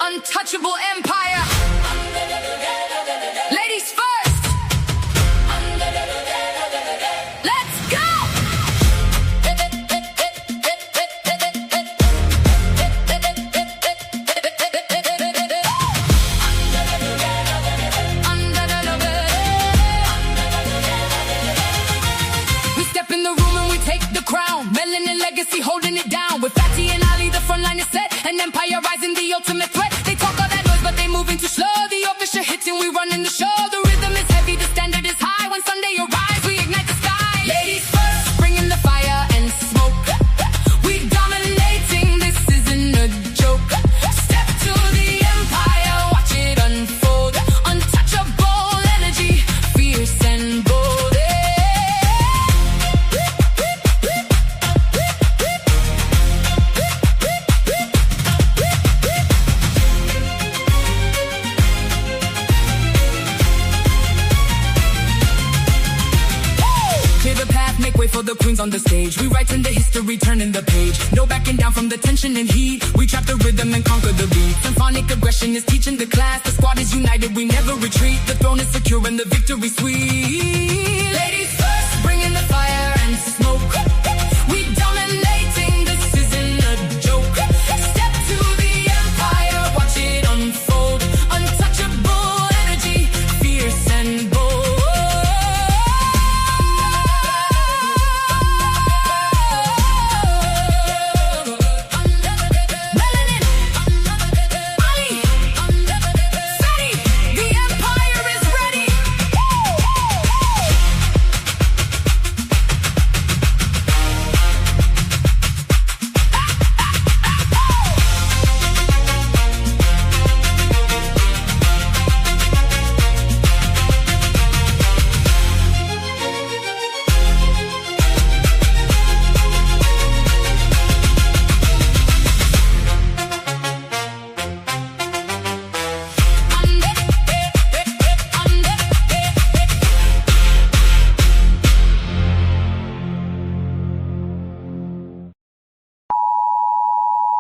Untouchable empire. Ladies first. Let's go. We step in the room and we take the crown. Melanin legacy holding it down. With Fatty and Ali, the front line is set. An empire rising, the ultimate threat. They talk all that noise, but they moving too slow. The official hits and we running the show. The rhythm is heavy, the standard is high. When Sunday arrives, we ignite the sky. Ladies first, bringing the fire and smoke. We dominating, this isn't a joke. Step to the empire, watch it unfold. Untouchable energy, fierce and bold. For the queens on the stage, we write in the history, turning the page. No backing down from the tension and heat. We trap the rhythm and conquer the beat. Symphonic aggression is teaching the class. The squad is united, we never retreat. The throne is secure and the victory sweet. Ladies first, bringing the fire and smoke. We dominating, this isn't a joke. Step to the empire, watch it unfold. Untouchable energy, fierce and bold.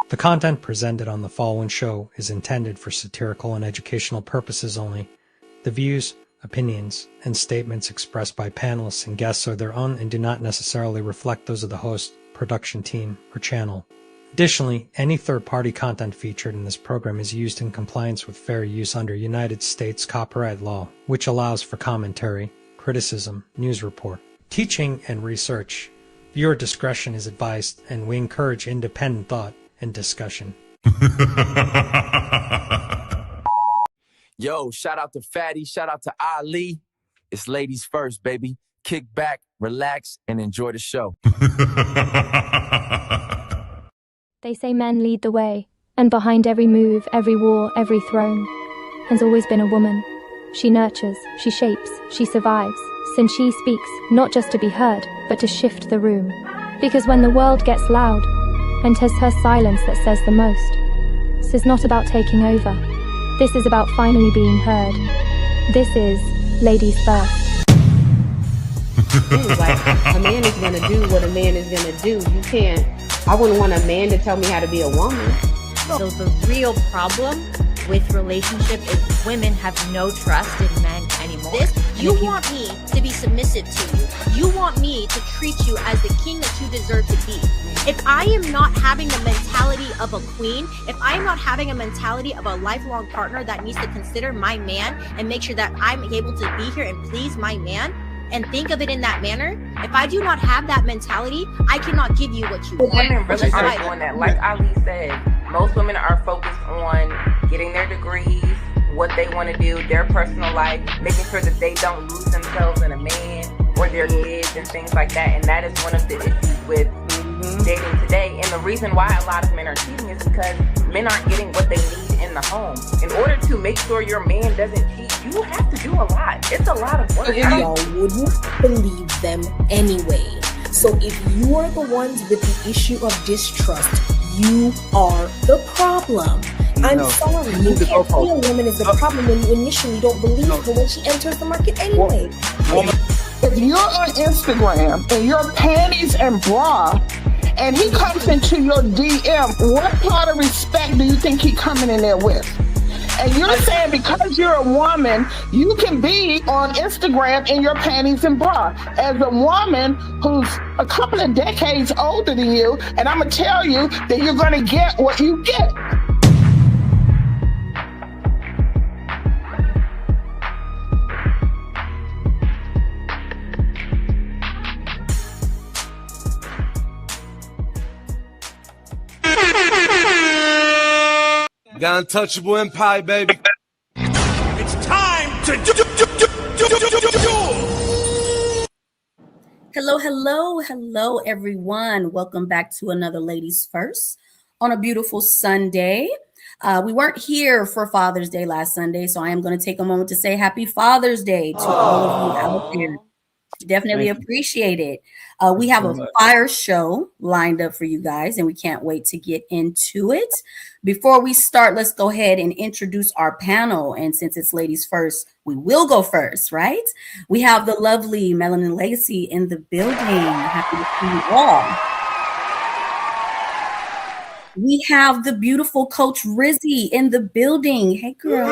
The content presented on the following show is intended for satirical and educational purposes only. The views, opinions, and statements expressed by panelists and guests are their own and do not necessarily reflect those of the host, production team, or channel. Additionally, any third-party content featured in this program is used in compliance with fair use under United States copyright law, which allows for commentary, criticism, news report, teaching, and research. Viewer discretion is advised, and we encourage independent thought and discussion. Yo, shout out to Fatty, shout out to Ali. It's ladies first, baby. Kick back, relax, and enjoy the show. They say men lead the way, and behind every move, every war, every throne, has always been a woman. She nurtures, she shapes, she survives, since she speaks, not just to be heard, but to shift the room. Because when the world gets loud, and 'tis her silence that says the most. This is not about taking over. This is about finally being heard. This is Ladies First. Like, a man is gonna do what a man is gonna do. You can't, I wouldn't want a man to tell me how to be a woman. So the real problem with relationship is women have no trust in men anymore. You want me to be submissive to you. You want me to treat you as the king that you deserve to be. If I am not having the mentality of a queen, if I am not having a mentality of a lifelong partner that needs to consider my man and make sure that I'm able to be here and please my man and think of it in that manner, if I do not have that mentality, I cannot give you what you want. Women really are doing that. Like Ali said, most women are focused on getting their degrees, what they want to do, their personal life, making sure that they don't lose themselves in a man or their kids and things like that. And that is one of the issues with dating today. And the reason why a lot of men are cheating is because men aren't getting what they need in the home. In order to make sure your man doesn't cheat, you have to do a lot. It's a lot of work. Y'all wouldn't believe them anyway. So if you are the ones with the issue of distrust, You are the problem. I'm sorry. You can't say a woman is the problem when you initially don't believe her when she enters the market anyway. If you're on Instagram and your panties and bra, and he comes into your DM, what part of respect do you think he coming in there with? And you're saying because you're a woman, you can be on Instagram in your panties and bra. As a woman who's a couple of decades older than you, and I'm going to tell you that you're going to get what you get. Got untouchable empire, baby. It's time to do. Hello, everyone. Welcome back to another Ladies First on a beautiful Sunday. We weren't here for Father's Day last Sunday, so I am going to take a moment to say Happy Father's Day to all of you out there. Definitely appreciate it. We have a fire show lined up for you guys, and we can't wait to get into it. Before we start, let's go ahead and introduce our panel. And since it's ladies first, we will go first, right? We have the lovely Melanin Legacy in the building. Happy to see you all. We have the beautiful Coach Rizzy in the building. Hey, girl.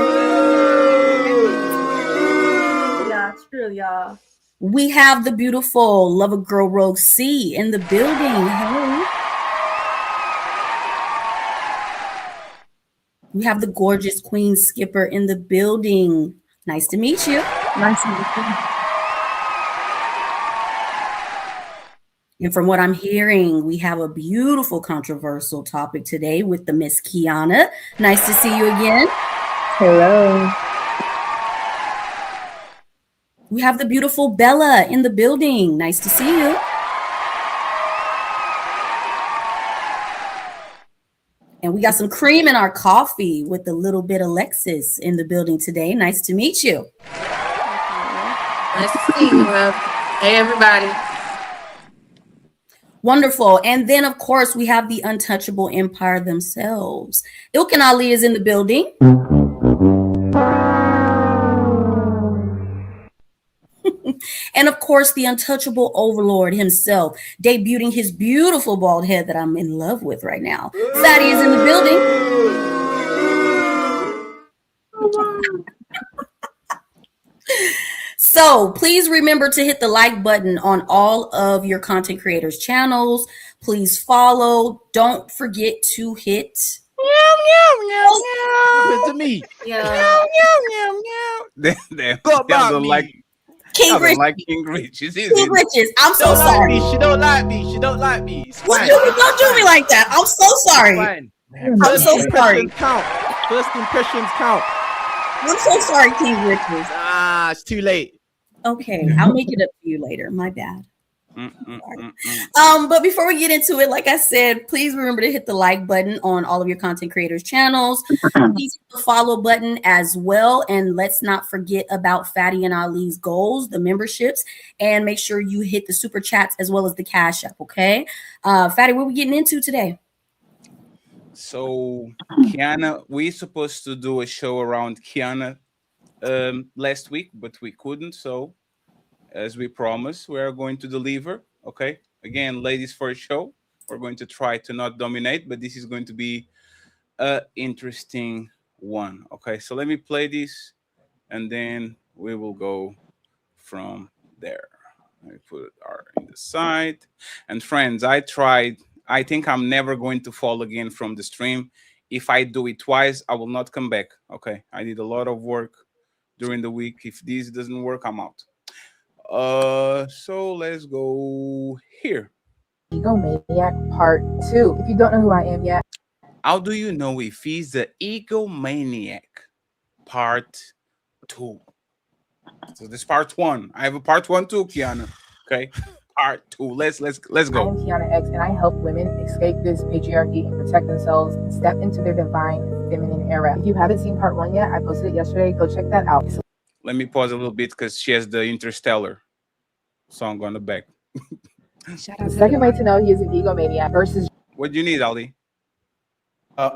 Yeah, it's real, y'all. We have the beautiful Lover Girl RogueC in the building. Hey. We have the gorgeous Queen Skipper in the building. Nice to meet you. Nice to meet you. And from what I'm hearing, we have a beautiful controversial topic today with the Miss Kiana. Nice to see you again. Hello. We have the beautiful Bella in the building. Nice to see you. And we got some cream in our coffee with a little bit Alexis in the building today. Nice to meet you. Nice to see you, love. Hey, everybody. Wonderful. And then, of course, we have the untouchable empire themselves. Ilk and Ali is in the building. And of course, the untouchable overlord himself, debuting his beautiful bald head that I'm in love with right now. Fatty is in the building. So please remember to hit the like button on all of your content creators' channels. Please follow. Don't forget to hit. To me. Yeah. Go about me. Like King Rich. like King Rich. King Riches. I'm so sorry. She don't like me. She don't like me. It's fine. Don't do me like that. I'm so sorry. Fine. I'm so sorry. First impressions count. I'm so sorry, King Riches. It's too late. Okay, I'll make it up to you later. My bad. But before we get into it, like I said, please remember to hit the like button on all of your content creators' channels. Please hit the follow button as well. And let's not forget about Fatty and Ali's goals, the memberships, and make sure you hit the super chats as well as the cash app. Okay. Fatty, what are we getting into today? So Kiana, we supposed to do a show around Kiana last week, but we couldn't. So as we promised, we are going to deliver. Okay. Again, ladies first show. We're going to try to not dominate, but this is going to be an interesting one. Okay. So let me play this and then we will go from there. Let me put it in the side. And friends, I think I'm never going to fall again from the stream. If I do it twice, I will not come back. Okay. I did a lot of work during the week. If this doesn't work, I'm out. So let's go here. Ego Maniac Part 2. If you don't know who I am yet. How do you know if he's the Ego Maniac Part 2? So this Part 1. I have a Part 1 too, Kiana. Okay. Part 2. Let's go. I am Kiana X, and I help women escape this patriarchy and protect themselves and step into their divine feminine era. If you haven't seen Part 1 yet, I posted it yesterday. Go check that out. Let me pause a little bit because she has the Interstellar song on the back. The second way to know he is an egomaniac versus. What do you need, Ali?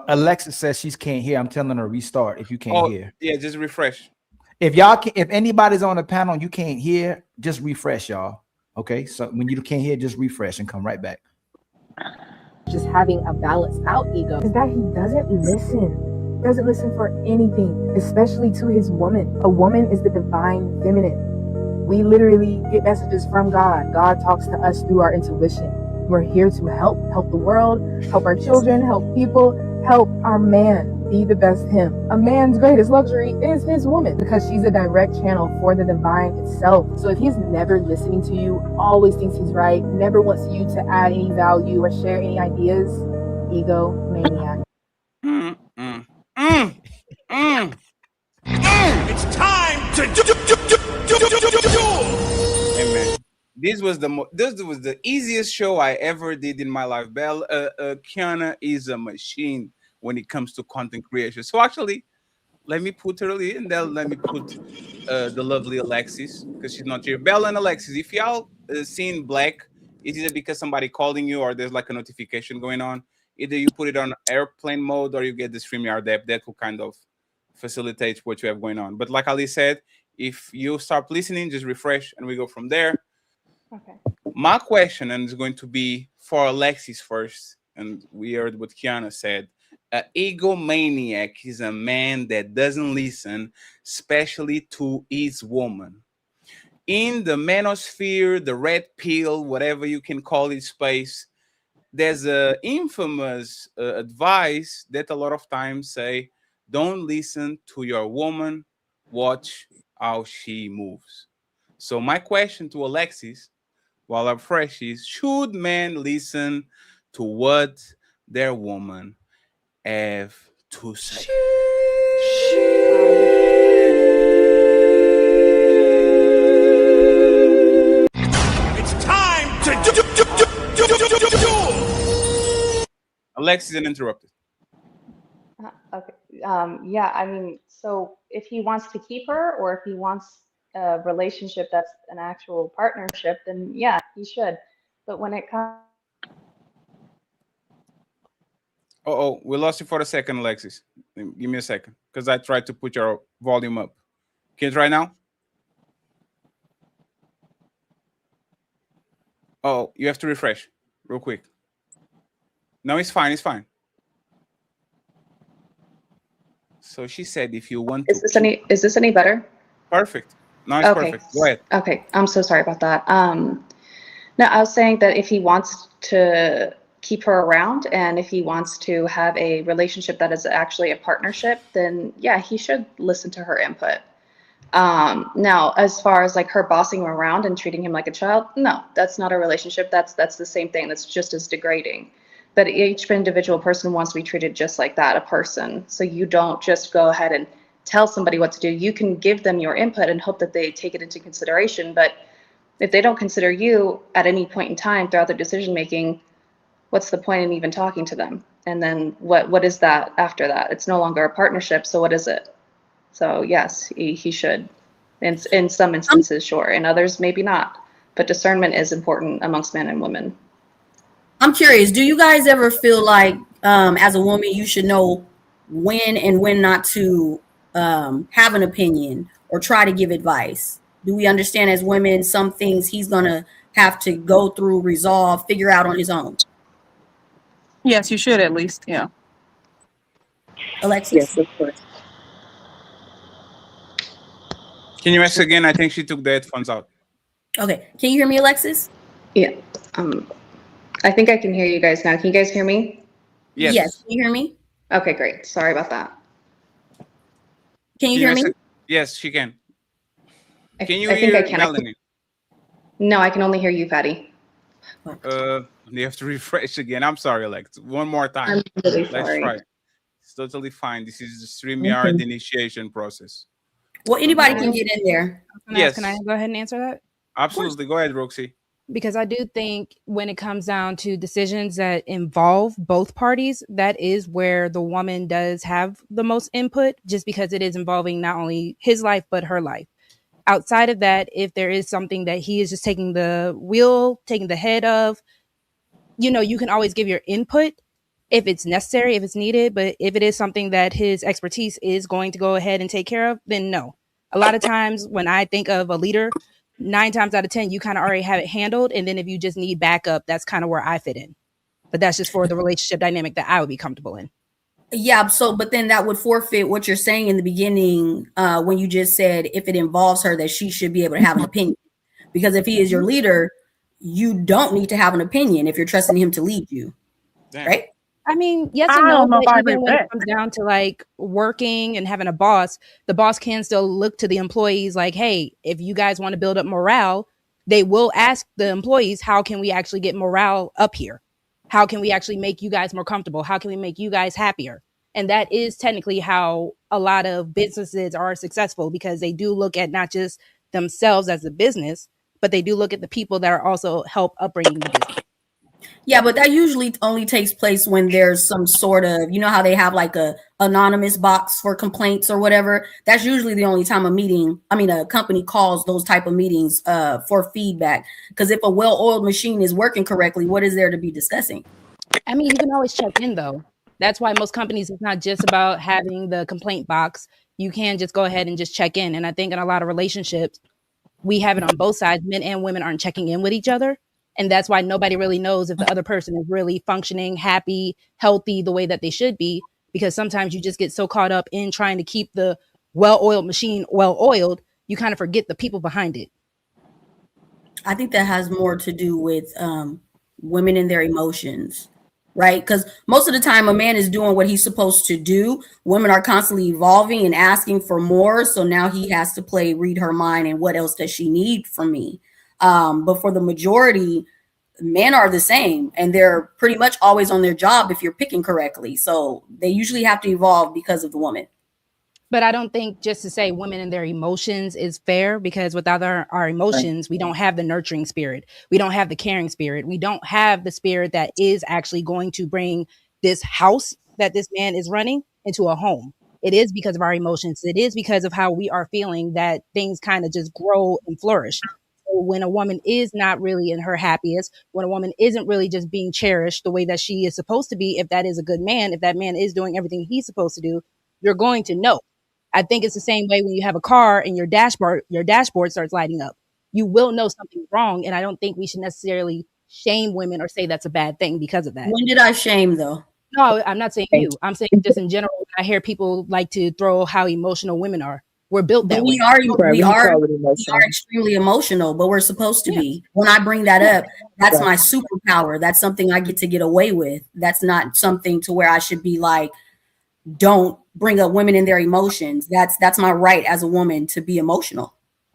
Alexis says she can't hear. I'm telling her restart if you can't hear. Yeah, just refresh. If anybody's on the panel and you can't hear, just refresh, y'all. Okay, so when you can't hear, just refresh and come right back. Just having a balanced out ego is that he doesn't listen for anything, especially to his woman. A woman is the divine feminine. We literally get messages from God. God talks to us through our intuition. We're here to help the world, help our children, help people, help our man be the best him. A man's greatest luxury is his woman because she's a direct channel for the divine itself. So if he's never listening to you, always thinks he's right, never wants you to add any value or share any ideas, ego maniac. It's time to do. Amen. This was the easiest show I ever did in my life. Kiana is a machine when it comes to content creation. So actually, let me put her in, and then let me put the lovely Alexis, because she's not here. Bella and Alexis, if y'all seen black, it's either because somebody calling you or there's like a notification going on. Either you put it on airplane mode or you get the StreamYard app. That will kind of facilitate what you have going on. But like Ali said, if you start listening, just refresh and we go from there. Okay. My question, and it's going to be for Alexis first, and we heard what Kiana said. An ego maniac is a man that doesn't listen, especially to his woman. In the manosphere, the red pill, whatever you can call it space, there's a infamous advice that a lot of times say, don't listen to your woman, watch how she moves. So my question to Alexis, while I'm fresh, is should men listen to what their woman have to say? It's time to do. Alexis uninterrupted. Okay. Yeah, I mean, so if he wants to keep her or if he wants a relationship that's an actual partnership, then yeah, he should. But when it comes Oh, we lost you for a second, Alexis. Give me a second, because I tried to put your volume up. Can you try now? Oh, you have to refresh real quick. No, it's fine. It's fine. So she said, if you want is this any better? Perfect. No, it's perfect. Go ahead. Okay, I'm so sorry about that. No, I was saying that if he wants to keep her around and if he wants to have a relationship that is actually a partnership, then yeah, he should listen to her input. Now, as far as like her bossing him around and treating him like a child, no, that's not a relationship. That's the same thing. That's just as degrading. But each individual person wants to be treated just like that, a person. So you don't just go ahead and tell somebody what to do. You can give them your input and hope that they take it into consideration. But if they don't consider you at any point in time throughout their decision making, what's the point in even talking to them? And then what is that after that? It's no longer a partnership. So what is it? So yes, he should. In some instances, sure. In others, maybe not. But discernment is important amongst men and women. I'm curious, do you guys ever feel like as a woman you should know when and when not to have an opinion or try to give advice? Do we understand as women some things he's gonna have to go through, resolve, figure out on his own? Yes, you should at least, yeah. Alexis? Yes, of course. Can you ask again? I think she took the headphones out. Okay. Can you hear me, Alexis? Yeah. I think I can hear you guys now. Can you guys hear me? Yes. Yes. Can you hear me? Okay, great. Sorry about that. Can you hear me? Yes, she can. Can you I think hear I can. Melanie? No, I can only hear you, Patty. You have to refresh again. I'm sorry, Alex. One more time. I'm really Let's sorry. try. It's totally fine. This is the StreamYard initiation process. Well, anybody can get in there. Yes. Can I go ahead and answer that? Absolutely. Go ahead, RogueC. Because I do think when it comes down to decisions that involve both parties, that is where the woman does have the most input, just because it is involving not only his life, but her life. Outside of that, if there is something that he is just taking the wheel, taking the head of, you know, you can always give your input. if it's necessary, if it's needed. But if it is something that his expertise is going to go ahead and take care of, then no. A lot of times when I think of a leader, 9 times out of 10, you kind of already have it handled. And then if you just need backup, that's kind of where I fit in. But that's just for the relationship dynamic that I would be comfortable in. Yeah, so but then that would forfeit what you're saying in the beginning when you just said if it involves her that she should be able to have an opinion. Because if he is your leader, you don't need to have an opinion if you're trusting him to lead you. Damn. Right? I mean, yes I and no, don't know but if I even agree when with it comes down to like working and having a boss, the boss can still look to the employees like, hey, if you guys want to build up morale, they will ask the employees, how can we actually get morale up here? How can we actually make you guys more comfortable? How can we make you guys happier? And that is technically how a lot of businesses are successful, because they do look at not just themselves as a business, but they do look at the people that are also help upbringing the business. Yeah, but that usually only takes place when there's some sort of, you know how they have like a anonymous box for complaints or whatever. That's usually the only time a company calls those type of meetings for feedback. Because if a well-oiled machine is working correctly, what is there to be discussing? I mean, you can always check in though. That's why most companies, it's not just about having the complaint box. You can just go ahead and just check in. And I think in a lot of relationships, we have it on both sides. Men and women aren't checking in with each other. And that's why nobody really knows if the other person is really functioning, happy, healthy, the way that they should be. Because sometimes you just get so caught up in trying to keep the well-oiled machine well-oiled, you kind of forget the people behind it. I think that has more to do with women and their emotions, right? Because most of the time a man is doing what he's supposed to do. Women are constantly evolving and asking for more. So now he has to read her mind and what else does she need from me? But for the majority, men are the same and they're pretty much always on their job if you're picking correctly. So they usually have to evolve because of the woman. But I don't think just to say women and their emotions is fair, because without our emotions, we don't have the nurturing spirit. We don't have the caring spirit. We don't have the spirit that is actually going to bring this house that this man is running into a home. It is because of our emotions. It is because of how we are feeling that things kind of just grow and flourish. So when a woman is not really in her happiest, when a woman isn't really just being cherished the way that she is supposed to be, if that is a good man, if that man is doing everything he's supposed to do, you're going to know. I think it's the same way when you have a car and your dashboard starts lighting up. You will know something's wrong, and I don't think we should necessarily shame women or say that's a bad thing because of that. When did I shame though? No, I'm not saying you. I'm saying just in general. I hear people like to throw how emotional women are. We're built that way. We are extremely emotional, but we're supposed to be. When I bring that up, that's my superpower. That's something I get away with. That's not something to where I should be like, don't bring up women and their emotions. That's my right as a woman to be emotional.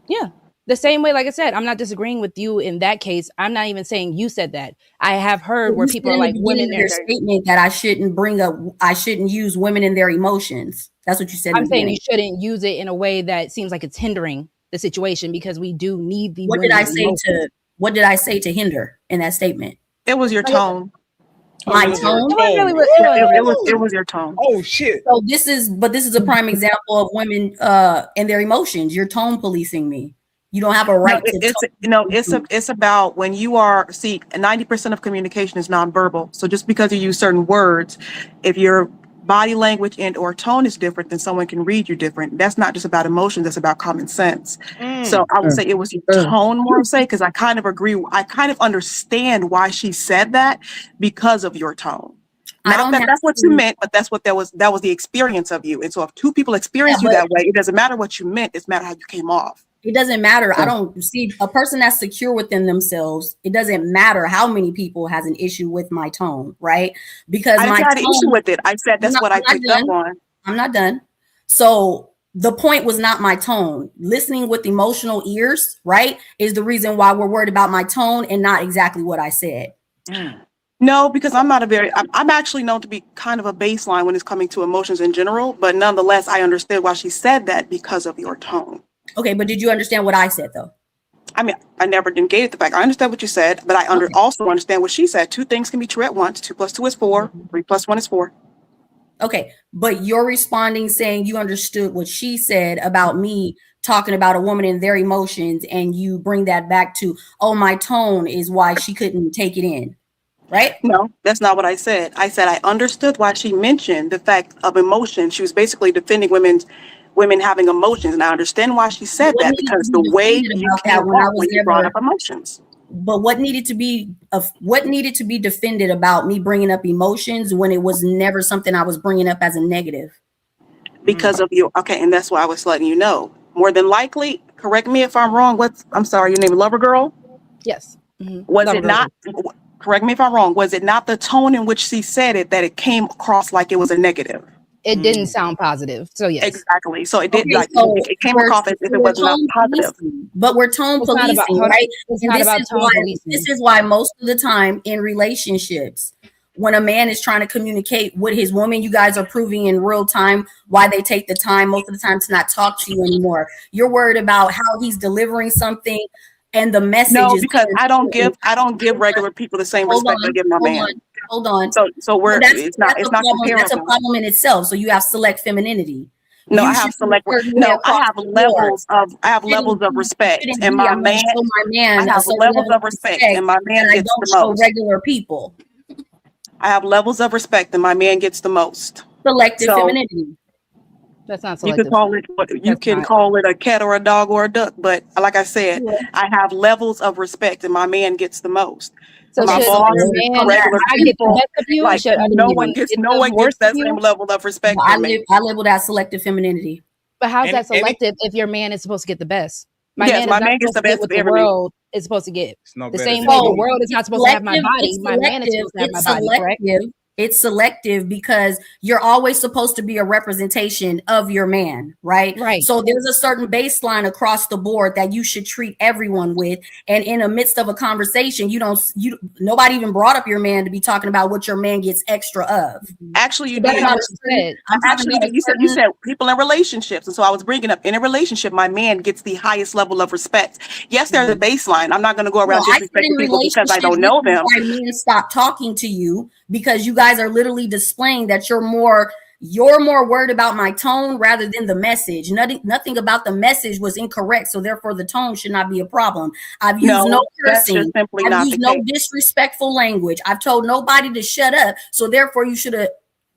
Yeah. The same way, like I said, I'm not disagreeing with you in that case. I'm not even saying you said that. I have heard where people are like women in their statement that I shouldn't use women in their emotions. That's what you said. I'm saying you shouldn't use it in a way that seems like it's hindering the situation, because we do need the What did I say to hinder in that statement? It was your tone. My tone? It was your tone. Oh shit. So this is a prime example of women and their emotions. You're tone policing me. You don't have a right to. It's about when you are 90% of communication is nonverbal. So just because you use certain words, if your body language and or tone is different, then someone can read you different. That's not just about emotion, that's about common sense. So I would say it was your tone more say, because I kind of agree. I kind of understand why she said that because of your tone. Not that that's what you meant, but that's what that was the experience of you. And so if two people experience you that way, it doesn't matter what you meant, it's matter how you came off. It doesn't matter. I don't see a person that's secure within themselves. It doesn't matter how many people has an issue with my tone, right? Because I didn't have an issue with it. I said that's what I picked up on. I'm not done. So the point was not my tone. Listening with emotional ears, right, is the reason why we're worried about my tone and not exactly what I said. No, because I'm actually known to be kind of a baseline when it's coming to emotions in general, but nonetheless, I understood why she said that because of your tone. Okay, but did you understand what I said though? I mean, I never negated the fact. I understand what you said, but I also understand what she said. Two things can be true at once. 2 + 2 is 4. 3 + 1 is 4. Okay, but you're responding saying you understood what she said about me talking about a woman and their emotions, and you bring that back to, oh, my tone is why she couldn't take it in. right? No, that's not what I said. I said I understood why she mentioned the fact of emotion. She was basically defending women having emotions, and I understand why she said What that needed because to the be way defended you about came that when I off was when you brought up never? emotions. But what needed to be defended about me bringing up emotions when it was never something I was bringing up as a negative? Because of your okay, and that's why I was letting you know. More than likely, correct me if I'm wrong. I'm sorry, your name is Lover Girl? Yes. Was Lover it Girl. not, correct me if I'm wrong, was it not the tone in which she said it that it came across like it was a negative? It didn't sound positive. So yes. Exactly. So it did Okay, like so it came we're, across as if it we're was not tone positive. policing, but we're tone It's not about policing, tone, right? it's And not this about is tone why policing. this is why most of the time in relationships, when a man is trying to communicate with his woman, you guys are proving in real time why they take the time most of the time to not talk to you anymore. You're worried about how he's delivering something, and the message No, is because I don't important. give regular people the same Hold respect I on, give my hold man. on, hold on. So Well, it's not a problem. That's a comparable. problem in itself. So you have select femininity. No, You I have should be a certain way I across have the board. levels of You respect, shouldn't and be, my I'm going to man, show my I man a have certain levels level of of respect, and respect my man that I gets the don't show most. regular people. I have levels of respect, and my man gets the most. Selective So femininity. That's not you can selective. call it a cat or a dog or a duck, but like I said, I have levels of respect, and my man gets the most. So My should boss, your man regular not get the people, best of you? like Should, I no mean, one gets get the worst of that you? same level of respect I from me. label that selective femininity. But how's Any- that selective if your man is supposed to get the best? My Yes, man is my not man gets supposed the to get best what of the everything. world is supposed to get. not The better same than way the you. world is not supposed to have my body. My man is supposed to have my body, correct? It's selective because you're always supposed to be a representation of your man, right? Right. So there's a certain baseline across the board that you should treat everyone with. And in the midst of a conversation, nobody even brought up your man to be talking about what your man gets extra of. Actually, you That's did. not what you said. Actually, you said people in relationships, and so I was bringing up in a relationship, my man gets the highest level of respect. Yes, there's a baseline. I'm not going to go around I said in disrespecting people because I relationships, don't know this is them. why men stop talking to you, because you guys are literally displaying that you're more worried about my tone rather than the message. Nothing about the message was incorrect, so therefore the tone should not be a problem. I've used no that's just cursing. simply I've not used the no case. disrespectful language. I've told nobody to shut up, so therefore you should have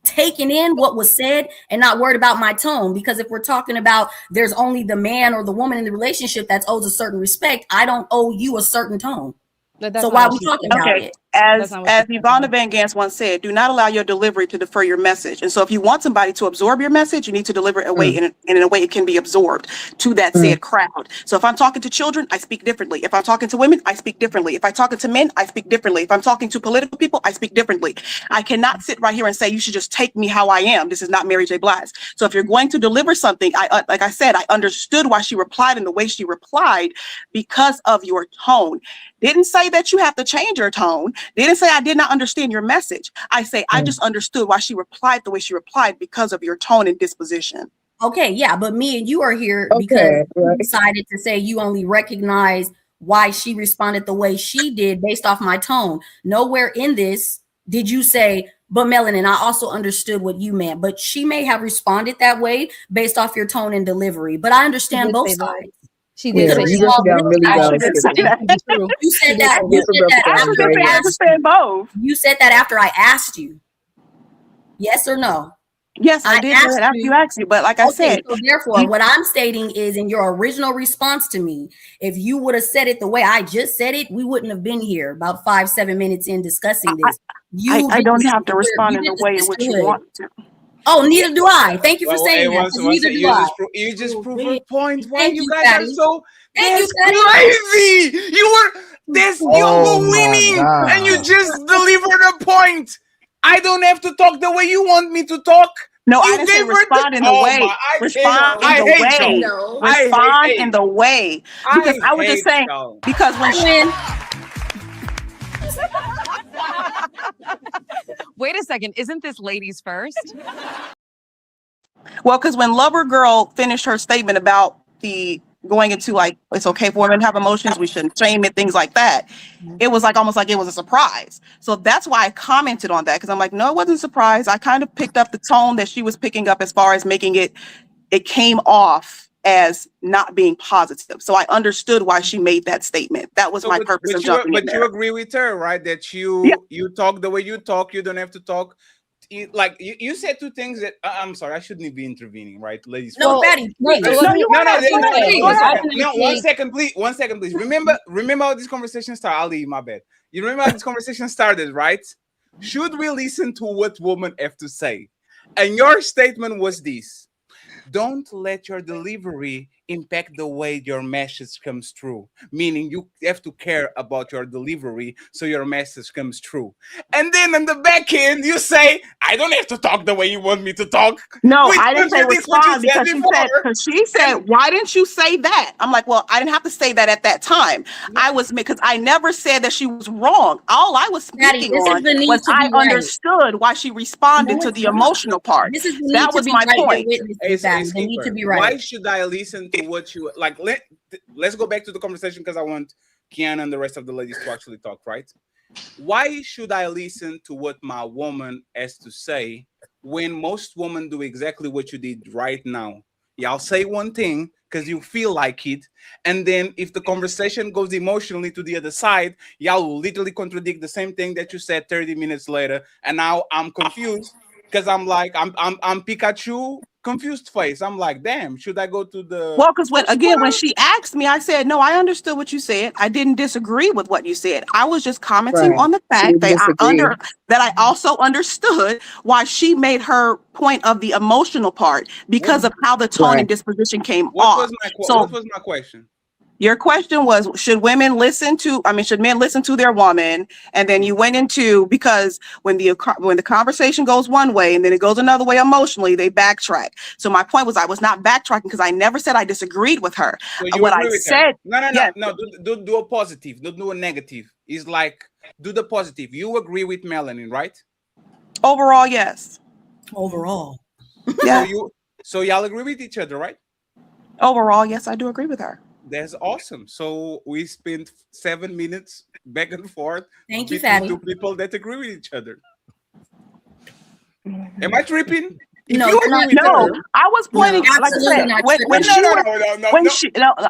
taken in what was said and not worried about my tone. Because if we're talking about there's only the man or the woman in the relationship that owes a certain respect, I don't owe you a certain tone. So why are we talking about it? As Ivana Van Gans once said, do not allow your delivery to defer your message. And so if you want somebody to absorb your message, you need to deliver it in a way it can be absorbed to that said crowd. So if I'm talking to children, I speak differently. If I'm talking to women, I speak differently. If I'm talking to men, I speak differently. If I'm talking to political people, I speak differently. I cannot sit right here and say, you should just take me how I am. This is not Mary J. Blige. So if you're going to deliver something, like I said, I understood why she replied in the way she replied because of your tone. Didn't say that you have to change your tone. Didn't say I did not understand your message. I say I just understood why she replied the way she replied because of your tone and disposition. Okay, yeah, but me and you are here because you decided to say you only recognize why she responded the way she did based off my tone. Nowhere in this did you say, but Melanin, I also understood what you meant. But she may have responded that way based off your tone and delivery. But I understand both sides. She did say You that. You said that. You said that after I asked you. Yes or no? Yes, I did that after you asked me, but like I said. So therefore, what I'm stating is in your original response to me, if you would have said it the way I just said it, we wouldn't have been here about 5-7 minutes in discussing this. I don't have to respond in the way in which you want to. Oh, neither do I. Thank you for saying that. Neither do I. You just proved a point. Why Thank you you, guys Patty. are so Thank you, Patty. crazy? You were winning, and you just delivered a point. I don't have to talk the way you want me to talk. No, you I didn't say respond in the way. Respond in the way. Respond in the way. Because I was just saying, because when Wait a second, isn't this ladies first? Well, because when Lover Girl finished her statement about the going into like it's okay for women to have emotions, we shouldn't shame it, things like that. It was like almost like it was a surprise. So that's why I commented on that, because I'm like, no, it wasn't a surprise. I kind of picked up the tone that she was picking up as far as making it came off as not being positive. So I understood why she made that statement. That was my purpose of jumping in there. You agree with her, right? That you talk the way you talk. You don't have to talk. Like you said two things that I'm sorry, I shouldn't be intervening, right, ladies? No, Fatty, please. No, 1 second, please. 1 second, please. Remember how this conversation started. Ali, my bad. You remember how this conversation started, right? Should we listen to what women have to say? And your statement was this: don't let your delivery impact the way your message comes through. Meaning you have to care about your delivery so your message comes through. And then in the back end, you say, I don't have to talk the way you want me to talk. No, I didn't say respond because she said, why didn't you say that? I'm like, well, I didn't have to say that at that time. Because I never said that she was wrong. All I was speaking on was I understood why she responded to the emotional part. That was my point. Why should I listen to what you like? Let's go back to the conversation because I want Kiana and the rest of the ladies to actually talk, right? Why should I listen to what my woman has to say when most women do exactly what you did right now? Y'all say one thing because you feel like it, and then if the conversation goes emotionally to the other side, y'all will literally contradict the same thing that you said 30 minutes later, and now I'm confused because I'm like I'm Pikachu confused face. I'm like, damn, should I go to the because when she asked me, I said, no, I understood what you said. I didn't disagree with what you said. I was just commenting on the fact that I also understood why she made her point of the emotional part because of how the tone and disposition came off. What was my question? Your question was, should men listen to their woman? And then you went into, because when the conversation goes one way and then it goes another way emotionally, they backtrack. So my point was, I was not backtracking because I never said I disagreed with her. So what I said, no, do a positive, don't do a negative. It's like, do the positive. You agree with Melanin, right? Overall, yes. Overall. Yeah. So y'all agree with each other, right? Overall, yes, I do agree with her. That's awesome. So we spent 7 minutes back and forth. Thank you, Fatty. Two people that agree with each other. Am I tripping? No, I was pointing. Like I said,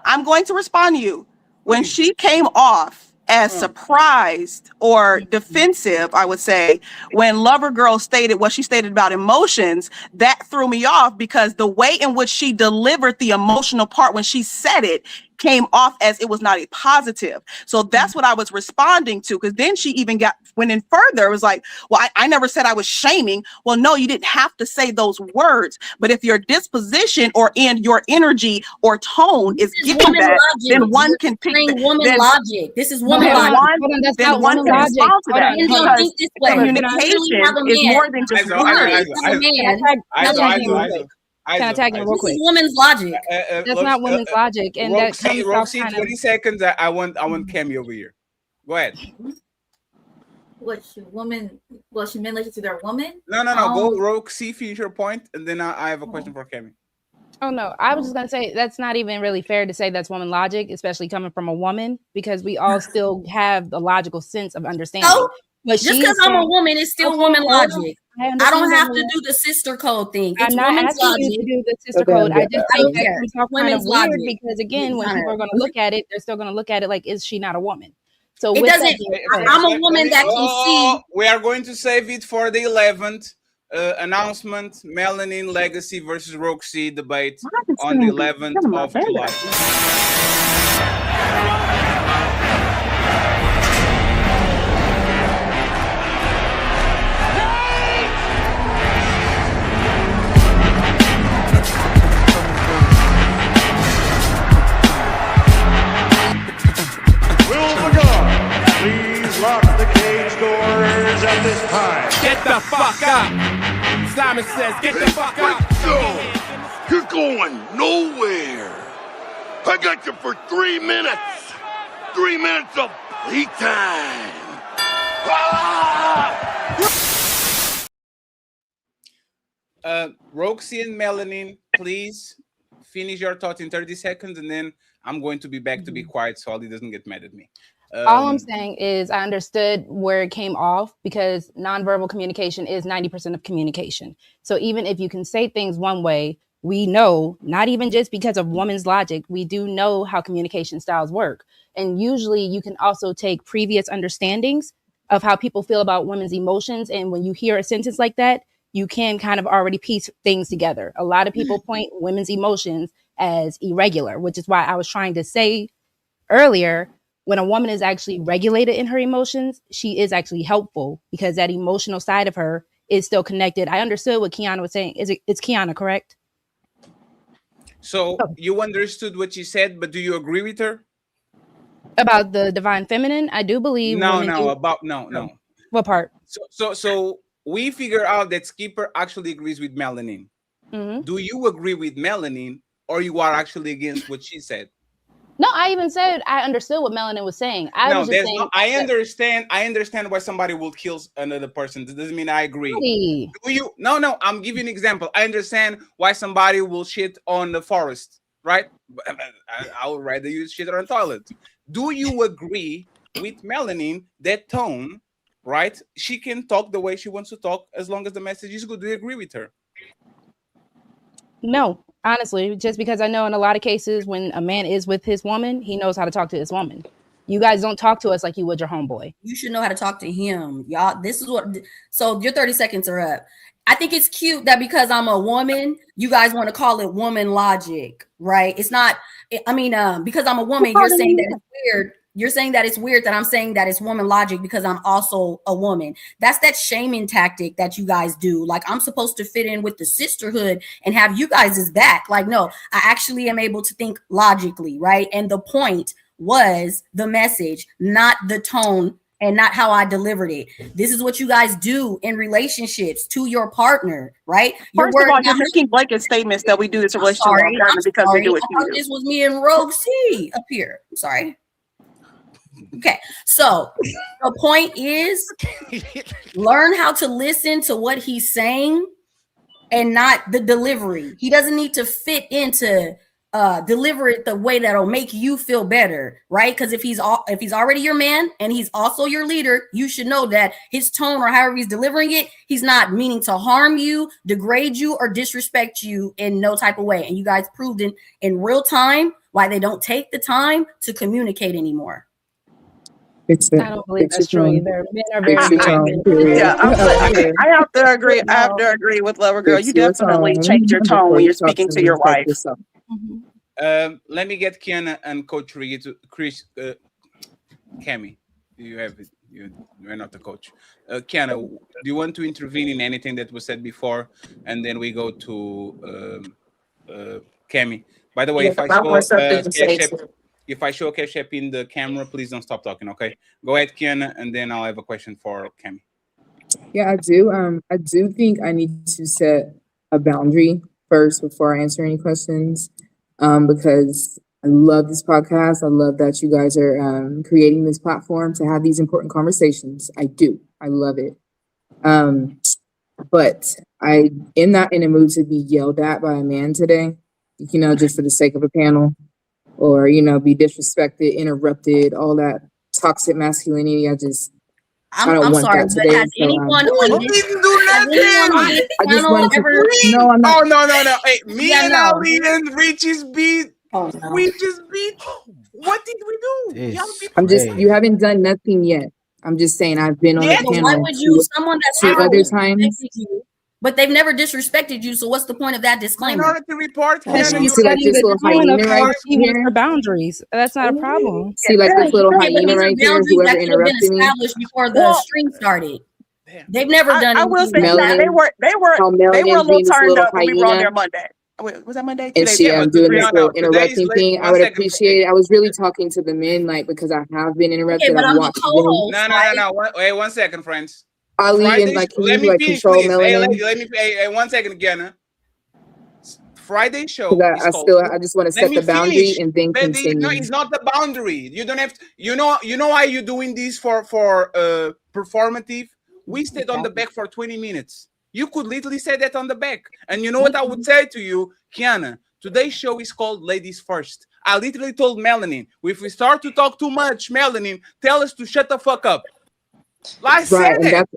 I'm going to respond to you. When she came off as surprised or defensive, I would say, when Lover Girl stated what she stated about emotions, that threw me off because the way in which she delivered the emotional part when she said it came off as it was not a positive. So that's what I was responding to, because then she even went in further. It was like, well, I never said I was shaming. Well, no, you didn't have to say those words. But if your disposition or in your energy or tone is giving that, then one can pick logic. This is woman logic. Then one can respond to that. Because communication is more than just words. Can I tag in real quick? This is women's logic. That's not women's logic. And that comes off kind of 20 seconds. I want Cammy over here. Go ahead. What should men listen to their woman? No. Go RogueC, finish your point, and then I have a question for Cammy. Oh no, I was just gonna say that's not even really fair to say that's woman logic, especially coming from a woman, because we all still have the logical sense of understanding. So, just because I'm a woman, it's still woman logic. I don't have to do the sister code thing. It's I'm not women's asking logic. you to do the sister code. I just think that care. comes off kind of Women's weird logic. because again, when people are going to look at it, they're still going to look at it like, is she not a woman? So It with doesn't. that being said- I'm a woman that can see. We are going to save it for the 11th announcement. Melanin Legacy versus RogueC debate on the 11th of July. Please lock the cage doors at this time. Get the fuck up. Simon says, get the fuck up. You're going nowhere. I got you for 3 minutes. 3 minutes of playtime. RogueC and Melanin, please finish your thought in 30 seconds, and then I'm going to be back to be quiet so Ali doesn't get mad at me. All I'm saying is I understood where it came off because nonverbal communication is 90% of communication. So even if you can say things one way, we know, not even just because of woman's logic, we do know how communication styles work. And usually you can also take previous understandings of how people feel about women's emotions. And when you hear a sentence like that, you can kind of already piece things together. A lot of people point women's emotions as irregular, which is why I was trying to say earlier, when a woman is actually regulated in her emotions, she is actually helpful because that emotional side of her is still connected. I understood what Kiana was saying. It's Kiana, correct? So you understood what she said, but do you agree with her? About the divine feminine? I do believe No. What part? So we figure out that Skipper actually agrees with Melanin. Mm-hmm. Do you agree with Melanin, or you are actually against what she said? No, I even said I understood what Melanin was saying. I understand why somebody will kill another person. That doesn't mean I agree. Really? Do you? No. I'm giving an example. I understand why somebody will shit on the forest, right? I would rather use shit on toilet. Do you agree with Melanin that tone, right? She can talk the way she wants to talk as long as the message is good. Do you agree with her? No, honestly, just because I know in a lot of cases when a man is with his woman, he knows how to talk to his woman. You guys don't talk to us like you would your homeboy. You should know how to talk to him. Y'all, this is what, so your 30 seconds are up. I think it's cute that because I'm a woman, you guys want to call it woman logic, right? It's not, because I'm a woman, you're saying that it's weird. You're saying that it's weird that I'm saying that it's woman logic because I'm also a woman. That's that shaming tactic that you guys do. Like, I'm supposed to fit in with the sisterhood and have you guys as back. Like, no, I actually am able to think logically, right? And the point was the message, not the tone and not how I delivered it. This is what you guys do in relationships to your partner, right? First of all, you're making blanket statements that we do this in relationship with our partner because we do it to you. This was me and RogueC up here. I'm sorry. Okay, so the point is learn how to listen to what he's saying and not the delivery. He doesn't need to fit into deliver it the way that'll make you feel better, right? Because if he's already your man and he's also your leader, you should know that his tone or however he's delivering it, he's not meaning to harm you, degrade you, or disrespect you in no type of way. And you guys proved in real time why they don't take the time to communicate anymore. I don't believe that's true either. Men are very yeah, I have to agree. I have to agree with Lover Girl. You definitely change your tone when you're speaking to your wife. Let me get Kiana and Coach Riggy to Chris. Cammy, you have it. You're not the coach. Kiana, do you want to intervene in anything that was said before, and then we go to Cammy? By the way, if I show CashApp in the camera, please don't stop talking, okay? Go ahead, Kiana, and then I'll have a question for Cammy. Yeah, I do. I do think I need to set a boundary first before I answer any questions, because I love this podcast. I love that you guys are creating this platform to have these important conversations. I do. I love it. But I am not in a mood to be yelled at by a man today, just for the sake of a panel. Or, be disrespected, interrupted, all that toxic masculinity. I don't want sorry, that today. Has anyone on this No, I'm not. Oh, no. Hey, me and Ali and Richie's beat. Oh, no. We just beat. What did we do? You haven't done nothing yet. I'm just saying I've been on the panel. Why would you, someone that's never other times? But they've never disrespected you, so what's the point of that disclaimer? Minority report. You see like this little hyena right here? Boundaries. That's not a problem. See like this little hyena right here? Whoever interrupted me. Established before the stream started. They've never done. I will say that they were a little turned up when we were on there Monday. Wait, was that Monday? And see, I'm doing this little interrupting thing. I would appreciate it. I was really talking to the men, because I have been interrupted. Okay, but I'm the co-host. No. Wait 1 second, friends. Ali and can you control Melanin? Let me 1 second again. Friday show. I just want to set the boundary and then continue. No, it's not the boundary. You don't have to. You know why you're doing this for performative? We stayed on the back for 20 minutes. You could literally say that on the back. And you know what I would say to you, Kiana? Today's show is called Ladies First. I literally told Melanin, if we start to talk too much, Melanin, tell us to shut the fuck up. I said it.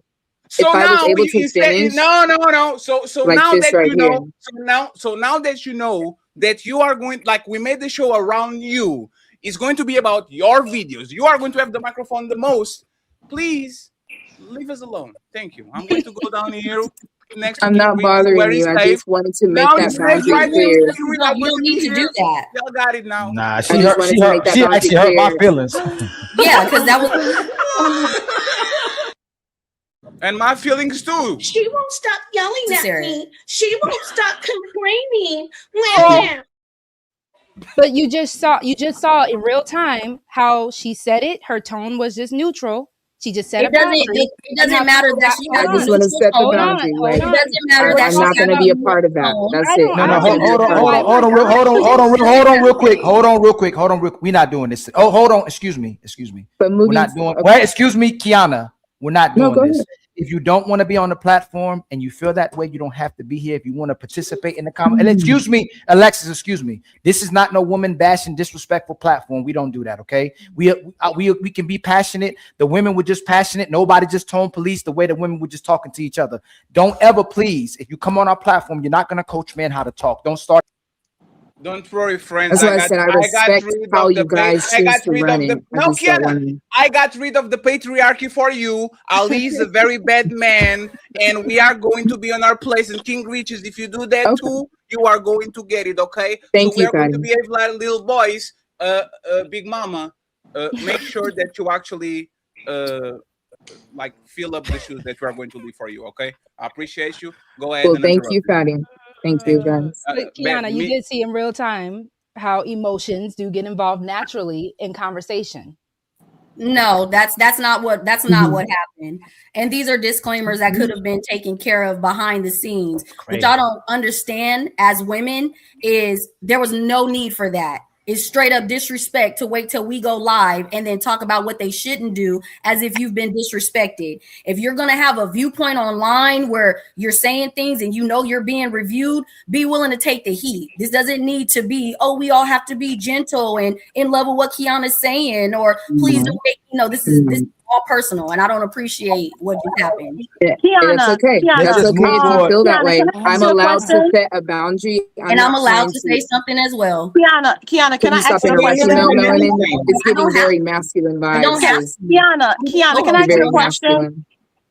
So if I was now able you to said finish, no. So like now this that right you know, here. so now that you know that you are going, like we made the show around you, it's going to be about your videos. You are going to have the microphone the most. Please leave us alone. Thank you. I'm going to go down here next to I'm King not Richie where bothering he's you. I safe. just wanted to make Now that he's safe boundary right next clear. to King Richie. I'm You going don't to need be to do here. that. Y'all got it now. Nah, I just wanted to make that she boundary actually hurt my clear. feelings. Yeah, because that was. And my feelings too. She won't stop yelling at Necessary. me. She won't stop complaining. But you just saw in real time how she said it. Her tone was just neutral. She just said It doesn't matter that she I has a just want to neutral set the tone. boundary. Like, It doesn't matter that I'm she not has going to a be a part of neutral that. tone. That's it. No, I'm no, not going to be a part of that. hold on real quick. We're not doing this. Oh, hold on. Excuse me. But We're not doing. okay. Well, excuse me, Kiana. We're not No, doing go this. ahead. If you don't want to be on the platform and you feel that way, you don't have to be here. If you want to participate in the comment, and excuse me, Alexis, excuse me. This is not no woman bashing, disrespectful platform. We don't do that, okay? We can be passionate. The women were just passionate. Nobody just tone police the way the women were just talking to each other. Don't ever, please, if you come on our platform, you're not gonna coach men how to talk. Don't start. Don't worry, friends. That's why I said I respect how you guys choose to run it. I got rid of the patriarchy for you. Ali is a very bad man, and we are going to be on our place. And King Riches, if you do that too, you are going to get it. Okay? Thank so we you, are going to Patty. behave like little boys. Big Mama, make sure that you actually like fill up the shoes that we are going to leave for you. Okay? I appreciate you. Go ahead Well, and thank interrupt. you, Patty. Thank you, guys. But Kiana, you did see in real time how emotions do get involved naturally in conversation. No, that's not what happened. And these are disclaimers that could have been taken care of behind the scenes. What y'all don't understand as women is there was no need for that. It's straight up disrespect to wait till we go live and then talk about what they shouldn't do as if you've been disrespected. If you're going to have a viewpoint online where you're saying things and you know you're being reviewed, be willing to take the heat. This doesn't need to be, oh, we all have to be gentle and in love with what Kiana's saying, or please don't make, this is all personal and I don't appreciate what just happened. It's okay. That's okay if you feel that way. I'm allowed to set a boundary. And I'm allowed to say something as well. Kiana, can I ask you a question? It's giving very masculine vibes. Kiana, can I ask you a question?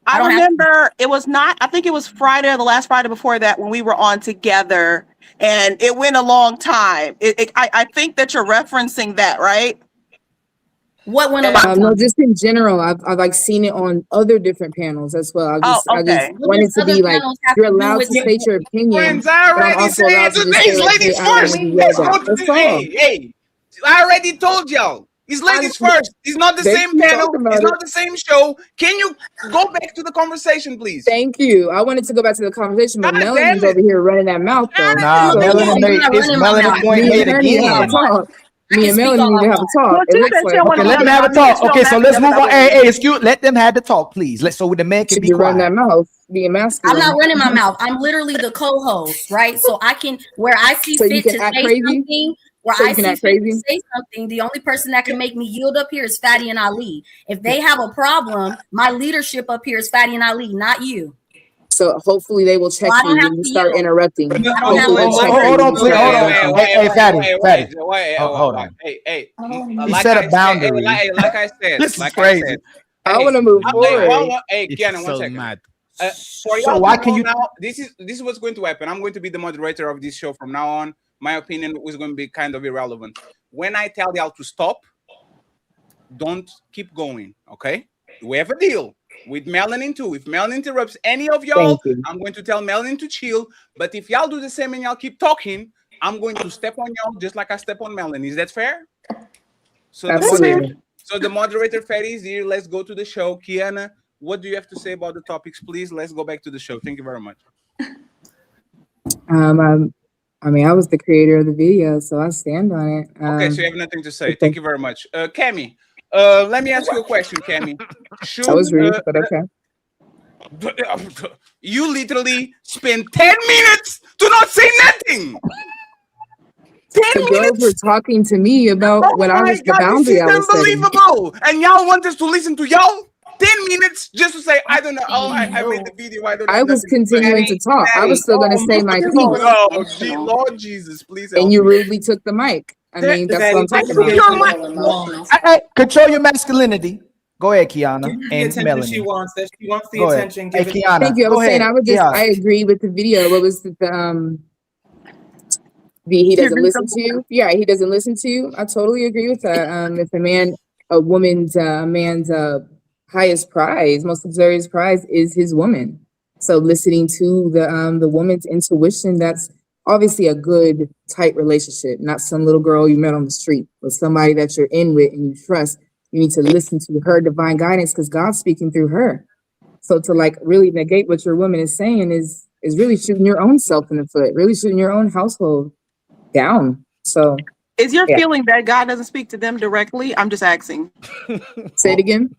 I remember it was not, I think it was Friday or the last Friday before that when we were on together and it went a long time. I think that you're referencing that, right? What went along? No, just in general, I've like seen it on other different panels as well. I just wanted to be like, you're allowed to state your opinion, but I'm also allowed to just say like, hey, I don't want to be yelled at. That's all. Hey, I already told y'all. It's ladies first. It's not the same panel. It's not the same show. Can you go back to the conversation, please? Thank you. I wanted to go back to the conversation, but Melanie's over here running that mouth though. Nah, Melanie point made again. Me and Melanie need to have a talk. Okay, let them have a talk. Okay, so let's move on. Hey, let them have the talk, please. So the man can be quiet. Run that mouth, being masculine. I'm not running my mouth. I'm literally the co-host, right? So I can, where I see fit to say something, say something, the only person that can make me yield up here is Fatty and Ali. If they have a problem, my leadership up here is Fatty and Ali, not you. So hopefully they will check you when you start interrupting. Hold on, please. Hold on. Hey, Fatty. Hold on. Hey. He set a boundary. Like I said. This is crazy. I want to move forward. Hey, Kiana, one second. Mad. So why can you now? This is what's going to happen. I'm going to be the moderator of this show from now on. My opinion is going to be kind of irrelevant. When I tell y'all to stop, don't keep going. Okay? We have a deal. With Melanin too. If Melanin interrupts any of y'all, I'm going to tell Melanin to chill. But if y'all do the same and y'all keep talking, I'm going to step on y'all just like I step on Melanin. Is that fair? So the moderator Fatty is here. Let's go to the show. Kiana, what do you have to say about the topics, please? Let's go back to the show. Thank you very much. I mean, I was the creator of the video, so I stand on it. Okay, so you have nothing to say. Thank you very much. Cami, let me ask you a question, Cami. That was rude, but okay. You literally spent 10 minutes to not say nothing. The girls were talking to me about what I was the boundary I was setting. Unbelievable. And y'all want us to listen to y'all? 10 minutes just to say, I don't know. Oh, I made the video. I don't know. I was nothing. continuing to talk. I was still going to say my piece. Lord Jesus, please help And you me. rudely took the mic. I mean, that's what I'm talking about. Hey, control your masculinity. Go ahead, Kiana Give her the and attention Melanie. she wants. If she wants the Go ahead. attention, Hey, give it. Kiana. Thank you. I Go was saying ahead. I would just, Yeah. I agree with the video. What was he doesn't listen to you? Yeah, he doesn't listen to you. I totally agree with that. If a man's highest prize, most luxurious prize is his woman. So listening to the woman's intuition, that's obviously a good, tight relationship, not some little girl you met on the street, but somebody that you're in with and you trust. You need to listen to her divine guidance because God's speaking through her. So to like really negate what your woman is saying is really shooting your own self in the foot, really shooting your own household down. So Is your yeah. feeling that God doesn't speak to them directly? I'm just asking. Say it again.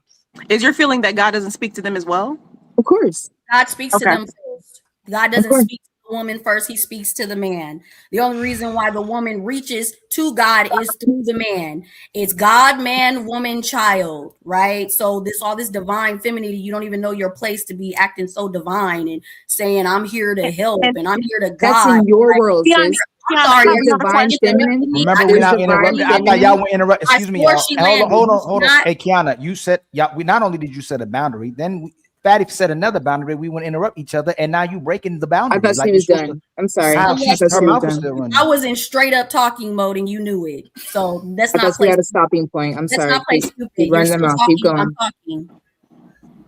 Is your feeling that God doesn't speak to them as well? Of course. God speaks to Okay. them first. God doesn't speak to the woman first. He speaks to the man. The only reason why the woman reaches to God is through the man. It's God, man, woman, child, right? So all this divine femininity, you don't even know your place to be acting so divine and saying, I'm here to help and I'm here to guide. That's in your right? world, sis. I'm sorry, There's divine feminine. Remember, we're not interrupting. I thought y'all were interrupting. Excuse me, y'all. Hold on. Hey, Kiana, you said, we not only did you set a boundary, then Fatty set another boundary. We want to interrupt each other, and now you breaking the boundary. I thought she was done. I'm sorry. Her mouth was still running. I was in straight up talking mode and you knew it. So that's I not thought we had a stopping point. I'm Let's sorry. not play Keep stupid. running You're them still out. Keep talking, going. I'm talking.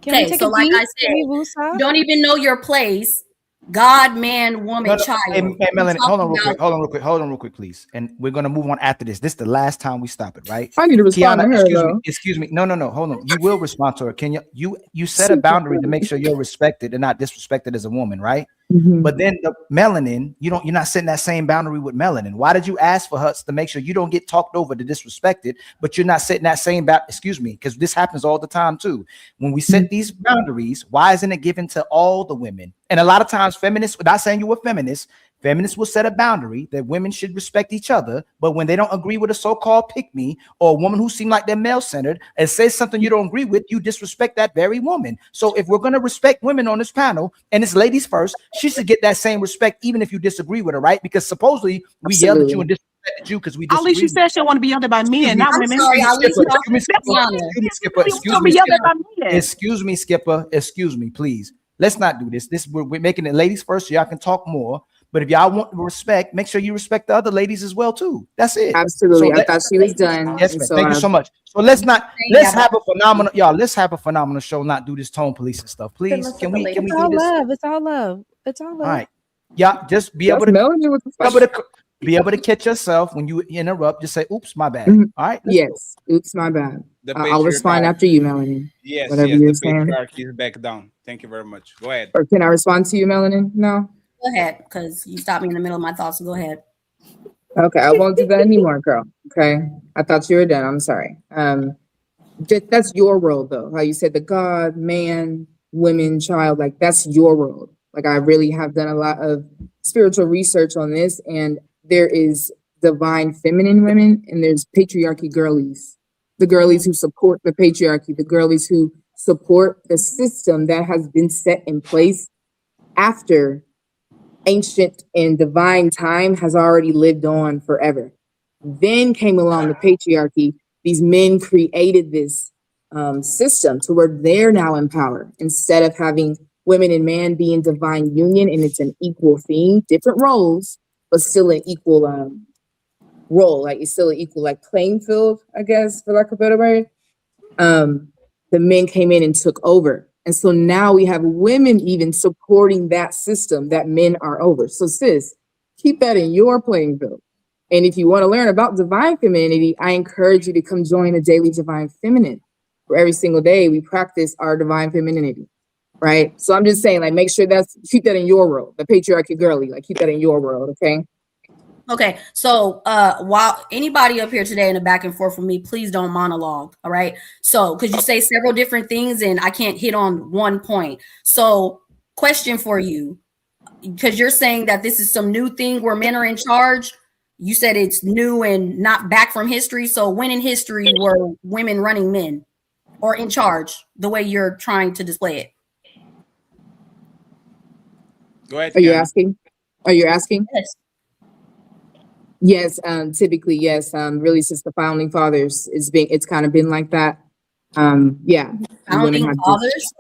Can we Okay, take so a like beat? I said, you don't even know your place. God, man, woman, child. Hey, Melanie, hold on Talking real quick, please. And we're gonna move on after this. This is the last time we stop it, right? I need to respond Kiana, to her, excuse me. No, hold on. You will respond to her. Can you set a boundary to make sure you're respected and not disrespected as a woman, right? Mm-hmm. But then the melanin, you're not setting that same boundary with melanin. Why did you ask for Huts to make sure you don't get talked over to disrespected, but you're not setting that same excuse me, because this happens all the time too. When we set these boundaries, why isn't it given to all the women? And a lot of times feminists, without saying you were feminists will set a boundary that women should respect each other, but when they don't agree with a so-called pick-me or a woman who seem like they're male-centered and says something you don't agree with, you disrespect that very woman. So if we're going to respect women on this panel, and it's ladies first, she should get that same respect even if you disagree with her, right? Because supposedly we yelled at you and disrespected you because we disagree. At least she said she want to be yelled at by men, not women. Excuse me, Skipper. Excuse me, please. Let's not do this. We're making it ladies first, so y'all can talk more. But if y'all want respect, make sure you respect the other ladies as well too. That's it. Absolutely. I thought she was done. Yes, ma'am. Thank you so much. So let's have a phenomenal, y'all. Let's have a phenomenal show. Not do this tone police and stuff, please. Can we do this? It's all love. All right. Yeah, just be able to catch yourself when you interrupt. Just say, "Oops, my bad." Mm-hmm. All right. Yes. Oops, my bad. I'll respond after you, Melanie. Yes. Whatever Yes. you're The saying. patriarchy is back down. Thank you very much. Go ahead. Or can I respond to you, Melanie? No. Go ahead, because you stopped me in the middle of my thoughts. So go ahead. Okay, I won't do that anymore, girl. Okay, I thought you were done. I'm sorry. That's your world, though. How you said the God, man, women, child. Like that's your world. Like I really have done a lot of spiritual research on this, and there is divine feminine women, and there's patriarchy girlies. The girlies who support the patriarchy, the girlies who support the system that has been set in place after ancient and divine time has already lived on forever. Then came along the patriarchy. These men created this system to where they're now in power. Instead of having women and man be in divine union and it's an equal thing, different roles, but still an equal role. Like it's still an equal like playing field, I guess, for lack of a better word. The men came in and took over. And so now we have women even supporting that system that men are over. So sis, keep that in your playing field. And if you want to learn about divine femininity, I encourage you to come join the Daily Divine Feminine, where every single day we practice our divine femininity, right? So I'm just saying, like, make sure keep that in your world, the patriarchy girly, like keep that in your world, okay? Okay, so while anybody up here today in the back and forth with me, please don't monologue, all right? So, because you say several different things and I can't hit on one point. So, question for you, because you're saying that this is some new thing where men are in charge. You said it's new and not back from history. So, when in history were women running men? or in charge the way you're trying to display it? Go ahead. Are you asking? Are you asking? Yes. Yes, typically, yes. Really, since the founding fathers, it's kind of been like that. Yeah. Founding fathers?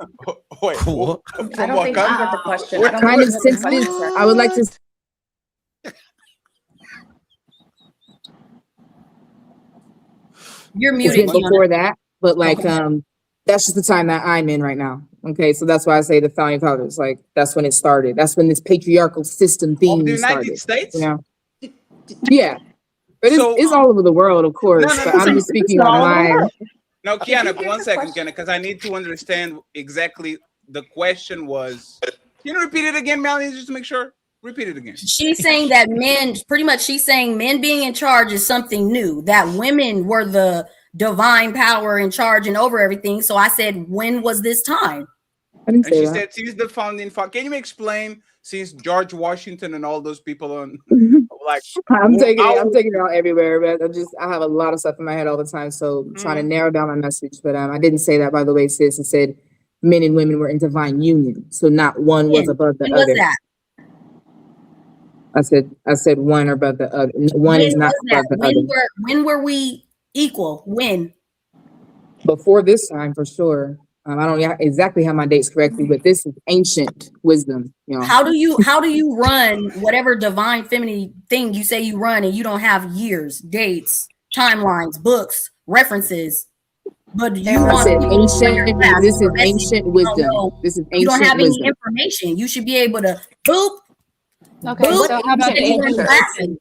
Wait, I don't think you get the question. I don't Kind think of you get since the this, question. I would like to. You're It's muted, been before Kiana. that, but like, that's just the time that I'm in right now. Okay, so that's why I say the founding fathers. Like, that's when it started. That's when this patriarchal system theme the United started. States? You know? Yeah, but So- it's all over the world, of course. But I'm just speaking on my. Now, Kiana, hear 1 the second, question? Kiana, because I need to understand exactly the question was. Can you repeat it again, Melanie, just to make sure? Repeat it again. She's saying that men, pretty much, she's saying men being in charge is something new, that women were the divine power in charge and over everything. So I said, when was this time? I didn't And say she that. said, since the founding father, can you explain since George Washington and all those people on, like, I'm taking how- it out everywhere, but I have a lot of stuff in my head all the time, so I'm trying to narrow down my message. But I didn't say that, by the way, sis. I said men and women were in divine union, so not one was above the When was other. that? I said one above the other. One When is not was that? above the other. When were we equal? When? Before this time, for sure. I don't exactly have my dates correctly, but this is ancient wisdom. You know. How do you run whatever divine feminine thing you say you run and you don't have years, dates, timelines, books, references? But you I want said people to join your ancient. class This is for message, ancient you don't wisdom. know. This is You don't ancient have any wisdom. information. You should be able to boop. Okay, boop, so how about the you ancient run classes.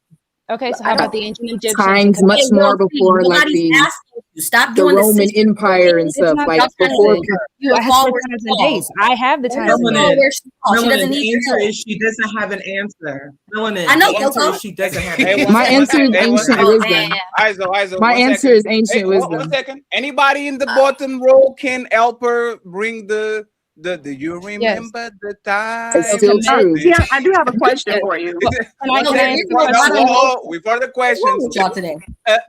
Okay, so how about the ancient Egyptians? Times and much Okay, well, more see, before like nobody's the asking you. Stop the doing the Roman sister Empire and It's stuff. not Like about before. times. You She'll asked fall for where she times and falls. dates. I have the She'll times and fall dates. where she falls. She doesn't The need your answer help. is she doesn't have an answer. Melanin, I know, the answer Coco. is she doesn't have Hey, an one My answer. answer is Hey, ancient Oh, wisdom. man. Iso, My 1 answer second. is ancient Hey, wisdom. 1 second. Anybody in the bottom row can help her bring the you remember the time? It's still true. Yeah, I do have a question for you. Can I No, answer there is the no question? bottom row. Before the What's wrong questions, with y'all today?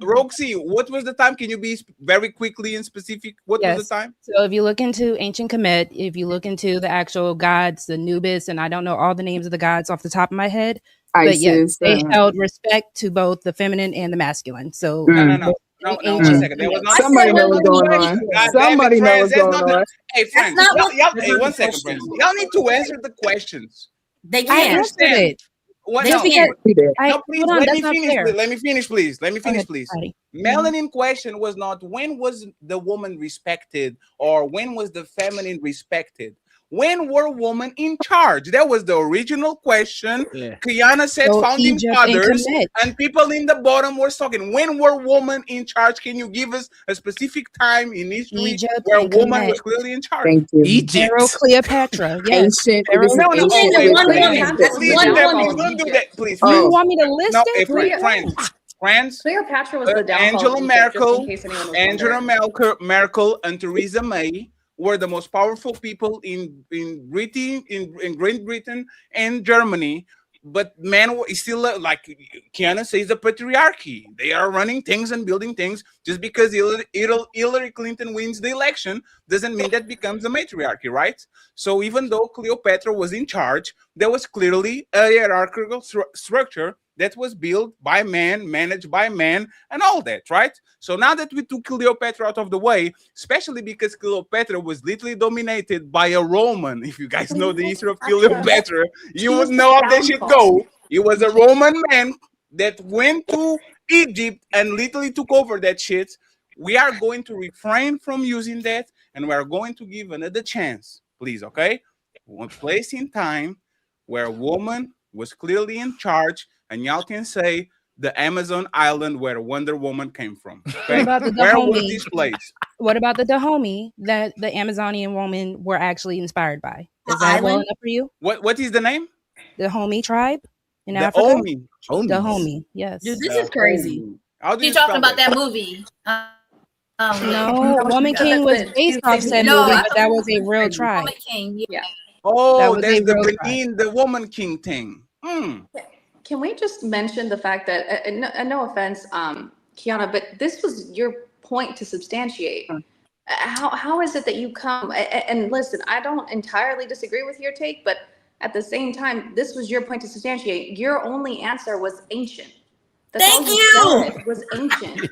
RogueC, what was the time? Can you be very quickly and specific? What was the Yes. time? So if you look into ancient Kemet, if you look into the actual gods, the Anubis, and I don't know all the names of the gods off the top of my head, but yes, Isis. they held respect to both the feminine and the masculine. So No. 1 ancient second. There was Kemet. not. Somebody know what's going on. God damn it, Somebody know friends. what's That's going not on. Hey, friends. not what- Hey, 1 second, friends. Y'all need to answer the questions. They I can't. answered it. What? They No, can't. no, please Hold on, let that's me not finish. fair. Let me finish, please. Let me Go finish, ahead, please. Patty. Melanin question was not when was the woman respected or when was the feminine respected. When were women in charge? That was the original question. Yeah. Kiana said So founding Egypt and fathers, Kemet. and people in the bottom were talking. When were women in charge? Can you give us a specific time in history Egypt where a and woman Kemet. was clearly in charge? Thank you. Egypt. Pharaoh Cleopatra. Yes. Ancient. Pharaoh This is No, ancient saying that wisdom. one woman. Ancient That's Please, one Stephanie, woman. don't do that, please. Do you Oh. want me to list No, it? friends. Cleopatra was the downfall Angela of Egypt, just in Merkel, case anyone was Angela wondering. Merkel, and Theresa May were the most powerful people in Britain, in Great Britain and Germany. But men is still like Kiana says, the patriarchy. They are running things and building things. Just because Hillary Clinton wins the election doesn't mean that becomes a matriarchy, right? So even though Cleopatra was in charge, there was clearly a hierarchical structure that was built by man, managed by man, and all that, right? So now that we took Cleopatra out of the way, especially because Cleopatra was literally dominated by a Roman. If you guys know the history of Cleopatra, you would know how that shit go. He was a Roman man that went to Egypt and literally took over that shit. We are going to refrain from using that, and we are going to give another chance, please, okay? One place in time where a woman was clearly in charge, and y'all can say the Amazon island where Wonder Woman came from. Okay? What about the Where was Dahomey? this place? What about the Dahomey that the Amazonian women were actually inspired by? Is The that well island? enough for you? What is the name? The Dahomey tribe in The Africa? Omi. Dahomey, yes. Dude, this is crazy. How do You you talking spell about that? that movie? No, Woman King was based off said No, movie, I but thought that was a real tribe. Woman King. Yeah. That Oh, was that's a the real tribe. Benin, the Woman King thing. Can we just mention the fact that, and no offense, Kiana, but this was your point to substantiate. How is it that you come and listen, I don't entirely disagree with your take, but at the same time, this was your point to substantiate. Your only answer was ancient. That's all you said was ancient.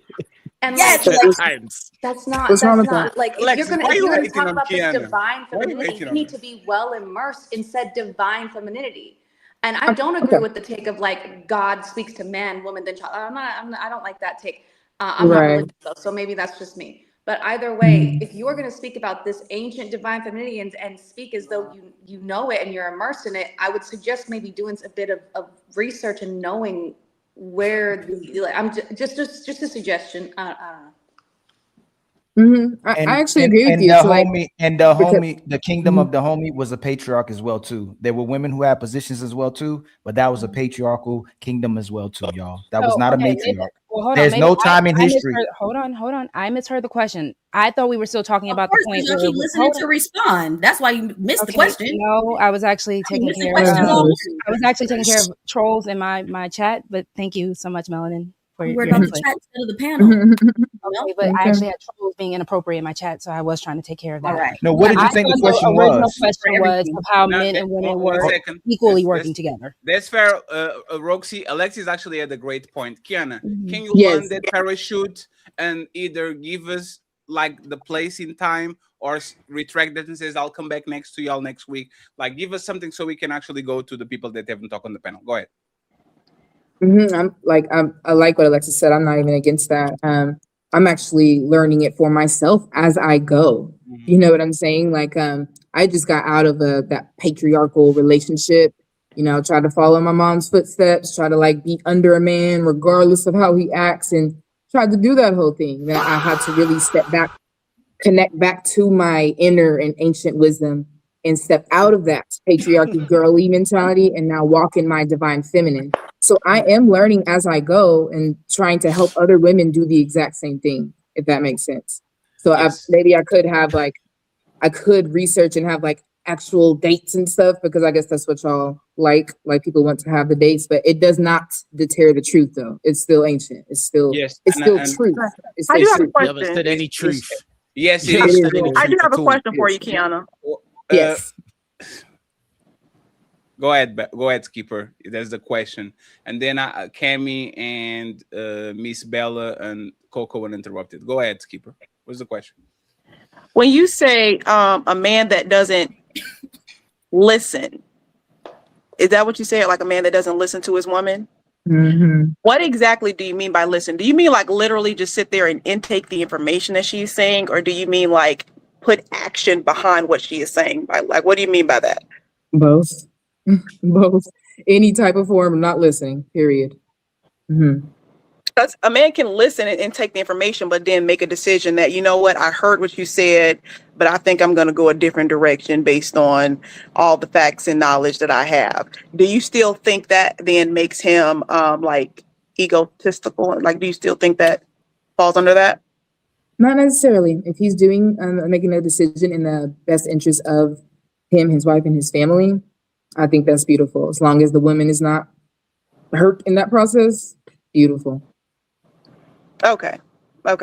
And Yes, like, Times. that's not What's wrong with that? like if Alexis, you're why you gonna hating talk on about this Kiana? divine Why you femininity, hating you on need her? to be well immersed and said divine femininity. And I Okay. don't agree with the take of like God speaks to man, woman, then child. I don't like that take. I'm not Right. religious though, so maybe that's just me. But either way, Mhm. if you're going to speak about this ancient divine femininity and speak as though you know it and you're immersed in it, I would suggest maybe doing a bit of research and knowing where the like, I'm just a suggestion. I don't know. I actually agree with And you. the So like, because the kingdom of the homie was a patriarch as well too. There were women who had positions as well too, but that was a patriarchal kingdom as well too, y'all. That was So not a okay, maybe, matriarch. well, hold on. There's Maybe no time in I history. misheard. Hold on. I misheard the question. I thought we were still talking Of about course, the point because y'all where. keep listening to respond. That's why you missed the Okay, question. no, I was actually taking missing care questions of. all I was actually taking care of trolls in my chat. But thank you so much, Melanin, for We're your about the input. chat instead of the panel. Okay, but I actually had trolls being inappropriate in my chat, so I was trying to take care of that. All right. No, what did you I think the thought question original was? question was of how No, men and women one were second. equally That's- working together. That's fair, RogueC. Alexis actually had a great point. Kiana, can you Yes. land that parachute and either give us like the place in time or retract that and says I'll come back next to y'all next week? Like, give us something so we can actually go to the people that haven't talked on the panel. Go ahead. I like what Alexis said. I'm not even against that. I'm actually learning it for myself as I go. You know what I'm saying? Like, I just got out of that patriarchal relationship. You know, try to follow my mom's footsteps, try to like be under a man regardless of how he acts, and tried to do that whole thing. Then I had to really step back, connect back to my inner and ancient wisdom, and step out of that patriarchy girly mentality and now walk in my divine feminine. So I am learning as I go and trying to help other women do the exact same thing, if that makes sense. So maybe I could research and have like actual dates and stuff, because I guess that's what y'all like people want to have the dates, but it does not deter the truth though. It's still ancient. It's still truth. It's I still do have a truth. question. You haven't said any truth. Yes, You it haven't is. said any I do truth have at a all. question for you, Kiana. Yes. Go ahead, Skipper. That's the question. And then Cammy and Miss Bella and Coco uninterrupted. Go ahead, Skipper. What's the question? When you say a man that doesn't listen, is that what you said? Like a man that doesn't listen to his woman? What exactly do you mean by listen? Do you mean like literally just sit there and intake the information that she's saying, or do you mean like put action behind what she is saying? By like, what do you mean by that? Both. Both. Any type of form of not listening, period. Because a man can listen and take the information, but then make a decision that, you know what, I heard what you said, but I think I'm going to go a different direction based on all the facts and knowledge that I have. Do you still think that then makes him like egotistical? Like, do you still think that falls under that? Not necessarily. If he's making a decision in the best interest of him, his wife, and his family, I think that's beautiful. As long as the woman is not hurt in that process, beautiful. Okay. I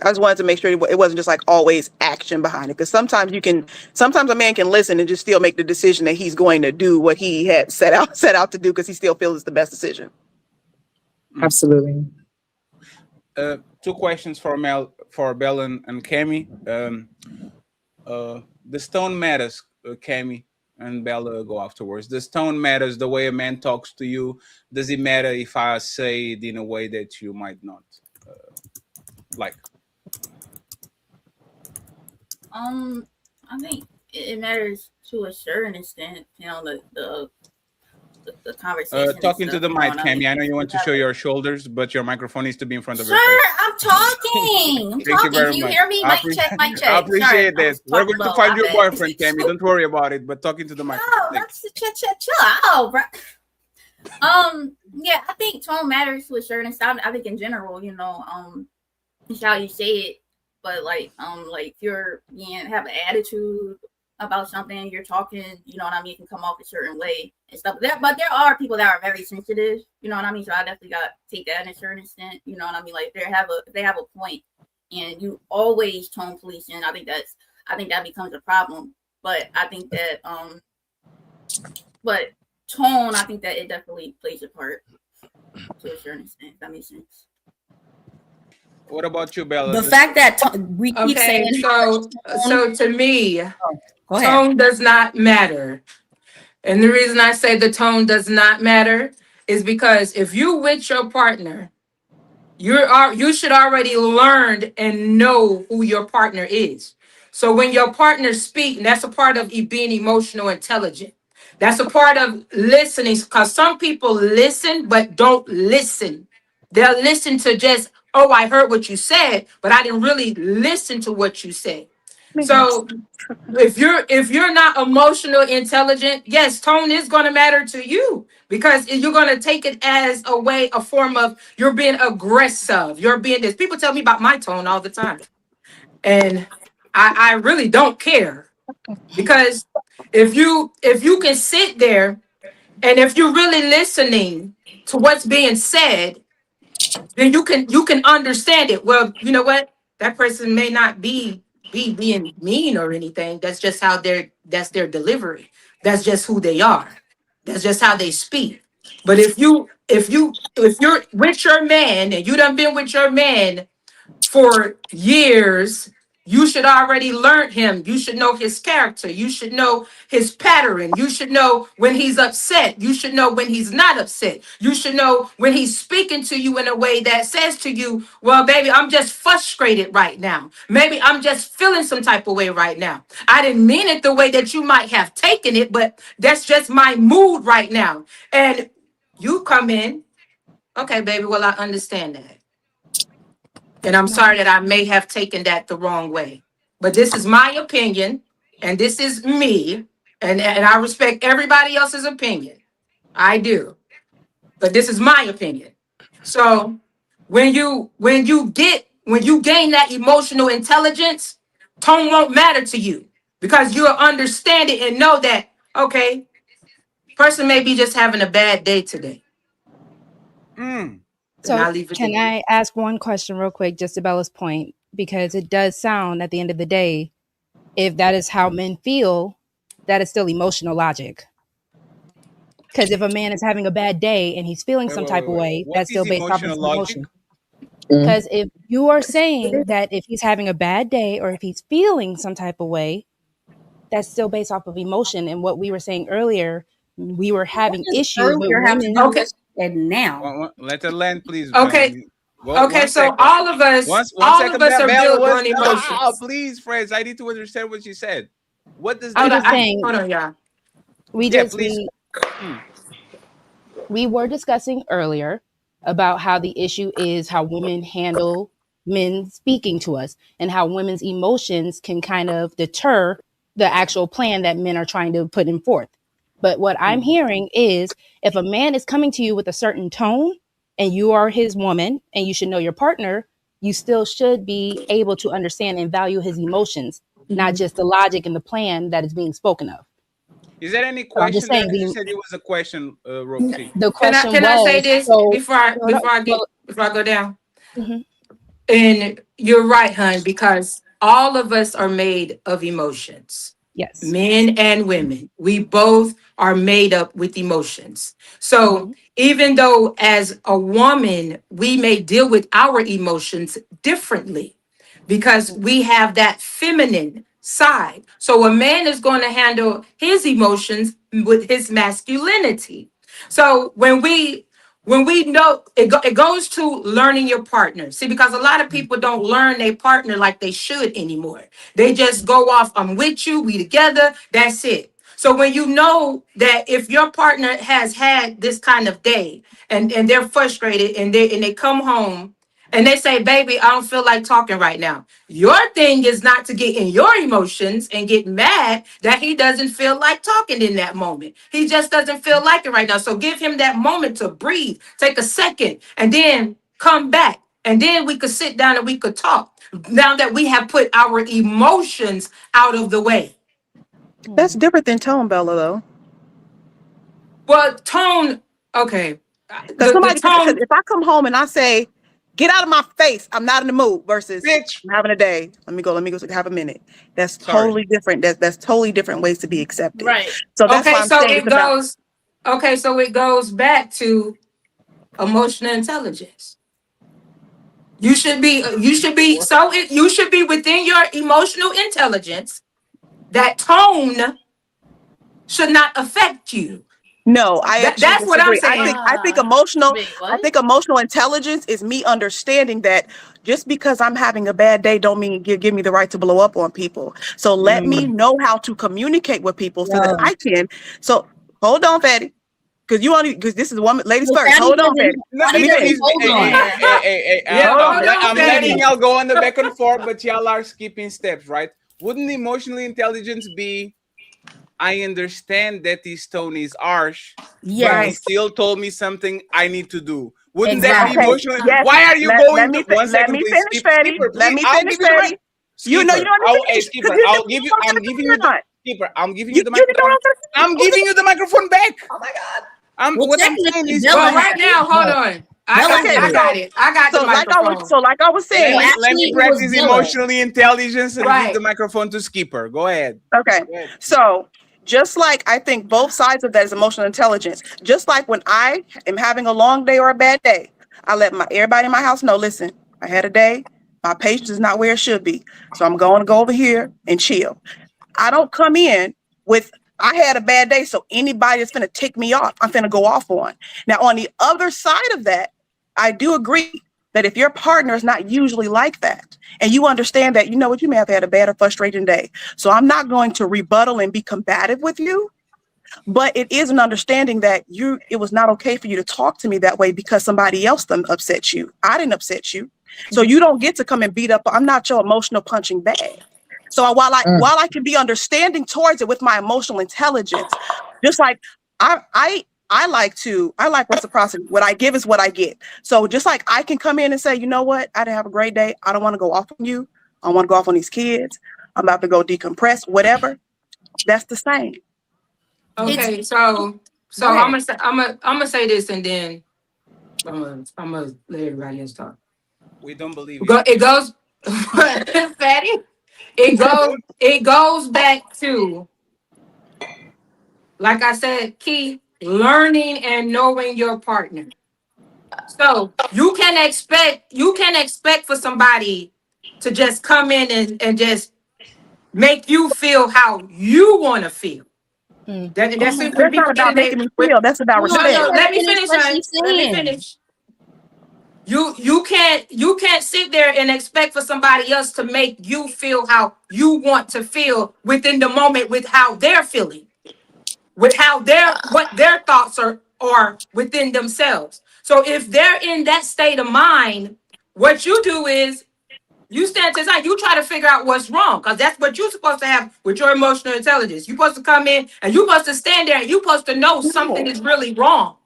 just wanted to make sure it wasn't just like always action behind it. Because sometimes a man can listen and just still make the decision that he's going to do what he had set out to do because he still feels it's the best decision. Absolutely. 2 questions for Bella and Cammy. The stone matters, Cammy and Bella go afterwards. The stone matters, the way a man talks to you. Does it matter if I say it in a way that you might not like? I think it matters to a certain extent, you know, the conversation. Talking to the mic, Cammy. I know you want to show your shoulders, but your microphone needs to be in front of your face. Sure, I'm talking. Thank you very Can you much. hear me? Mic check, mic check. I appreciate Sorry, that. We're going to find your boyfriend, Cammy. Don't worry about it. But talking to the mic. Oh, that's chill out, bro. Yeah, I think tone matters to a certain extent. I think in general, you know, it's how you say it, but like if you're have an attitude about something, you're talking, you know what I mean, it can come off a certain way and stuff. But there are people that are very sensitive, you know what I mean. So I definitely got to take that in a certain extent, you know what I mean. Like they have a point, and you always tone policing, I think that becomes a problem. But I think that but tone, I think that it definitely plays a part to a certain extent, if that makes sense. What about you, Bella? The fact that we keep saying So to me, go ahead. tone does not matter. And the reason I say the tone does not matter is because if you with your partner, you should already learn and know who your partner is. So when your partner speak, and that's a part of being emotional intelligent. That's a part of listening, because some people listen but don't listen. They'll listen to just, oh, I heard what you said, but I didn't really listen to what you said. So if you're not emotional intelligent, yes, tone is going to matter to you, because you're going to take it as a form of you're being aggressive, you're being this. People tell me about my tone all the time, and I really don't care, because if you can sit there and if you're really listening to what's being said, then you can understand it. Well, you know what? That person may not be being mean or anything. That's just how that's their delivery. That's just who they are. That's just how they speak. But if you're with your man and you done been with your man for years, you should already learn him. You should know his character. You should know his pattern. You should know when he's upset. You should know when he's not upset. You should know when he's speaking to you in a way that says to you, well, baby, I'm just frustrated right now. Maybe I'm just feeling some type of way right now. I didn't mean it the way that you might have taken it, but that's just my mood right now. And you come in, okay, baby, well, I understand that. And I'm sorry that I may have taken that the wrong way. But this is my opinion, and this is me, and I respect everybody else's opinion. I do. But this is my opinion. So when you gain that emotional intelligence, tone won't matter to you, because you'll understand it and know that, okay, person may be just having a bad day today. So can I ask one question real quick, just to Bella's point? Because it does sound at the end of the day, if that is how men feel, that is still emotional logic. Because if a man is having a bad day and he's feeling some type of way, that's still based off of his emotion. Because if you are saying that if he's having a bad day or if he's feeling some type of way, that's still based off of emotion. And what we were saying earlier, we were having issues with women. Okay. And now, let her land, please. Okay. Okay, so all of us are built on emotions. Please, friends, I need to understand what you said. What does I'm that just saying, hold on, y'all. We were discussing earlier about how the issue is how women handle men speaking to us and how women's emotions can kind of deter the actual plan that men are trying to put in forth. But what I'm hearing is if a man is coming to you with a certain tone and you are his woman and you should know your partner, you still should be able to understand and value his emotions, not just the logic and the plan that is being spoken of. Is there any question? You said it was a question, RogueC. The question can I say this before I go down? Mm-hmm. And you're right, hon, because all of us are made of emotions. Yes. Men and women. We both are made up with emotions. So even though as a woman, we may deal with our emotions differently because we have that feminine side. So a man is going to handle his emotions with his masculinity. So when we know it goes to learning your partner. See, because a lot of people don't learn their partner like they should anymore. They just go off, I'm with you, we together, that's it. So when you know that if your partner has had this kind of day and they're frustrated and they come home and they say, baby, I don't feel like talking right now. Your thing is not to get in your emotions and get mad that he doesn't feel like talking in that moment. He just doesn't feel like it right now. So give him that moment to breathe, take a second, and then come back. And then we could sit down and we could talk now that we have put our emotions out of the way. That's different than tone, Bella, though. Well, tone, okay. Because if I come home and I say, Get out of my face. I'm not in the mood. Versus bitch, I'm having a day. Let me go have a minute. That's Sorry. totally different. That's totally different ways to be accepted. Right. So that's why Okay, I'm so saying it it's about. goes. Okay, so it goes back to emotional intelligence. You should be within your emotional intelligence. That tone should not affect you. No, I actually That's what I'm disagree. saying. I think emotional intelligence is me understanding that just because I'm having a bad day don't mean give me the right to blow up on people. So let me know how to communicate with people so that I can. So hold on, Fatty. Because this is woman, ladies Well, first. Fatty Hold on, doesn't- Fatty. No, Let me no, finish. I'm letting y'all go on the back and forth, but y'all are skipping steps, right? Wouldn't emotional intelligence be, I understand that this tone is harsh, but he Yes. still told me something I need to do. Wouldn't Exactly. that be emotional? Yes. Why are you Let going me to one let second, me please? finish, Fatty. Skipper, Let please. me I'll finish, give you the mic. Fatty. You know you don't Skipper, finish. Skipper, I'm giving you the Skipper. I'm giving you the You didn't know microphone. I'm giving you the microphone back. Oh my God. What I'm saying is, Well, right now, hold on. I got it. I got the microphone. Like I was saying. Let me practice emotionally intelligence and give the microphone to Skipper. Go ahead. Okay. So just like I think both sides of that is emotional intelligence. Just like when I am having a long day or a bad day, I let everybody in my house know, listen, I had a day. My patience is not where it should be. So I'm going to go over here and chill. I don't come in with, I had a bad day, so anybody that's finna tick me off, I'm finna go off on. Now, on the other side of that, I do agree that if your partner is not usually like that, and you understand that, you know what, you may have had a bad or frustrating day. So I'm not going to rebuttal and be combative with you, but it is an understanding that it was not okay for you to talk to me that way because somebody else done upset you. I didn't upset you. So you don't get to come and beat up. I'm not your emotional punching bag. So while I can be understanding towards it with my emotional intelligence, just like I like reciprocity. What I give is what I get. So just like I can come in and say, you know what, I didn't have a great day. I don't want to go off on you. I want to go off on these kids. I'm about to go decompress, whatever. That's the same. Okay, so I'm gonna say this and then I'm gonna let everybody else talk. We don't believe you. It goes, Fatty. It goes back to, like I said, key learning and knowing your partner. So you can expect for somebody to just come in and just make you feel how you want to feel. That's not about making me feel. That's about respect. No, let me finish, honey. Let me finish. You can't sit there and expect for somebody else to make you feel how you want to feel within the moment with how they're feeling, with how what their thoughts are within themselves. So if they're in that state of mind, what you do is you stand to the side, you try to figure out what's wrong, because that's what you're supposed to have with your emotional intelligence. You're supposed to come in and you're supposed to stand there and you're supposed to know something is really wrong.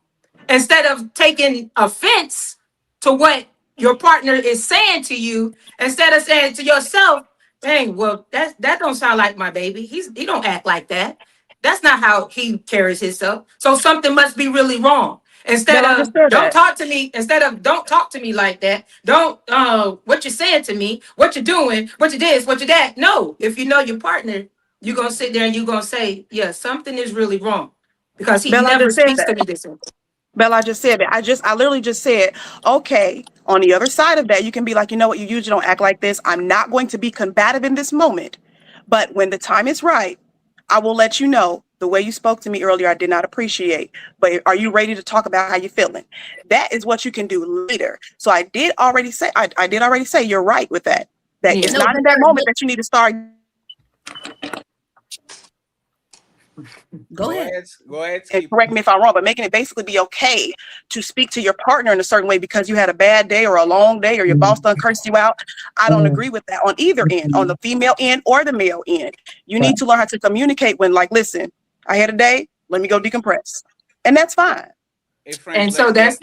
Instead of taking offense to what your partner is saying to you, instead of saying to yourself, dang, well, that don't sound like my baby. He don't act like that. That's not how he carries himself. So something must be really wrong. Instead of don't talk to me like that. Don't what you're saying to me, what you're doing, what you this, what you that. No, if you know your partner, you're gonna sit there and you're gonna say, yeah, something is really wrong. Because he never speaks to me this way. Bella, I just said that. I literally just said, okay, on the other side of that, you can be like, you know what, you usually don't act like this. I'm not going to be combative in this moment. But when the time is right, I will let you know the way you spoke to me earlier, I did not appreciate. But are you ready to talk about how you're feeling? That is what you can do later. So I did already say you're right with that. That it's not in that moment that you need to start. Go ahead. Go ahead. And correct me if I'm wrong, but making it basically be okay to speak to your partner in a certain way because you had a bad day or a long day or your boss done cursed you out. I don't agree with that on either end, on the female end or the male end. You need to learn how to communicate when, like, listen, I had a day, let me go decompress. And that's fine. And so that's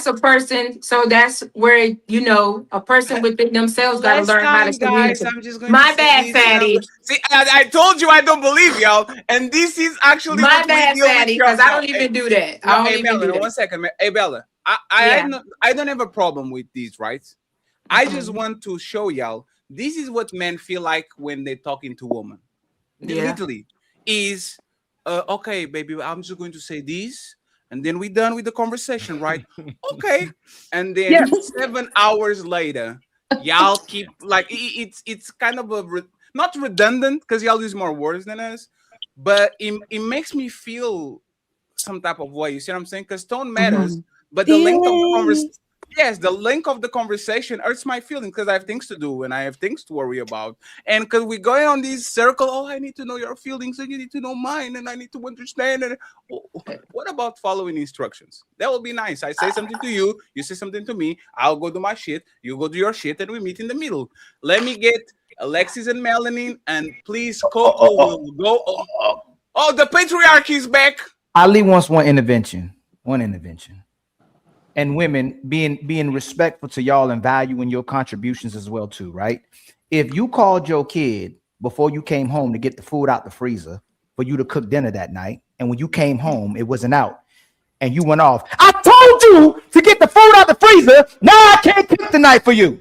a person. So that's where, you know, a person within themselves got to learn how to communicate. Guys, I'm just going My to bad, Fatty. See, I told you I don't believe y'all, and this is actually my what bad, we deal Fatty, with. because I don't even do that. I don't even do that. 1 second, man. Hey, Bella, I don't have a problem with these, right? I just want to show y'all this is what men feel like when they're talking to women. Literally is okay, baby, I'm just going to say this, and then we're done with the conversation, right? Okay. And then 7 hours later, y'all keep like it's kind of not redundant because y'all use more words than us, but it makes me feel some type of way. You see what I'm saying? Because tone matters, but the length of the conversation. Yes, the length of the conversation hurts my feelings because I have things to do and I have things to worry about. And because we're going on this circle, oh, I need to know your feelings and you need to know mine and I need to understand it. What about following instructions? That would be nice. I say something to you, you say something to me, I'll go do my shit, you go do your shit, and we meet in the middle. Let me get Alexis and Melanie, and please Coco will go. Oh, the patriarchy is back. Ali wants one intervention. And women being respectful to y'all and valuing your contributions as well too, right? If you called your kid before you came home to get the food out the freezer for you to cook dinner that night, and when you came home it wasn't out, and you went off, I told you to get the food out the freezer, now I can't cook tonight for you.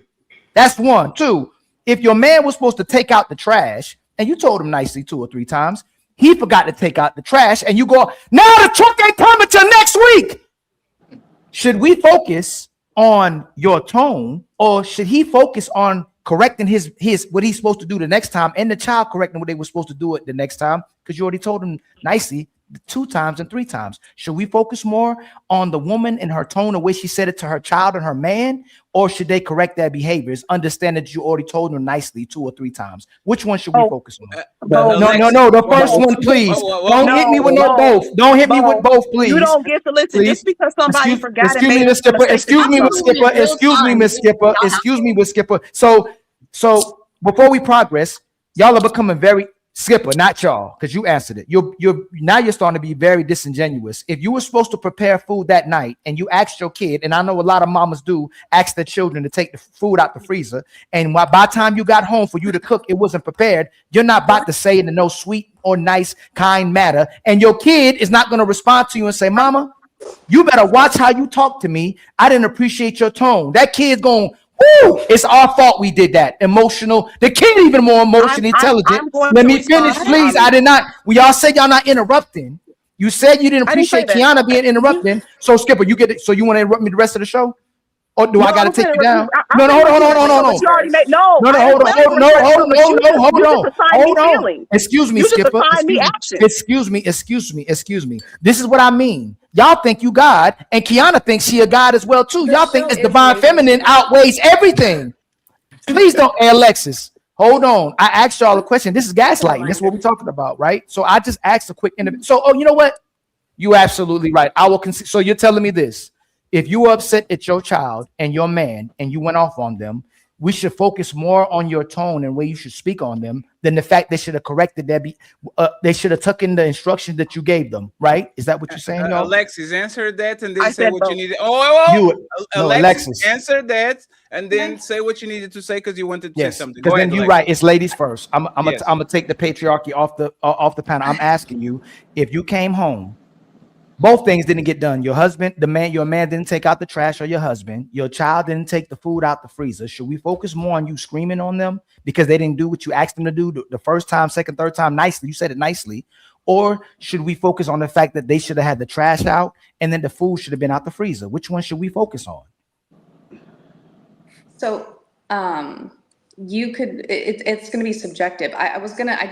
That's one. Two, if your man was supposed to take out the trash and you told him nicely 2 or 3 times, he forgot to take out the trash, and you go, now the truck ain't coming till next week. Should we focus on your tone, or should he focus on correcting his what he's supposed to do the next time, and the child correcting what they were supposed to do it the next time? Because you already told him nicely 2 times and 3 times. Should we focus more on the woman and her tone, the way she said it to her child and her man, or should they correct their behaviors? Understand that you already told them nicely 2 or 3 times. Which one should we focus on? No. The first one, please. Don't hit me with both. Don't hit me with both, please. You don't get to listen just because somebody forgot. Excuse me, Miss Skipper. Excuse me, Miss Skipper. So before we progress, y'all are becoming very Skipper, not y'all, because you answered it. You're starting to be very disingenuous. If you were supposed to prepare food that night and you asked your kid, and I know a lot of mamas do, ask their children to take the food out the freezer, and by the time you got home for you to cook, it wasn't prepared, you're not about to say it in no sweet or nice, kind manner, and your kid is not going to respond to you and say, Mama, you better watch how you talk to me. I didn't appreciate your tone. That kid's going, woo, it's our fault we did that. Emotional. The kid even more emotionally intelligent. Let me finish, please. I did not. We all said y'all not interrupting. You said you didn't appreciate Kiana being interrupting. So Skipper, you get it. So you want to interrupt me the rest of the show? Or do I got to take you down? No, hold on. Excuse me, Skipper. Excuse me. This is what I mean. Y'all think you God, and Kiana thinks she a God as well too. Y'all think this divine feminine outweighs everything. Please don't, hey, Alexis. Hold on. I asked y'all a question. This is gaslighting. This is what we're talking about, right? So I just asked a quick interview. So, you know what? You absolutely right. I will consider. So you're telling me this. If you were upset at your child and your man and you went off on them, we should focus more on your tone and where you should speak on them than the fact they should have corrected they should have taken the instructions that you gave them, right? Is that what you're saying, y'all? Alexis, answer that and then say what you needed. Alexis, answer that and then say what you needed to say because you wanted to say something. Because then you're right. It's ladies first. I'm gonna take the patriarchy off the panel. I'm asking you, if you came home, both things didn't get done. Your man didn't take out the trash, or your husband, your child didn't take the food out the freezer. Should we focus more on you screaming on them because they didn't do what you asked them to do the first time, second, third time nicely? You said it nicely. Or should we focus on the fact that they should have had the trash out and then the food should have been out the freezer? Which one should we focus on? So, it's going to be subjective. I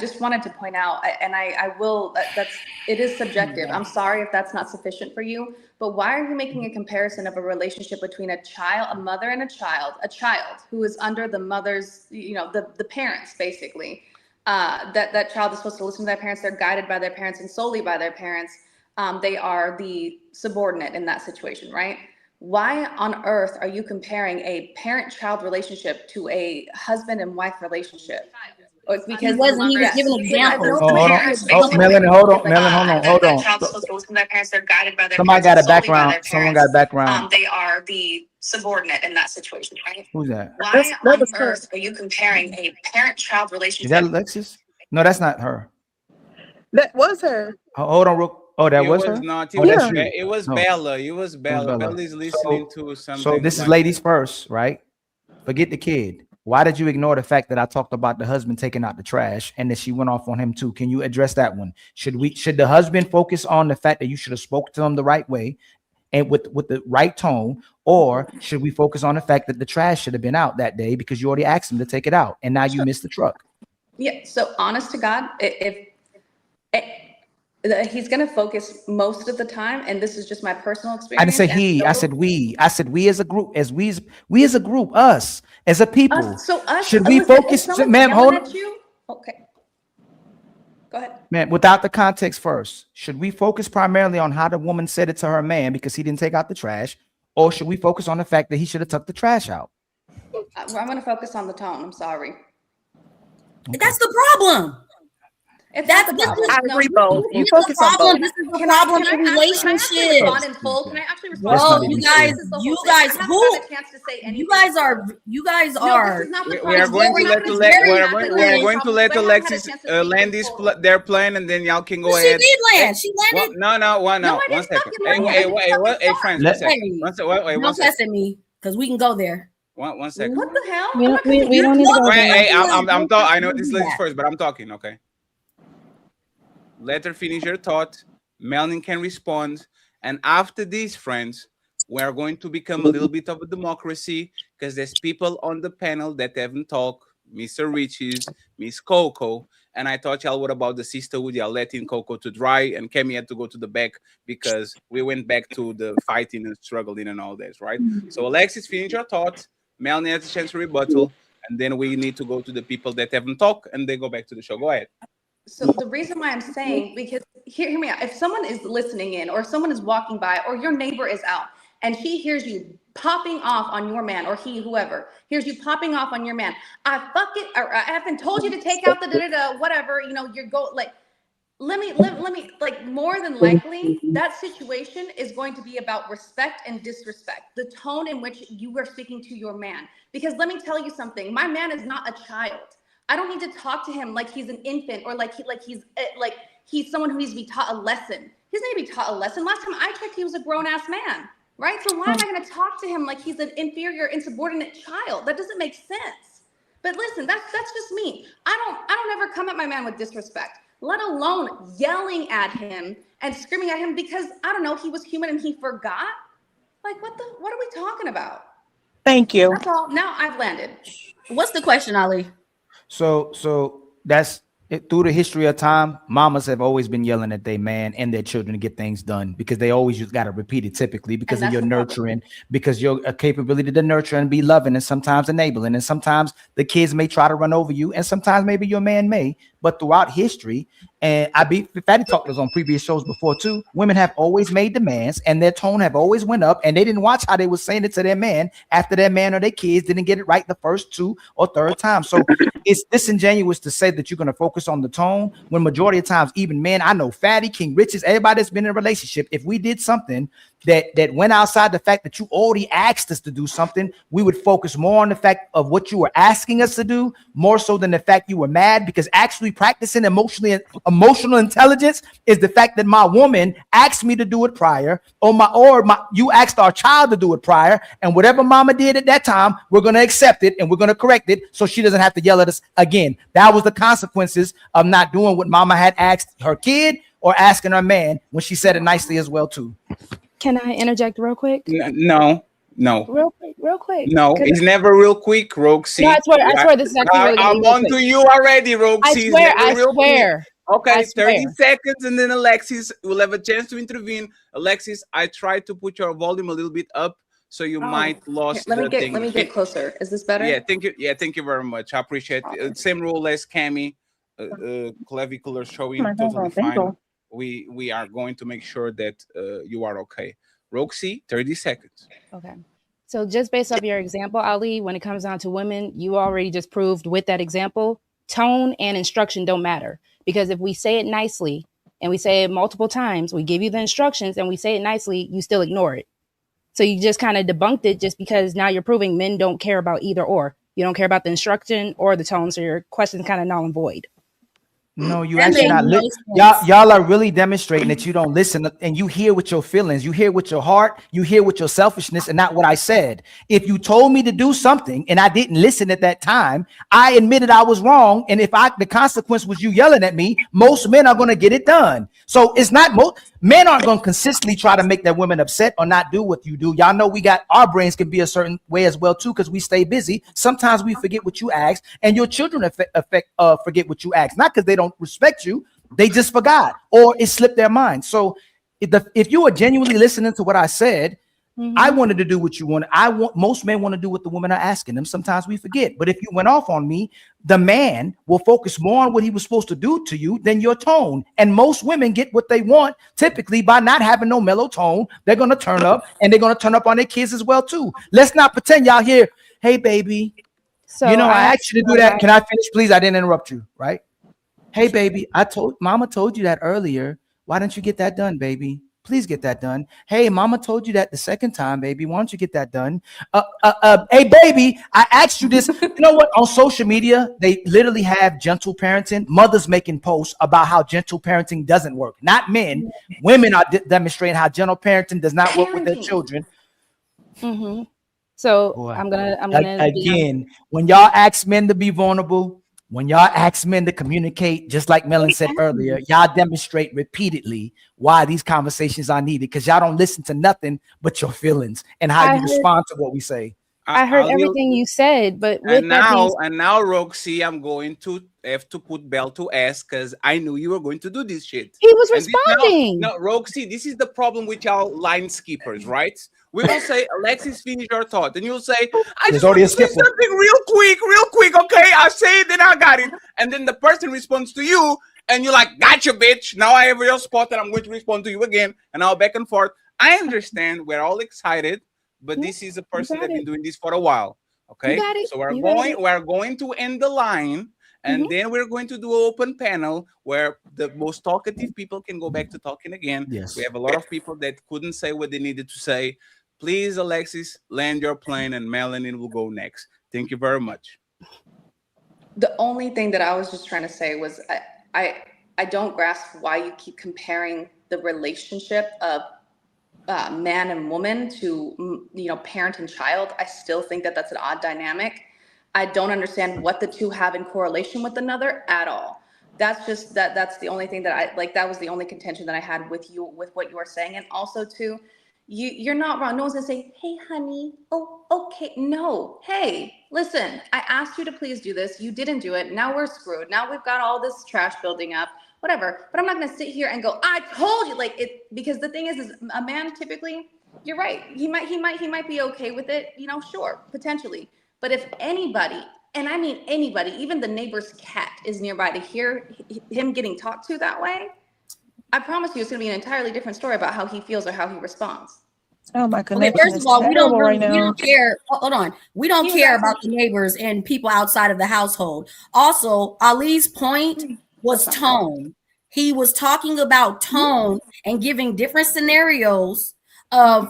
just wanted to point out, and I will, it is subjective. I'm sorry if that's not sufficient for you, but why are you making a comparison of a relationship between a mother and a child who is under the mother's, the parents, basically, that child is supposed to listen to their parents. They're guided by their parents and solely by their parents. They are the subordinate in that situation, right? Why on earth are you comparing a parent-child relationship to a husband and wife relationship? Or it's because he was giving examples. Melanie, hold on. Somebody got a background. Someone got a background. They are the subordinate in that situation, right? Who's that? Why on earth are you comparing a parent-child relationship? Is that Alexis? No, that's not her. That was her. Hold on, Rook. Oh, that It was was her? not. Oh, that's you. It was No, Bella. It was it was Bella. Bella. Bella is listening to So something this is like. ladies first, right? Forget the kid. Why did you ignore the fact that I talked about the husband taking out the trash and that she went off on him too? Can you address that one? Should the husband focus on the fact that you should have spoke to him the right way and with the right tone, or should we focus on the fact that the trash should have been out that day because you already asked him to take it out and now you missed the truck? Yeah. So honest to God, if he's going to focus most of the time, and this is just my personal experience. I didn't say he. I said we. I said we as a group. As we as a group. Us as a people. Should we focus, ma'am? Hold on. Okay. Go ahead. Man, without the context first, should we focus primarily on how the woman said it to her man because he didn't take out the trash, or should we focus on the fact that he should have took the trash out? I'm going to focus on the tone. I'm sorry. That's the problem. That's I agree both. You focus on both. This is the problem in relationships. Respond in full? Can I actually respond? Well, you guys who? You guys are. We are going to let Alexis land their plan, and then y'all can go ahead. She did land. She landed. No. One second. Hey, friends. One second. Don't test at me because we can go there. One second. What the hell? We don't need to go there. Hey, I'm talking. I know this lady's first, but I'm talking. Okay. Let her finish her thought. Melanie can respond. And after these, friends, we are going to become a little bit of a democracy because there's people on the panel that haven't talked. Mr. Riches, Miss Coco. And I thought y'all, what about the sisterhood? Y'all letting Coco to dry and Kemi had to go to the back because we went back to the fighting and struggling and all this, right? So Alexis, finish your thought. Melanie has a chance to rebuttal. And then we need to go to the people that haven't talked and they go back to the show. Go ahead. So the reason why I'm saying, because hear me out. If someone is listening in or someone is walking by or your neighbor is out and he hears you popping off on your man or whoever hears you popping off on your man, I haven't told you to take out the whatever, you're let me more than likely that situation is going to be about respect and disrespect, the tone in which you are speaking to your man. Because let me tell you something, my man is not a child. I don't need to talk to him like he's an infant or like he's someone who needs to be taught a lesson. He doesn't need to be taught a lesson. Last time I checked, he was a grown-ass man, right? So why am I going to talk to him like he's an inferior, insubordinate child? That doesn't make sense. But listen, that's just me. I don't ever come at my man with disrespect, let alone yelling at him and screaming at him because I don't know, he was human and he forgot. Like what are we talking about? Thank you. That's all. Now I've landed. What's the question, Ali? So that's it. Through the history of time, mamas have always been yelling at their man and their children to get things done because they always just got to repeat it typically because of your nurturing, because your capability to nurture and be loving and sometimes enabling. And sometimes the kids may try to run over you and sometimes maybe your man may. But throughout history, and Fatty talked to us on previous shows before too, women have always made demands and their tone have always went up and they didn't watch how they were saying it to their man after their man or their kids didn't get it right the first 2 or 3rd time. So it's disingenuous to say that you're going to focus on the tone when majority of times, even men, I know Fatty, King Riches, everybody that's been in a relationship, if we did something that went outside the fact that you already asked us to do something, we would focus more on the fact of what you were asking us to do, more so than the fact you were mad, because actually practicing emotional intelligence is the fact that my woman asked me to do it prior, or you asked our child to do it prior, and whatever mama did at that time, we're going to accept it and we're going to correct it so she doesn't have to yell at us again. That was the consequences of not doing what mama had asked her kid or asking her man when she said it nicely as well too. Can I interject real quick? No. Real quick. No, it's never real quick, RogueC. No, I swear this is actually really I'm on to you already, RogueC. I swear. Okay, 30 seconds and then Alexis will have a chance to intervene. Alexis, I tried to put your volume a little bit up so you might lost Let me get closer. Is this better? Yeah, thank you. Yeah, thank you very much. I appreciate it. Same rule as Cami. Clavicular showing totally fine. We are going to make sure that you are okay. RogueC, 30 seconds. Okay. So just based off your example, Ali, when it comes down to women, you already just proved with that example, tone and instruction don't matter. Because if we say it nicely and we say it multiple times, we give you the instructions and we say it nicely, you still ignore it. So you just kind of debunked it just because now you're proving men don't care about either or. You don't care about the instruction or the tone. So your question is kind of null and void. No, you That actually made not. no Y'all, sense. y'all are really demonstrating that you don't listen and you hear with your feelings. You hear with your heart. You hear with your selfishness and not what I said. If you told me to do something and I didn't listen at that time, I admitted I was wrong. And if the consequence was you yelling at me, most men are going to get it done. So it's not men aren't going to consistently try to make their women upset or not do what you do. Y'all know our brains can be a certain way as well too, because we stay busy. Sometimes we forget what you asked, and your children forget what you asked, not because they don't respect you, they just forgot or it slipped their mind. So if you are genuinely listening to what I said, I wanted to do what you want. Most men want to do what the women are asking them. Sometimes we forget. But if you went off on me, the man will focus more on what he was supposed to do to you than your tone. And most women get what they want typically by not having no mellow tone. They're going to turn up, and they're going to turn up on their kids as well too. Let's not pretend y'all here. Hey, baby. So I asked you to do that. Can I finish, please? I didn't interrupt you, right? Hey, baby, Mama told you that earlier. Why don't you get that done, baby? Please get that done. Hey, Mama told you that the second time, baby. Why don't you get that done? Hey, baby, I asked you this. You know what? On social media, they literally have gentle parenting. Mothers making posts about how gentle parenting doesn't work. Not men. Women are demonstrating how gentle parenting does not work with their children. So Boy, I'm gonna again, when y'all ask men to be vulnerable, when y'all ask men to communicate, just like Melon said earlier, y'all demonstrate repeatedly why these conversations are needed, because y'all don't listen to nothing but your feelings and how you respond to what we say. I heard everything you said, but with And that being now, RogueC, I'm going to have to put bell to ass because I knew you were going to do this shit. he was And responding. No, RogueC, this is the problem with y'all line skippers, right? We will say, Alexis, finish your thought. And you'll say, I just want to say something real quick, okay? I'll say it, then I got it. And then the person responds to you, and you're like, gotcha, bitch. Now I have your spot, and I'm going to respond to you again. And now back and forth. I understand. We're all excited, but this is a person that's been doing this for a while. Okay, so we're going to end the line, and then we're going to do an open panel where the most talkative people can go back to talking again. Yes, we have a lot of people that couldn't say what they needed to say. Please, Alexis, land your plane, and Melanie will go next. Thank you very much. The only thing that I was just trying to say was I don't grasp why you keep comparing the relationship of man and woman to, parent and child. I still think that that's an odd dynamic. I don't understand what the two have in correlation with another at all. That's just that's the only thing that I like. That was the only contention that I had with you, with what you were saying. And also too, you're not wrong. No one's gonna say, hey honey, oh okay, no, hey, listen, I asked you to please do this, you didn't do it, now we're screwed, now we've got all this trash building up, whatever. But I'm not gonna sit here and go, I told you, like it, because the thing is a man typically, you're right, he might be okay with it, sure, potentially. But if anybody, and I mean anybody, even the neighbor's cat is nearby to hear him getting talked to that way, I promise you it's going to be an entirely different story about how he feels or how he responds. Oh my Okay, first of all, we don't care. Hold on. We don't care about the neighbors and people outside of the household. Also, Ali's point was tone. He was talking about tone and giving different scenarios of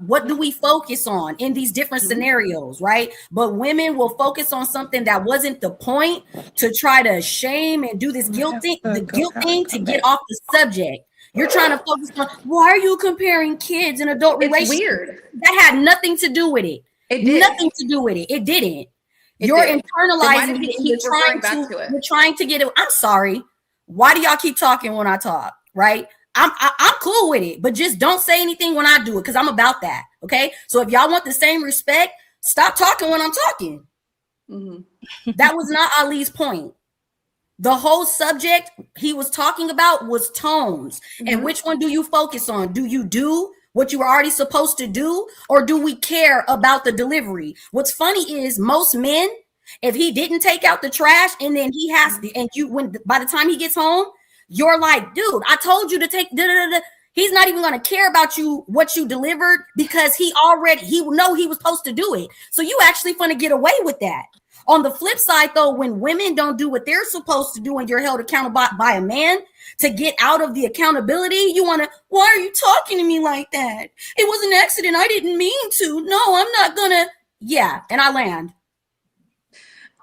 what do we focus on in these different scenarios, right? But women will focus on something that wasn't the point to try to shame and do this guilt thing, the guilt thing to get off the subject. You're trying to focus on why are you comparing kids in adult relationships? It's weird. That had nothing to do with it. It did. Nothing to do with it. It didn't. You're internalizing it. You're trying to get it. I'm sorry. Why do y'all keep talking when I talk? Right? I'm cool with it, but just don't say anything when I do it because I'm about that. Okay. So if y'all want the same respect, stop talking when I'm talking. That was not Ali's point. The whole subject he was talking about was tones. And which one do you focus on? Do you do what you were already supposed to do? Or do we care about the delivery? What's funny is most men, if he didn't take out the trash and then he has to, and by the time he gets home, you're like, dude, I told you to take, he's not even going to care about you, what you delivered, because he know he was supposed to do it. So you actually want to get away with that. On the flip side, though, when women don't do what they're supposed to do and you're held accountable by a man to get out of the accountability, you want to, why are you talking to me like that? It was an accident. I didn't mean to. No, I'm not going to. Yeah. And I land.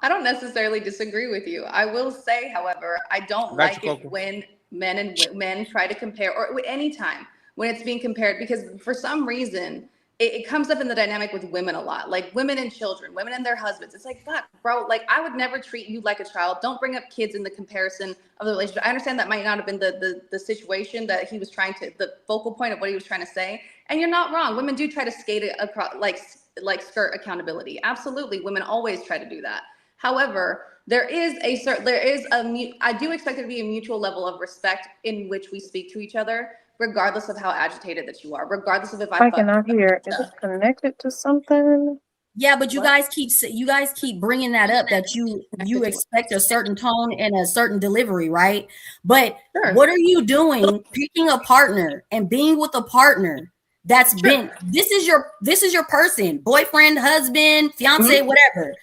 I don't necessarily disagree with you. I will say, however, I don't like it when men and women try to compare, or any time when it's being compared, because for some reason it comes up in the dynamic with women a lot, like women and children, women and their husbands. It's like, fuck, bro, like I would never treat you like a child. Don't bring up kids in the comparison of the relationship. I understand that might not have been the situation that he was trying to, the focal point of what he was trying to say. And you're not wrong. Women do try to skate it across, like skirt accountability. Absolutely. Women always try to do that. However, I do expect there to be a mutual level of respect in which we speak to each other, regardless of how agitated that you are, regardless of if I cannot hear. Is it connected to something? Yeah, but you guys keep bringing that up, that you expect a certain tone and a certain delivery, right? But what are you doing picking a partner and being with a partner that's been, this is your person, boyfriend, husband, fiance, whatever.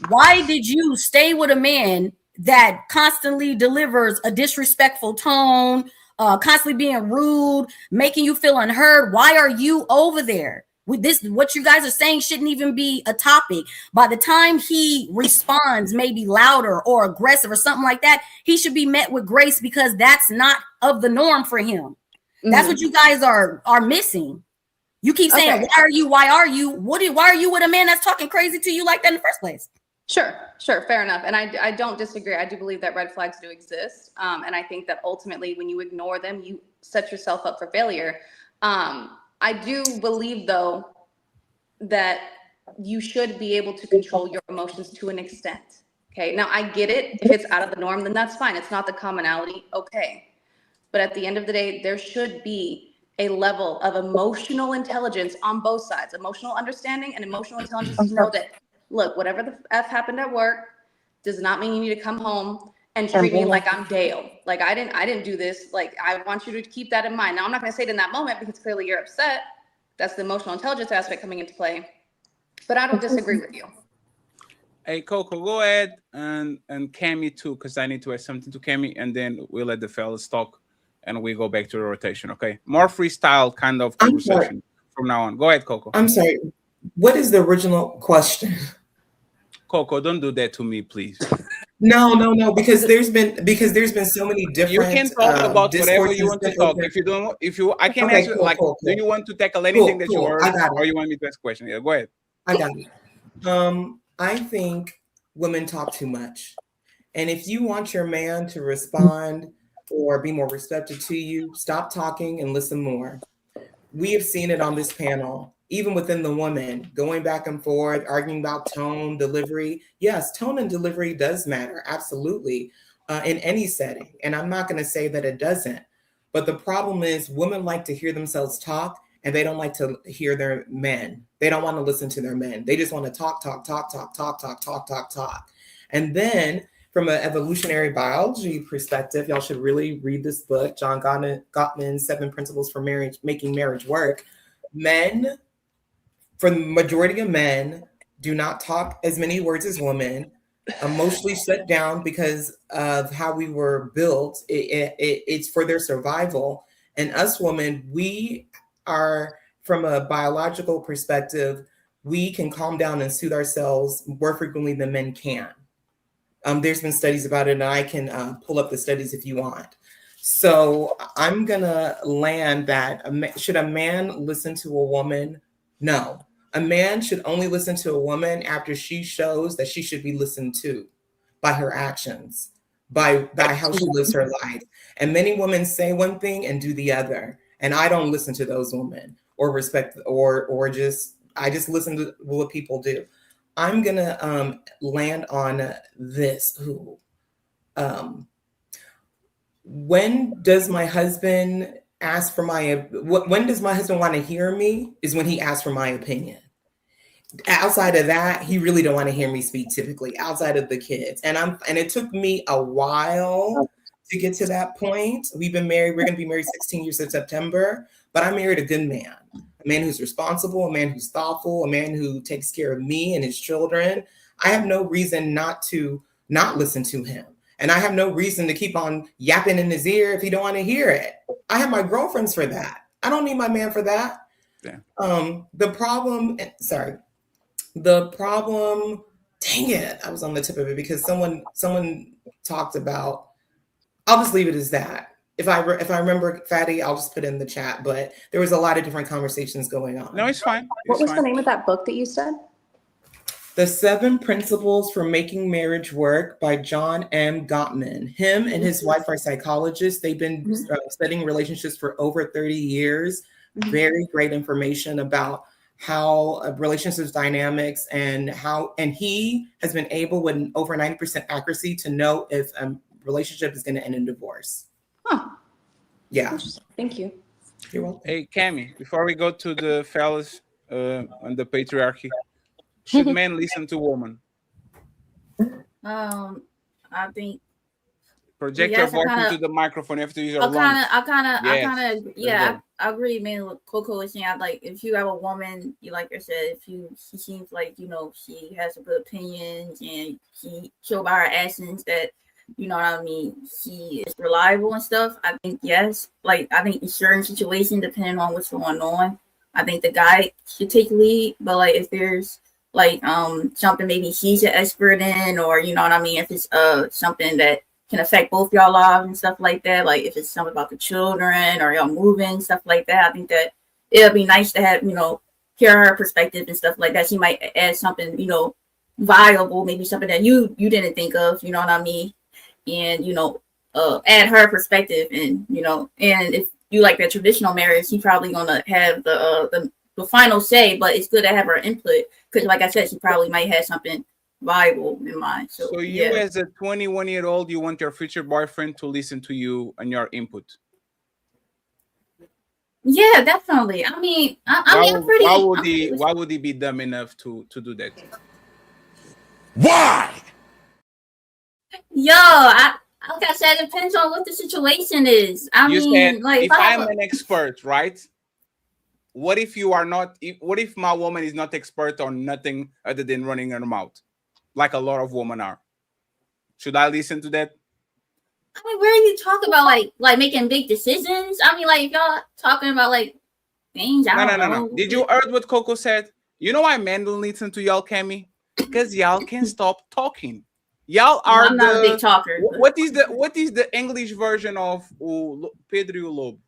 Why did you stay with a man that constantly delivers a disrespectful tone, constantly being rude, making you feel unheard? Why are you over there? With this, what you guys are saying shouldn't even be a topic. By the time he responds, maybe louder or aggressive or something like that, he should be met with grace, because that's not of the norm for him. That's what you guys are missing. You keep saying, why are you? Why are you with a man that's talking crazy to you like that in the first place? Sure, fair enough. And I don't disagree. I do believe that red flags do exist. And I think that ultimately when you ignore them, you set yourself up for failure. I do believe, though, that you should be able to control your emotions to an extent. Okay, now I get it. If it's out of the norm, then that's fine. It's not the commonality. Okay. But at the end of the day, there should be a level of emotional intelligence on both sides, emotional understanding and emotional intelligence to know that, look, whatever the F happened at work does not mean you need to come home and treat me like I'm Dale. Like I didn't do this. Like I want you to keep that in mind. Now I'm not gonna say it in that moment because clearly you're upset. That's the emotional intelligence aspect coming into play. But I don't disagree with you. Hey Coco, go ahead and Cammy too, because I need to add something to Cammy, and then we'll let the fellas talk and we go back to the rotation, okay? More freestyle kind of conversation from now on. Go ahead, Coco. I'm sorry. What is the original question? Coco, don't do that to me, please. No, because there's been so many different. You can talk about whatever you want to talk. I can ask you, cool. Do you want to tackle anything that you heard, or you want me to ask a question? Yeah, go ahead. I got it. I think women talk too much, and if you want your man to respond or be more receptive to you, stop talking and listen more. We have seen it on this panel. Even within the woman, going back and forth, arguing about tone, delivery. Yes, tone and delivery does matter, absolutely, in any setting. And I'm not going to say that it doesn't. But the problem is women like to hear themselves talk, and they don't like to hear their men. They don't want to listen to their men. They just want to talk. And then from an evolutionary biology perspective, y'all should really read this book, John Gottman's 7 Principles for Marriage, Making Marriage Work. Men, for the majority of men, do not talk as many words as women, emotionally shut down because of how we were built. It's for their survival. And us women, we are, from a biological perspective, we can calm down and soothe ourselves more frequently than men can. There's been studies about it, and I can pull up the studies if you want. So I'm going to land that, should a man listen to a woman? No. A man should only listen to a woman after she shows that she should be listened to by her actions, by how she lives her life. And many women say one thing and do the other. And I don't listen to those women or respect or just, I just listen to what people do. I'm going to land on this. When does my husband ask for when does my husband want to hear me is when he asks for my opinion. Outside of that, he really don't want to hear me speak, typically, outside of the kids. And it took me a while to get to that point. We've been married, we're going to be married 16 years in September, but I married a good man, a man who's responsible, a man who's thoughtful, a man who takes care of me and his children. I have no reason not listen to him. And I have no reason to keep on yapping in his ear if he don't want to hear it. I have my girlfriends for that. I don't need my man for that. Yeah. The problem dang it, I was on the tip of it because someone talked about. I'll just leave it as that. If I remember, Fatty, I'll just put it in the chat. But there was a lot of different conversations going on. No, it's fine. What was the name of that book that you said? The 7 Principles for Making Marriage Work by John M. Gottman. Him and his wife are psychologists. They've been studying relationships for over 30 years. Very great information about how relationships dynamics and he has been able with over 90% accuracy to know if a relationship is going to end in divorce. Huh. Yeah. Thank you. You're welcome. Hey, Cammy, before we go to the fellas on the patriarchy, should men listen to women? I think Project your voice into the microphone. You have to use your lungs. I agree, man. What Coco was saying, like, if you have a woman, like I said, she seems like, she has some good opinions and she show by her actions that, you know what I mean, she is reliable and stuff. I think, yes. Like, I think in certain situations, depending on what's going on, I think the guy should take lead. But like, if there's like something maybe she's an expert in, or you know what I mean, if it's something that can affect both y'all lives and stuff like that, like if it's something about the children or y'all moving, stuff like that, I think that it'll be nice to have, hear her perspective and stuff like that. She might add something, viable, maybe something that you didn't think of, you know what I mean, and add her perspective, and and if you like that traditional marriage, she's probably gonna have the final say, but it's good to have her input because, like I said, she probably might have something viable in mind. So you, as a 21-year-old, you want your future boyfriend to listen to you and your input? Yeah, definitely. I mean, I'm pretty. Why would he be dumb enough to do that? Why? Yo, like I said, it depends on what the situation is. You said, like, if I'm an expert, right? What if you are not? What if my woman is not expert on nothing other than running her mouth, like a lot of women are? Should I listen to that? I mean, where are you talking about, like making big decisions? I mean, like, y'all talking about like things. I don't know. Did you heard what Coco said? You know why men don't listen to y'all, Cammy? Because y'all can stop talking. Y'all are I'm not a big talker. What is the English version of Pedro Lobo?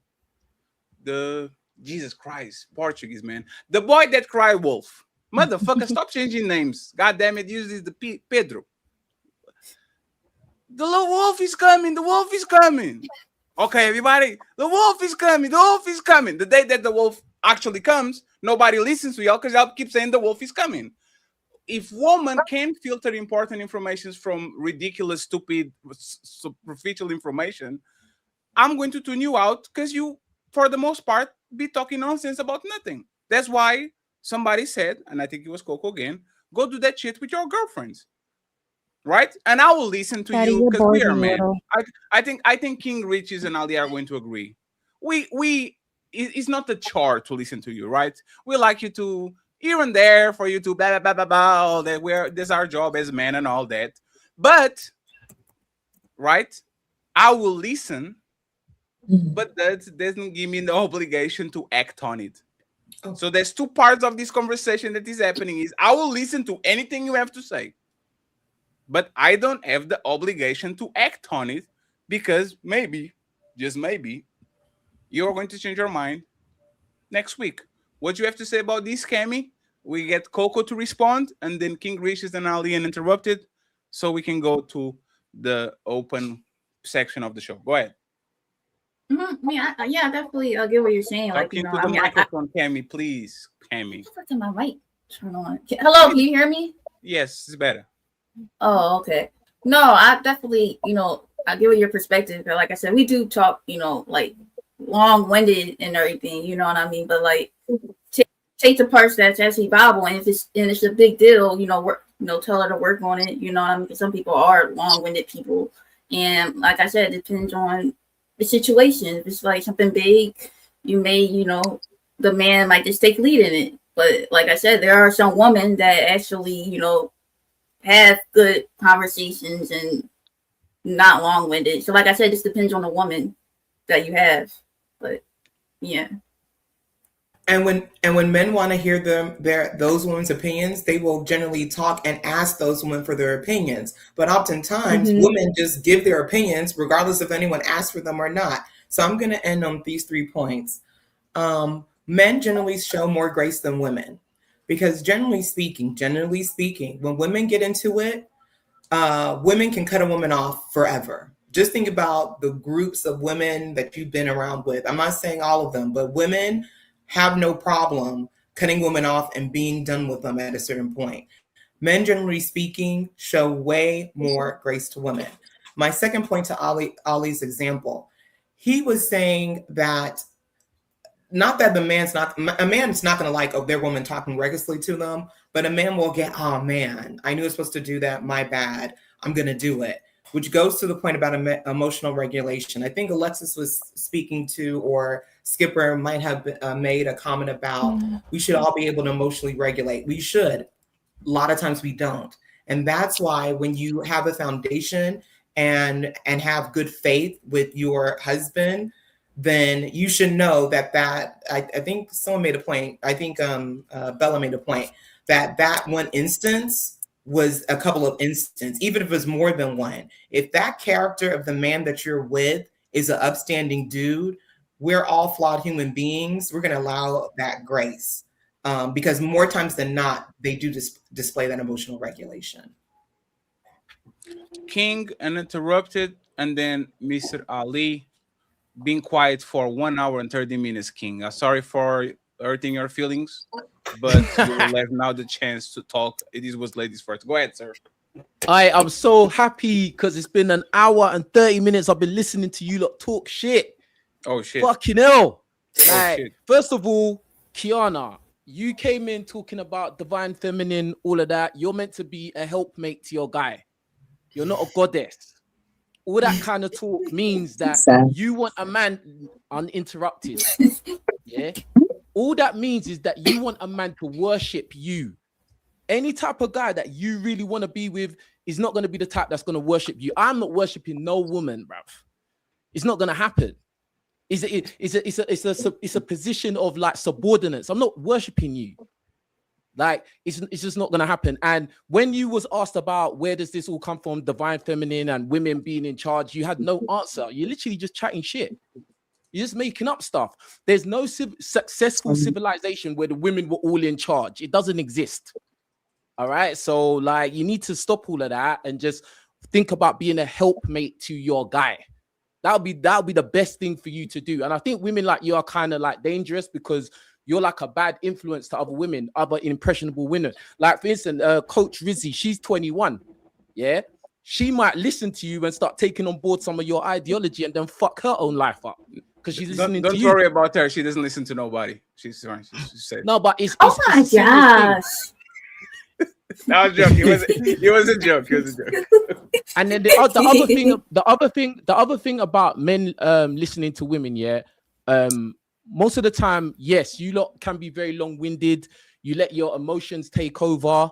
The Jesus Christ, Portuguese man. The boy that cried wolf. Motherfucker, stop changing names. God damn it, use the Pedro. The little wolf is coming. The wolf is coming. Okay, everybody. The wolf is coming. The wolf is coming. The day that the wolf actually comes, nobody listens to y'all because y'all keep saying the wolf is coming. If women can filter important information from ridiculous, stupid, superficial information, I'm going to tune you out because you, for the most part, be talking nonsense about nothing. That's why somebody said, and I think it was Coco again, go do that shit with your girlfriends. Right? And I will listen to you because we are men. I think King Riches and Ali are going to agree. It's not a chore to listen to you, right? We like you to here and there for you to blah blah blah blah blah, all that. This is our job as men and all that. But right, I will listen, but that doesn't give me the obligation to act on it. So there's two parts of this conversation that is happening. Is I will listen to anything you have to say, but I don't have the obligation to act on it because maybe, just maybe, you're going to change your mind next week. What you have to say about this, Cammy? We get Coco to respond, and then King Riches and Ali and interrupted, so we can go to the open section of the show. Go ahead. Yeah, definitely. I'll get what you're saying. Talk into the microphone, Cammy, please. Cammy. My mic turn on. Hello, can you hear me? Yes, it's better. Oh, okay. No, I definitely, I get what your perspective. But like I said, we do talk, like long-winded and everything. You know what I mean? But like, take the parts that's actually viable, and if it's a big deal, work, tell her to work on it. You know what I mean? Because some people are long-winded people, and like I said, it depends on the situation. If it's like something big, you may, the man might just take lead in it. But like I said, there are some women that actually, have good conversations and not long-winded. So like I said, it just depends on the woman that you have. But yeah. And when men want to hear those women's opinions, they will generally talk and ask those women for their opinions. But oftentimes, women just give their opinions regardless if anyone asks for them or not. So I'm going to end on these 3 points. Men generally show more grace than women, because generally speaking, when women get into it, women can cut a woman off forever. Just think about the groups of women that you've been around with. I'm not saying all of them, but women have no problem cutting women off and being done with them at a certain point. Men, generally speaking, show way more grace to women. My second point to Ali's example, he was saying that not that a man's not going to like their woman talking recklessly to them, but a man will get, oh man, I knew I was supposed to do that. My bad. I'm going to do it. Which goes to the point about emotional regulation. I think Alexis was speaking to, or Skipper might have made a comment about, we should all be able to emotionally regulate. We should. A lot of times we don't. And that's why when you have a foundation and have good faith with your husband, then you should know that I think someone made a point. I think Bella made a point that one instance was a couple of instances, even if it was more than one. If that character of the man that you're with is an upstanding dude, we're all flawed human beings. We're going to allow that grace because more times than not, they do display that emotional regulation. King uninterrupted, and then Mr. Ali being quiet for 1 hour and 30 minutes, King. Sorry for hurting your feelings, but you will have now the chance to talk. It was ladies first. Go ahead, sir. I'm so happy because it's been an hour and 30 minutes. I've been listening to you lot talk shit. Oh, shit. Fucking hell. Oh, shit. First of all, Kiana, you came in talking about divine feminine, all of that. You're meant to be a helpmate to your guy. You're not a goddess. All that kind of talk means that you want a man uninterrupted. Yeah. All that means is that you want a man to worship you. Any type of guy that you really want to be with is not going to be the type that's going to worship you. I'm not worshiping no woman, bruv. It's not going to happen. It's a position of like subordinates. I'm not worshiping you. Like it's just not gonna happen. And when you was asked about where does this all come from, divine feminine and women being in charge, you had no answer. You're literally just chatting shit. You're just making up stuff. There's no successful civilization where the women were all in charge. It doesn't exist. All right. So like you need to stop all of that and just think about being a helpmate to your guy. That'll be the best thing for you to do. And I think women like you are kind of like dangerous because you're like a bad influence to other women, other impressionable women. Like, for instance, Coach Rizzy, she's 21. Yeah. She might listen to you and start taking on board some of your ideology and then fuck her own life up. Because she's listening to you. Don't worry about her. She doesn't listen to nobody. She's fine. She's safe. No, but it's oh my gosh. That was a joke. It was a joke. It was a joke. And then the other thing about men listening to women, yeah. Most of the time, yes, you lot can be very long-winded. You let your emotions take over.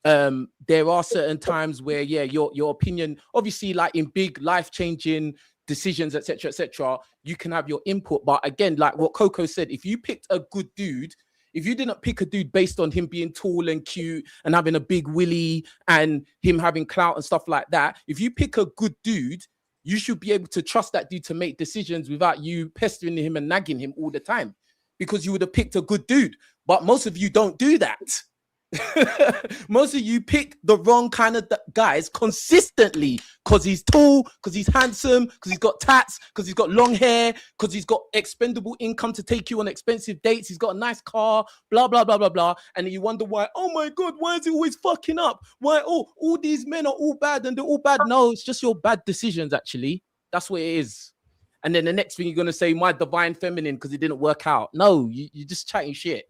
There are certain times where, yeah, your opinion, obviously, like in big life-changing decisions, etc., you can have your input. But again, like what Coco said, if you picked a good dude, if you didn't pick a dude based on him being tall and cute and having a big willy and him having clout and stuff like that, if you pick a good dude, you should be able to trust that dude to make decisions without you pestering him and nagging him all the time, because you would have picked a good dude. But most of you don't do that. Most of you pick the wrong kind of guys consistently because he's tall, because he's handsome, because he's got tats, because he's got long hair, because he's got expendable income to take you on expensive dates, he's got a nice car, blah, blah, blah, blah, blah. And then you wonder why, oh my God, why is he always fucking up? Why, all these men are all bad and they're all bad. No, it's just your bad decisions, actually. That's what it is. And then the next thing you're going to say, my divine feminine, because it didn't work out. No, you're just chatting shit.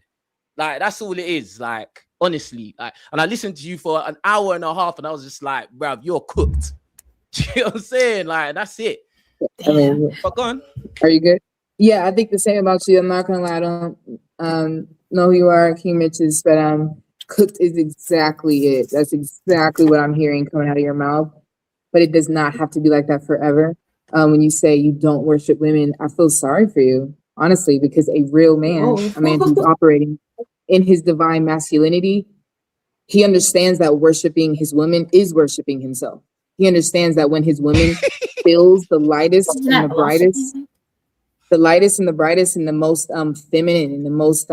Like, that's all it is. Like, honestly, like, and I listened to you for an hour and a half and I was just like, bruv, you're cooked. You know what I'm saying? Like, that's it. I mean, but go on. Are you good? Yeah, I think the same about you. I'm not gonna lie, I don't know who you are, King Mitches, but cooked is exactly it. That's exactly what I'm hearing coming out of your mouth. But it does not have to be like that forever. When you say you don't worship women, I feel sorry for you. honestly, because a real man, Oh. a man who's operating in his divine masculinity, he understands that worshiping his woman is worshiping himself. He understands that when his woman feels the lightest Isn't and that the brightest, and the most feminine and the most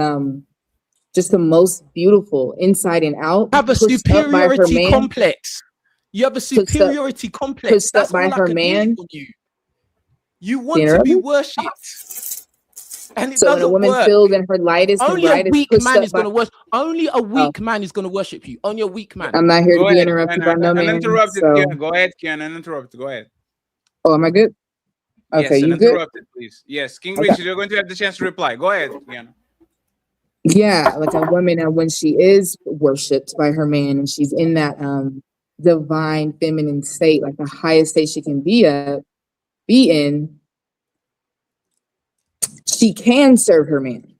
just the most beautiful inside and out, Have a pushed up by her superiority man, complex. You have a superiority complex. pushed That's up by all I her can hear man. from you. You You want to be interrupt me? worshipped, and it So when a doesn't woman work. feels in her lightest and Only a brightest, weak pushed man up is by. gonna worship. Only a Oh, weak man is gonna worship you. Only a weak man. I'm not here to Go be ahead, interrupted Kiana. by no man. Uninterrupted, So, Kiana. Go ahead, Kiana. Uninterrupted. Go ahead. oh, am I good? Okay, Yes, you good? uninterrupted, please. Yes, King Okay. Richard, you're going to have the chance to reply. Go ahead, Kiana. Yeah, like a woman, and when she is worshipped by her man, and she's in that divine feminine state, like the highest state she can be in, she can serve her man.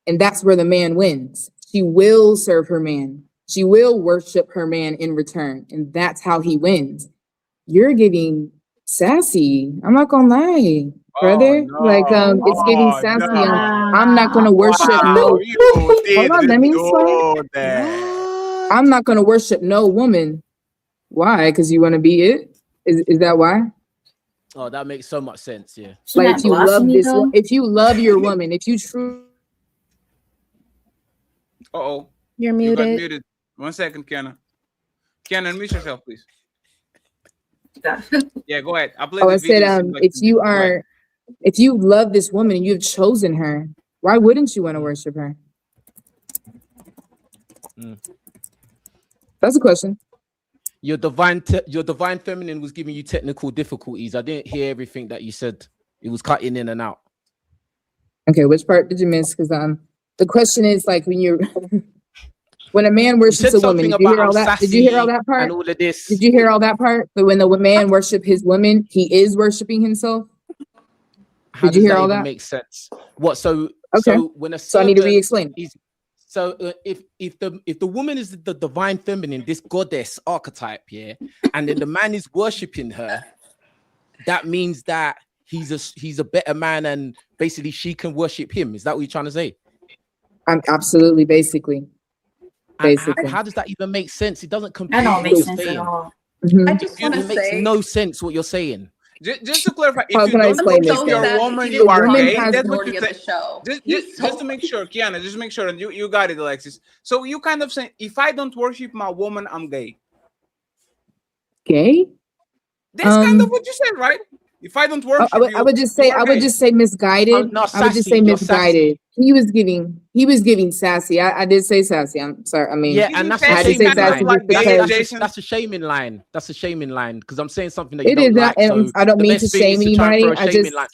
And that's where the man wins. She will serve her man. She will worship her man in return. And that's how he wins. You're getting sassy. I'm not gonna lie, brother. Like, it's getting sassy. I'm not gonna worship no. You Hold on, let didn't me explain. do that. I'm not gonna worship no woman. Why? Because you want to be it? Is that why? Oh, that makes so much sense. Yeah. Isn't Like, that blasphemy though? if you love your woman, if you truly. Uh-oh. You're You got muted. muted. 1 second, Kiana. Kiana, unmute yourself, please. Yeah, go ahead. I'll play Oh, the I said, video. So if you love this woman and you've chosen her, why wouldn't you want to worship her? That's a question. Your divine feminine was giving you technical difficulties. I didn't hear everything that you said. It was cutting in and out. Okay, which part did you miss? Because the question is like when a man worships a woman. Did you hear all that? Did you hear all that part? And all of this. Did you hear all that part? But when the man worship his woman, he is worshiping himself. How Did you does hear that all even that? make sense? What? So Okay. so when a So I need to servant re-explain. is so if the woman is the divine feminine, this goddess archetype, yeah, and then the man is worshiping her, that means that he's a better man, and basically she can worship him. Is that what you're trying to say? I'm absolutely, basically. And how does that even make sense? It doesn't compute That don't what make you're sense at saying. all. I just want to It makes say, no sense what you're saying. Just to clarify, How if you can I don't explain this worship your then? woman, he you didn't are woman gay. has That's what majority you of say. the show. Just to make sure, Kiana, just to make sure, and you got it, Alexis. So you kind of saying, if I don't worship my woman, I'm gay. Gay? That's kind of what you said, right? If I don't worship I would just say, misguided. No, I would just sassy. say You're misguided. sassy. He was giving sassy. I did say sassy. I'm sorry. I mean, Yeah, and that's I a had to say shaming sassy line. just because That's a shaming line. That's a shaming line because I'm saying something that you it is don't that, like. and So I don't the mean to best thing shame is to try and throw anybody. a shaming line.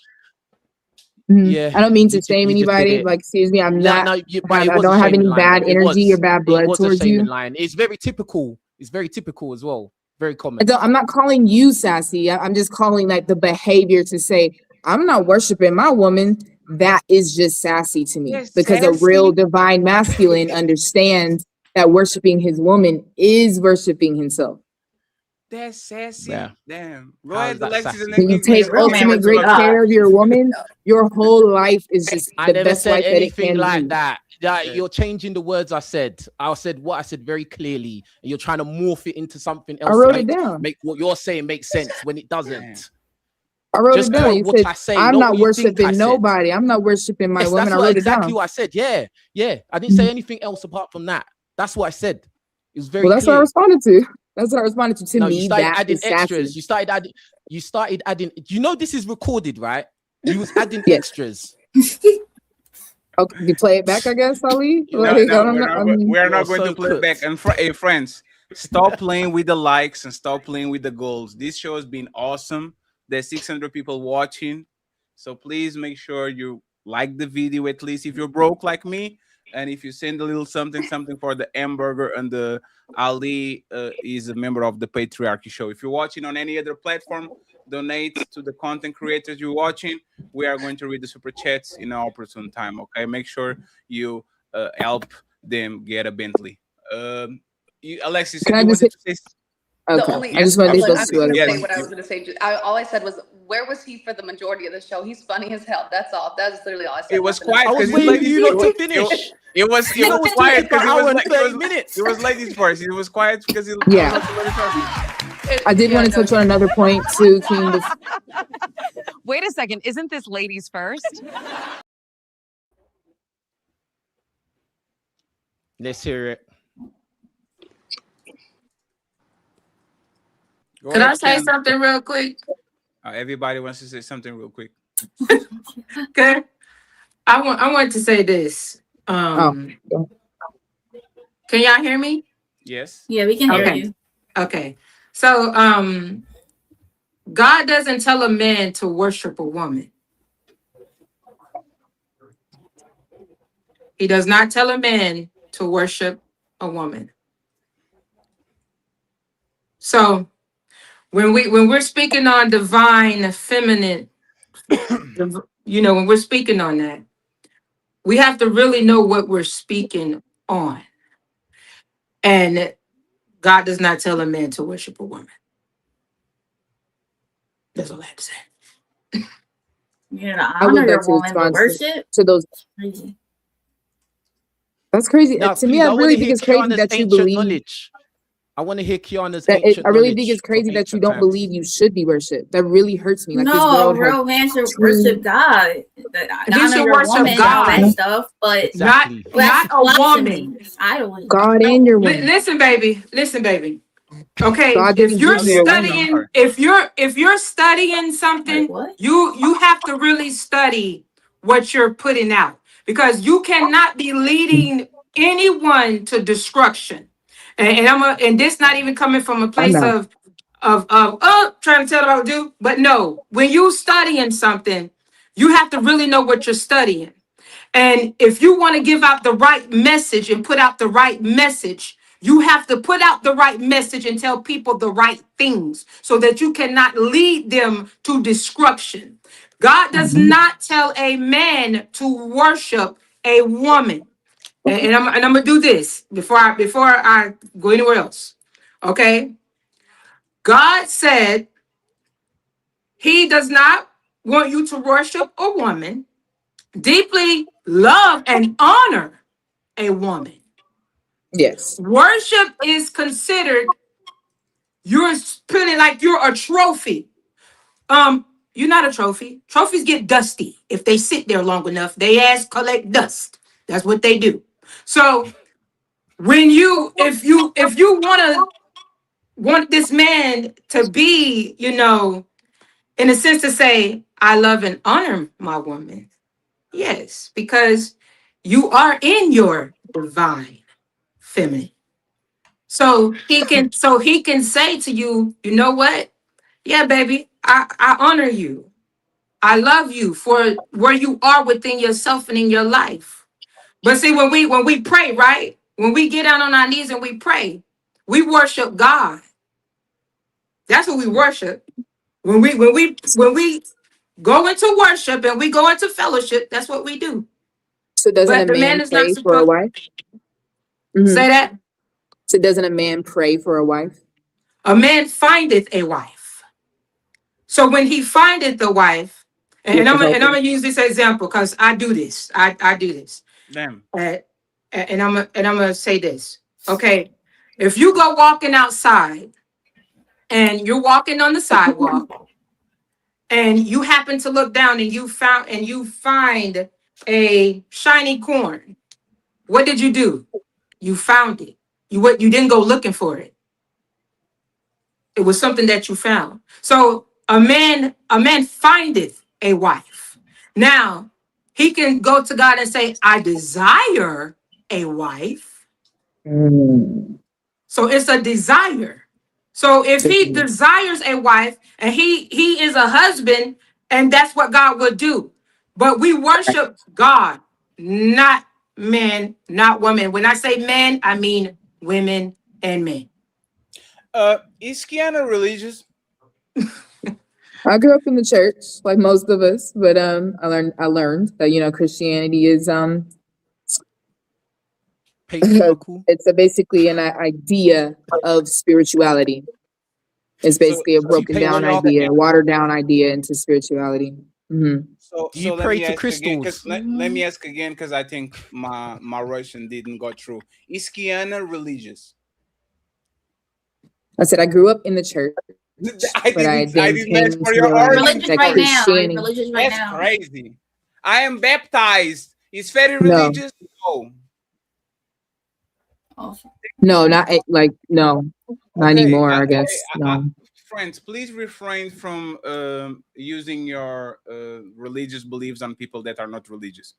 Yeah, I don't mean to shame you just did anybody. it. Like, excuse me, I'm not. But it I was a don't have shaming any line, bad though. energy or bad It blood was a towards shaming you. line. It's very typical. It's very typical as well. Very common. I'm not calling you sassy. I'm just calling like the behavior to say, I'm not worshiping my woman. That is just sassy to me Yes, because a sassy. real divine masculine understands that worshiping his woman is worshiping himself. That's sassy. Yeah. Damn. Go How ahead, is that Alexis, and sassy? then When you King take Richard. real man ultimate would do great that. care of your woman, your whole life is just I the never best said life that it anything can like be. that. You're changing the words I said. I said what I said very clearly, and you're trying to morph it into something I else wrote to it down. make what you're saying make sense when it doesn't. I wrote Just it down. quote You what said, I say, I'm not not what you think I worshiping said. nobody. I'm not worshiping my Yes, woman. that's I what wrote it exactly down. what I said. Yeah. I didn't say anything else apart from that. That's what I said. It was very Well, that's what I clear. responded to. That's what I responded to. To No, you me, started that adding is sassy. extras. You started adding. You know this is recorded, right? You was adding Yes. extras. Okay, you play it back, I guess, Ali. No, Like, I don't we're know. not, I mean, we're not You're going so to play it back. cooked. And hey, friends, stop playing with the likes and stop playing with the goals. This show has been awesome. There's 600 people watching. So please make sure you like the video, at least if you're broke like me. And if you send a little something for the hamburger, and the Ali is a member of the Patriarchy Show. If you're watching on any other platform, donate to the content creators you're watching. We are going to read the super chats in our opportune time. Okay, make sure you help them get a Bentley. Alexis, can you I just wanted hit? to say? Okay. I just wanted to Look, those I'm two just other gonna say points. what I was gonna say. All I said was, where was he for the majority of the show? He's funny as hell. That's all. That's literally all I said. It was Nothing else. quiet I was because waiting for ladies. you lot to finish. It was You lot was quiet talking for because an hour and 30 minutes. it was ladies first. It was quiet because I Yeah. was let her talk. I did want to touch on another point too, King. Wait a second. Isn't this ladies first? Let's hear it. Go Could I ahead, say Ken. something real quick? Everybody wants to say something real quick. Okay. I want to say this. Can y'all hear me? Yes. Yeah, we can hear Okay. you. Okay. So God doesn't tell a man to worship a woman. He does not tell a man to worship a woman. So when we're speaking on divine feminine, when we're speaking on that, we have to really know what we're speaking on. And God does not tell a man to worship a woman. That's all I have to say. Yeah, to I honor would your like to woman, but respond worship. to those. Crazy. That's crazy. Now, To me, please, I I want really to think hear it's crazy Kiana's that you ancient believe knowledge. I want to hear Kiana's that. ancient I really think it's knowledge from crazy that you ancient don't times. believe you should be worshipped. That really hurts me. Like this No, girl a real had man should two. worship God. He Honor should your worship woman and all that God. stuff, but Exactly. that's Not a blasphemy. woman. It's idolism. God and your woman. Listen, baby. Okay, God if didn't you're give you a woman. studying, if you're studying something, you have to really study what you're putting out, because you cannot be leading anyone to destruction. And this not even coming from a I'm place not. of trying to tell them what to do, but no, when you studying something, you have to really know what you're studying. And if you want to give out the right message and put out the right message, you have to put out the right message and tell people the right things so that you cannot lead them to destruction. God does not tell a man to worship a woman. And I'm gonna do this before I go anywhere else. Okay. God said he does not want you to worship a woman, deeply love and honor a woman. Yes. Worship is considered, you're putting like you're a trophy. You're not a trophy. Trophies get dusty if they sit there long enough. They ass collect dust. That's what they do. So when if you want this man to be, in a sense to say, I love and honor my woman. Yes, because you are in your divine feminine. So he can say to you, you know what? Yeah, baby, I honor you. I love you for where you are within yourself and in your life. But see, when we pray, right? When we get down on our knees and we pray, we worship God. That's what we worship. When we go into worship and we go into fellowship, that's what we do. So doesn't a But the man man is not pray for a supposed wife? to say that. So doesn't a man pray for a wife? A man findeth a wife. So when he findeth the wife, and I'm gonna use this example because I do this. I do this. Damn. And I'm gonna say this. Okay, if you go walking outside and you're walking on the sidewalk and you happen to look down and you find a shiny corn, what did you do? You found it. You didn't go looking for it. It was something that you found. So a man findeth a wife. Now he can go to God and say, I desire a wife. So it's a desire. So if he desires a wife and he is a husband, and that's what God would do. But we worship God, not men, not women. When I say men, I mean women and men. Is Kiana religious? I grew up in the church, like most of us, but I learned that Christianity is patriarchal. It's basically an idea of spirituality. It's basically a so broken so down let me ask idea, again. watered down idea into spirituality. So Do you let pray me to ask again, because crystals? let me ask again, because I think my Russian didn't go through. Is Kiana religious? I said I grew up in the church, but I I then didn't ask came for to your realize origin Religious that right story. now. Are you Christianity. religious right That's now? crazy. I am baptized. Is very No, religious? No. no, not like no, not Okay, anymore. I guess no. friends, please refrain from using your religious beliefs on people that are not religious,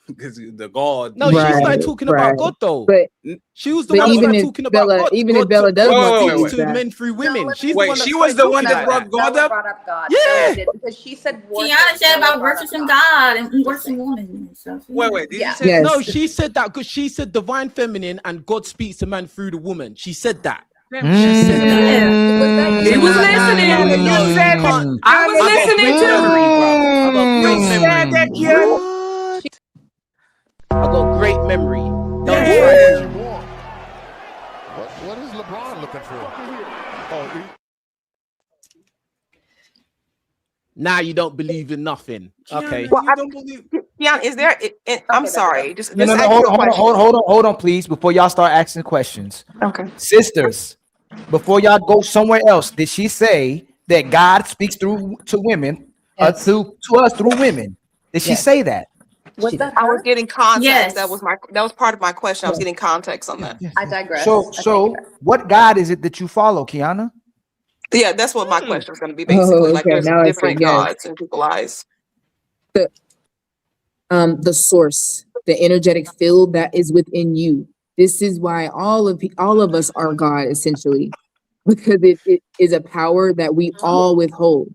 because the God. No, she started Right, talking about right. God though. But She was the but one that even started if talking about Bella, God. even if God, Bella does God want to wait, speaks use wait. to that, men through women. She's the Wait, one that she was started the talking one that about brought that. God Bella up. brought up God. Yeah. Bella did, because she said worship. Tiana said Bella about brought up worshiping God. God and worshiping women and stuff. Wait. Did you say? yes, No, she said that because she said divine feminine and God speaks to man through the woman. She said that. She said that. Yeah. He was listening. Kiana, You no, you said that. can't. I was I got listening great too. memory, bruv. I got You great said memory. that, Kiana. I got great memory. Don't Yeah. try What me. you want? What is LeBron looking for? Oh, Now you don't believe in nothing. Okay. Well, You don't believe. yeah, is there? I'm sorry. Just No, just no, no. ask Hold you a on, hold on, question. hold on, please, before y'all start asking questions. Okay. Sisters, before y'all go somewhere else, did she say that God speaks through to women, Yes. to us through women? Did she Yes. say that? Was She did. that I was her? getting context. Yes. That was part of my question. I was getting context on that. I digress. So what God is it that you follow, Kiana? Yeah, that's what my question was going to be oh, basically. Like, okay. there's Now I see. different Yes, gods in people's eyes. the source, the energetic field that is within you. This is why all of us are God essentially, because it is a power that we all withhold.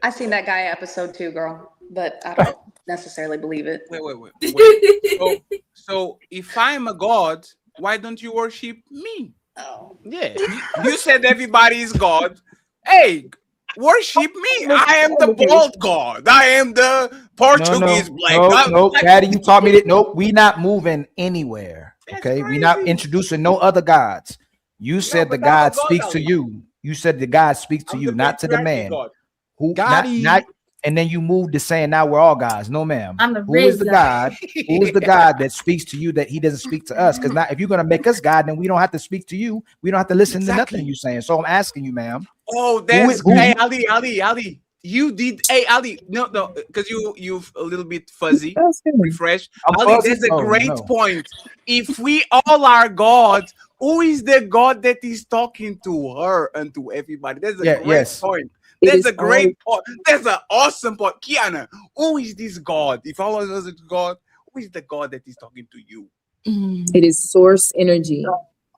I seen that guy episode 2, girl, but I don't necessarily believe it. Wait. So if I'm a god, why don't you worship me? Oh. Yeah. You said everybody is God. Hey, worship me. I am the bald god. I am the Portuguese black. No, Daddy, you taught me that. Nope, we not moving anywhere. Okay, we not introducing no other gods. You said the but I'm a God god, speaks to Ali. you. You said the God speaks to I'm you, the not to the patriarchy man. god. Who Gotti. not and then you moved to saying now we're all gods. No, ma'am. I'm the Who is real the God. God? Who is the God that speaks to you that he doesn't speak to us? Because now if you're gonna make us God, then we don't have to speak to you. We don't have to listen to nothing you're saying. So I'm asking you, ma'am. Oh, that's hey Ali. You did Ali. No, because you've a little bit fuzzy. Refresh. I'm Ali, fuzzy? that's a Oh, great no. point. If we all are gods, who is the God that is talking to her and to everybody? That's a great Yes. point. It That's is a great point. That's an awesome point. Kiana, who is this God? If all of us are God, who is the God that is talking to you? It is source energy.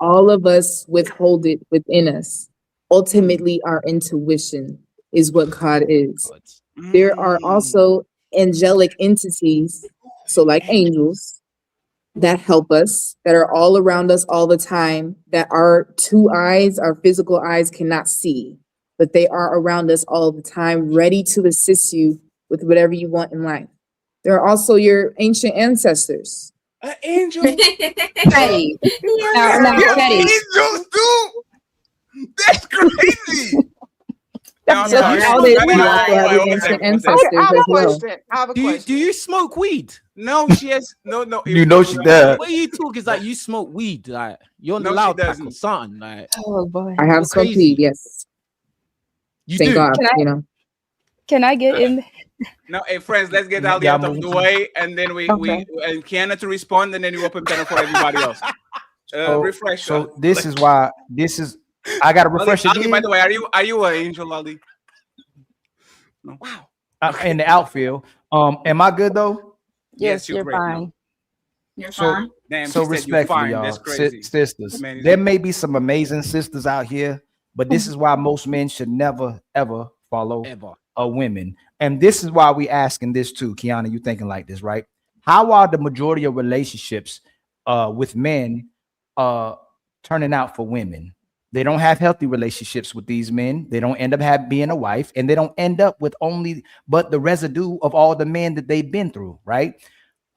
All of us withhold it within us. Ultimately, our intuition is what God is. There are also angelic entities, so like angels, that help us, that are all around us all the time, that our two eyes, our physical eyes cannot see, but they are around us all the time, ready to assist you with whatever you want in life. There are also your ancient ancestors. An angel? Teddy. Now, Teddy. Angels too? That's crazy. No, I'm So sorry. how did you also have your ancient ancestors as well? I have a Do question. you smoke weed? No, she has no. You know she does. What are you talking? Is like you smoke weed? Like you're on the No, she loud pack or doesn't. something? Like Oh boy. I have you're smoked crazy. weed, yes. You Thank do. God, Can I- you know. Can I get in? No, hey friends, let's get Ali Yeah, out of the way, and then we and Kiana to respond, and then you open panel for everybody else. Refresh. So this is why I gotta refresh Ali, by again. the way, are you an angel, Ali? No. Wow. In the outfield. Am I good though? Yes, you're You're great. fine. No. You're So, fine. Damn, so she said you're respectfully, fine. That's y'all, crazy. sisters. Man, is There you- may be some amazing sisters out here, but this is why most men should never ever follow a women. And this is why we asking this too, Kiana. You thinking like this, right? How are the majority of relationships with men turning out for women? They don't have healthy relationships with these men. They don't end up being a wife, and they don't end up with only but the residue of all the men that they've been through, right?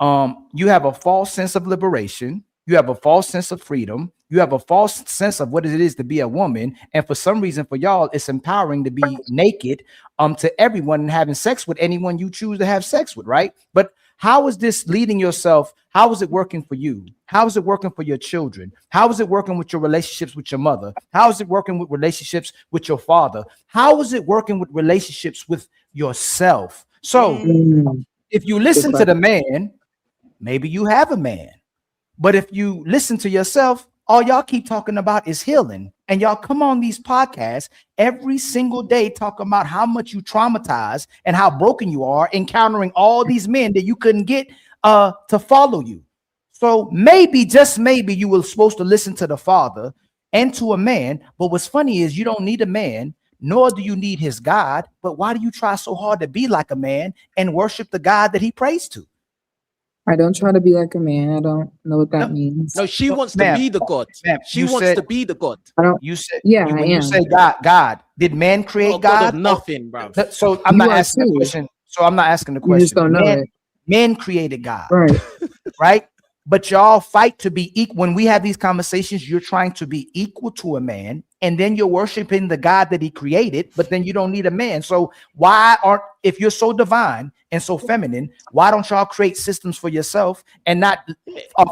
You have a false sense of liberation. You have a false sense of freedom. You have a false sense of what it is to be a woman. And for some reason, for y'all, it's empowering to be naked to everyone and having sex with anyone you choose to have sex with, right? But how is this leading yourself? How is it working for you? How is it working for your children? How is it working with your relationships with your mother? How is it working with relationships with your father? How is it working with relationships with yourself? So if you listen to the man, maybe you have a man. But if you listen to yourself, all y'all keep talking about is healing. And y'all come on these podcasts every single day talking about how much you traumatized and how broken you are, encountering all these men that you couldn't get to follow you. So maybe, just maybe, you were supposed to listen to the father and to a man. But what's funny is you don't need a man, nor do you need his God. But why do you try so hard to be like a man and worship the God that he prays to? I don't try to be like a man. I don't know what that means. No, she wants to be the God. She wants to be the God. You said, yeah, when I you am. say God, did man create God? God of nothing, bro. So I'm not asking the question. So I'm not asking the question. You just don't know it. Men created God, right? Right? But y'all fight to be equal. When we have these conversations, you're trying to be equal to a man, and then you're worshiping the God that he created, but then you don't need a man. So why aren't, if you're so divine and so feminine, why don't y'all create systems for yourself and not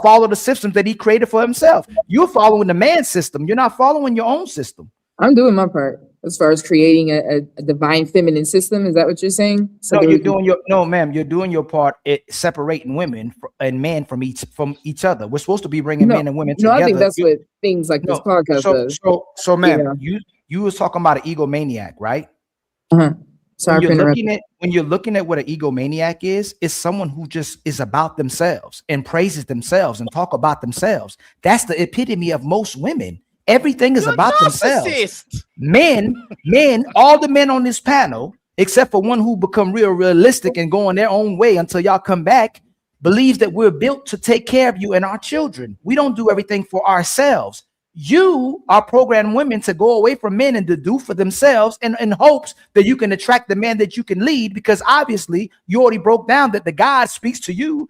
follow the systems that he created for himself? You're following the man's system. You're not following your own system. I'm doing my part as far as creating a divine feminine system. Is that what you're saying? So no, ma'am. You're doing your part at separating women and men from each other. We're supposed to be bringing men and women together. I think that's what things like this podcast does. So, ma'am, you was talking about an egomaniac, right? Sorry for interrupting. When you're looking at what an egomaniac is someone who just is about themselves and praises themselves and talk about themselves. That's the epitome of most women. Everything is about themselves. Men, all the men on this panel, except for one who become realistic and go on their own way until y'all come back, believes that we're built to take care of you and our children. We don't do everything for ourselves. You are programming women to go away from men and to do for themselves in hopes that you can attract the man that you can lead, because obviously you already broke down that the God speaks to you,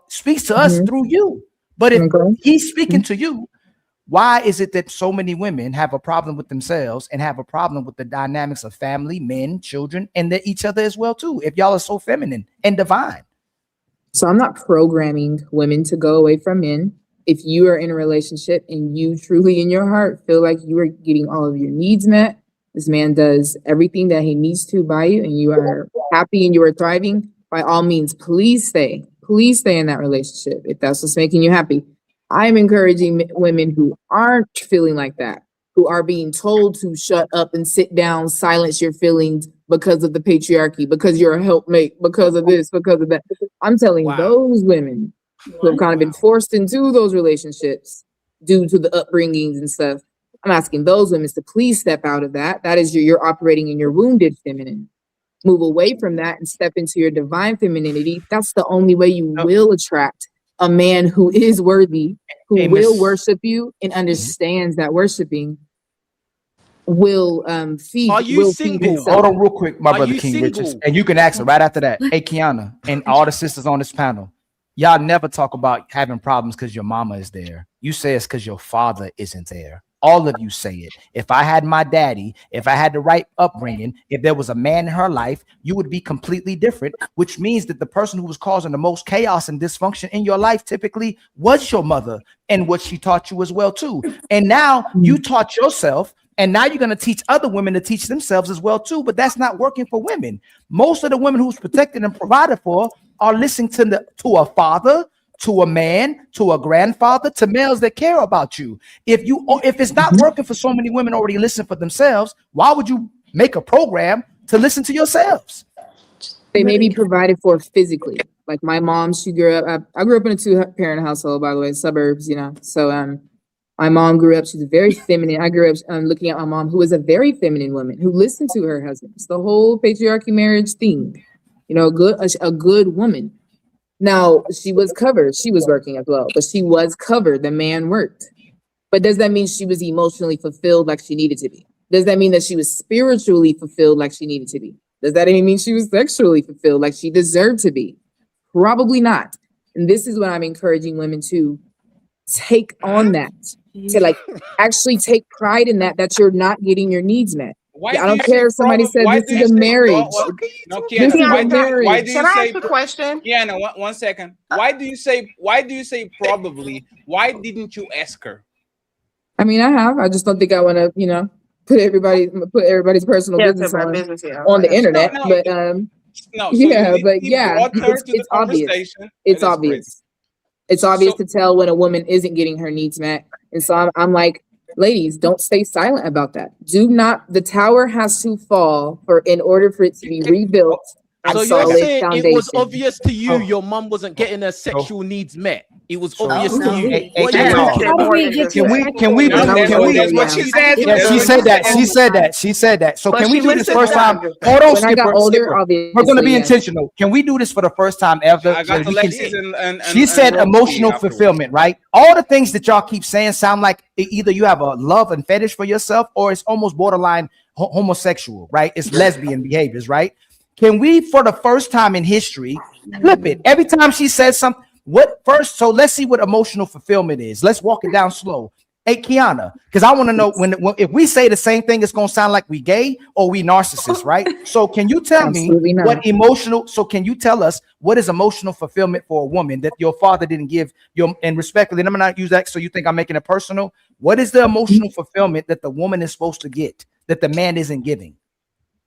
speaks to us through you. But if he's speaking to you, why is it that so many women have a problem with themselves and have a problem with the dynamics of family, men, children, and each other as well too, if y'all are so feminine and divine? So I'm not programming women to go away from men. If you are in a relationship and you truly in your heart feel like you are getting all of your needs met, this man does everything that he needs to by you, and you are happy and you are thriving, by all means, please stay in that relationship if that's what's making you happy. I'm encouraging women who aren't feeling like that, who are being told to shut up and sit down, silence your feelings because of the patriarchy, because you're a helpmate, because of this, because of that. I'm telling those women who have kind of been forced into those relationships due to the upbringings and stuff, I'm asking those women to please step out of that. That is you're operating in your wounded feminine. Move away from that and step into your divine femininity. That's the only way you will attract a man who is worthy, who will worship you and understands that worshiping will feed. Are you single? Hold on real quick, my brother King Richards. And you can ask her right after that. Hey, Kiana, and all the sisters on this panel, y'all never talk about having problems because your mama is there. You say it's because your father isn't there. All of you say it. If I had my daddy, if I had the right upbringing, if there was a man in her life, you would be completely different, which means that the person who was causing the most chaos and dysfunction in your life typically was your mother and what she taught you as well too. And now you taught yourself, and now you're going to teach other women to teach themselves as well too, but that's not working for women. Most of the women who's protected and provided for are listening to a father, to a man, to a grandfather, to males that care about you. If it's not working for so many women already listen for themselves, why would you make a program to listen to yourselves? They may be provided for physically. Like my mom, she grew up, I grew up in a 2-parent household, by the way, suburbs, So my mom grew up, she's very feminine. I grew up looking at my mom, who is a very feminine woman, who listened to her husband. It's the whole patriarchy marriage thing, a good woman. Now, she was covered. She was working as well, but she was covered. The man worked. But does that mean she was emotionally fulfilled like she needed to be? Does that mean that she was spiritually fulfilled like she needed to be? Does that even mean she was sexually fulfilled like she deserved to be? Probably not. And this is what I'm encouraging women to take on that, to like actually take pride in that you're not getting your needs met. Why I don't care if somebody says why this do is you a say marriage. no, This is Kiana, a marriage. why do you Can I say ask a question? Kiana, one second. Why do you say probably? Why didn't you ask her? I mean, I have. I just don't think I want to, put everybody's personal business on the internet. No, but no. So yeah, you but yeah, brought her to the it's obvious. conversation. It's That's obvious. It's obvious to tell when a woman isn't getting her needs met. And so I'm like, ladies, don't stay silent about that. The tower has to fall in order for it to be rebuilt on So you're solid saying foundation. it was obvious to you your mum wasn't getting her sexual needs met. It was obvious to you. What are you talking about? Can we? That's what she said. Yeah, she said that. She said that. So can we do this first time? Hold on, Skipper. We're going to be intentional. Can we do this for the first time ever? I got Alexis and She said emotional fulfillment, right? All the things that y'all keep saying sound like either you have a love and fetish for yourself, or it's almost borderline homosexual, right? It's lesbian behaviors, right? Can we, for the first time in history, flip it? Every time she says something, so let's see what emotional fulfillment is. Let's walk it down slow. Hey, Kiana, because I want to know when if we say the same thing, it's going to sound like we gay or we narcissists, right? So can you tell me what emotional, so can you tell us what is emotional fulfillment for a woman that your father didn't give your, and respectfully, and I'm not use that so you think I'm making it personal. What is the emotional fulfillment that the woman is supposed to get that the man isn't giving?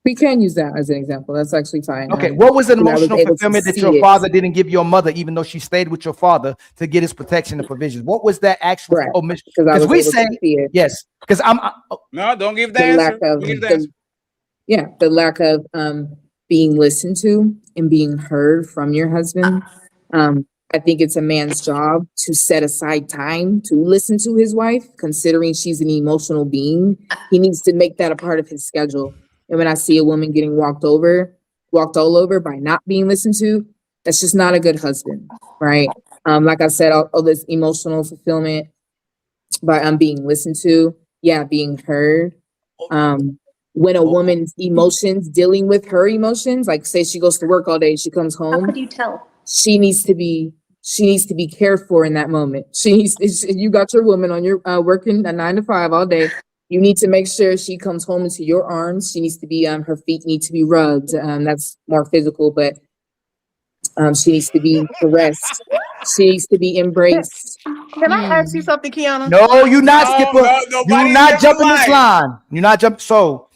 We can use that as an example. That's actually fine. Okay, what was an emotional fulfillment that your father didn't give your mother, even though she stayed with your father to get his protection and provisions? What was that actual omission? Because we say yes. Because no, don't give the answer. The lack of being listened to and being heard from your husband. I think it's a man's job to set aside time to listen to his wife, considering she's an emotional being. He needs to make that a part of his schedule. And when I see a woman getting walked all over by not being listened to, that's just not a good husband, right? Like I said, all this emotional fulfillment by being listened to, being heard. When a woman's emotions, dealing with her emotions, like say she goes to work all day, she comes home. How could you tell? She needs to be cared for in that moment. You got your woman on your working a 9 to 5 all day. You need to make sure she comes home into your arms. She needs to be, her feet need to be rubbed. That's more physical, but she needs to be caressed. She needs to be embraced. Can I ask you something, Kiana? No, you're not, Skipper. You're not jumping this line. You're not jumping. So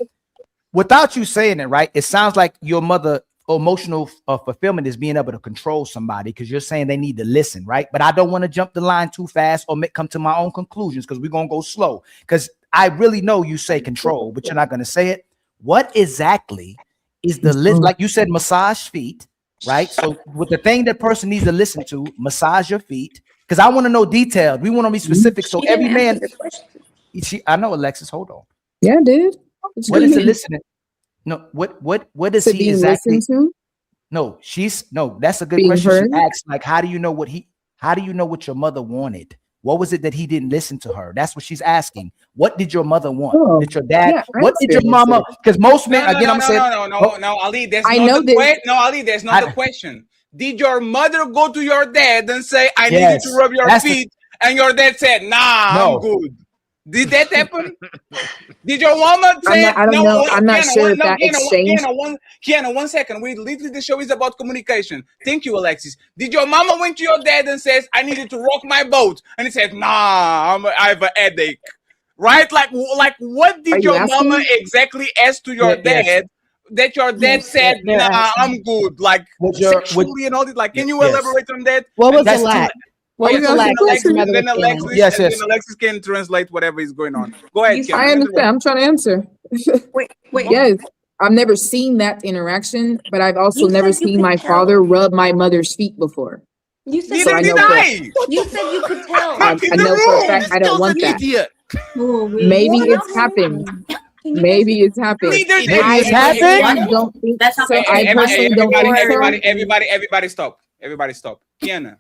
without you saying it, right, it sounds like your mother emotional fulfillment is being able to control somebody because you're saying they need to listen, right? But I don't want to jump the line too fast or come to my own conclusions because we're going to go slow because I really know you say control, but you're not going to say it. What exactly is the list? Like you said, massage feet, right? So with the thing that person needs to listen to, massage your feet, because I want to know detailed. We want to be specific. So every man, I know, Alexis, hold on. Yeah, dude. What is the listening? No, what is he exactly? No, that's a good question. She asked, like, how do you know what your mother wanted? What was it that he didn't listen to her? That's what she's asking. What did your mother want? Did your dad? What did your mama? Because most men, no, Ali, that's not the question. No, Ali, that's not the question. Did your mother go to your dad and say, "I need you to rub your feet," and your dad said, "Nah, I'm good"? Did that happen? Did your mama say? I don't know. I'm not sure if that exchange. Kiana, 1 second. Literally, the show is about communication. Thank you, Alexis. Did your mama went to your dad and says, "I needed to rock my boat," and he said, "Nah, I have a headache." Right? Like what did your mama exactly ask to your dad that your dad said, "Nah, I'm good"? Like sexually and all this. Like, can you elaborate on that? What was the lack? What was the lack? Then Alexis can translate whatever is going on. Go ahead. I understand. I'm trying to answer. Wait. Yes, I've never seen that interaction, but I've also never seen my father rub my mother's feet before. You said so you said you could tell. I know for a fact I don't want that. Maybe it's happened. Maybe it's happened. I don't think that's so. I personally don't think so. Everybody stop. Everybody stop. Kiana,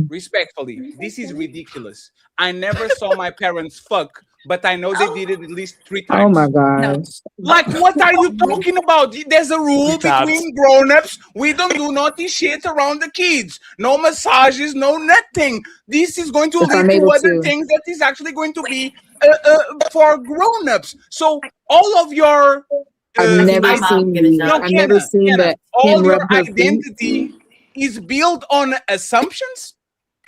respectfully, this is ridiculous. I never saw my parents fuck but I know they did it at least 3 Oh times. my gosh. Like, what are you talking about? There's a rule between grown-ups. We don't do naughty shit around the kids. No massages, no nothing. This is going to If I'm lead to able other to. things that is actually going to be for grown-ups. So all of your I've never seen you. no, I've never seen Kiana, that all him your rub her feet. identity is built on assumptions.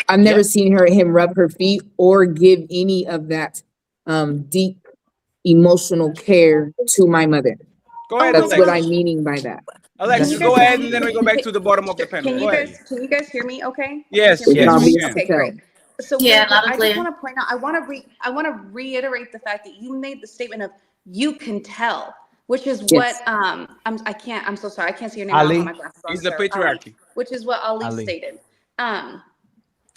I've never seen him rub her feet or give any of that deep emotional care to my mother. Go ahead, That's what Alexis. I'm meaning by that. Alexis, go ahead, and then we go back to the bottom of the panel. Can Go ahead. you guys hear me? Okay. Yes, Can you yes, hear me? we can. Okay, great. So Yeah, loud and I clear. just want to point out. I want to reiterate the fact that you made the statement of "you can tell," which is what I'm so sorry. I can't see your name. Ali. I don't have my glasses on, It's the sir. patriarchy. Which is what Ali Ali. stated.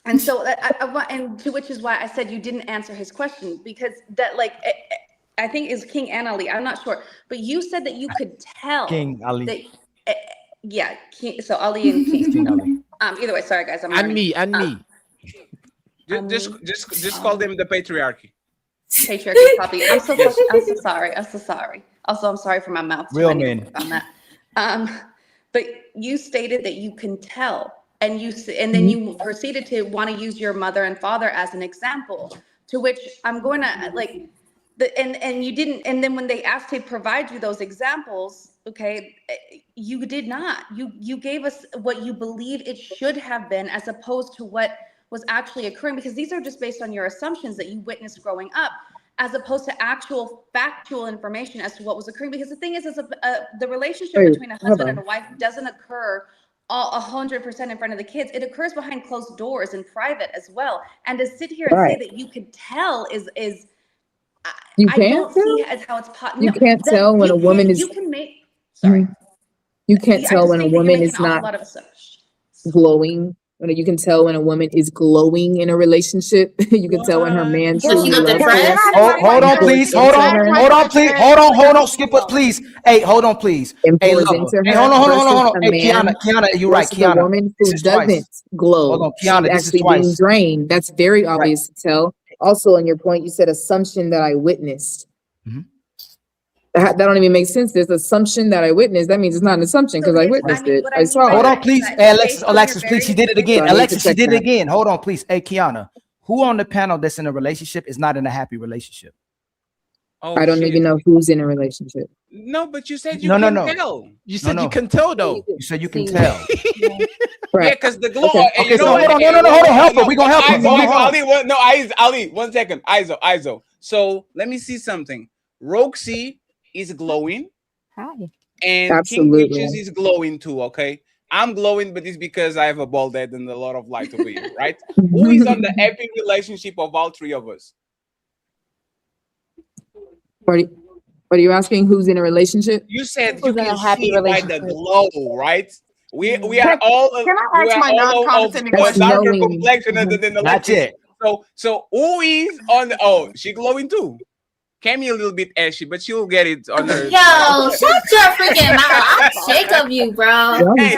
And so I want, and to which is why I said you didn't answer his question, because that, like, I think is King and Ali. I'm not sure, but you said that you could tell King Ali. That, yeah, King, so Ali and King. King Ali. Either way, sorry guys, I'm And learning. me, and me. Just call them the patriarchy. Patriarchy copy. I'm so Yes. I'm so sorry. I'm so sorry. Also, I'm sorry for my mouth. too. Real I need to men. work on that. But you stated that you can tell, and then you proceeded to want to use your mother and father as an example. To which I'm going to like, and you didn't. And then when they asked to provide you those examples, okay, you did not. You gave us what you believe it should have been, as opposed to what was actually occurring, because these are just based on your assumptions that you witnessed growing up, as opposed to actual factual information as to what was occurring. Because the thing is the relationship between a husband and a wife doesn't occur 100% in front of the kids. It occurs behind closed doors in private as well. And to sit here and say that you can tell is You I can't don't tell? see as how it's possible. You can't tell when a woman is. You can make. Sorry. You can't I tell just when a think that you're woman making is an awful not lot of assumptions. glowing. You can tell when a woman is glowing in a relationship. You can tell when her man So she truly got the loves her. dress? Hold on, please. Hold on, please. Hold on. Skip it, please. Hey, hold on, please. And Hey, pours look. into Hey, her hold on. versus a Hey, man Kiana, you're right, versus a Kiana. woman This who is twice. doesn't glow. Hold on, She's Kiana, this is actually being twice. drained. That's very obvious to tell. Also, on your point, you said assumption that I witnessed. That don't even make sense. There's assumption that I witnessed. That means it's not an assumption because I witnessed it. I saw Hold it. on, please. Hey, Alexis, please. She did it again. So I need to Alexis, she check did it that. again. Hold on, please. Hey, Kiana, who on the panel that's in a relationship is not in a happy relationship? Oh, I don't even know who's in a relationship. No, but you said you No. can tell. You said you can tell, though. You said you can tell. Yeah, because the glow. Okay, and you know so what? hold on. Hold on. Help her. We gonna help her. Ali, 1 second. Izo. So let me see something. RogueC is glowing. Hi. And Absolutely. King Peaches is glowing too, okay? I'm glowing, but it's because I have a bald head and a lot of light over here, right? Who is on the happy relationship of all three of us? What are you asking? Who's in a relationship? You said Who's you in a can happy see by the relationship? glow, right? We are all Can I ask my non-condescending question? darker Knowing. complexion than Not Alexis. yet. So who is on the she glowing too? Cammy a little bit ashy, but she'll get it on her. Yo, shut your freaking mouth. I'm sick of you, bro. Hey,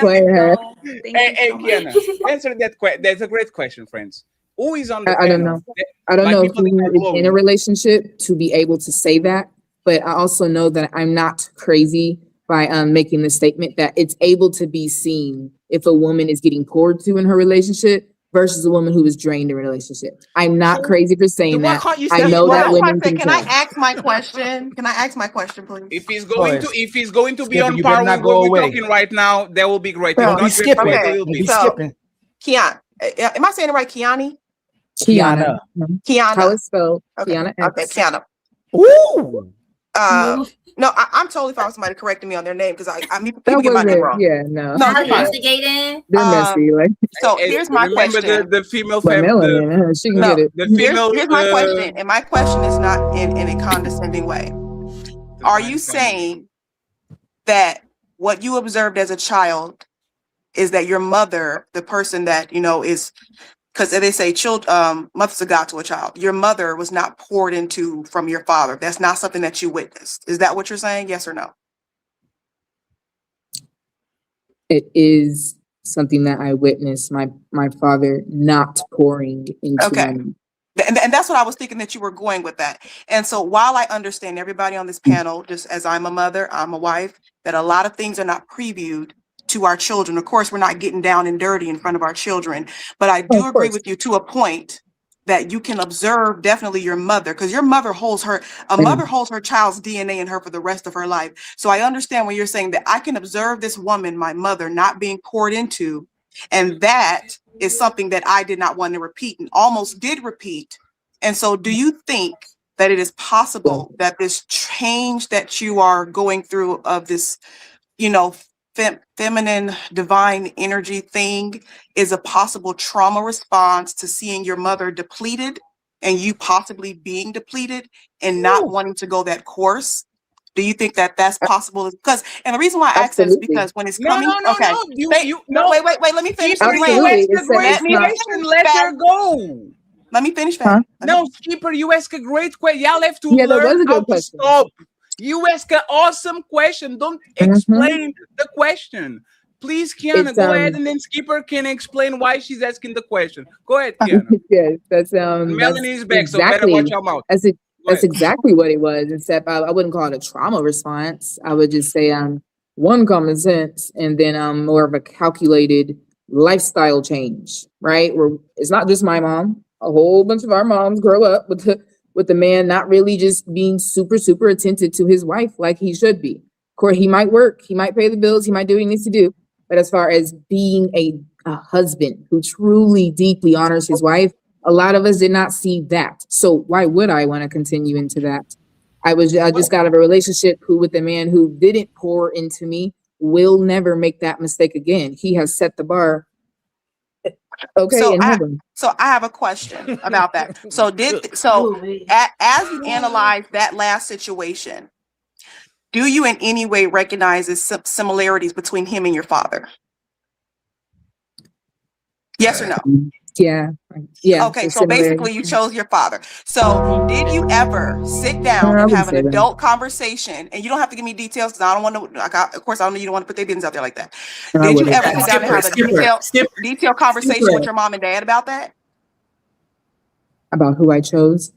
Hey, Kiana, answer that question. That's a great question, friends. Who is on the I don't panel? know. I don't Like know people that are who is in a glowing. relationship to be able to say that, but I also know that I'm not crazy by making the statement that it's able to be seen if a woman is getting poured to in her relationship versus a woman who is drained in a relationship. I'm not crazy for saying that. I know that women can Can I tell. ask my question? Can I ask my question, please? If he's going to be Skipper, on you par better with not what go we're away. talking right now, that will be great. Don't If be not, just skipping. wait a Okay, little bit. so Kiana, am I saying it right? Kiana. Kiana. Kiana. How it's spelled? Okay. Kiana Okay, X. Kiana. Ooh. No, I'm totally fine with somebody correcting me on their name because people That get my name wasn't. wrong. Yeah, no. No, How you're fine. instigating? They're messy. Like, So here's my Remember question. the female but melanin, she can No, get it. the female. here's my question, and my question is not in a condescending way. Are you saying that what you observed as a child is that your mother, the person that is, because they say mothers are God to a child, your mother was not poured into from your father? That's not something that you witnessed. Is that what you're saying? Yes or no? It is something that I witnessed my father not pouring into Okay. my mom. And that's what I was thinking that you were going with that. And so while I understand everybody on this panel, just as I'm a mother, I'm a wife, that a lot of things are not previewed to our children. Of course, we're not getting down and dirty in front of our children, but I do agree with you to a point that you can observe definitely your mother, because your mother holds her, mother holds her child's DNA in her for the rest of her life. So I understand when you're saying that I can observe this woman, my mother, not being poured into, and that is something that I did not want to repeat and almost did repeat. And so do you think that it is possible that this change that you are going through of this, feminine divine energy thing is a possible trauma response to seeing your mother depleted and you possibly being depleted and not wanting to go that course? Do you think that that's possible? Because, and the reason why I ask that is because when it's coming, wait, let me finish. Let her go. Let me finish that. No, Skipper, you ask a great question. Y'all have to that was learn a good how to question. stop. You ask an awesome question. Don't explain the question. Please, Kiana, go ahead, and then Skipper can explain why she's asking the question. Go ahead, Kiana. Yes, that's Melanie's back, so better watch your mouth. That's exactly what it was, except I wouldn't call it a trauma response. I would just say one, common sense, and then more of a calculated lifestyle change, right? Where it's not just my mom. A whole bunch of our moms grow up with the man not really just being super, super attentive to his wife like he should be. Of course, he might work, he might pay the bills, he might do what he needs to do. But as far as being a husband who truly, deeply honors his wife, a lot of us did not see that. So why would I want to continue into that? I just got out of a relationship with a man who didn't pour into me, will never make that mistake again. He has set the bar. Okay. So I have a question about that. As you analyze that last situation, do you in any way recognize the similarities between him and your father? Yes or no? Yeah. Okay, so basically you chose your father. So did you ever sit down and have an adult conversation? And you don't have to give me details because I don't want to, of course, I know you don't want to put their business out there like that. Did you ever sit down and have a detailed conversation with your mom and dad about that? About who I chose?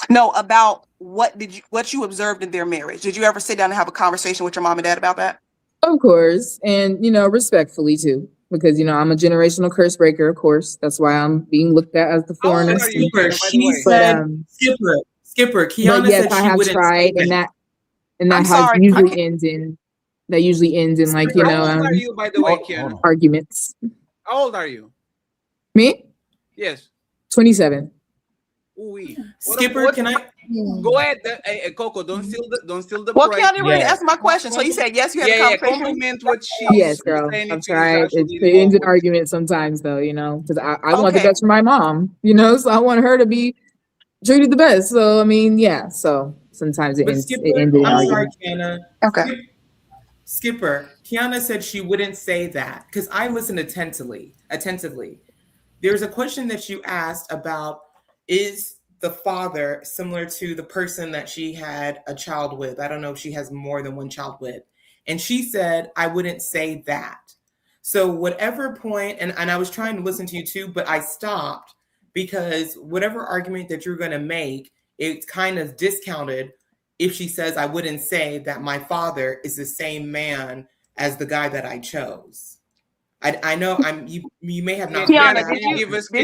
No, about what you observed in their marriage. Did you ever sit down and have a conversation with your mom and dad about that? Of course, and respectfully too. Because I'm a generational curse breaker, of course. That's why I'm being looked at as the foreigner. Skipper. Kiana yes, said I she have wouldn't tried, and that usually ends in like How old are you, by the way, Kiana? arguments. How old are you? Me? Yes. 27. Skipper, can I go ahead? Coco, don't steal the. Well, Kiana already asked my question, so you said yes. You had a conversation. Compliment what she. Yes, girl. I'm tried. It ends in arguments sometimes, though. Because I want the best for my mom. So I want her to be treated the best. So I mean, yeah. So sometimes it ends in arguments. Kiana. Okay. Skipper, Kiana said she wouldn't say that because I listened attentively. There's a question that you asked about, is the father similar to the person that she had a child with? I don't know if she has more than one child with. And she said, I wouldn't say that. So whatever point, and I was trying to listen to you too, but I stopped because whatever argument that you're going to make, it's kind of discounted if she says, I wouldn't say that my father is the same man as the guy that I chose. I know you may have not. Kiana, did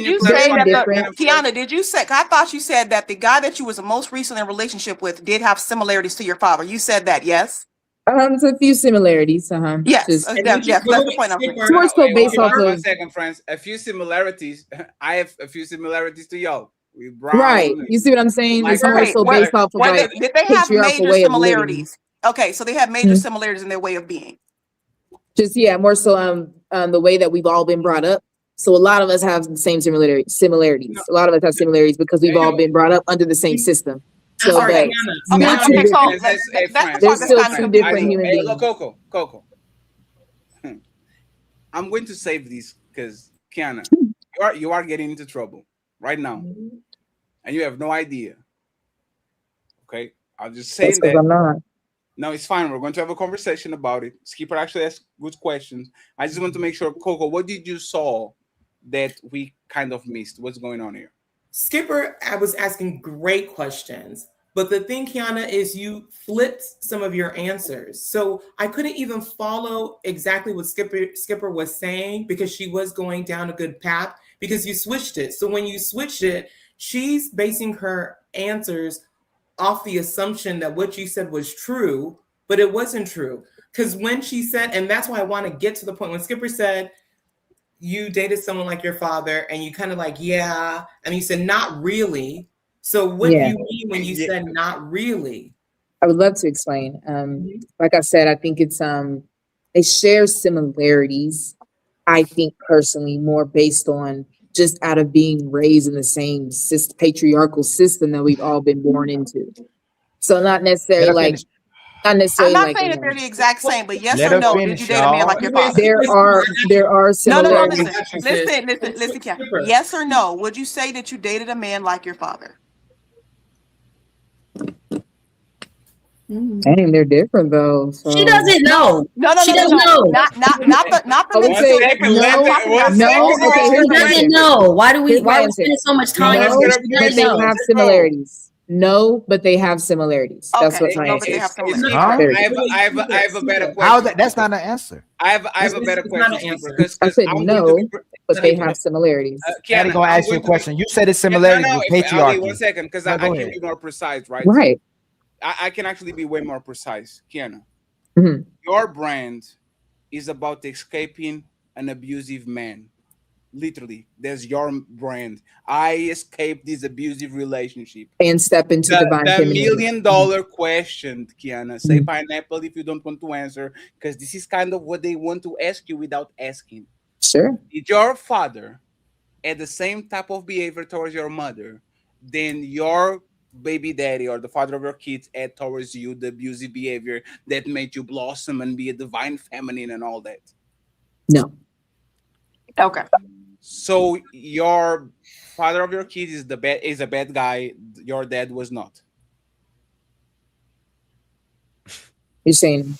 you say that Kiana, did you say, I thought you said that the guy that you was most recently in a relationship with did have similarities to your father. You said that, yes? It's a few similarities. Yes, yes, that's the point I'm making. More so based off of. 1 second, friends. A few similarities. I have a few similarities to y'all. Right. You see what I'm saying? It's more so based off of like did they have major similarities? Okay, so they have major similarities in their way of being. Just more so the way that we've all been brought up. So a lot of us have the same similarities. A lot of us have similarities because we've all been brought up under the same system. So there's still two different human beings. Coco. I'm going to save these because Kiana, you are getting into trouble right now, and you have no idea. Okay, I'll just say that. I'm not. No, it's fine. We're going to have a conversation about it. Skipper actually asked good questions. I just want to make sure, Coco, what did you saw that we kind of missed? What's going on here? Skipper, I was asking great questions. But the thing, Kiana, is you flipped some of your answers. So I couldn't even follow exactly what Skipper was saying because she was going down a good path because you switched it. So when you switched it, she's basing her answers off the assumption that what you said was true, but it wasn't true. Because when she said, and that's why I want to get to the point when Skipper said, you dated someone like your father, and you kind of like, yeah, and you said, not really. So what do you mean when you said not really? I would love to explain. Like I said, I think it's they share similarities. I think personally more based on just out of being raised in the same patriarchal system that we've all been born into. So not necessarily like, not necessarily I'm not like saying that they're the exact same, but yes Let or her no, finish, did you date a man y'all. like your father? there are No, similarities. listen, Kat. Yes or no, would you say that you dated a man like your father? Dang, they're different though. So. She doesn't know. No. She doesn't know. Not the I would say no. Okay, here's my She doesn't answer. know. Why are we answer. spending so much time? No, She but doesn't they know. have similarities. No, but they have similarities. That's what my answer is. I have a better question. How that? That's not an answer. I have a better question because I said I'm no, going to be, but they have similarities. Daddy gonna ask you a question. You said it's similarities with Ali, patriarchy. 1 second, because No, I go can ahead. be more precise, right? Right. I can actually be way more precise. Kiana, Mhm. your brand is about escaping an abusive man. Literally, there's your brand. I escaped this abusive relationship. And step into divine The femininity. $1,000,000 question, Kiana. Say Mhm. pineapple if you don't want to answer, because this is kind of what they want to ask you without asking. Sure. Did your father had the same type of behavior towards your mother, then your baby daddy or the father of your kids had towards you the abusive behavior that made you blossom and be a divine feminine and all that? No. Okay. So your father of your kids is a bad guy. Your dad was not. You're saying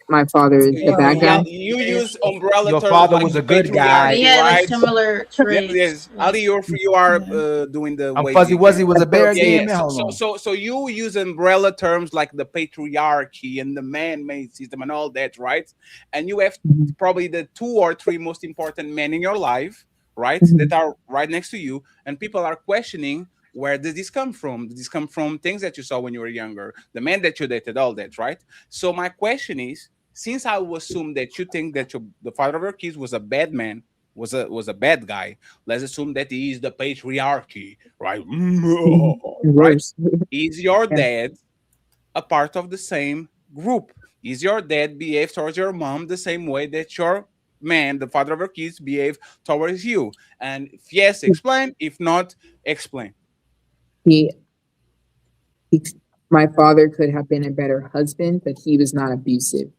my father is the bad guy? You use umbrella Your terms father like was a the good guy. patriarchy, They have a right? similar traits. Yes, Ali, you are doing the Fuzzy waving. Wuzzy was a bear Yeah, again. yeah. Man, hold on. So you use umbrella terms like the patriarchy and the man-made system and all that, right? And you have probably the 2 or 3 most important men in your life, right? That are right next to you, and people are questioning, where does this come from? Does this come from things that you saw when you were younger, the man that you dated, all that, right? So my question is, since I will assume that you think that the father of your kids was a bad man, was a bad guy, let's assume that he is the patriarchy, right? Right? Is your dad a part of the same group? Is your dad behave towards your mom the same way that your man, the father of your kids, behave towards you? And if yes, explain. If not, explain. My father could have been a better husband, but he was not abusive.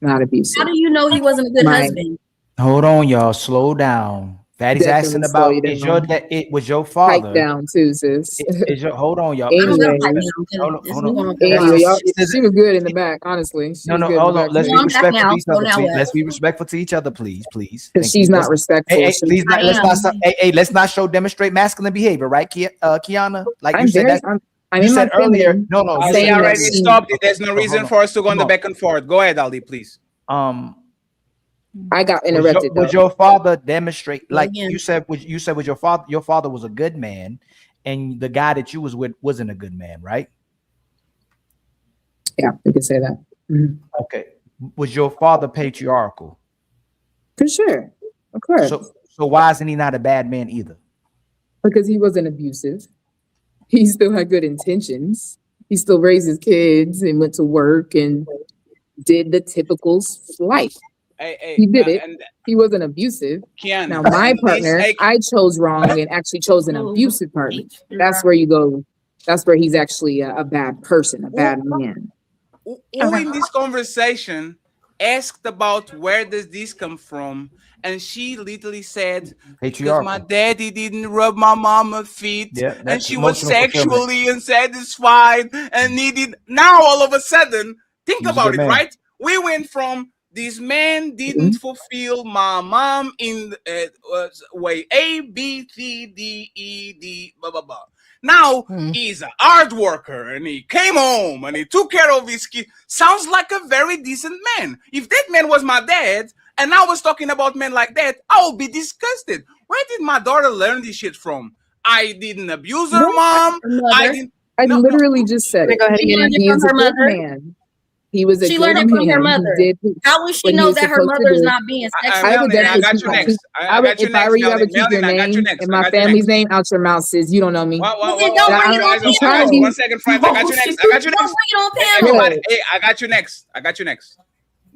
Not abusive. How do you know he wasn't a good husband? Hold on, y'all. Slow down. Fatty's Definitely asking slow you about is your down. dad? It was your Pipe father. down too, sis. Is your hold on, y'all. I don't gotta Anyway, pipe down because Hold on. anyway, y'all, she was good in the back, honestly. She No, was no, good in hold the on. back. Let's be I'm back respectful now, to each so other, now please. what? Let's be respectful to each other, please. Because Thank she's you. not respectful. Hey, She's- please, I let's not show demonstrate masculine behavior, right, Kiana? Like you said, I'm you in my said earlier. feminine. No, Ali saying that already she- stopped it. There's no So hold reason on. for us to go on the Come on. back and forth. Go ahead, Ali, please. I got interrupted. Was your father demonstrate like again. you said? Was your father? Your father was a good man, and the guy that you was with wasn't a good man, right? Yeah, we can say that. Mhm. Okay. Was your father patriarchal? For sure. Of course. So why isn't he not a bad man either? Because he wasn't abusive. He still had good intentions. He still raised his kids and went to work and did the typical life. He did it. He wasn't abusive. Kiana, Now my and this- partner, I chose wrong and actually chose an abusive partner. That's where you go. That's where he's actually a bad person, a bad man. Who in this conversation asked about where does this come from, and she literally said, because my daddy didn't rub my mama's feet, Yeah, and that's she was emotional fulfillment. sexually unsatisfied and needed. Now all of a sudden, think He was a about good it, man. right? We went from This man didn't fulfill my mom in way A, B, C, D, E, D, blah, blah, blah. Now he's a hard worker and he came home and he took care of his kid. Sounds like a very decent man. If that man was my dad and I was talking about men like that, I would be disgusted. Where did my daughter learn this shit from? I didn't abuse her mom. I literally just said it. Go ahead and get He is a good man. He was a She good learned it from her man. mother. He did How would she what he know was that her supposed to mother is do. not being sexual? I would Melanie, I definitely got you next. I got you if I next, were you, I would Melanie. keep your Melanie, I got you name next. and I my got you family's next. name out your mouth, sis. You don't know me. Well, then don't bring it on I'm trying to be. 1 second, friends. I got you next. I got you Don't next. bring it on Hey, panel. everybody, hey, I got you next. I got you next.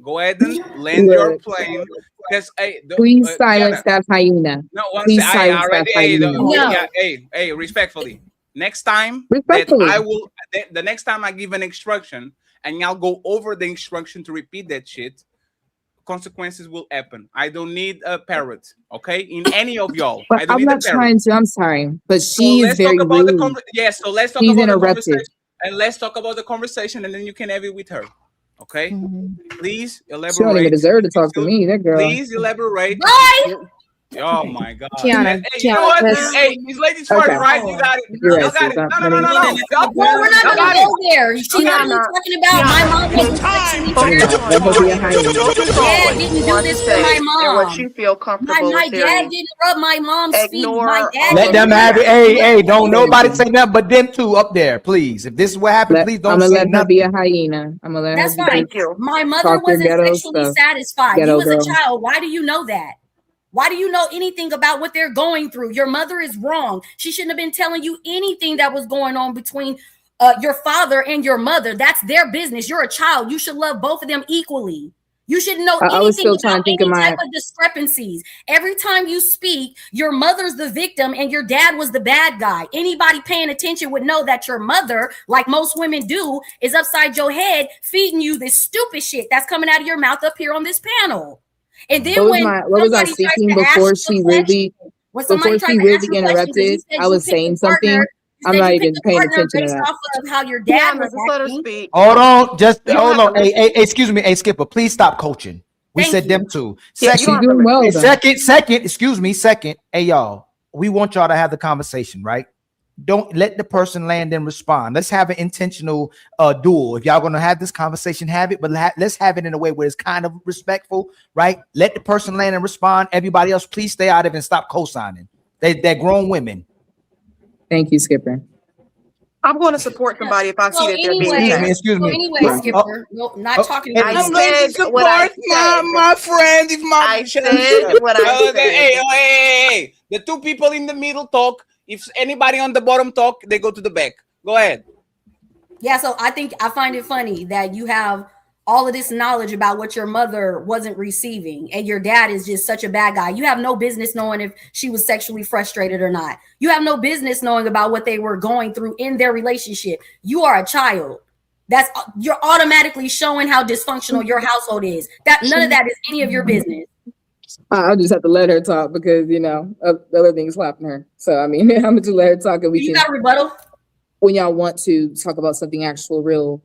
Go ahead and land your plane. Because Please silence that hyena. No, one Please second. silence that hyena. Hey, respectfully. Next time Respectfully. that I will, the next time I give an instruction and y'all go over the instruction to repeat that shit, consequences will happen. I don't need a parrot, okay? In any of y'all. I But don't I'm need not a parrot. trying to. I'm sorry, but So she is let's very talk about rude. so let's talk She's about the interrupted. conversation. And let's talk about the conversation and then you can have it with her. Okay? Please elaborate. She don't even deserve to talk to me. That girl. Please elaborate. Bye. Oh my God. Kiana, Hey, you know what? let's- Hey, these ladies first, Okay. right? You got it. You're Y'all right, got it. sis. No. Well, we're not Y'all going got to it. go there. She's literally talking about my mom wasn't sexually free. Let her be a hyena. Dad didn't do this for my And what mom. you feel comfortable My with dad hearing. didn't rub my mom's feet. My Ignore dad Let didn't them do have it. that. Hey, don't nobody say nothing but them two up there, please. If this is what happened, please don't I'm gonna say let her nothing. be a hyena. I'm gonna let That's her fine. be. My mother Talk your wasn't ghetto sexually stuff. satisfied. Ghetto You as a girl. child, why do you know that? Why do you know anything about what they're going through? Your mother is wrong. She shouldn't have been telling you anything that was going on between your father and your mother. That's their business. You're a child. You should love both of them equally. You shouldn't know I was anything still trying about to think any of my. type of discrepancies. Every time you speak, your mother's the victim and your dad was the bad guy. Anybody paying attention would know that your mother, like most women do, is upside your head feeding you this stupid shit that's coming out of your mouth up here on this panel. And then What was I speaking before she really interrupted? I was saying something. I'm not even paying attention to based that. off of how your dad was Just let her acting. speak. Hold on, just You don't hold have on. to Hey, excuse me, hey Skipper, please stop coaching. We Thank said you. them two. Yeah, She's doing well, though. Second, excuse me, second. Hey y'all, we want y'all to have the conversation, right? Don't let the person land and respond. Let's have an intentional duel. If y'all gonna have this conversation, have it, but let's have it in a way where it's kind of respectful, right? Let the person land and respond. Everybody else, please stay out of it and stop co-signing. They're grown women. Thank you, Skipper. I'm going to support somebody if I see that they're being attacked. Excuse me. Anyway, Skipper, no, not talking I about said what I said. my friend. If my I said what I said. Hey, the two people in the middle talk. If anybody on the bottom talk, they go to the back. Go ahead. Yeah, so I find it funny that you have all of this knowledge about what your mother wasn't receiving, and your dad is just such a bad guy. You have no business knowing if she was sexually frustrated or not. You have no business knowing about what they were going through in their relationship. You are a child. You're automatically showing how dysfunctional your household is. That none of that is any of your business. I'll just have to let her talk because the other thing's slapping her. So I mean, I'm gonna just let her talk, and You got a rebuttal? When y'all want to talk about something actual, real,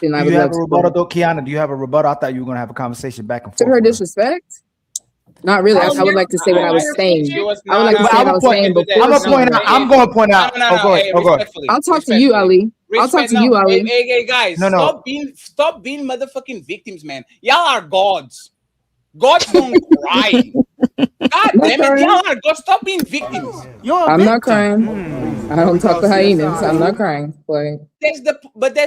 then I Do would you love have a to. rebuttal though, Kiana? Do you have a rebuttal? I thought you were gonna have a conversation back and To forth. her disrespect? Not really. I would like to say what I was saying. I would like to say what I was saying before. I'm going to point out. No, go ahead. hey, Go ahead. I'll talk to you, Ali. I'll talk to you, Ali. Hey, guys, No. stop being motherfucking victims, man. Y'all are gods. Gods don't cry. God damn it, y'all are gods. Stop being victims. I'm not crying. I don't talk to hyenas. I'm not crying. That's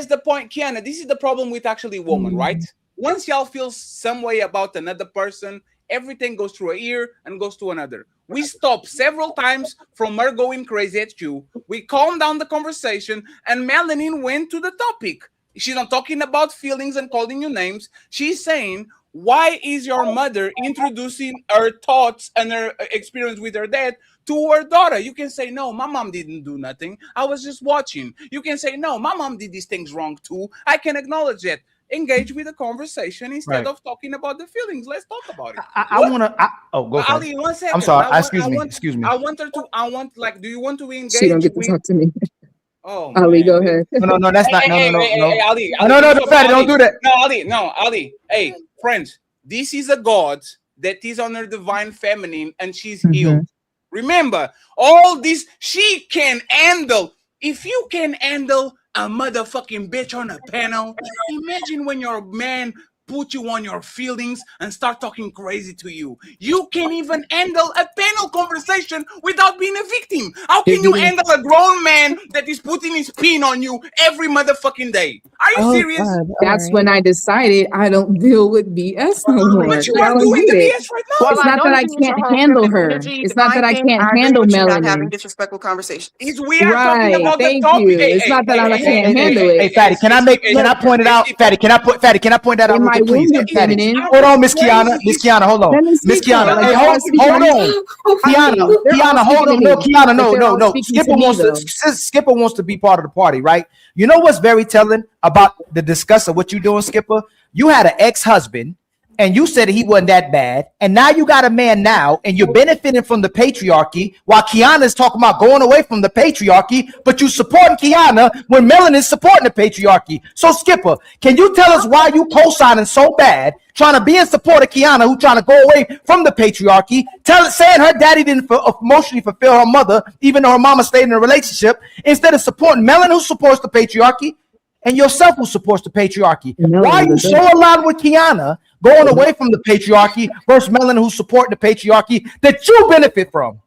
the point, Kiana. This is the problem with actually women, right? Once y'all feel some way about another person, everything goes through a ear and goes to another. We stop several times from her going crazy at you. We calm down the conversation, and Melanin went to the topic. She's not talking about feelings and calling you names. She's saying, why is your mother introducing her thoughts and her experience with her dad to her daughter? You can say, no, my mom didn't do nothing. I was just watching. You can say, no, my mom did these things wrong too. I can acknowledge that. Engage with the conversation instead of talking about the feelings. Let's talk about it. I want to. Go ahead. Ali, 1 second. I'm sorry. Excuse me. I want her to. Do you want to engage? She don't get to talk to me. Oh, Ali, go ahead. No, that's not. No. Hey, Ali, No, Fatty, don't do that. No, Ali. Hey, friends, this is a god that is on her divine feminine and she's healed. Remember, all this she can handle. If you can handle a motherfucking bitch on a panel, imagine when your man put you on your feelings and start talking crazy to you. You can't even handle a panel conversation without being a victim. How can you handle a grown man that is putting his pin on you every motherfucking day? Are you serious? That's when I decided I don't deal with BS no more. But you are doing the BS right now. It's not that I can't handle her. It's not that I can't handle Not having Melanin. disrespectful conversations. We are talking about the Thank topic. you. It's not that I can't handle Hey, it. Fatty, can I point it out? Fatty, can I point that out real quick, please? Fatty, hold on, Miss Kiana. Miss Kiana, hold on. Miss Kiana, hey, hold on. Kiana, hold on. No, Kiana, no. Skipper wants to be part of the party, right? You know what's very telling about the discuss of what you're doing, Skipper? You had an ex-husband, and you said he wasn't that bad, and now you got a man now, and you're benefiting from the patriarchy, while Kiana's talking about going away from the patriarchy, but you supporting Kiana when Melanin's supporting the patriarchy. So, Skipper, can you tell us why you co-signing so bad, trying to be in support of Kiana, who trying to go away from the patriarchy, saying her daddy didn't emotionally fulfill her mother, even though her mama stayed in a relationship, instead of supporting Melanin, who supports the patriarchy, and yourself who supports the patriarchy? Why are you so aligned with Kiana going away from the patriarchy versus Melanin who's supporting the patriarchy that you benefit from?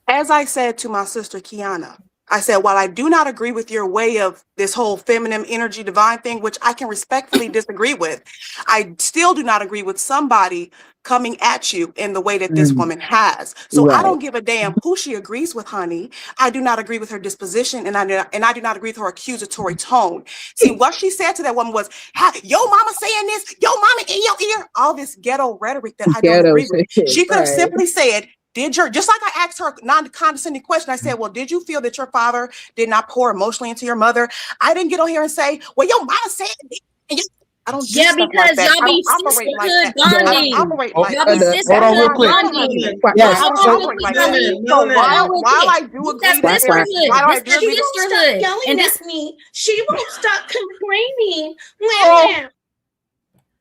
As I said to my sister Kiana, I said, while I do not agree with your way of this whole feminine energy divine thing, which I can respectfully disagree with, I still do not agree with somebody coming at you in the way that this woman has. So I don't give a damn who she agrees with, honey. I do not agree with her disposition, and I do not agree with her accusatory tone. See, what she said to that woman was, yo mama saying this, yo mama in your ear, all this ghetto rhetoric that I don't agree with. She could have simply said, just like I asked her a non-condescending question, I said, well, did you feel that your father did not pour emotionally into your mother? I didn't get on here and say, well, your mama said, I don't do stuff because like that. y'all be operate like that. sisterhood I bonding. don't operate like Y'all that. be sisterhood bonding. Yes. Hold I on don't real operate quick, like that. Mommy. So while Hold on I real do quick. agree That's that sisterhood. while I This do is agree sisterhood. Yelling And at this me. She won't stop complaining.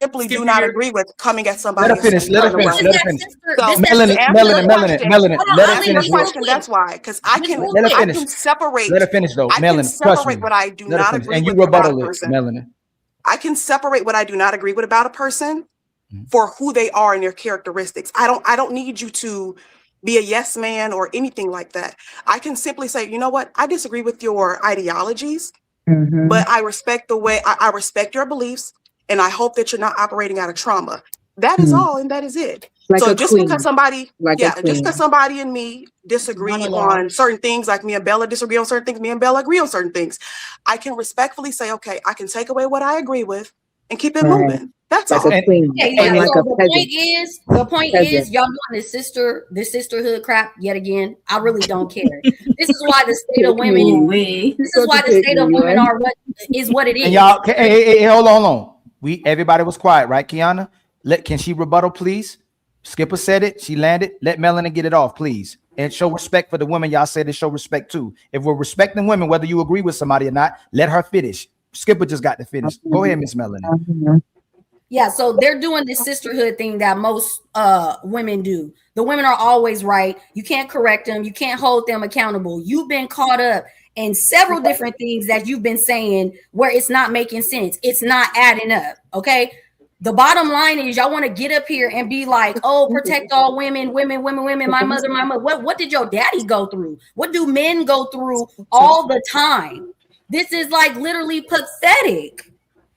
simply do not agree with coming at somebody. Let her finish. and Let her saying finish. the Let word. her finish. So Melanin. to answer your question, Let her answer finish. your question, that's why, because I can separate. Let her finish though. I can Melanin, trust me. separate what I do Let her not finish. agree And you with about a rebuttal it, person. Melanin. I can separate what I do not agree with about a person for who they are and their characteristics. I don't need you to be a yes man or anything like that. I can simply say, you know what? I disagree with your ideologies, but I respect the way I respect your beliefs, and I hope that you're not operating out of trauma. That is all, and that is it. Like So a just queen. because somebody, Like a just queen. because somebody and me disagree on certain things, like me and Bella disagree on certain things, me and Bella agree on certain things, I can respectfully say, okay, I can take away what I agree with and keep it moving. That's Like all. a queen. Okay, And like so a the peasant. point is, y'all doing this sisterhood crap yet again. I really don't care. This is why the state of women. This is why the state of women are what it is. And y'all, hey, hold on. Everybody was quiet, right, Kiana? Can she rebuttal, please? Skipper said it. She landed. Let Melanin get it off, please. And show respect for the women. Y'all said to show respect too. If we're respecting women, whether you agree with somebody or not, let her finish. Skipper just got to finish. Go ahead, Miss Melanin. Yeah, so they're doing this sisterhood thing that most women do. The women are always right. You can't correct them. You can't hold them accountable. You've been caught up in several different things that you've been saying where it's not making sense. It's not adding up. Okay. The bottom line is y'all want to get up here and be like, oh, protect all women, my mother. What did your daddy go through? What do men go through all the time? This is like literally pathetic.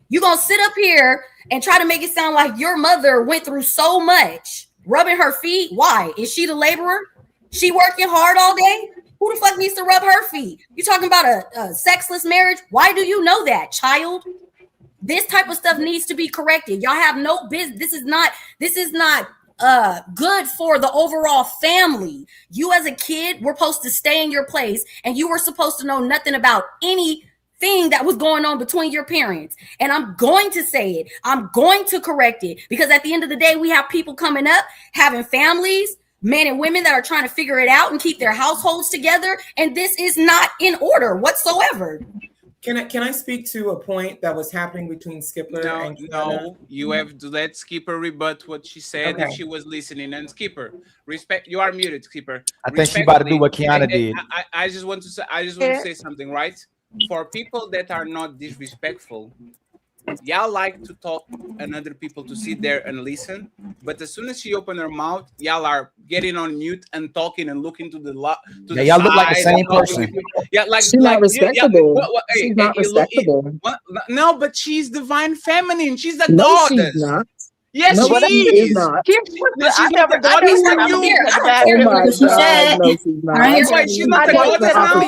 You're going to sit up here and try to make it sound like your mother went through so much, rubbing her feet. Why? Is she the laborer? She working hard all day? Who the fuck needs to rub her feet? You talking about a sexless marriage? Why do you know that, child? This type of stuff needs to be corrected. Y'all have no business. This is not good for the overall family. You as a kid were supposed to stay in your place, and you were supposed to know nothing about anything that was going on between your parents. And I'm going to say it. I'm going to correct it, because at the end of the day, we have people coming up, having families, men and women that are trying to figure it out and keep their households together. And this is not in order whatsoever. Can I speak to a point that was happening between Skipper and Kiana? No, you have to let Skipper rebut what she said if Okay. she was listening. And Skipper, respect. You are muted, Skipper. I think she about to do what Kiana And did. I just want to say. I just want to say something, right? For people that are not disrespectful, y'all like to talk and other people to sit there and listen. But as soon as she opened her mouth, y'all are getting on mute and talking and looking to the y'all look like the side same person. Yeah, like She's not respectable. Hey, She's not respectable. No, but she's divine feminine. She's a No, goddess. she's not. Yes, No, she she is. is not. She's not the goddess for you. Oh my God, no, she's not. Wait, she's not the goddess now?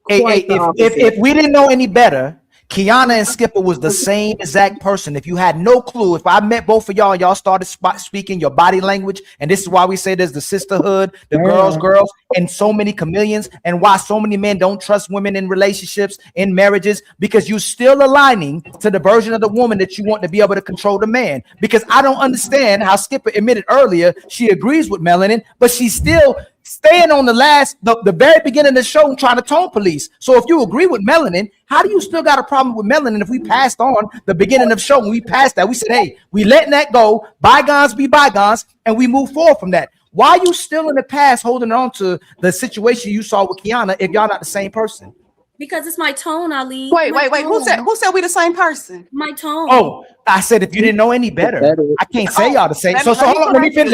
Hey, if we didn't know any better, Kiana and Skipper was the same exact person. If you had no clue, if I met both of y'all started speaking your body language, and this is why we say there's the sisterhood, the girls, and so many chameleons, and why so many men don't trust women in relationships, in marriages, because you're still aligning to the version of the woman that you want to be able to control the man. Because I don't understand how Skipper admitted earlier she agrees with melanin, but she's still staying on the very beginning of the show and trying to tone police. So if you agree with melanin, how do you still got a problem with melanin if we passed on the beginning of the show and we passed that? We said, hey, we letting that go, bygones be bygones, and we move forward from that. Why are you still in the past holding on to the situation you saw with Kiana if y'all not the same person? Because it's my tone, Ali. Wait. Who said we the same person? My tone. Oh, I said if you didn't know any better, I can't say y'all the same. So hold on, let me finish.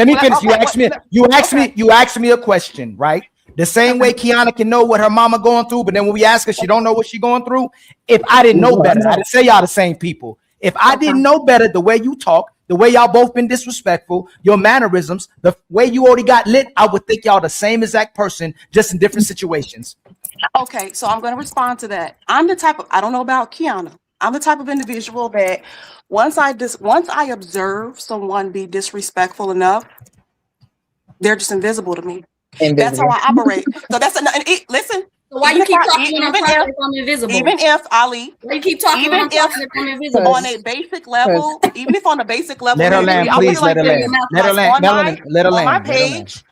You asked me a question, right? The same way Kiana can know what her mama going through, but then when we ask her, she don't know what she going through. If I didn't know better, I didn't say y'all the same people. If I didn't know better, the way you talk, the way y'all both been disrespectful, your mannerisms, the way you already got lit, I would think y'all the same exact person, just in different situations. Okay, so I'm going to respond to that. I'm the type of, I don't know about Kiana. I'm the type of individual that once I observe someone be disrespectful enough, they're just invisible to me. That's how I operate. So that's listen. So why you keep talking when I'm talking if I'm invisible? Even if Ali, why you keep talking when I'm talking if I'm invisible? On a basic level, even if on a basic level, let her land, please. Let her land. Let her land. Let her land. On my page.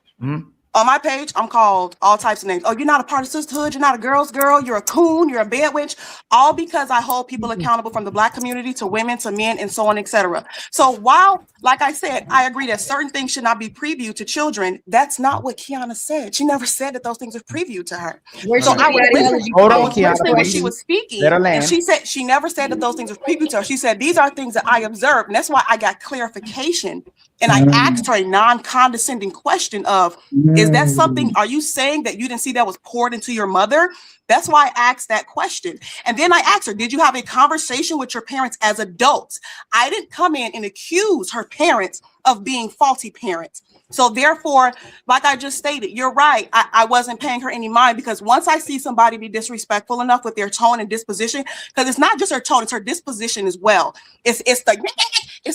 On my page, I'm called all types of names. Oh, you're not a part of sisterhood. You're not a girl's girl. You're a coon. You're a bad witch. All because I hold people accountable from the Black community to women to men and so on, etc. So while, like I said, I agree that certain things should not be previewed to children. That's not what Kiana said. She never said that those things were previewed to her. So I was listening when she was speaking, and she said she never said that those things were previewed to her. She said these are things that I observed, and that's why I got clarification. And I asked her a non-condescending question of, is that something, are you saying that you didn't see that was poured into your mother? That's why I asked that question. And then I asked her, did you have a conversation with your parents as adults? I didn't come in and accuse her parents of being faulty parents. So therefore, like I just stated, you're right. I wasn't paying her any mind, because once I see somebody be disrespectful enough with their tone and disposition, because it's not just her tone, it's her disposition as well. It's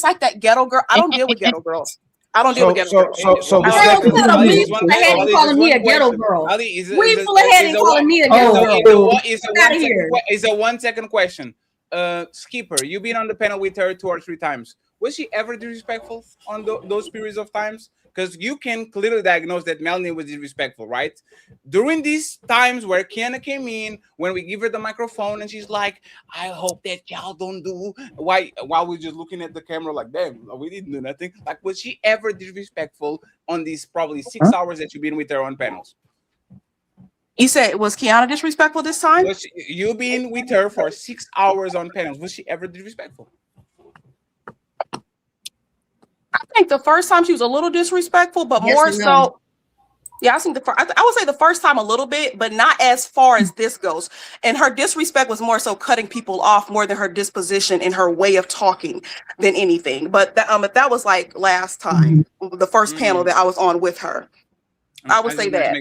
like that ghetto girl. I don't deal with ghetto girls. I don't deal with ghetto girls. calling me a ghetto girl. We full ahead and calling me a ghetto girl. It's a 1 second question. Skipper, you've been on the panel with her 2 or 3 times. Was she ever disrespectful on those periods of times? Because you can clearly diagnose that Melanie was disrespectful, right? During these times where Kiana came in, when we give her the microphone and she's like, I hope that y'all don't do, while we're just looking at the camera like, damn, we didn't do nothing. Like, was she ever disrespectful on these probably 6 hours that you've been with her on panels? You said, was Kiana disrespectful this time? You've been with her for 6 hours on panels. Was she ever disrespectful? I think the first time she was a little disrespectful, but more so. Yeah, I think I would say the first time a little bit, but not as far as this goes. And her disrespect was more so cutting people off more than her disposition and her way of talking than anything. But that was like last time, the first panel that I was on with her. I would say that.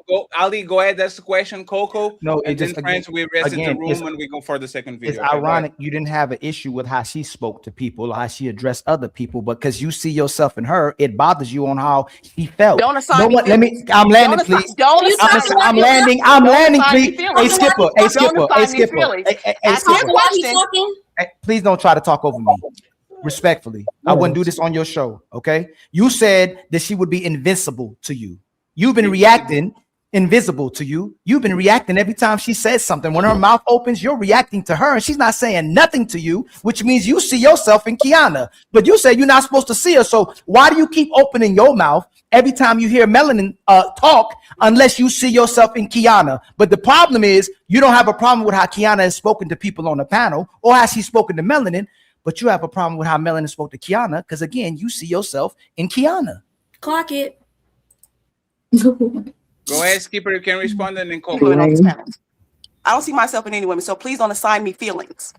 Go, Ali, go ahead. That's the question. Coco. No, and then friends, we rest in the room and we go for the second video. It's ironic you didn't have an issue with how she spoke to people or how she addressed other people, but because you see yourself in her, it bothers you on how she felt. Don't assign me. I'm landing, please. I'm landing, please. Hey, Skipper. Please don't try to talk over me. Respectfully, I wouldn't do this on your show. Okay, you said that she would be invincible to you. You've been reacting invisible to you. You've been reacting every time she says something. When her mouth opens, you're reacting to her, and she's not saying nothing to you, which means you see yourself in Kiana. But you say you're not supposed to see her. So why do you keep opening your mouth every time you hear Melanin talk, unless you see yourself in Kiana? But the problem is you don't have a problem with how Kiana has spoken to people on the panel or has she spoken to Melanin, but you have a problem with how Melanin spoke to Kiana because, again, you see yourself in Kiana. Clock it. Go ahead, Skipper. You can respond and then call. I don't see myself in any women, so please don't assign me feelings.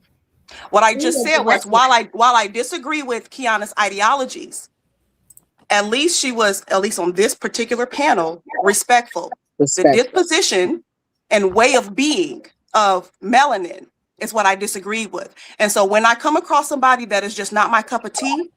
What I just said was, while I disagree with Kiana's ideologies, at least she was, at least on this particular panel, respectful. The disposition and way of being of Melanin is what I disagree with. And so when I come across somebody that is just not my cup of tea,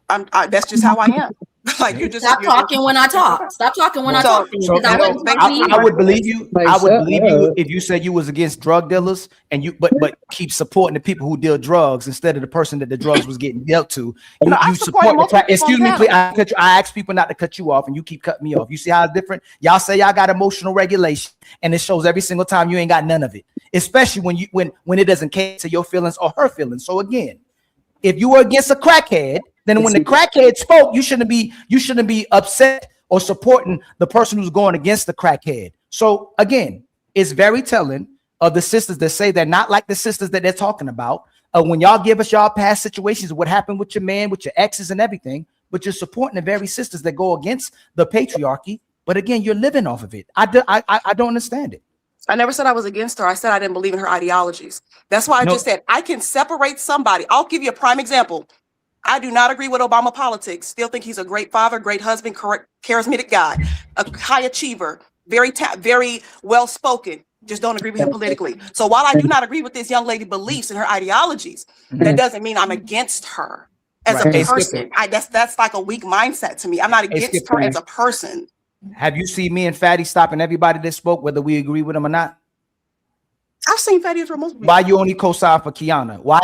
that's just how I am. Like Stop talking when I talk. Stop talking when I talk. I would believe you. I would believe you if you said you was against drug dealers and you, but keep supporting the people who deal drugs instead of the person that the drugs was getting dealt to. You support the fact. Excuse me, please. I ask people not to cut you off, and you keep cutting me off. You see how it's different? Y'all say y'all got emotional regulation, and it shows every single time you ain't got none of it. Especially when it doesn't cater to your feelings or her feelings. So again, if you were against a crackhead, then when the crackhead spoke, you shouldn't be upset or supporting the person who's going against the crackhead. So again, it's very telling of the sisters that say they're not like the sisters that they're talking about. When y'all give us y'all past situations, what happened with your man, with your exes and everything, but you're supporting the very sisters that go against the patriarchy. But again, you're living off of it. I don't understand it. I never said I was against her. I said I didn't believe in her ideologies. That's why I just said I can separate somebody. I'll give you a prime example. I do not agree with Obama politics. Still think he's a great father, great husband, correct, charismatic guy, a high achiever, very well spoken. Just don't agree with him politically. So while I do not agree with this young lady beliefs and her ideologies, that doesn't mean I'm against her as a person. That's like a weak mindset to me. I'm not against her as a person. Have you seen me and Fatty stopping everybody that spoke, whether we agree with them or not? I've seen Fatty for most people. Why you only co-sign for Kiana? Why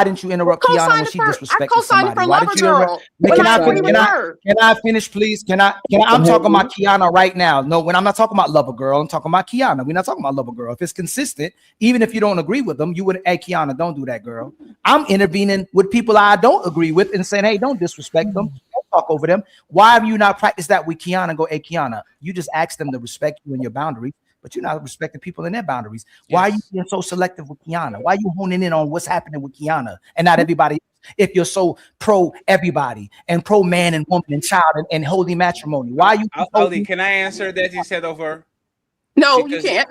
didn't you interrupt Kiana when she disrespected somebody? Why didn't you interrupt? Can I finish, please? I'm talking about Kiana right now. No, when I'm not talking about Lover Girl, I'm talking about Kiana. We're not talking about Lover Girl. If it's consistent, even if you don't agree with them, you would, hey, Kiana, don't do that, girl. I'm intervening with people I don't agree with and saying, hey, don't disrespect them. Don't talk over them. Why have you not practiced that with Kiana and go, hey, Kiana, you just ask them to respect you and your boundaries, but you're not respecting people in their boundaries. Yes. Why are you being so selective with Kiana? Why are you honing in on what's happening with Kiana and not everybody else? If you're so pro everybody and pro man and woman and child and holy matrimony, why are you? Ali, can I answer that instead of her? No, you can't.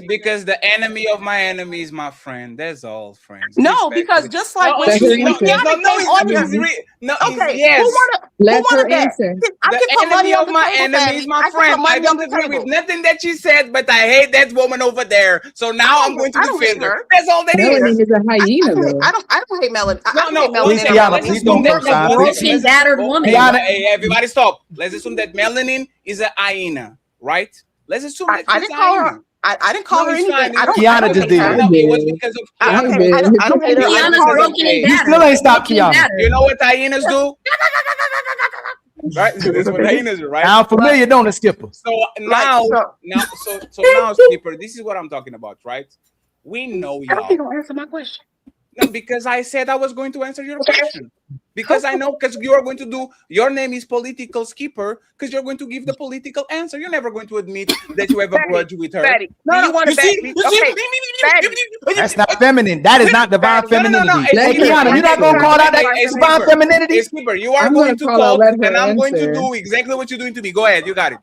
Because the enemy of my enemy is my friend. That's all, friends. No, because just like when she let her answer. The enemy of my enemy is my friend. I don't agree with nothing that she said, but I hate that woman over there. So now I'm going to defend her. That's all that is. Melanin is a hyena, though. I don't hate Melanin. Let's assume that broken, battered woman. Hey, everybody, stop. Let's assume that Melanin is a hyena, right? Let's assume that I didn't call her. I didn't call her anything. Kiana just did. It was because of Kiana. I don't hate her. Kiana's broken and battered. You still ain't stopped Kiana. You know what hyenas do? Right? That's what hyenas do, right? I'm familiar, don't it, Skipper? So now, Skipper, this is what I'm talking about, right? We know y'all. I don't think you'll answer my question. No, because I said I was going to answer your question. Because I know, because you are going to do, your name is political Skipper, because you're going to give the political answer. You're never going to admit that you have a grudge with her. That's not feminine. That is not divine femininity. You're not going to call that divine femininity. Skipper, you are going to talk, and I'm going to do exactly what you're doing to me. Go ahead, you got it.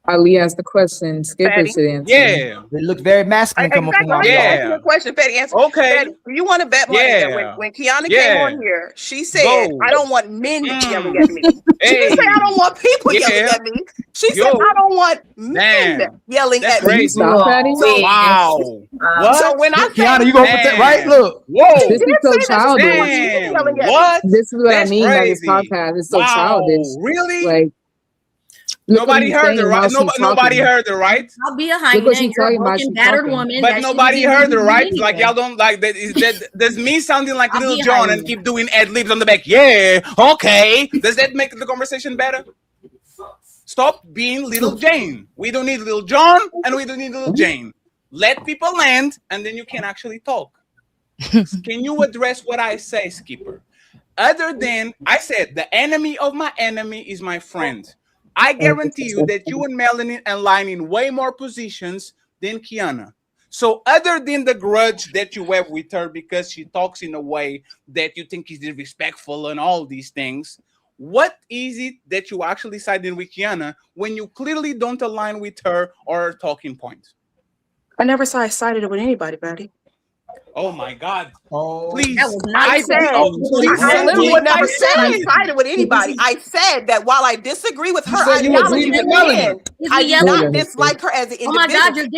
Ali asked the question. Skipper should answer. Yeah, it looks very masculine coming from our your question, Fatty. Answer. Okay. Fatty, you want to bet money that when Kiana came on here, she said, "I don't want men yelling at me." She didn't say, "I don't want people yelling at me." She said, "I don't want men yelling at me." Wow. What? So when I Kiana, you gonna put that right? Look. Whoa. This is so childish. What? This is what I mean by this podcast. It's so childish. Really? Like. Nobody heard her, right? Nobody heard her, right? I'll be a hyena. You're a broken, battered woman. But nobody heard her, right? Like y'all don't like that. That's me sounding like Little John and keep doing ad libs on the back. Yeah, okay. Does that make the conversation better? Stop being little Jane. We don't need little John and we don't need little Jane. Let people land and then you can actually talk. Can you address what I say, Skipper? Other than I said, the enemy of my enemy is my friend. I guarantee you that you and Melanie align in way more positions than Kiana. So other than the grudge that you have with her because she talks in a way that you think is disrespectful and all these things, what is it that you actually siding with Kiana when you clearly don't align with her or her talking points? I never saw I sided with anybody, Betty. Oh my God! Oh, please! I literally never said I sided with anybody. I said that while I disagree with her ideology, I do not dislike her as an individual. Oh my God, you're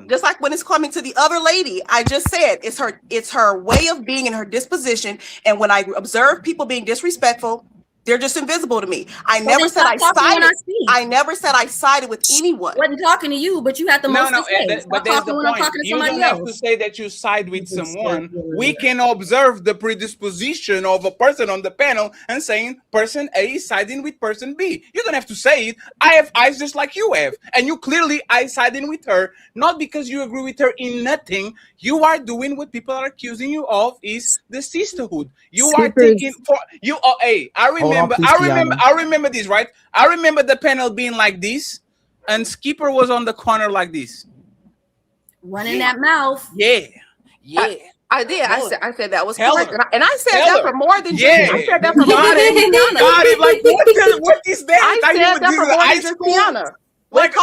just like when it's coming to the other lady, I just said it's her way of being and her disposition. And when I observe people being disrespectful, they're just invisible to me. I never said I sided. I never said I sided with anyone. I wasn't talking to you, but you had the most to say. But there's the point. You don't have to say that you side with someone. We can observe the predisposition of a person on the panel and saying person A is siding with person B. You don't have to say it. I have eyes just like you have. And you clearly are siding with her, not because you agree with her in nothing. You are doing what people are accusing you of is the sisterhood. You are taking for you. Hey, I remember this, right? I remember the panel being like this, and Skipper was on the corner like this, running that mouth. Yeah. I did. I said that was Tell correct, her. and I said Tell that her. for more than Yeah. just. I said that for more than Kiana. Got it. Like what is that? I said that for more than just Kiana. When Like,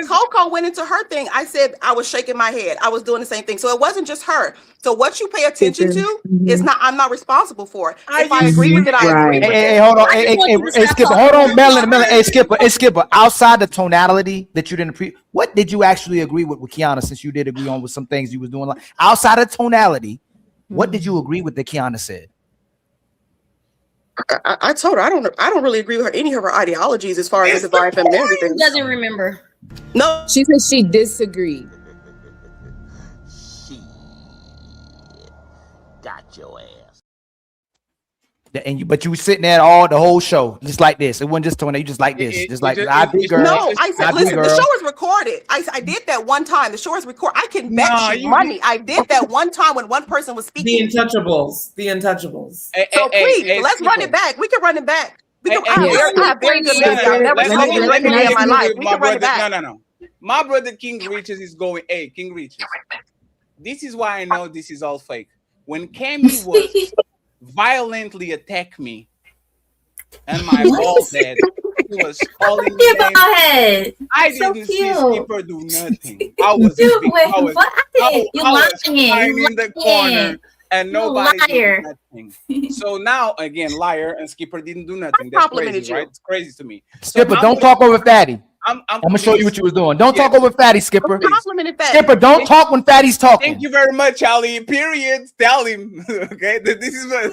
Coco went into her thing, I said I was shaking my head. I was doing the same thing. So it wasn't just her. So what you pay attention to is not. I'm not responsible for it. If I agree with it, I agree with it. Hey, hold on. Hey, Skipper. Hold on, Melanie. Hey, Skipper. Outside the tonality that you didn't what did you actually agree with Kiana? Since you did agree on with some things you was doing, like outside of tonality, what did you agree with that Kiana said? I told her I don't really agree with her any of her ideologies as far as the divine femininity thing. Doesn't remember. No, she said she disagreed. Got your ass. But you were sitting there the whole show, just like this. It wasn't just Tony. You just like this, just like I be girl. No, I said, listen, the show is recorded. I did that one time. The show is recorded. I can bet you money. I did that one time when one person was speaking. The Untouchables. So please, let's run it back. We can run it back. We can. I have very good memory. I've never spoken to anybody in my life. We can run it back. No. My brother King Riches is going. Hey, King Riches. This is why I know this is all fake. When Cammy was violently attack me and my ball head, he was calling me names. I didn't see Skipper do nothing. I was lying in the corner and nobody did nothing. So now again, liar and Skipper didn't do nothing. That's crazy, right? It's crazy to me. Skipper, don't talk over Fatty. I'm gonna show you what you was doing. Don't talk over Fatty, Skipper. Skipper, don't talk when Fatty's talking. Thank you very much, Ali. Period. Tell him. Okay, this is what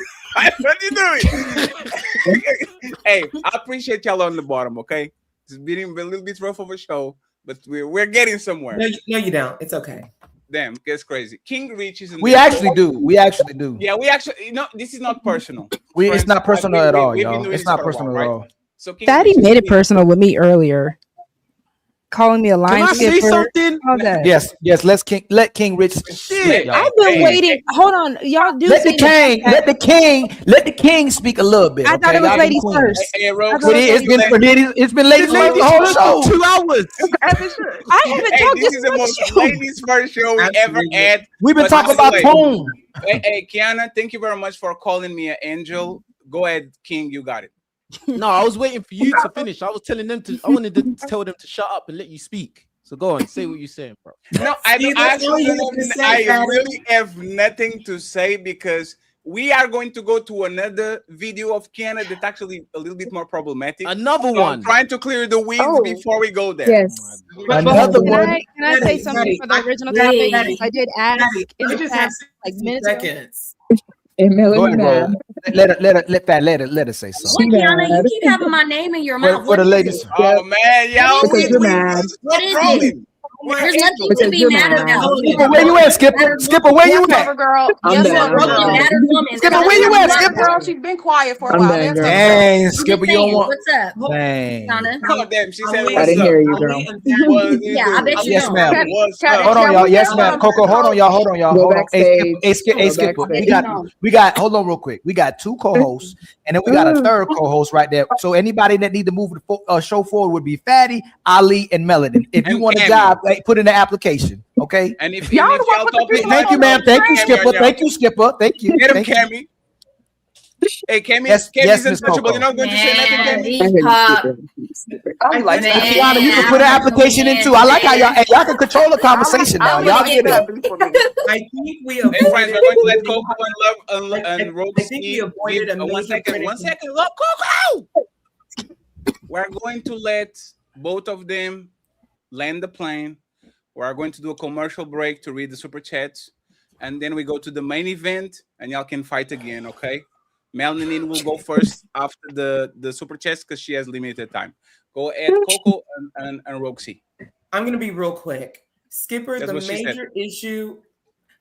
you doing. Hey, I appreciate y'all on the bottom. Okay, it's been a little bit rough of a show, but we're getting somewhere. No, you don't. It's okay. Damn, gets crazy. King Reach is. We actually do. Yeah, we actually. This is not personal. It's not personal at all, y'all. It's not personal at all. So Daddy made it personal with me earlier. Calling me a line skipper. Can I say something? Yes. Let King Rich. Shit, I've been waiting. Hold on, y'all do. Let the king speak a little bit. I thought it was ladies first. It's been ladies first the whole show. 2 hours. I haven't talked this is the most ladies first show we ever had. We've been talking about tone. Hey, Kiana, thank you very much for calling me an angel. Go ahead, King. You got it. No, I was waiting for you to finish. I wanted to tell them to shut up and let you speak. So go on, say what you're saying, bro. No, I really have nothing to say because we are going to go to another video of Kiana that's actually a little bit more problematic. Another one. I'm trying to clear the weeds before we go there. Yes. Another one. Can I say something for the original topic? I did ask in the past, like minutes ago. Let her say something. Kiana, you keep having my name in your mouth. For the ladies. Oh man, y'all. Because you're mad. What is it? There's nothing to be mad about. Skipper, where you at, Skipper? Skipper, where you Yes, at? lover girl. I'm Yes, done. lover I'm girl. done. Skipper, where you at, Lover Skipper? girl, she's been quiet for a I'm while. done, Yes, girl. lover girl. Dang, I'm Skipper, just you don't saying, want. what's up? Dang. Kiana? Oh, damn. She said, I what's didn't up? hear you, girl. Yeah, I bet you Yes, don't. ma'am. What's Cat- up? Hold on, Can y'all. we Yes, get ma'am. some- Coco, hold on, y'all. Hold on, y'all. Go Hold on. Hey, Skipper. backstage. Hey, Skipper. Hey, Go Skipper. backstage. We got. Hold on, real quick. We got 2 co-hosts, and then we got a third co-host right there. So anybody that need to move the show forward would be Fatty, Ali, and Melody. If you And want a Cammy. job, like, put in the application. Okay. And if Y'all y'all the one put the talking, people Thank you, ma'am. Thank you, Skipper. Thank you, Skipper. Thank you. Get him, Thank you. Cammy. Hey, Cammy, Yes, Cammy's yes, Miss untouchable. Coco. You're not going to say nothing, Man, Cammy? these pop. I like Man, that. Kiana, you can put an application in too. I like how y'all can control the conversation now. Y'all get it. I think we Hey, friends, avoided. we're going to let Coco and Love and I think we RogueC avoided give a one major second. One predicament. second. Look, Coco! We're going to let both of them land the plane. We're going to do a commercial break to read the super chats. And then we go to the main event and y'all can fight again, okay? Melanie will go first after the super chats because she has limited time. Go ahead, Coco and RogueC. I'm gonna be real quick. Skipper, That's the what she said.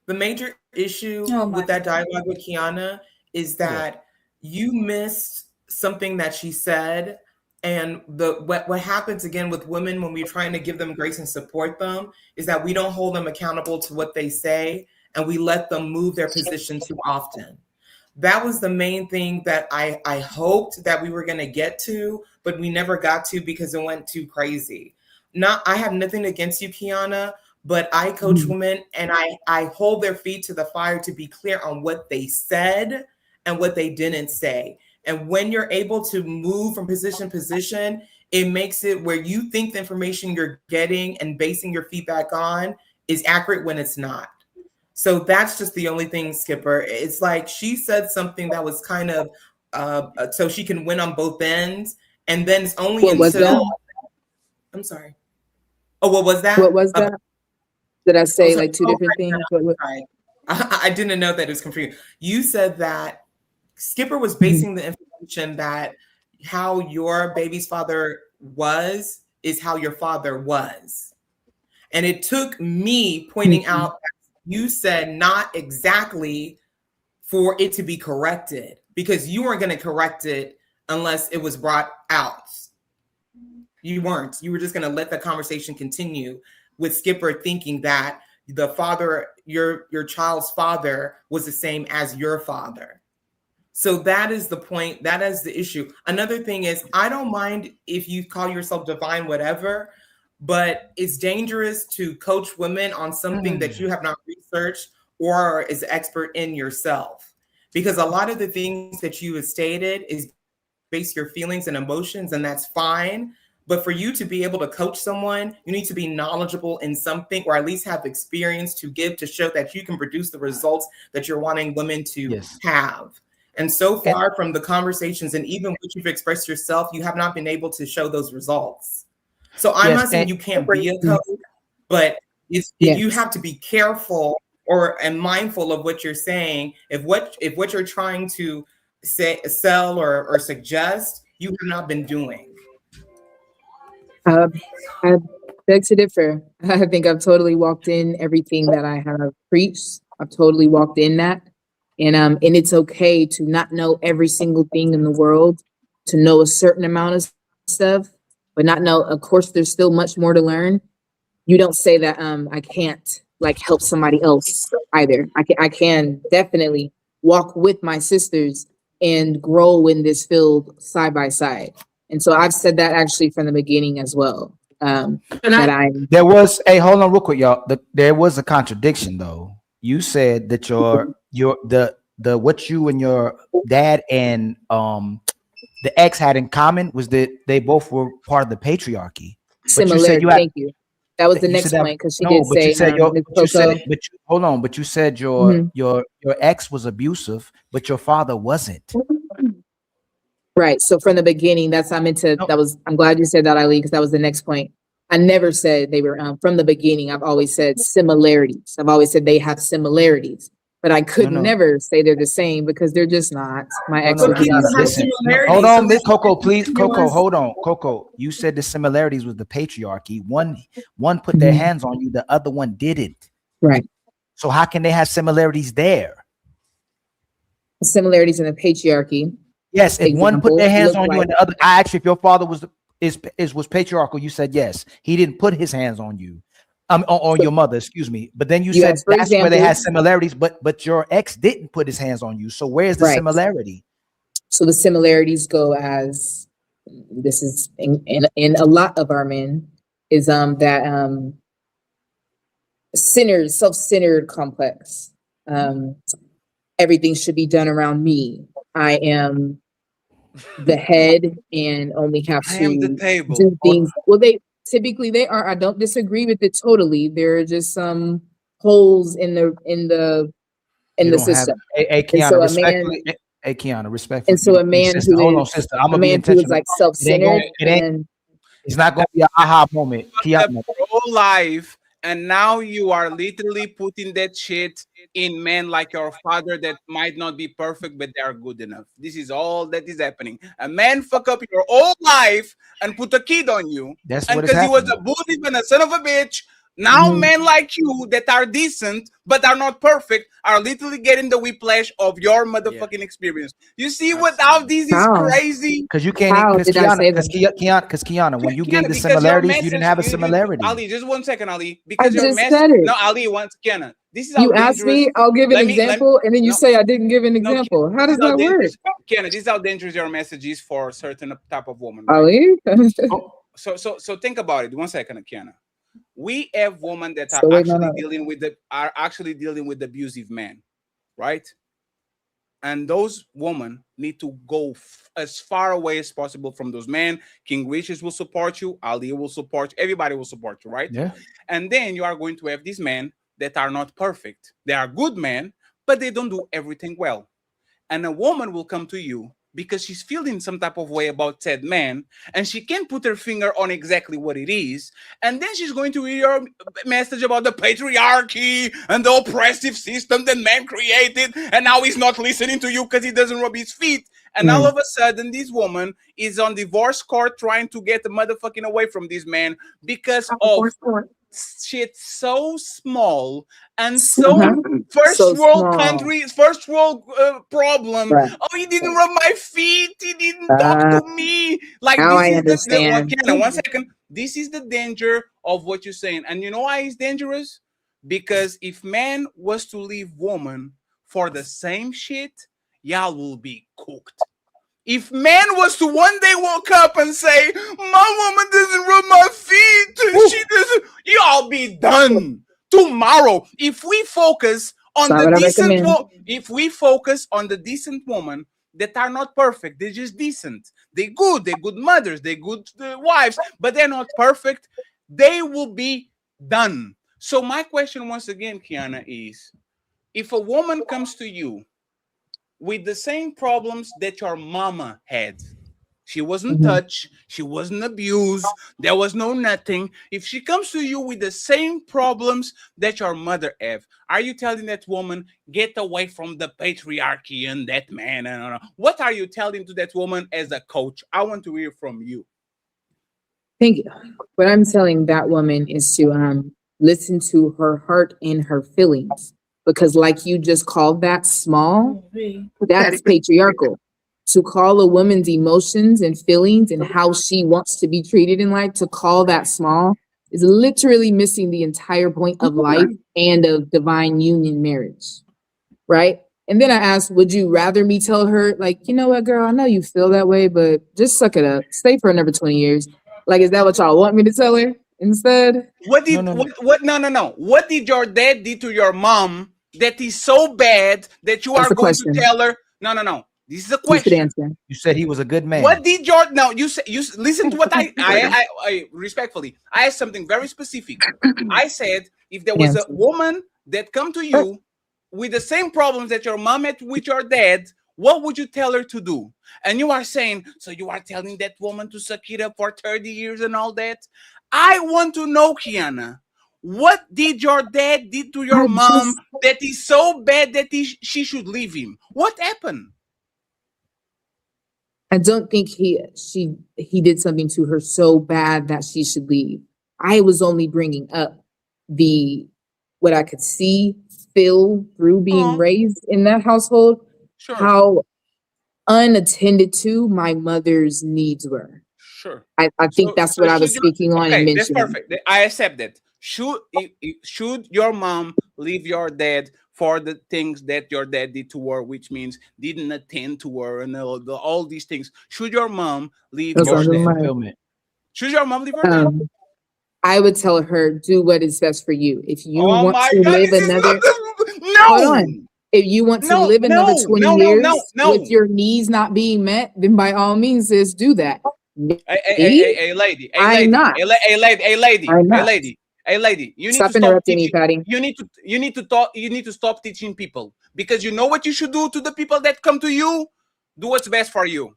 major issue Oh my with that dialogue with Kiana is that you missed something that she said. And what happens again with women when we're trying to give them grace and support them is that we don't hold them accountable to what they say and we let them move their position too often. That was the main thing that I hoped that we were going to get to, but we never got to because it went too crazy. I have nothing against you, Kiana, but I coach women and I hold their feet to the fire to be clear on what they said and what they didn't say. And when you're able to move from position to position, it makes it where you think the information you're getting and basing your feedback on is accurate when it's not. So that's just the only thing, Skipper. It's like she said something that was kind of so she can win on both ends. And then it's only What was that? I'm sorry. Oh, what was that? What was that? Did I say sorry. like 2 different things? Sorry. I didn't know that it was confusing. You said that Skipper was basing the information that how your baby's father was is how your father was. And it took me pointing out that you said not exactly for it to be corrected because you weren't going to correct it unless it was brought out. You weren't. You were just going to let the conversation continue with Skipper thinking that the father, your child's father, was the same as your father. So that is the point. That is the issue. Another thing is, I don't mind if you call yourself divine, whatever, but it's dangerous to coach women on something that you have not researched or is expert in yourself. Because a lot of the things that you have stated is based your feelings and emotions, and that's fine. But for you to be able to coach someone, you need to be knowledgeable in something or at least have experience to give to show that you can produce the results that you're wanting women to have. And so far from the conversations and even what you've expressed yourself, you have not been able to show those results. So I'm not saying you can't be a coach, but you have to be careful and mindful of what you're saying. If what you're trying to sell or suggest, you have not been doing. I beg to differ. I think I've totally walked in everything that I have preached. I've totally walked in that. And it's okay to not know every single thing in the world, to know a certain amount of stuff, but not know, of course, there's still much more to learn. You don't say that I can't like help somebody else either. I can definitely walk with my sisters and grow in this field side by side. And so I've said that actually from the beginning as well. There was hold on real quick, y'all. There was a contradiction though. You said that the what you and your dad and the ex had in common was that they both were part of the patriarchy. Similarity. Thank you. That was the next point because she did say. Hold on, but you said your ex was abusive, but your father wasn't. Right. So from the beginning, I'm glad you said that, Ali, because that was the next point. I never said they were from the beginning. I've always said similarities. I've always said they have similarities. but I could No. never say they're the same because they're just not. My ex No, would be honest. listen. Hold on, Miss Coco, please. Coco, hold on. Coco, you said the similarities was the patriarchy. One put their hands on you, the other one didn't. Right. So how can they have similarities there? Similarities in the patriarchy. Yes, if one put their hands on you like, and the other, I asked you if your father was patriarchal. You said yes. He didn't put his hands on you. On your mother, excuse me. But then you said that's where they had similarities, but your ex didn't put his hands on you. So where's the similarity? So the similarities go as this is in a lot of our men is that self-centered complex. Everything should be done around me. I am the head and only have to do things. Well, typically are. I don't disagree with it totally. There are just some holes in the system. Hey, Kiana, respectfully. Hey, Kiana, respectfully. And so a man sister, hold on, sister. I'm gonna be intentional. Like self-centered, it's not gonna be an aha moment. Kiana. Whole life, and now you are literally putting that shit in men like your father that might not be perfect, but they are good enough. This is all that is happening. A man fuck up your whole life and put a kid on you. That's and what is because he was happening. a bully and a son of a bitch. Now men like you that are decent but are not perfect are literally getting the whiplash of your motherfucking experience. You see what how this is crazy? Because you can't. Because Kiana, when you gave the similarities, you didn't have a similarity. Ali, just 1 second, Ali. Because your message. No, Ali wants Kiana. This is how you asked me. I'll give an example, and then you say I didn't give an example. How does that work? Kiana, this is how dangerous your message is for a certain type of woman. Right? Ali. So think about it. 1 second, Kiana. We have women that are actually dealing with abusive men, right? And those women need to go as far away as possible from those men. King Richards will support you. Ali will support you. Everybody will support you, right? Yeah. And then you are going to have these men that are not perfect. They are good men, but they don't do everything well. And a woman will come to you because she's feeling some type of way about said man, and she can't put her finger on exactly what it is. And then she's going to read your message about the patriarchy and the oppressive system that man created, and now he's not listening to you because he doesn't rub his feet. And all of a sudden, this woman is on divorce court trying to get the motherfucking away from this man because of shit so small and so first world countries, first world problem. Right. Oh, he didn't rub my feet. He didn't talk to me. Like now this I is understand. One second. This is the danger of what you're saying, and you know why it's dangerous? Because if man was to leave woman for the same shit, y'all will be cooked. If man was to one day wake up and say, my woman doesn't rub my feet, she doesn't, y'all be done tomorrow. If we focus on if we focus on the decent woman that are not perfect, they're just decent. They're good mothers, they're good wives, but they're not perfect, they will be done. So my question once again, Kiana, is if a woman comes to you with the same problems that your mama had, she wasn't touched, she wasn't abused, there was no nothing. If she comes to you with the same problems that your mother have, are you telling that woman, get away from the patriarchy and that man? And what are you telling to that woman as a coach? I want to hear from you. Thank you. What I'm telling that woman is to listen to her heart and her feelings. Because like you just called that small, that's patriarchal. To call a woman's emotions and feelings and how she wants to be treated in life, to call that small is literally missing the entire point of life and of divine union marriage, right? And then I asked, would you rather me tell her, like, you know what, girl, I know you feel that way, but just suck it up. Stay for another 20 years. Like, is that what y'all want me to tell her instead? What did What did your dad do to your mom that is so bad that you are going to tell her? No. This is a question. You said he was a good man. What did your you listen to what I respectfully, I asked something very specific. I said if there was a woman that come to you with the same problems that your mom had with your dad, what would you tell her to do? And you are saying, so you are telling that woman to suck it up for 30 years and all that? I want to know, Kiana, What did your dad did to your mom that is so bad that she should leave him? What happened? I don't think he did something to her so bad that she should leave. I was only bringing up what I could see, feel through being raised in that household, how unattended to my mother's needs were. Sure. I think that's what I was speaking on and That's mentioning. perfect. I accept that. Should your mom leave your dad for the things that your dad did to her, which means didn't attend to her and all these things? Should your mom leave your dad? Should your mom leave her dad? I would tell her, do what is best for you. If you Oh want my to God, live this is another, no. hold on. If you want to live another 20 years with your needs not being met, then by all means, sis, do that. Hey, lady. I'm not. Hey, lady. You need Stop to stop interrupting me, teaching. Patty. You need to talk. You need to stop teaching people, because you know what you should do to the people that come to you. Do what's best for you.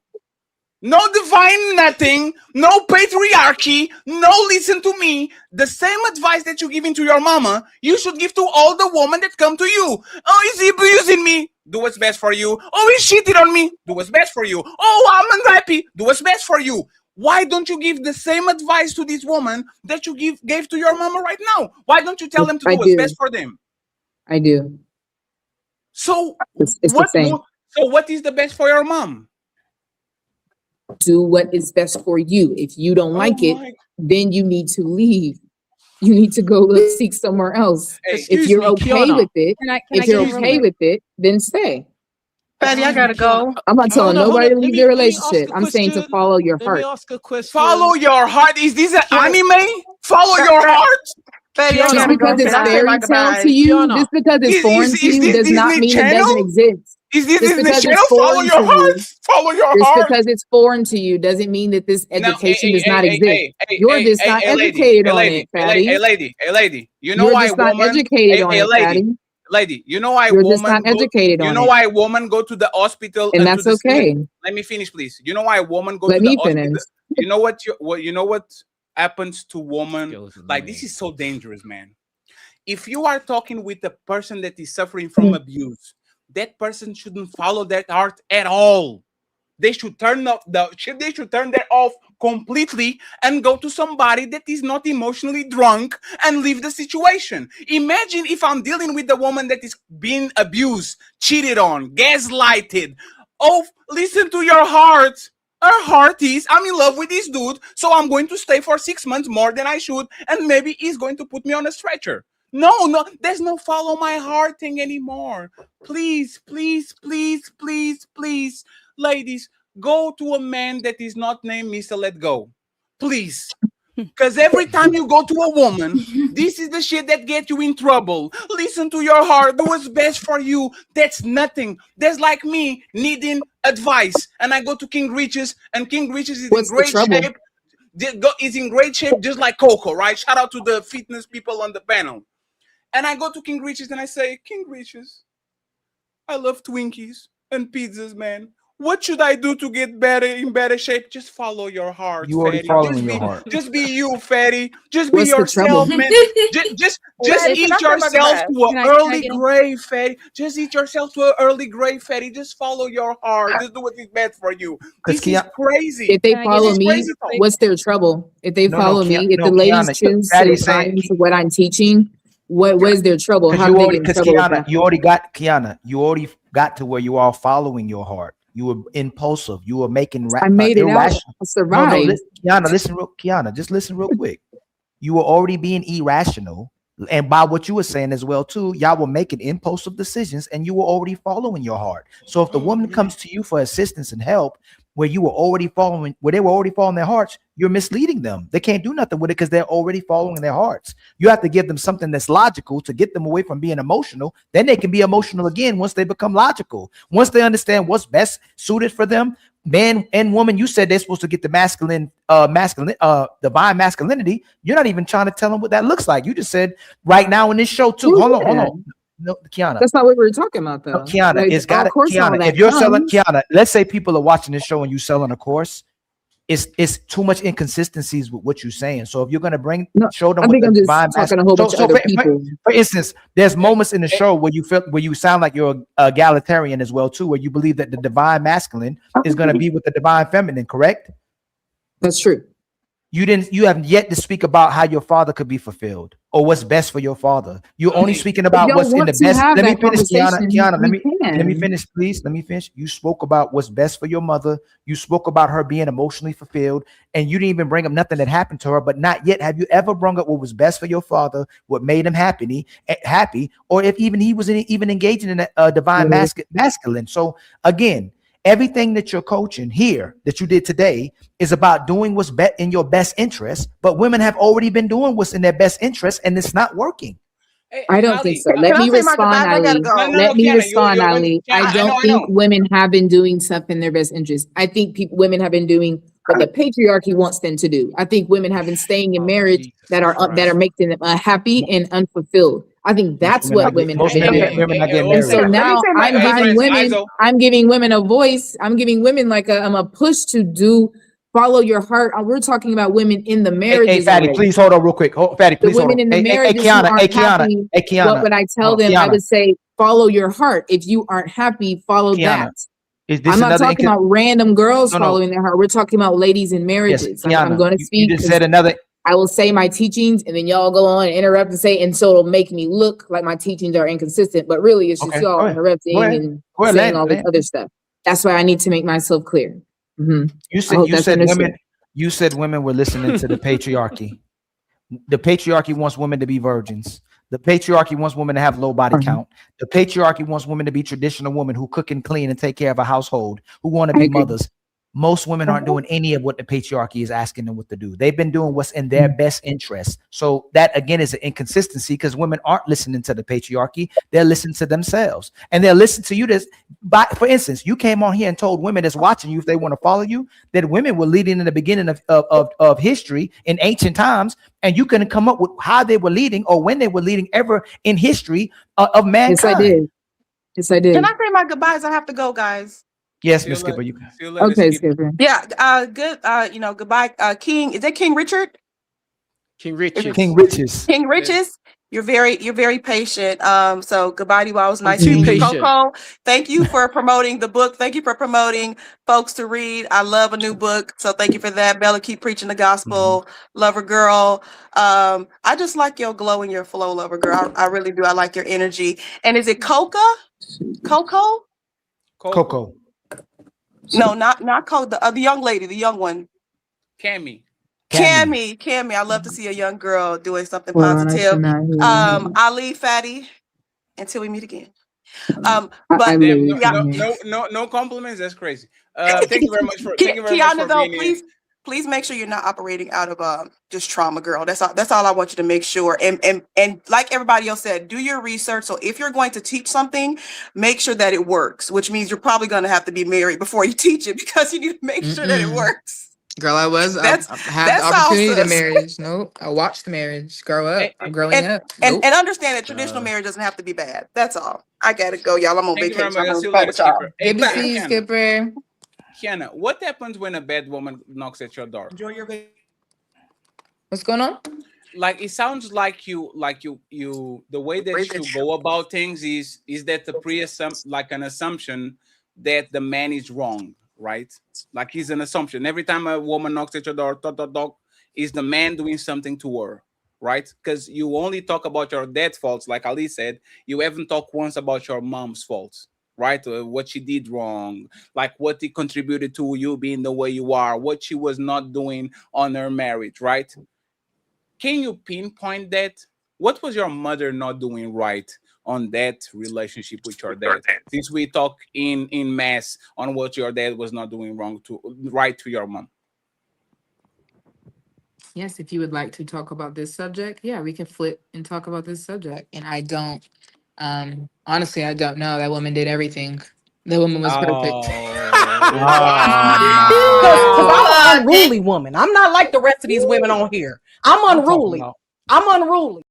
No divine nothing, no patriarchy, no listen to me. The same advice that you're giving to your mama, you should give to all the women that come to you. Oh, is he abusing me? Do what's best for you. Oh, he cheated on me. Do what's best for you. Oh, I'm unhappy. Do what's best for you. Why don't you give the same advice to this woman that you gave to your mama right now? Why don't you tell them to do what's best for them? I do. So it's the same. So what is the best for your mom? Do what is best for you. If you don't like it, then you need to leave. You need to go seek somewhere else. If you're okay with it, then stay. Patty, I gotta go. I'm not telling nobody to leave their relationship. I'm saying to follow your heart. Let me ask a question. Follow your heart. Is this an anime? Follow your heart. Just because it's fairy tale to you, just because it's foreign to you, does not mean it doesn't exist. Is this Just Disney because Channel? it's Follow foreign your to heart. you, Follow your just heart. because it's foreign to you doesn't mean that this education does not exist. You're just not lady, educated on it, Patty. Hey, lady. You know You're why just not woman? educated on it, Patty. Lady, you know why You're woman? just not educated on You know it. why women go to the hospital And that's to the okay. Let me finish, please. You know why women go Let to the me hospital? finish. You know what happens to women? Like, this is so dangerous, man. If you are talking with a person that is suffering from abuse, that person shouldn't follow that heart at all. They should turn that off completely and go to somebody that is not emotionally drunk and leave the situation. Imagine if I'm dealing with a woman that is being abused, cheated on, gaslighted. Oh, listen to your heart. Her heart is, I'm in love with this dude, so I'm going to stay for 6 months more than I should, and maybe he's going to put me on a stretcher. No, there's no follow my heart thing anymore. Please, ladies, go to a man that is not named Mr. Let Go. Please. Because every time you go to a woman, this is the shit that gets you in trouble. Listen to your heart. Do what's best for you. That's nothing. That's like me needing advice. And I go to King Riches, and King Riches is in great shape. Is in great shape, just like Coco, right? Shout out to the fitness people on the panel. And I go to King Riches and I say, King Riches, I love Twinkies and pizzas, man. What should I do to get in better shape? Just follow your heart, You already fatty. following your heart. Just be you, fatty. Just be What's the yourself, trouble? man. Just Fatty, eat can I grab my yourself glass? to Can an I early get in? grave, fatty. Just eat yourself to an early grave, fatty. Just follow your heart. Just do what is best for you. This is crazy. If they Can I get follow in? me, what's their trouble? If they No, follow me, if the ladies Kiana, choose Patty's to buy saying- into what I'm teaching, what is their trouble? Because How do they get in trouble with that? you already got to where you are following your heart. You were impulsive. You were making I made it out. irrational. I survived. Kiana, just listen real quick. You were already being irrational, and by what you were saying as well too, y'all were making impulsive decisions, and you were already following your heart. So if the woman comes to you for assistance and help, where they were already following their hearts, you're misleading them. They can't do nothing with it because they're already following their hearts. You have to give them something that's logical to get them away from being emotional. Then they can be emotional again once they become logical. Once they understand what's best suited for them, man and woman. You said they're supposed to get the divine masculinity. You're not even trying to tell them what that looks like. You just said right now in this show too. Hold on. No, Kiana. That's not what we were talking about, though. No, Kiana, Like, it's got of course all Kiana. that If you're selling comes. Kiana, let's say people are watching this show and you selling a course, it's too much inconsistencies with what you're saying. So if you're gonna show them I what think the I'm just divine talking a whole bunch of other people. For instance, there's moments in the show where you sound like you're a egalitarian as well too, where you believe that the divine masculine is gonna be with the divine feminine, correct? That's true. You haven't yet to speak about how your father could be fulfilled or what's best for your father. You're only speaking about what's in the best. Let me finish, Kiana. Let me finish, please. Let me finish. You spoke about what's best for your mother. You spoke about her being emotionally fulfilled, and you didn't even bring up nothing that happened to her. But not yet have you ever brought up what was best for your father, what made him happy, or if even he was even engaging in a divine masculine. So again, everything that you're coaching here that you did today is about doing what's in your best interest, but women have already been doing what's in their best interest, and it's not working. I don't think so. Let me respond, Ali. Let me respond, Ali. I don't think women have been doing stuff in their best interest. I think women have been doing what the patriarchy wants them to do. I think women have been staying in marriage that are making them unhappy and unfulfilled. I think that's what women have been doing. And so now I'm giving women a voice. I'm giving women like a push to follow your heart. We're talking about women in the marriages. Hey, Fatty, please hold on real quick. Fatty, please hold on. The women in the marriages who aren't happy, what would I tell them? I would say, follow your heart. If you aren't happy, follow that. I'm not talking about random girls following their heart. We're talking about ladies in marriages. Yes, I'm going to speak. You just said another. I will say my teachings, and then y'all go on and interrupt and say, and so it'll make me look like my teachings are inconsistent. But really, it's just y'all interrupting and saying all this other stuff. That's why I need to make myself clear. Mm-hmm. You said women were listening to the patriarchy. The patriarchy wants women to be virgins. The patriarchy wants women to have low body count. The patriarchy wants women to be traditional women who cook and clean and take care of a household, who want to be mothers. Most women aren't doing any of what the patriarchy is asking them what to do. They've been doing what's in their best interest. So that again is an inconsistency because women aren't listening to the patriarchy. They're listening to themselves, and they'll listen to you. For instance, you came on here and told women that's watching you if they want to follow you that women were leading in the beginning of history in ancient times, and you couldn't come up with how they were leading or when they were leading ever in history of mankind. Yes, I did. Can I say my goodbyes? I have to go, guys. Yes, Miss Skipper. Okay, Skipper. Yeah. Good. Goodbye. King. Is that King Richard? King Richard. King Riches. King Riches. You're very patient. So goodbye to you all. It was nice to meet you, Coco. Thank you for promoting the book. Thank you for promoting folks to read. I love a new book, so thank you for that. Bella, keep preaching the gospel. Lover girl. I just like your glow and your flow, lover girl. I really do. I like your energy. And is it Coco? No, not Coco. The young lady, the young one. Cammy. I love to see a young girl doing something positive. Ali, Fatty, until we meet again. But no compliments. That's crazy. Thank you very much for Kiana, though, being here. Please make sure you're not operating out of just trauma, girl. That's all I want you to make sure. And like everybody else said, do your research. So if you're going to teach something, make sure that it works, which means you're probably going to have to be married before you teach it because you need to make sure that it works. Girl, I had the opportunity to marriage. Nope. I watched the marriage grow up. I'm growing up. And understand that traditional marriage doesn't have to be bad. That's all. I gotta go, y'all. I'm on vacation. Good to see you, Skipper. Kiana, what happens when a bad woman knocks at your door? Enjoy your vacation. What's going on? Like it sounds like you the way that you go about things is that the an assumption that the man is wrong, right? Like it's an assumption. Every time a woman knocks at your door, is the man doing something to her, right? Because you only talk about your dad's faults, like Ali said. You haven't talked once about your mom's faults, right? What she did wrong, like what it contributed to you being the way you are, what she was not doing on her marriage, right? Can you pinpoint that? What was your mother not doing right on that relationship with your dad? Since we talk in mass on what your dad was not doing right to your mom. Yes, if you would like to talk about this subject, yeah, we can flip and talk about this subject. And I don't, honestly, I don't know. That woman did everything. The woman was perfect. Because I'm an unruly woman. I'm not like the rest of these women on here. I'm unruly. I'm unruly.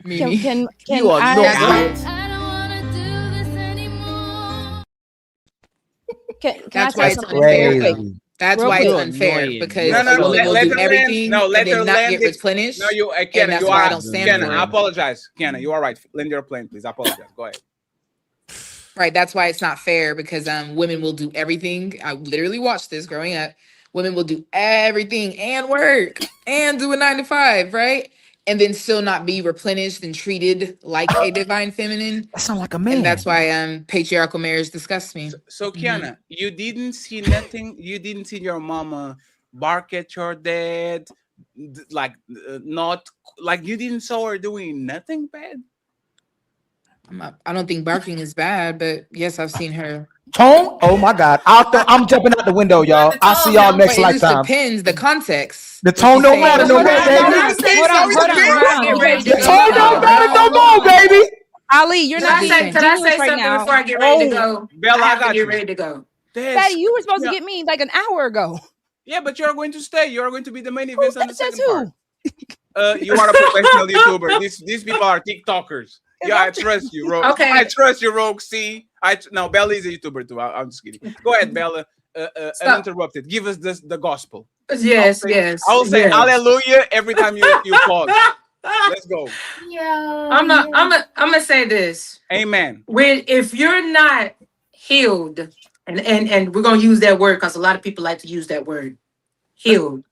Can you are Can That's I why say it's something very quick? That's Real why it's quick. unfair annoying. because No, no, a no. woman will Let do her land. everything No, let and her then not land get this. replenished. No, you, And Kenna, that's you why I are don't stand Kenna. for I it. apologize, Kenna. You are right. Land your plane, please. I apologize. Go ahead. Right. That's why it's not fair because women will do everything. I literally watched this growing up. Women will do everything and work and do a 9 to 5, right? And then still not be replenished and treated like a divine feminine. That sound like a And man. that's why patriarchal marriage disgusts me. So Kiana, you didn't see nothing. You didn't see your mama bark at your dad, not like you didn't saw her doing nothing bad. I don't think barking is bad, but yes, I've seen her. Tone? Oh my God. I'm jumping out the window, y'all. I'll see y'all next But it just lifetime. depends the context. The What tone you don't saying matter is no you're more, not- baby. Hold on, before I get ready to The tone don't matter no more, baby. Ali, you're not being Can I generous say right something now. before I get ready to go? Bella, I I have to got get you. ready to go. Fatty, you were supposed to get me like an hour ago. Yeah, but you're going to stay. You're going to be the main event on the Says second who? part. You are a professional YouTuber. These people are TikTokers. Yeah, I trust you, Rogue. Okay. I trust you, RogueC. No, Bella is a YouTuber too. I'm just kidding. Go ahead, Bella. Uninterrupted. Give us the gospel. Yes, I will say yes. hallelujah every time you pause. Let's go. I'm gonna say this. Amen. If you're not healed, and we're gonna use that word because a lot of people like to use that word, healed.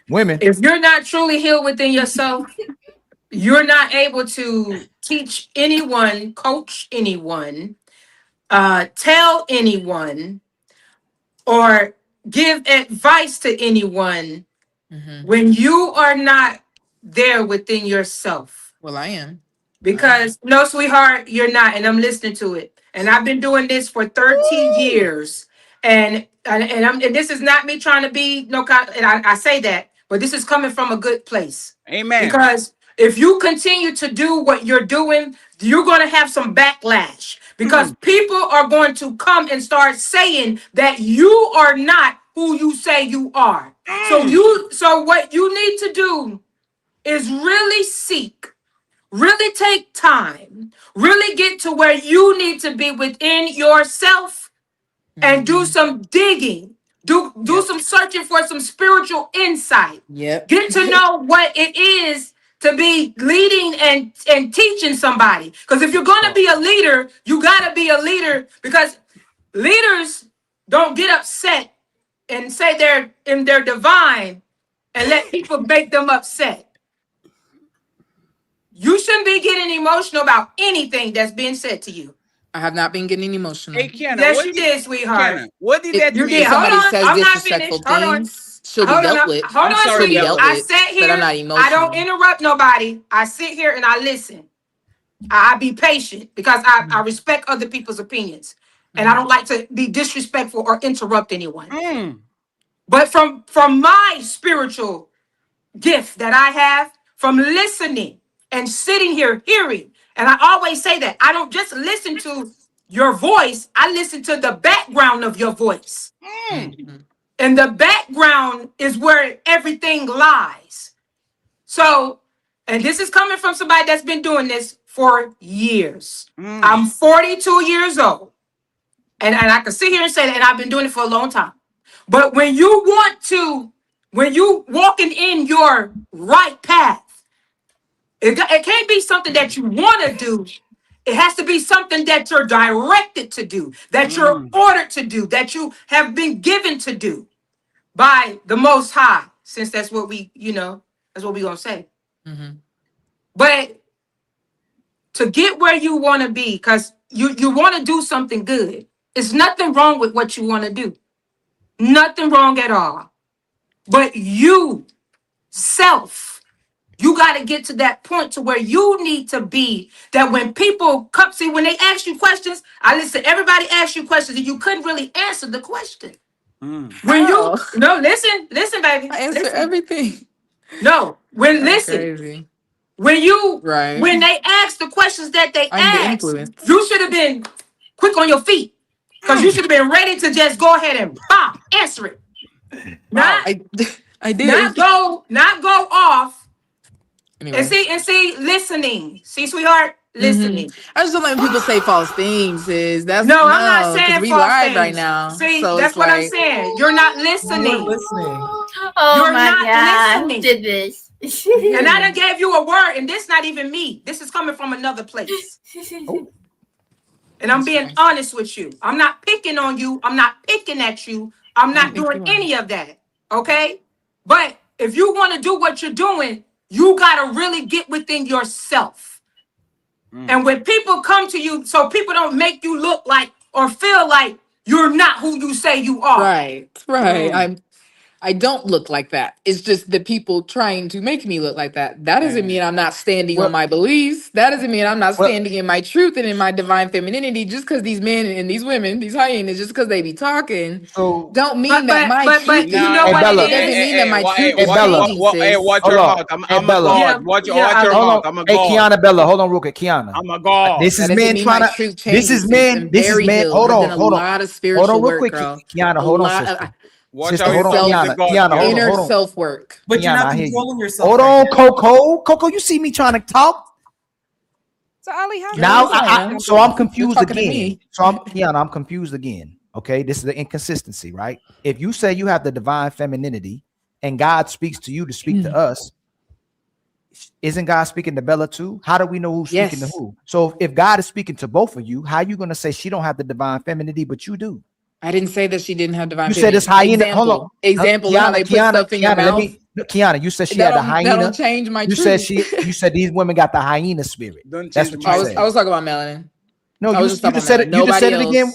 Women. If you're not truly healed within yourself, you're not able to teach anyone, coach anyone, tell anyone, or give advice to anyone when you are not there within yourself. Well, I am. Because no, sweetheart, you're not, and I'm listening to it. And I've been doing this for 13 years. And this is not me trying to be no kind, and I say that, but this is coming from a good place. Amen. Because if you continue to do what you're doing, you're going to have some backlash because people are going to come and start saying that you are not who you say you are. So what you need to do is really seek, really take time, really get to where you need to be within yourself and do some digging. Do some searching for some spiritual insight. Yep. Get to know what it is to be leading and teaching somebody. Because if you're gonna be a leader, you gotta be a leader because leaders don't get upset and say they're in their divine and let people make them upset. You shouldn't be getting emotional about anything that's being said to you. I have not been getting emotional. Hey, Kiana, Yes, you did, sweetheart. Kiana, what did that You mean? did. Hold somebody on. says I'm not disrespectful finished. Hold on. things, she'll be Hold dealt on. with. Hold I'm on, sorry, sweetie. Bella. I sit but here. I'm not I emotional. don't interrupt nobody. I sit here and I listen. I be patient because I respect other people's opinions. And I don't like to be disrespectful or interrupt anyone. But from my spiritual gift that I have, from listening and sitting here hearing, and I always say that I don't just listen to your voice, I listen to the background of your voice. And the background is where everything lies. So, and this is coming from somebody that's been doing this for years. I'm 42 years old. And I can sit here and say that, and I've been doing it for a long time. But when you walking in your right path, it can't be something that you want to do. It has to be something that you're directed to do, that you're ordered to do, that you have been given to do by the Most High, since that's what that's what we're going to say. But to get where you want to be, because you want to do something good, there's nothing wrong with what you want to do. Nothing wrong at all. But you, self, you got to get to that point to where you need to be, that when people come, see, when they ask you questions, I listen, everybody asks you questions and you couldn't really answer the question. When listen, baby. I answer listen. everything. No, when Crazy. when they ask the questions that they I'm the ask, influence. you should have been quick on your feet because you should have been ready to just go ahead and answer it. I did. Not go off Anyway. and see, listening. See, sweetheart, listening. I just don't like when people say false things. Is that's No, I'm not because saying we false live right things. now. See, So that's it's what I'm like saying. You're not You weren't listening. listening. Oh You're my not God, who listening. did this? And I done gave you a word, and this not even me. This is coming from another place. And I'm being honest with you. I'm not picking on you. I'm not picking at you. I'm not doing any of that. Okay? But if you want to do what you're doing, you got to really get within yourself. And when people come to you, so people don't make you look like or feel like you're not who you say you are. right. I don't look like that. It's just the people trying to make me look like that. That doesn't mean I'm not standing on my beliefs. That doesn't mean I'm not standing in my truth and in my divine femininity. Just because these men and these women, these hyenas, just because they be talking, don't mean that my truth is. you know what it It doesn't mean that my truth is Bella. changing, sis. Watch Hold your on. mouth. I'm Hey, a Bella. god. Watch your mouth. I'm a Hey, god. Kiana Bella, hold on, real quick. Kiana. I'm a god. This is That doesn't men mean trying my to. truth This changes, is sis. men. I'm This is very men. healed. Hold I've on, done a hold on. lot of Hold spiritual on, real work, quick, girl. Kiana. A Hold on, lot sister. of Watch Sister, how you hold on, talk to Kiana. God. Kiana, hold on, inner hold on. self work. But you're Kiana, not I hear you. controlling yourself. Hold right on, now. Coco, you see me trying to talk? So Ali, how Now, so I'm You're confused talking to again. me. So Kiana, I'm confused again. Okay, this is the inconsistency, right? If you say you have the divine femininity and God speaks to you to speak to us, isn't God speaking to Bella too? How do we know who's speaking to Yes. who? So if God is speaking to both of you, how are you going to say she don't have the divine femininity, but you do? I didn't say that she didn't have divine You said it's femininity. hyena. Hold on, Example of how they put stuff in your Kiana, mouth. Kiana, you said she That had the don't hyena. change my You truth. said you said these women got the hyena spirit. Don't That's change what you my said. I was talking about melanin. No, I you was just you talking just about said melanin. it. You just said it again.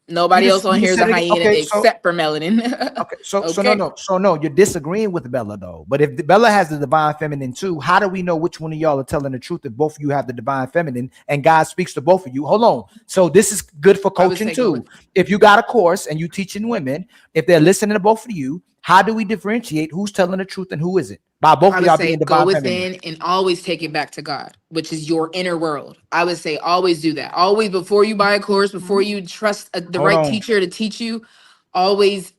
Nobody else on You here is said a it again. hyena Okay, except for melanin. Okay, so Okay. no, you're disagreeing with Bella though. But if Bella has the divine feminine too, how do we know which one of y'all are telling the truth if both of you have the divine feminine and God speaks to both of you? Hold on. So this is good for I would coaching say go too. If you got a course and you teaching women, if they're listening to both of you, how do we differentiate who's telling the truth and who isn't? By both I of would y'all say being go divine feminine. within and always take it back to God, which is your inner world. I would say always do that. Always before you buy a course, before you trust the Hold right on. teacher to teach you, always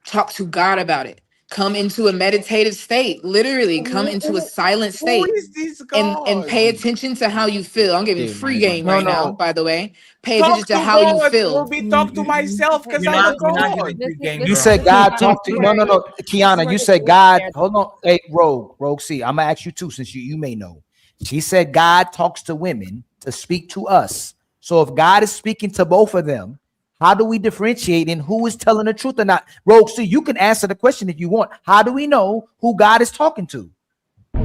talk to God about it. Come into a meditative state. Literally, come into a silent Who state. is this And God? pay attention to how you feel. I'm giving free game right now, by the way. Pay attention Talk to to how you God, feel. Ruby. Talk to myself because You're I'm a not God. giving free game, You girl. said God talked to where no, Kiana. where You the said glitch God. there. Hold on, hey, Rogue C. I'm gonna ask you too, since you may know. She said God talks to women to speak to us. So if God is speaking to both of them, how do we differentiate in who is telling the truth or not? Rogue C, you can answer the question if you want. How do we know who God is talking to?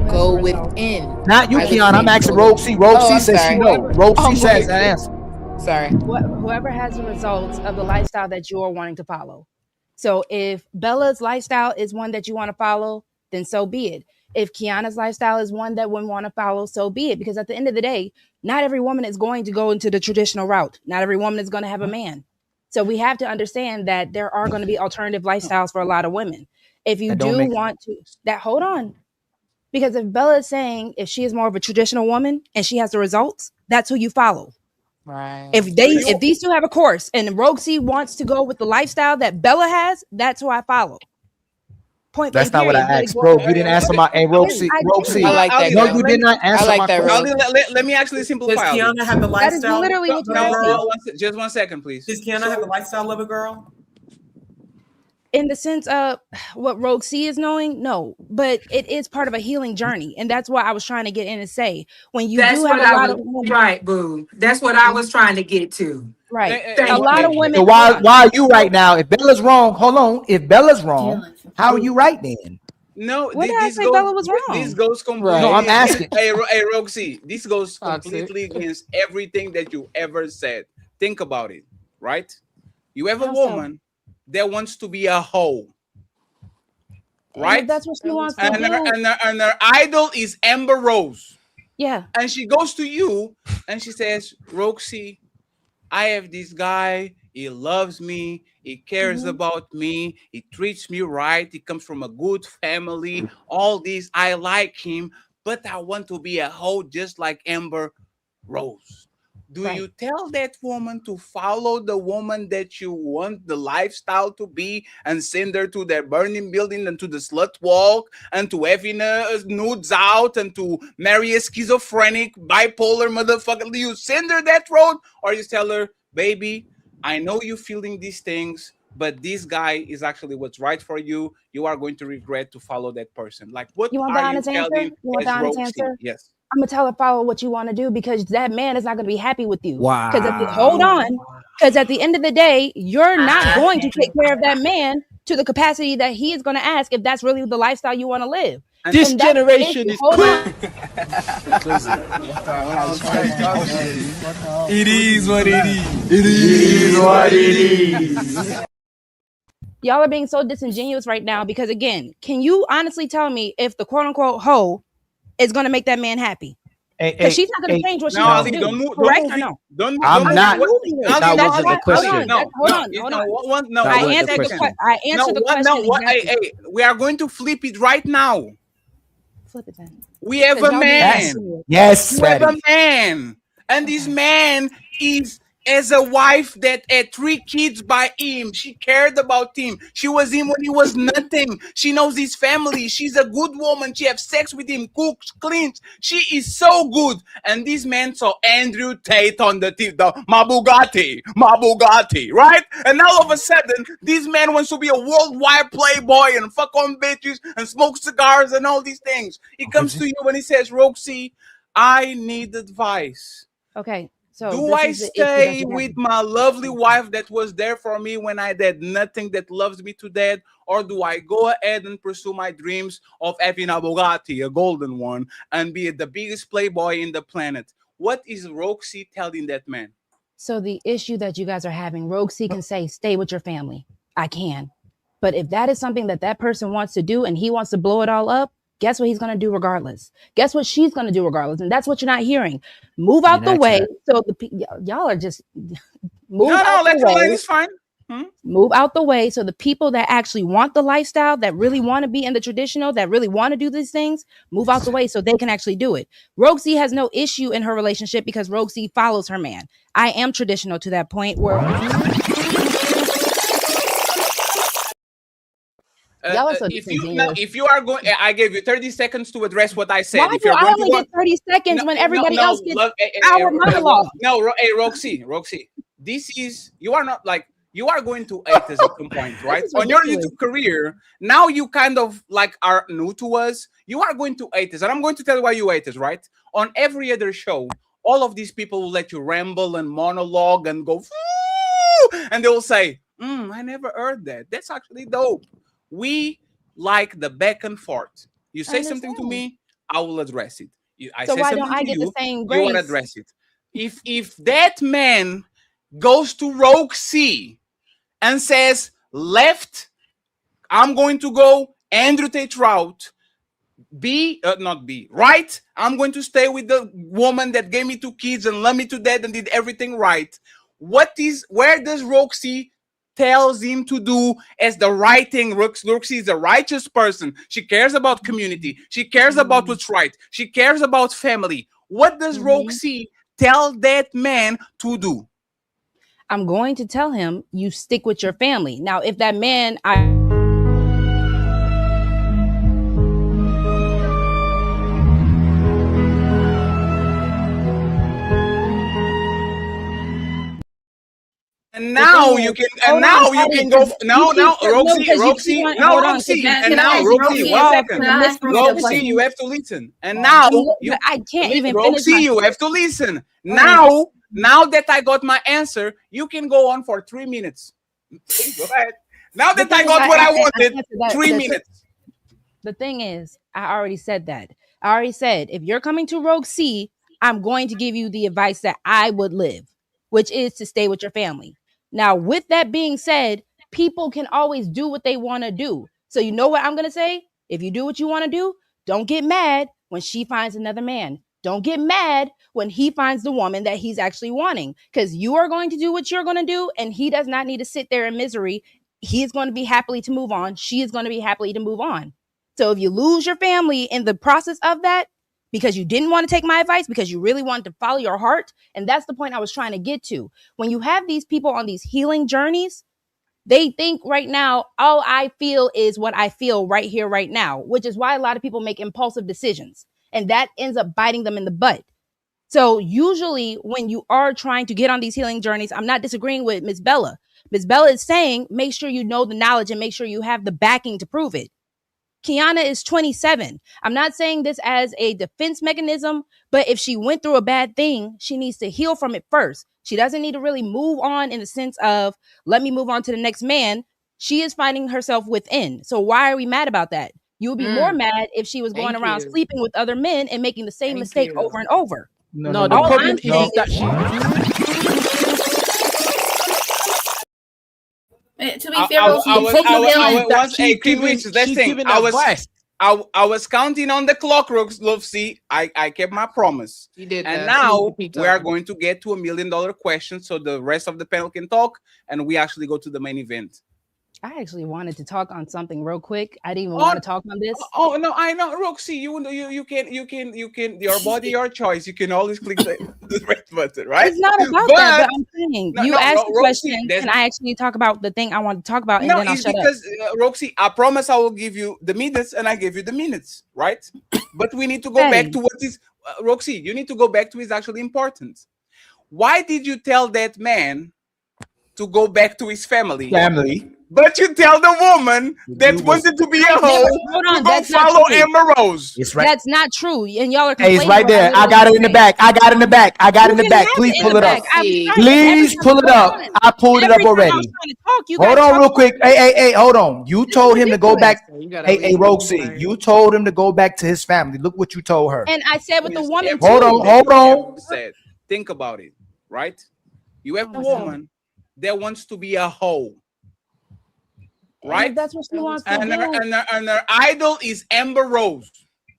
Go within. Not you, I would Kiana. say I'm asking go Rogue within. C. Rogue Oh, C I'm says she sorry. know. Rogue C I'm says like, that answer. sorry. Whoever has the results of the lifestyle that you're wanting to follow. So if Bella's lifestyle is one that you want to follow, then so be it. If Kiana's lifestyle is one that women want to follow, so be it. Because at the end of the day, not every woman is going to go into the traditional route. Not every woman is going to have a man. So we have to understand that there are going to be alternative lifestyles for a lot of women. If you That don't do make want to, hold on. Because if Bella is saying if she is more of a traditional woman and she has the results, that's who you follow. Right. If these two have a course and RogueC wants to go with the lifestyle that Bella has, that's who I follow. Point That's blank not what I period. asked, bro. You didn't answer my. Hey, Rogue C. I like that. No, Girl. you did not answer my question. Let me actually Does simplify. Kiana have the That is lifestyle? literally what you're asking. Just 1 second, please. Does Kiana have the lifestyle of a girl? In the sense of what RogueC is knowing, no, but it is part of a healing journey, and that's what I was trying to get in and say. When you That's do have what a I lot was of women, right, boo. That's what I was trying to get to. right? Thank A lot of you. women. So why are you right now? If Bella's wrong, hold on. If Bella's wrong, how are you right then? No, When did I this say goes. Bella was This wrong? goes completely. No, I'm asking. Hey, RogueC, this goes Toxic. completely against everything that you ever said. Think about it, right? You have a How so? woman that wants to be a hoe, And right? if that's what she wants to And do, her idol is Amber Rose. yeah. And she goes to you and she says, RogueC, I have this guy. He loves me. He cares about me. He treats me right. He comes from a good family. All these, I like him, but I want to be a hoe just like Amber Rose. Do you tell that woman to follow the woman that you want the lifestyle to be and send her to their burning building and to the slut walk and to having nudes out and to marry a schizophrenic, bipolar motherfucker? Do you send her that road, or you tell her, baby, I know you're feeling these things, but this guy is actually what's right for you. You are going to regret to follow that person. Like, what You want the are you honest answer? telling You want the as honest RogueC? answer? Yes. I'm gonna tell her follow what you want to do because that man is not gonna be happy with you. Wow. Hold on, because at the end of the day, you're not going to take care of that man to the capacity that he is going to ask if that's really the lifestyle you want to live. This And that's the generation issue. is Hold on. It is what it is. It is what it is. Y'all are being so disingenuous right now because, again, can you honestly tell me if the quote unquote hoe is going to make that man happy? Because she's not going to change what she wants to do. Correct or no? I'm not. That wasn't the question. Hold on. I answered the question. Hey, we are going to flip it right now. Flip it then. We have a man. Yes, we have a man, and this man is as a wife that had 3 kids by him. She cared about him. She was him when he was nothing. She knows his family. She's a good woman. She has sex with him, cooks, cleans. She is so good. And this man saw Andrew Tate on the TV, my Bugatti, right? And now all of a sudden, this man wants to be a worldwide playboy and fuck on bitches and smoke cigars and all these things. He comes to you and he says, RogueC, I need advice. Okay. So do I stay with my lovely wife that was there for me when I did nothing, that loves me to death, or do I go ahead and pursue my dreams of having a Bugatti, a golden one, and be the biggest playboy in the planet? What is RogueC telling that man? So the issue that you guys are having, RogueC can say, stay with your family. I can. But if that is something that that person wants to do and he wants to blow it all up, guess what he's going to do regardless? Guess what she's going to do regardless? And that's what you're not hearing. Move out the way. So y'all are just move out the way. It's fine. Move out the way so the people that actually want the lifestyle, that really want to be in the traditional, that really want to do these things, move out the way so they can actually do it. RogueC has no issue in her relationship because RogueC follows her man. I am traditional to that point where y'all are so if you are going, I gave you 30 seconds to address what I said. Why do I only get 30 seconds when everybody else gets our monologue? No, hey, RogueC, this is, you are not like, you are going to act as a complaint, right? On your YouTube career, now you kind of like are new to us. You are going to hate this, and I'm going to tell you why you hate this, right? On every other show, all of these people will let you ramble and monologue and go, and they will say, I never heard that. That's actually dope. We like the back and forth. You say something to me, I will address it. I so say why something don't I to get you, the same you grace? will address it. If that man goes to RogueC and says, left, I'm going to go Andrew Tate route. Right, I'm going to stay with the woman that gave me 2 kids and loved me to death and did everything right. Where does RogueC tells him to do as the right thing? RogueC is a righteous person. She cares about community. She cares about what's right. She cares about family. What does RogueC tell that man to do? I'm going to tell him, you stick with your family. Now, if that man, And now you can, and now you can go. Now, RogueC, and now RogueC. 1 second, RogueC, you have to listen. And now I can't even RogueC, you have to listen. Now that I got my answer, you can go on for 3 minutes. Go ahead. Now that I got what I wanted, 3 minutes. The thing is, I already said that. I already said, if you're coming to RogueC, I'm going to give you the advice that I would live, which is to stay with your family. Now, with that being said, people can always do what they want to do. So you know what I'm going to say? If you do what you want to do, don't get mad when she finds another man. Don't get mad when he finds the woman that he's actually wanting, because you are going to do what you're going to do, and he does not need to sit there in misery. He is going to be happily to move on. She is going to be happily to move on. So if you lose your family in the process of that, because you didn't want to take my advice, because you really wanted to follow your heart. And that's the point I was trying to get to. When you have these people on these healing journeys, they think right now, all I feel is what I feel right here, right now, which is why a lot of people make impulsive decisions. And that ends up biting them in the butt. So usually when you are trying to get on these healing journeys, I'm not disagreeing with Miss Bella. Miss Bella is saying, make sure you know the knowledge and make sure you have the backing to prove it. Kiana is 27. I'm not saying this as a defense mechanism, but if she went through a bad thing, she needs to heal from it first. She doesn't need to really move on in the sense of, let me move on to the next man. She is finding herself within. So why are we mad about that? You would be more mad if she was going around sleeping with other men and making the same mistake over and over. No, the problem is that she. To be fair, I was counting on the clock, RogueC. I kept my promise. You did, and she now did we are going to get to $1 million question, so the rest of the panel can talk, and we actually go to the main event. I actually wanted to talk on something real quick. I didn't even want to talk on this. Oh no, I know, RogueC. You can. Your body, your choice. You can always click the red button, right? It's not about that, but I'm saying you asked the question, and I actually talk about the thing I want to talk about, and then I'll shut up. Because RogueC, I promise I will give you the minutes, and I gave you the minutes, right? But we need to go back to what is RogueC. You need to go back to is actually important. Why did you tell that man to go back to his family? But you tell the woman that wanted to be a hoe to go follow Amber Rose. It's right. That's not true. And y'all are Hey, it's right there. I got it in the back. I got it in the back. I got it in the back. Please pull it up. Please pull it up. I pulled it up already. Hold on real quick. Hey, hold on. You told him to go back. Hey, RogueC, you told him to go back to his family. Look what you told her. And I said with the woman too. Hold on. Think about it, right? You have a woman that wants to be a hoe. Right, that's what she wants to do. And her idol is Amber Rose.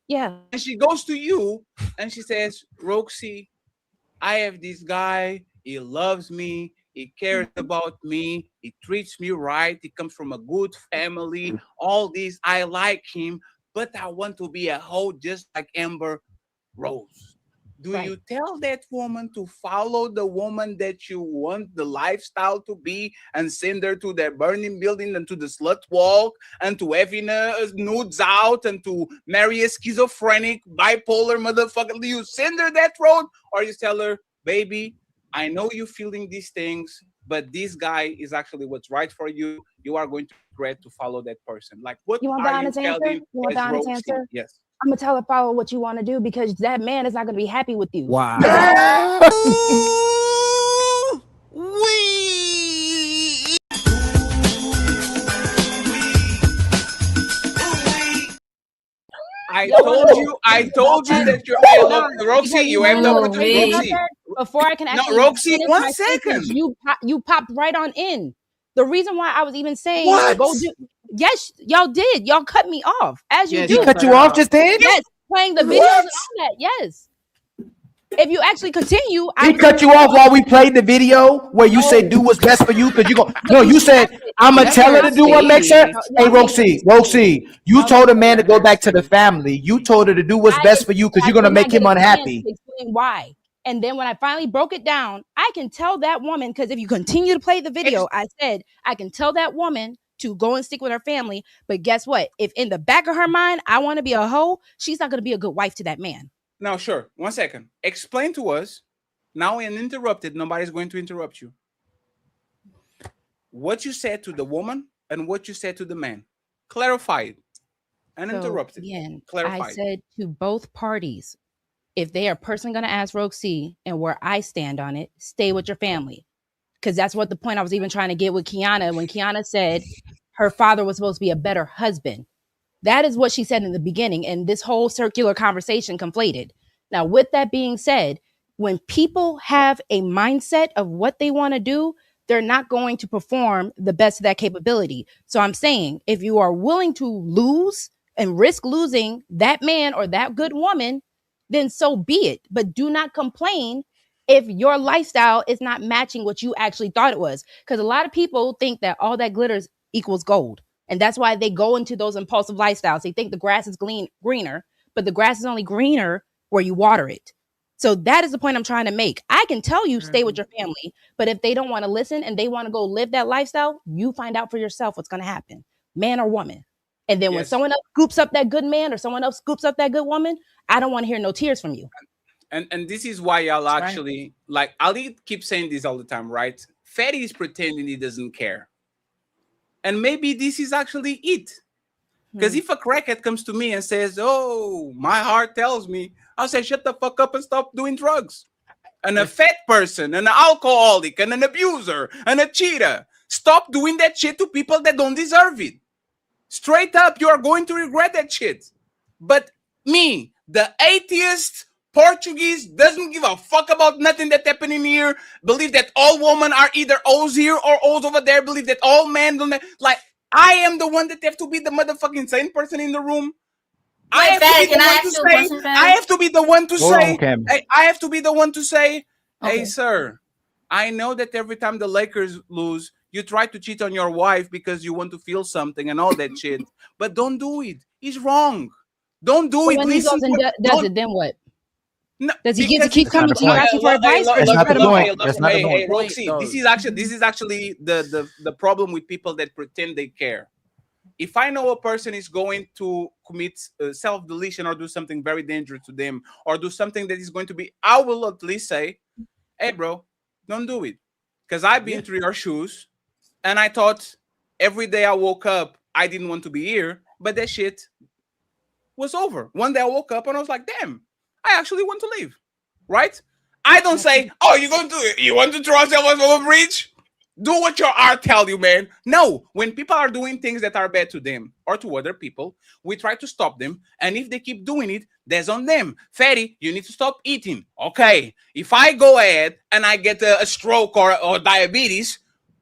Yeah, and she goes to you and she says, RogueC, I have this guy. He loves me. He cares about me. He treats me right. He comes from a good family. All these, I like him, but I want to be a hoe just like Amber Rose. Do you tell that woman to follow the woman that you want the lifestyle to be and send her to the burning building and to the slut walk and to having nudes out and to marry a schizophrenic, bipolar motherfucker? Do you send her that road, or you tell her, baby, I know you're feeling these things, but this guy is actually what's right for you. You are going to regret to follow that person. Like, what you want are the you telling as RogueC? Yes. I'm gonna tell her follow what you want to do, because that man is not gonna be happy with you. Wow. I told you that you're RogueC. You have the opportunity. Before I can actually RogueC, 1 second. You popped right on in. The reason why I was even saying What? Yes, y'all did. Y'all cut me off as you do. He cut you off just then? Yes, playing the videos and all that. Yes. If you actually continue, He cut you off while we played the video where you say do what's best for you, because you go. No, you said I'm gonna tell her to do what makes her. Hey, RogueC, you told a man to go back to the family. You told her to do what's best for you because you're gonna make him unhappy. Explain why. And then when I finally broke it down, I can tell that woman, because if you continue to play the video, I said I can tell that woman to go and stick with her family. But guess what? If in the back of her mind, I want to be a hoe, she's not going to be a good wife to that man. Now, sure. 1 second. Explain to us. Now, uninterrupted. Nobody's going to interrupt you. What you said to the woman and what you said to the man. Clarify it. Uninterrupted. So again, clarify I said to both parties, if they are personally going to ask RogueC and where I stand on it, stay with your family. Because that's what the point I was even trying to get with Kiana, when Kiana said her father was supposed to be a better husband. That is what she said in the beginning, and this whole circular conversation conflated. Now, with that being said, when people have a mindset of what they want to do, they're not going to perform the best of that capability. So I'm saying, if you are willing to lose and risk losing that man or that good woman, then so be it. But do not complain if your lifestyle is not matching what you actually thought it was. Because a lot of people think that all that glitters equals gold. And that's why they go into those impulsive lifestyles. They think the grass is greener, but the grass is only greener where you water it. So that is the point I'm trying to make. I can tell you stay with your family, but if they don't want to listen and they want to go live that lifestyle, you find out for yourself what's going to happen, man or woman. And then when someone else scoops up that good man or someone else scoops up that good woman, I don't want to hear no tears from you. And this is why y'all actually, like, Ali keeps saying this all the time, right? Fatty is pretending he doesn't care. And maybe this is actually it. Because if a crackhead comes to me and says, oh, my heart tells me, I'll say, shut the fuck up and stop doing drugs. And a fat person, an alcoholic, and an abuser, and a cheater, stop doing that shit to people that don't deserve it. Straight up, you are going to regret that shit. But me, the atheist Portuguese, doesn't give a fuck about nothing that's happening here, believe that all women are either O's here or O's over there, believe that all men don't, like, I am the one that have to be the motherfucking sane person in the room. I have to be the one to say, I have to be the one to say, hey, sir, I know that every time the Lakers lose, you try to cheat on your wife because you want to feel something and all that shit. But don't do it. It's wrong. Don't do it. When he goes and does it, then what? No, does he keep coming to you asking for advice? Hey, RogueC, this is actually the problem with people that pretend they care. If I know a person is going to commit self-deletion or do something very dangerous to them or do something that is going to be, I will at least say, hey, bro, don't do it. Because I've been through your shoes and I thought every day I woke up, I didn't want to be here, but that shit was over. One day I woke up and I was like, damn, I actually want to leave, right? I don't say, oh, you're going to do it. You want to throw yourself off a bridge? Do what your heart tells you, man. No, when people are doing things that are bad to them or to other people, we try to stop them. And if they keep doing it, that's on them. Fatty, you need to stop eating. Okay, if I go ahead and I get a stroke or diabetes,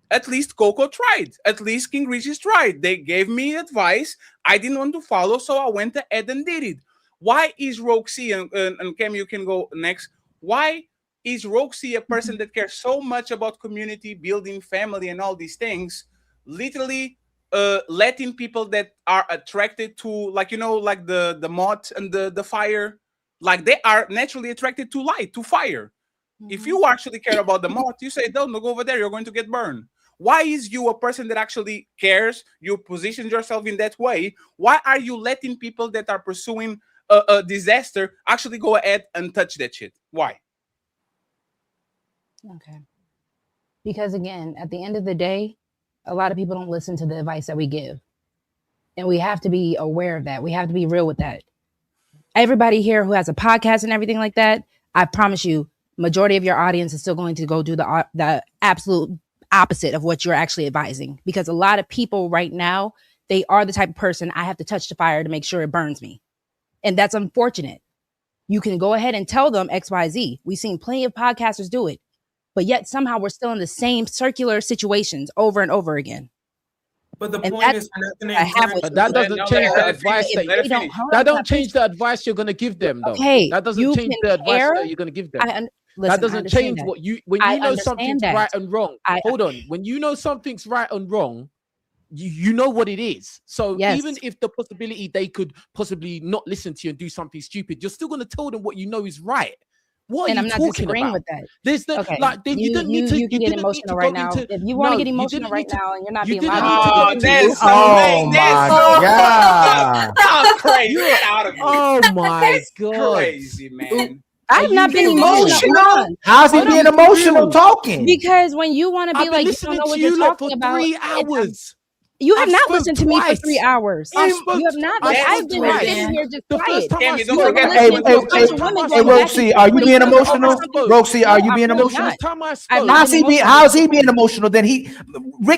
at least Coco tried. At least King Richie's tried. They gave me advice. I didn't want to follow, so I went ahead and did it. Why is RogueC, and Cam, you can go next. Why is RogueC a person that cares so much about community, building family, and all these things, literally letting people that are attracted to, like, you know, like the moth and the fire, like they are naturally attracted to light, to fire. If you actually care about the moth, you say, don't go over there, you're going to get burned. Why is you a person that actually cares? You position yourself in that way. Why are you letting people that are pursuing a disaster actually go ahead and touch that shit? Why? Okay. Because again, at the end of the day, a lot of people don't listen to the advice that we give. And we have to be aware of that. We have to be real with that. Everybody here who has a podcast and everything like that, I promise you, majority of your audience is still going to go do the absolute opposite of what you're actually advising. Because a lot of people right now, they are the type of person, I have to touch the fire to make sure it burns me. And that's unfortunate. You can go ahead and tell them X, Y, Z. We've seen plenty of podcasters do it. But yet somehow we're still in the same circular situations over and over again. But the point is, that doesn't change the advice. That don't change the advice you're going to give them, though. Okay, that doesn't change the advice that you're going to give them. That doesn't change what you when you know something's right and wrong. Hold on, when you know something's right and wrong, you know what it is. So even if the possibility they could possibly not listen to you and do something stupid, you're still going to tell them what you know is right. What are you talking about? With that. There's the like you don't need to. You can get emotional right now. If you want to get emotional right now, and you're not being loud. Oh my god! Oh, crazy! Get out of here! Oh my god! Crazy, man. I've not been emotional. How's he being emotional talking? Because when you want to be like, you don't know what you're talking about. 3 hours. You have not listened to me for 3 hours. You have not. I've been sitting here just quiet. Hey, RogueC, are you being emotional? RogueC, are you being emotional? How's he being emotional? Then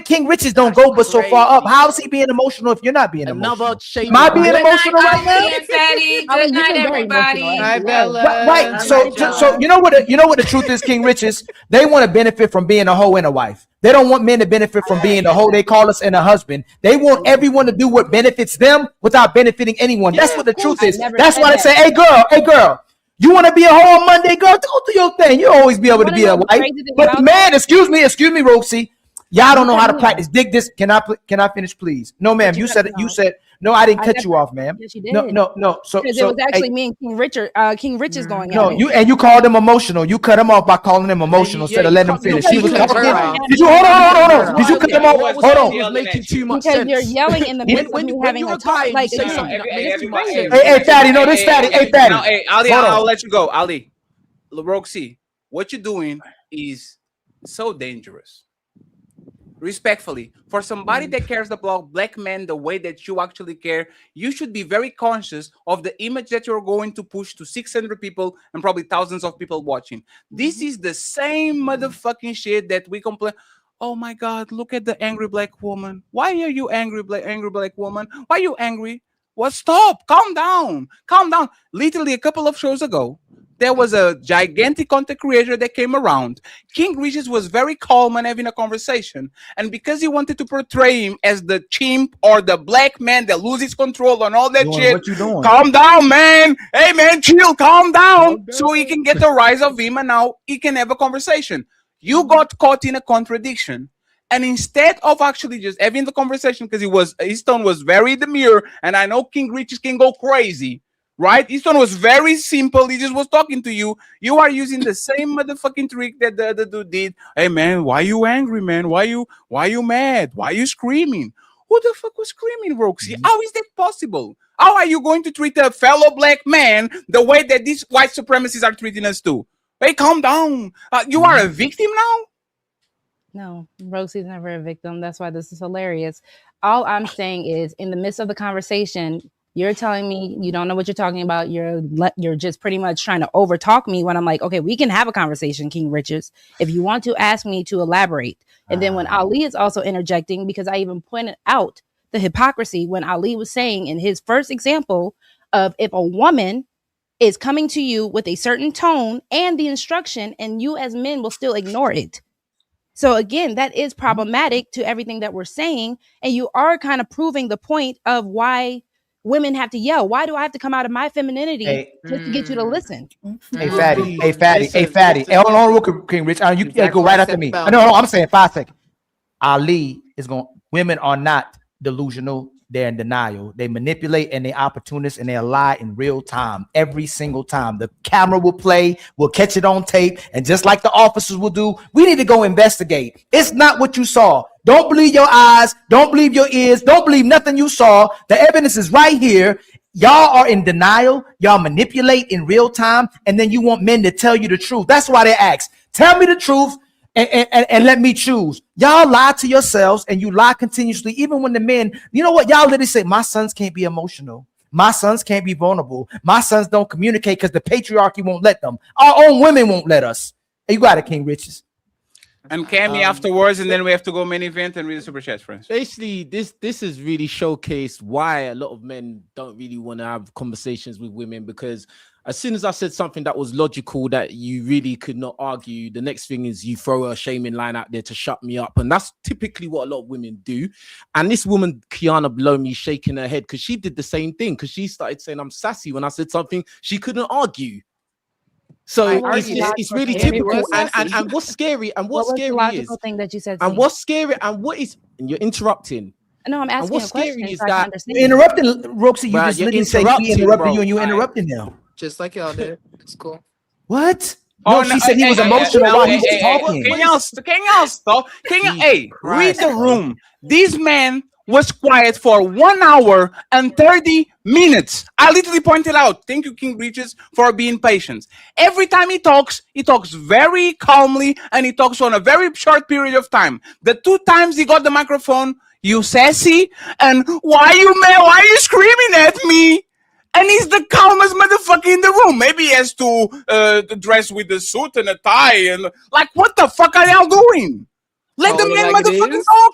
King Riches don't go but so far up. How's he being emotional if you're not being emotional? Am I being emotional right now? Good night, everybody. Hi, Bella. Right. So you know what the truth is, King Riches? They want to benefit from being a hoe and a wife. They don't want men to benefit from being the hoe they call us and a husband. They want everyone to do what benefits them without benefiting anyone. That's what the truth is. That's why they say, hey girl, you want to be a hoe on Monday, girl? Go do your thing. You'll always be able to be a wife. But man, excuse me, RogueC. Y'all don't know how to practice. Dig this. Can I finish, please? No, ma'am. You said No, I didn't cut you off, ma'am. Yes, you did. No. So because it was actually me and King Richard. King Rich is going at it. You called him emotional. You cut him off by calling him emotional instead of letting him finish. He was talking. Did you hold on? Did you cut him off? Hold on. Was making too much sense. You're yelling in the midst of me having a talk. Like, hey, Fatty, no, this Fatty. Hey, Fatty. Hey, Ali, I'll let you go. Ali, RogueC, what you're doing is so dangerous. Respectfully, for somebody that cares about black men the way that you actually care, you should be very conscious of the image that you're going to push to 600 people and probably thousands of people watching. This is the same motherfucking shit that we complain. Oh my God, look at the angry black woman. Why are you angry black woman? Why are you angry? Well, stop. Calm down. Calm down. Literally a couple of shows ago, there was a gigantic content creator that came around. King Regis was very calm and having a conversation. And because he wanted to portray him as the chimp or the black man that loses control and all that shit, what you doing? Calm down, man. Hey, man, chill. Calm down. So he can get the rise of him and now he can have a conversation. You got caught in a contradiction. And instead of actually just having the conversation, because his tone was very demure, and I know King Regis can go crazy. Right? His tone was very simple. He just was talking to you. You are using the same motherfucking trick that the other dude did. Hey man, why you angry, man? Why you mad? Why you screaming? Who the fuck was screaming, RogueC? How is that possible? How are you going to treat a fellow black man the way that these white supremacists are treating us too? Hey, calm down. You are a victim now? No, RogueC's never a victim. That's why this is hilarious. All I'm saying is, in the midst of the conversation, you're telling me you don't know what you're talking about. You're just pretty much trying to overtalk me when I'm like, okay, we can have a conversation, King Richards, if you want to ask me to elaborate. And then when Ali is also interjecting, because I even pointed out the hypocrisy when Ali was saying in his first example of if a woman is coming to you with a certain tone and the instruction, and you as men will still ignore it. So again, that is problematic to everything that we're saying. And you are kind of proving the point of why women have to yell. Why do I have to come out of my femininity just to get you to listen? Hey, Fatty. Hey, hold on, real quick, King Rich. You can't go right after me. No, I'm saying 5 seconds. Ali is going. Women are not delusional. They're in denial. They manipulate and they opportunists and they lie in real time. Every single time. The camera will play, we'll catch it on tape. And just like the officers will do, we need to go investigate. It's not what you saw. Don't believe your eyes. Don't believe your ears. Don't believe nothing you saw. The evidence is right here. Y'all are in denial. Y'all manipulate in real time. And then you want men to tell you the truth. That's why they ask, tell me the truth. And let me choose. Y'all lie to yourselves and you lie continuously, even when the men, you know what? Y'all literally say, my sons can't be emotional. My sons can't be vulnerable. My sons don't communicate because the patriarchy won't let them. Our own women won't let us. You got it, King Riches. And Cammy afterwards, and then we have to go main event and read the super chat, friends. Basically, this has really showcased why a lot of men don't really want to have conversations with women, because as soon as I said something that was logical that you really could not argue, the next thing is you throw a shaming line out there to shut me up. And that's typically what a lot of women do. And this woman, Kiana, below me, shaking her head because she did the same thing, because she started saying I'm sassy when I said something she couldn't argue. So it's really typical. And what's scary, and what's scary the logical thing that you said, and what's scary, and what is, and you're interrupting. No, I'm asking what's a question. scary is so that you're interrupting, RogueC. You just literally say we interrupted you and you interrupting now. Just like y'all did. It's cool. What? No, she said he was emotional while he was talking. Can y'all stop? Read the room. This man was quiet for 1 hour and 30 minutes. I literally pointed out. Thank you, King Regis, for being patient. Every time he talks very calmly and he talks on a very short period of time. The 2 times he got the microphone, you sassy, and why you mad? Why are you screaming at me? And he's the calmest motherfucker in the room. Maybe he has to dress with a suit and a tie. And like, what the fuck are y'all doing? Let the man motherfucking talk.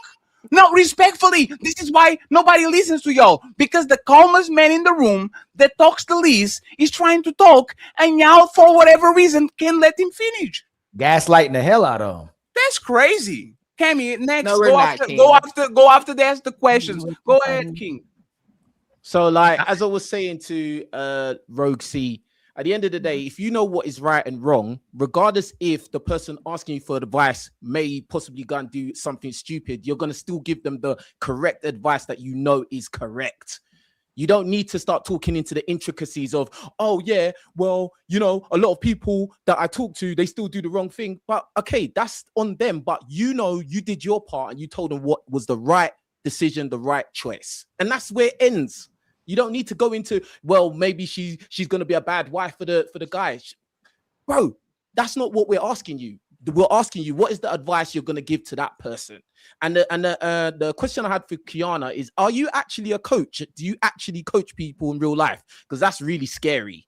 No, respectfully, this is why nobody listens to y'all. Because the calmest man in the room that talks the least is trying to talk. And y'all, for whatever reason, can't let him finish. Gaslighting the hell out of him. That's crazy. Cammy, next. No, go after the ask the questions. Go ahead, King. So, like, as I was saying to RogueC, at the end of the day, if you know what is right and wrong, regardless if the person asking you for advice may possibly go and do something stupid, you're going to still give them the correct advice that you know is correct. You don't need to start talking into the intricacies of, oh yeah, well, you know, a lot of people that I talk to, they still do the wrong thing. But okay, that's on them. But you know, you did your part and you told them what was the right decision, the right choice. And that's where it ends. You don't need to go into, well, maybe she's gonna be a bad wife for the guy. Bro, that's not what we're asking you. We're asking you, what is the advice you're going to give to that person? And the question I had for Kiana is, are you actually a coach? Do you actually coach people in real life? Because that's really scary.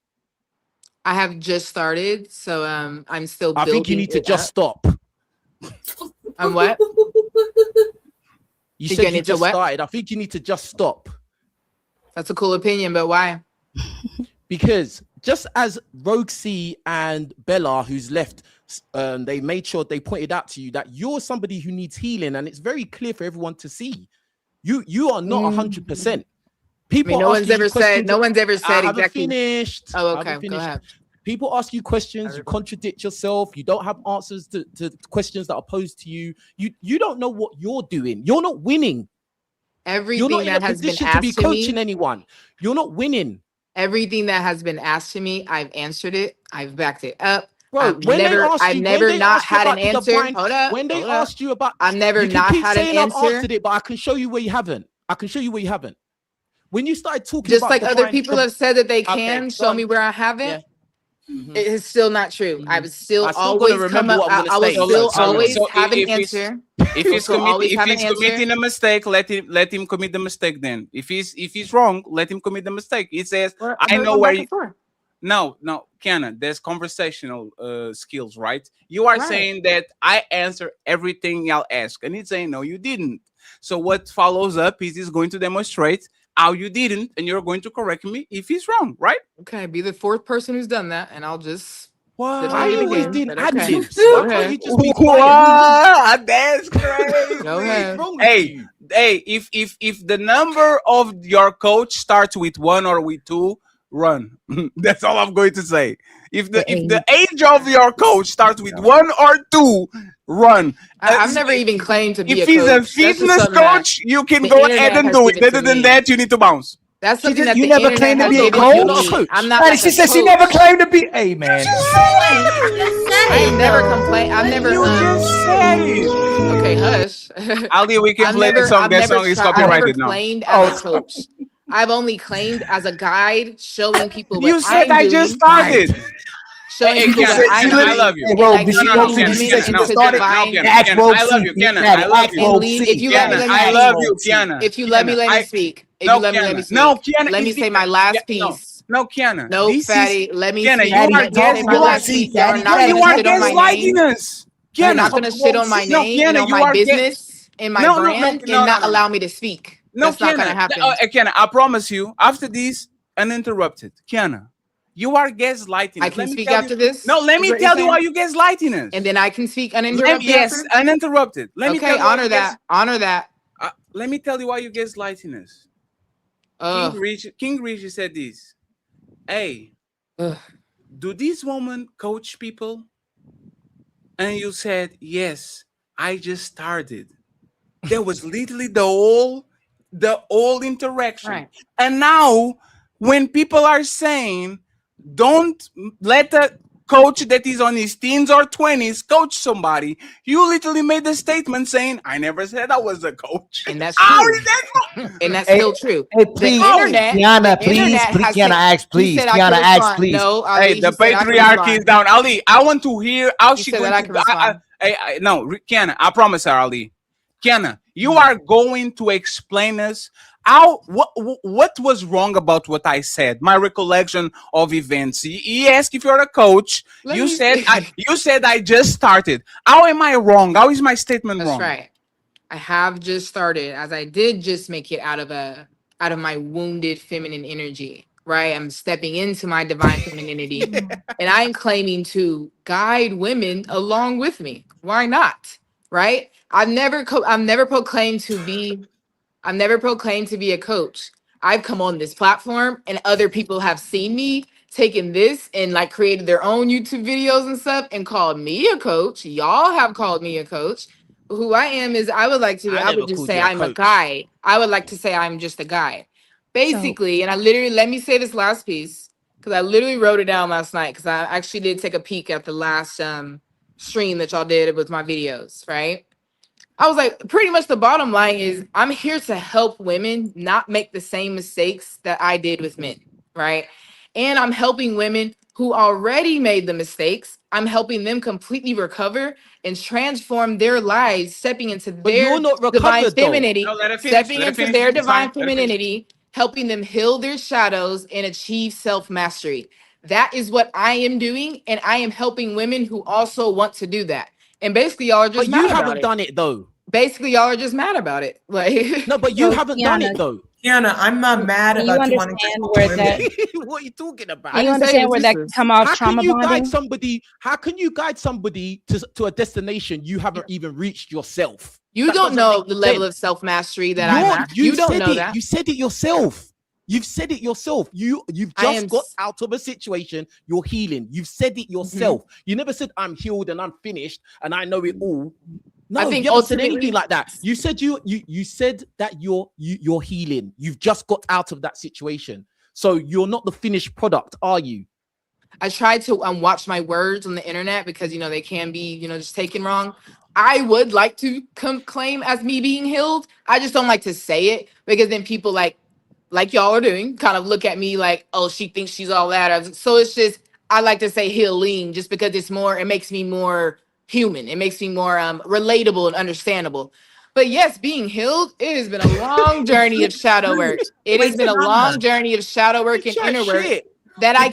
I have just started, so I'm still I think you need to just stop. And what? You said you just started. I think you need to just stop. That's a cool opinion, but why? Because just as RogueC and Bella, who's left, they made sure they pointed out to you that you're somebody who needs healing, and it's very clear for everyone to see. You are not 100%. People, no one's ever said. No one's ever said exactly. Finished. Oh, okay. Go ahead. People ask you questions. You contradict yourself. You don't have answers to questions that are posed to you. You don't know what you're doing. You're not winning. Everything you're not in that a has been position asked to be to coaching me, anyone. You're not winning. Everything that has been asked to me, I've answered it. I've backed it up. Bro, I've never not had an answer. Hold up. When they asked you about, I've never not had an answer. I've answered it, but I can show you where you haven't. When you started talking, just about like other people have said that they can show me where I haven't. Yeah. It is still not true. I was still still always gonna come remember up. what I'm I gonna will say. still always have an answer. If he's committing a mistake, let him commit the mistake. Then, if he's wrong, let him commit the mistake. It says, "I know where." No, Kiana, there's conversational skills, right? You are saying that I answer everything y'all ask, and he's saying no, you didn't. So what follows up is he's going to demonstrate how you didn't, and you're going to correct me if he's wrong, right? Okay, be the fourth person who's done that, and I'll just. Why are you always doing ad-libs? Why Why can't you just be quiet? That's crazy. Go ahead. Hey, if the number of your coach starts with 1 or with 2, run. That's all I'm going to say. If the age of your coach starts with 1 or 2, run. I've never even claimed to be if a coach. If he's a fitness coach, you can go ahead and do it. Other than that, you need to bounce. That's something that you the never internet claimed to has be a given coach. me. I'm not like she a said she coach. never claimed to be. Hey man, I never complained. I've never. Just say okay, hush. Ali, we can play the song. That song is copyrighted now. I've never claimed as a coach. I've only claimed as a guide, showing people what you said I just started. Showing people what I love you. Hey, did she know she said she just started? I love you, Kiana. I love you. If you let me, I love you, Kiana. If you let me, let me speak. If you let me, let me speak. No, Kiana. Let me say my last piece. No, Kiana. No, fatty. Let me Kiana, speak. you are gaslighting us. You're not gonna shit on my name, on my business, in my brand, and not allow me to speak. That's not gonna happen. Kiana, I promise you. After this, uninterrupted, Kiana. You are gaslighting. I can speak after this. No, let me tell you why you gaslighting us. And then I can speak uninterrupted. Yes, uninterrupted. Let me tell you honor that. Honor that. Let me tell you why you gaslighting us. King Richie said this. Hey, do these women coach people? And you said, yes, I just started. There was literally the whole interaction. Right. And now when people are saying, don't let a coach that is on his teens or 20s coach somebody, you literally made a statement saying, I never said I was a coach. And that's true. And that's still true. Hey, please, Kiana, please, Kiana, ask, please. Kiana, ask, please. No, hey, the patriarchy is down. Ali, I want to hear how she going to... No, Kiana, I promise her, Ali. Kiana, you are going to explain us what was wrong about what I said, my recollection of events. He asked if you're a coach. You said I just started. How am I wrong? How is my statement wrong? That's right. I have just started, as I did just make it out of my wounded feminine energy. Right, I'm stepping into my divine femininity, and I'm claiming to guide women along with me. Why not? Right? I've never proclaimed to be a coach. I've come on this platform, and other people have seen me taking this and like created their own YouTube videos and stuff, and called me a coach. Y'all have called me a coach. Who I am is I would just say I'm a guide. I would like to say I'm just a guide. Basically, and I literally, let me say this last piece, because I literally wrote it down last night, because I actually did take a peek at the last stream that y'all did with my videos, right? I was like, pretty much the bottom line is I'm here to help women not make the same mistakes that I did with men, right? And I'm helping women who already made the mistakes. I'm helping them completely recover and transform their lives, stepping into their you're not divine recovered, though. femininity, No, let her finish. stepping Let her into finish. their It's divine fine. Let her finish. femininity, helping them heal their shadows and achieve self-mastery. That is what I am doing, and I am helping women who also want to do that. And basically, y'all are just But mad you about haven't it. done it though. Basically, y'all are just mad about it. Like, No, but you haven't done it though. Kiana, I'm not mad Can you about you wanting to understand help where women. that? What are you talking about? Can you understand where that come off How can trauma you guide bonding? somebody? How can you guide somebody to a destination you haven't even reached yourself? you That don't doesn't know make the level sense. of self-mastery that I'm at. You You don't said know it. that. You said it yourself. You've said it yourself. You've I just am got out of a situation. You're healing. You've said it yourself. You never said I'm healed and I'm finished and I know it all. No, I think you haven't said anything ultimately, like that. You said you said that you're healing. You've just got out of that situation. So you're not the finished product, are you? I tried to watch my words on the internet because they can be just taken wrong. I would like to claim as me being healed. I just don't like to say it because then people like y'all are doing kind of look at me like, oh, she thinks she's all that. So it's just I like to say healing just because it makes me more human. It makes me more relatable and understandable. But yes, being healed, it has been a long journey of shadow work. It has been a long journey of shadow work and inner work that I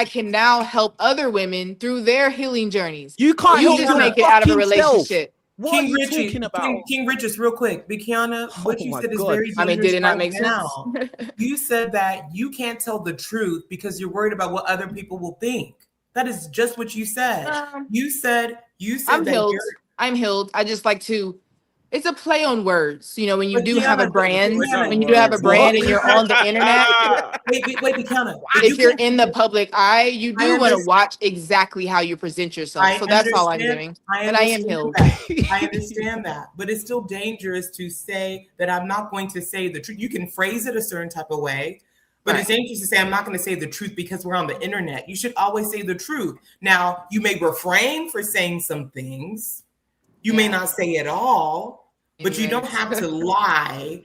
can now help other women through their healing journeys. You can't You help just your make it out of a fucking self. relationship. What are you talking about? King Richards, real quick. Big Kiana, what you my said is God. very I mean, dangerous did it not right make sense? now. You said that you can't tell the truth because you're worried about what other people will think. That is just what you said. You said I'm that healed. you're I'm healed. I just like to. It's a play on words. When you But do have a Kiana, brand, Kiana, when you do have a brand and you're on the internet, wait, Kiana. if you're in the public eye, you I do want to understand. watch exactly how you present yourself. I So that's all I'm understand. doing. I But I am understand healed. that. I understand that. But it's still dangerous to say that I'm not going to say the truth. You can phrase it a certain type of way, but it's dangerous to say I'm not going to say the truth because we're on the internet. You should always say the truth. Now, you may refrain for saying some things. You may not say it all, but you don't have to lie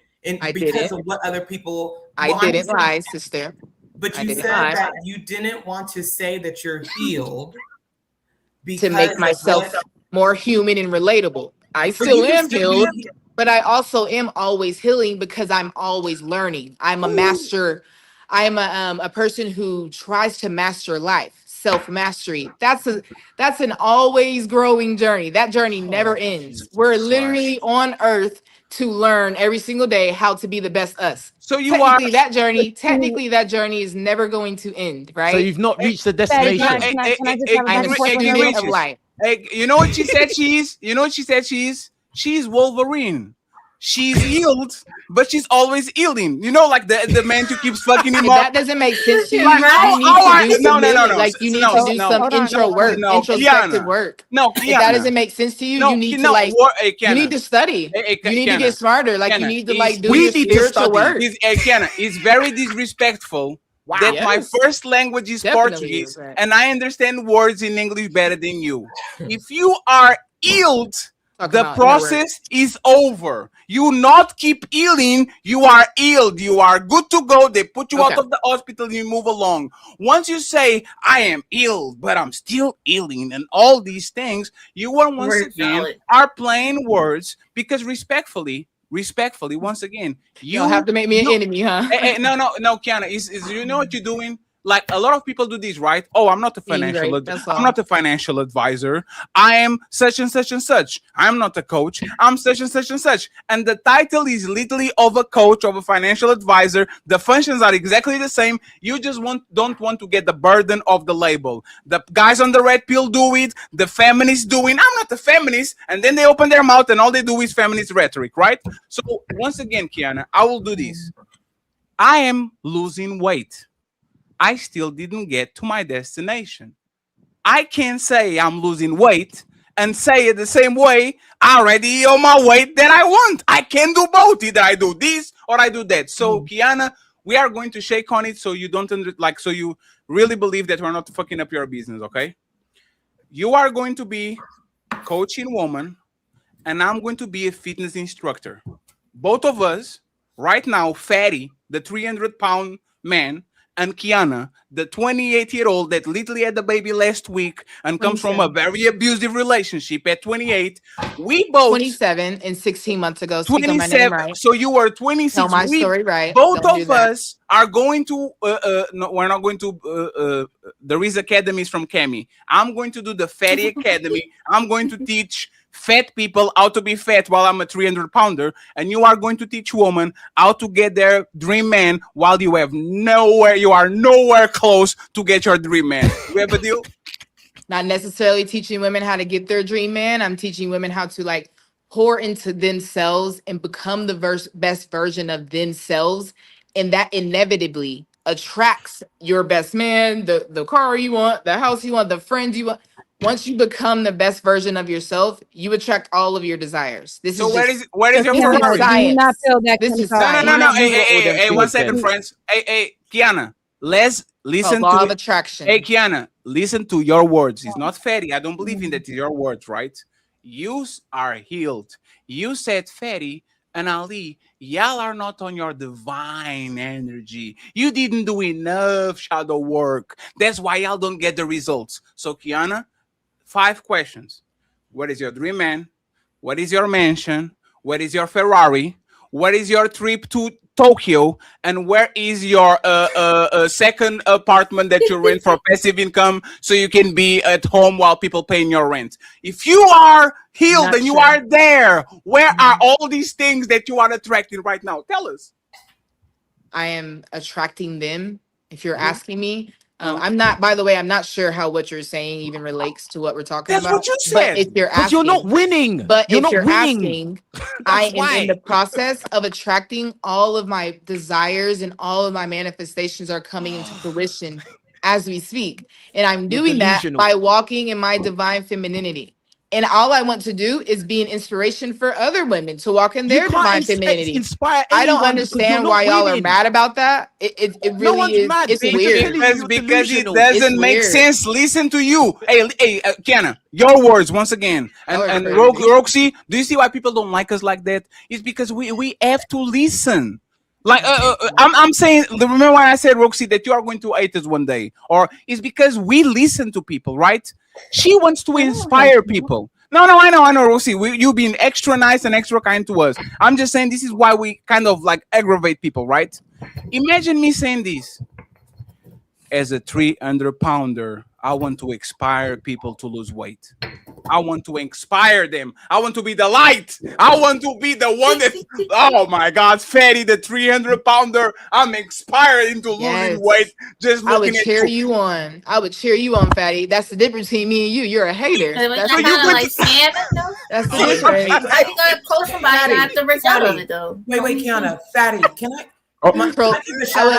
because of what other people. I didn't lie, sister. But I you didn't said lie. that you didn't want to say that you're healed To make myself more human and relatable. I still am healed, but I also am always healing because I'm always learning. I'm a master. I'm a person who tries to master life, self-mastery. That's an always growing journey. That journey never ends. We're literally on earth to learn every single day how to be the best us. So you technically are that journey is never going to end, right? So you've not reached the Betty, destination. can I just have a back and forth with her? student of life. Hey, you know what she said she is? You know what she said she is? She's Wolverine. She's healed, but she's always healing. Like the man who keeps fucking him up. That doesn't make sense to you. Like, You need to do some healing. no. Like you need to do some intro work, introspective work. No, if that doesn't make sense to you, you need to you need to study. You need to get smarter. Like you need to do your spiritual work. It's very disrespectful that my first language is Portuguese and I understand words in English better than you. If you are healed, the process is over. You not keep healing. You are healed. You are good to go. They put you out of the hospital. You move along. Once you say, I am healed, but I'm still healing and all these things, you are once again are playing words because respectfully, once again, you don't have to make me an enemy, huh? No, Kiana, is you know what you're doing? Like a lot of people do this, right? Oh, I'm not a financial I'm not a financial advisor. I am such and such and such. I'm not a coach. I'm such and such and such. And the title is literally of a coach, of a financial advisor. The functions are exactly the same. You just don't want to get the burden of the label. The guys on the red pill do it. The feminists doing. I'm not a feminist. And then they open their mouth and all they do is feminist rhetoric, right? So once again, Kiana, I will do this. I am losing weight. I still didn't get to my destination. I can't say I'm losing weight and say it the same way, already on my way that I want. I can do both. Either I do this or I do that. So, Kiana, we are going to shake on it so you don't so you really believe that we're not fucking up your business, okay? You are going to be coaching woman, and I'm going to be a fitness instructor. Both of us, right now, Fatty, the 300-pound man, and Kiana, the 28-year-old that literally had the baby last week and comes from a very abusive relationship at 28. We both 27 and 16 months ago. Speak on my name 27. right. So you were 26. Tell my story right. Both Don't do of that. us are going to. No, we're not going to. The Riz Academy is from Cami. I'm going to do the Fatty Academy. I'm going to teach fat people how to be fat while I'm a 300-pounder, and you are going to teach women how to get their dream man while you are nowhere close to get your dream man. We have a deal? Not necessarily teaching women how to get their dream man. I'm teaching women how to like pour into themselves and become the best version of themselves, and that inevitably attracts your best man, the car you want, the house you want, the friends you want. Once you become the best version of yourself, you attract all of your desires. This So is where is your Kiana, Ferrari? do you not feel that This is control? No. Hey, 1 second, friends. Hey, Kiana, let's listen law to of attraction. Hey, Kiana, listen to your words. It's not Fatty. I don't believe in that. It's your words, right? You are healed. You said Fatty and Ali, y'all are not on your divine energy. You didn't do enough shadow work. That's why y'all don't get the results. So, Kiana, 5 questions. What is your dream man? What is your mansion? What is your Ferrari? What is your trip to Tokyo? And where is your second apartment that you rent for passive income so you can be at home while people paying your rent? If you are healed and you are there, where are all these things that you are attracting right now? Tell us. I am attracting them. If you're asking me, I'm not. By the way, I'm not sure how what you're saying even relates to what we're talking That's about. what you But said. if you're Because asking, you're not winning. But You're if not you're winning. asking, I am why. in the process of attracting all of my desires, and all of my manifestations are coming into fruition as we speak. And I'm You're doing that delusional. by walking in my divine femininity. And all I want to do is be an inspiration for other women to walk in You their can't divine femininity. inspire I don't anyone because you're understand not why y'all are winning. mad about that. It No really one's is. mad. It's We're just weird. telling you you're Because it delusional. doesn't It's make weird. sense. Listen to you. Hey, Kiana, your words once again. Y'all are And crazy. RogueC, do you see why people don't like us like that? It's because we have to listen. Like I'm saying, remember when I said, RogueC, that you are going to hate us one day, or it's because we listen to people, right? She wants to inspire people. No, I know, RogueC. You being extra nice and extra kind to us. I'm just saying this is why we kind of like aggravate people, right? Imagine me saying this. As a 300-pounder, I want to inspire people to lose weight. I want to inspire them. I want to be the light. I want to be the one that, oh my God, Fatty, the 300-pounder. I'm inspired into losing weight just I looking would at cheer you. you on. I would cheer you on, Fatty. That's the difference between me and you. You're a hater. That's the kind of like difference. scamming though. That's the If difference. you gonna coach somebody, you have to reach out on it though. Wait, Kiana, Fatty, can I? I would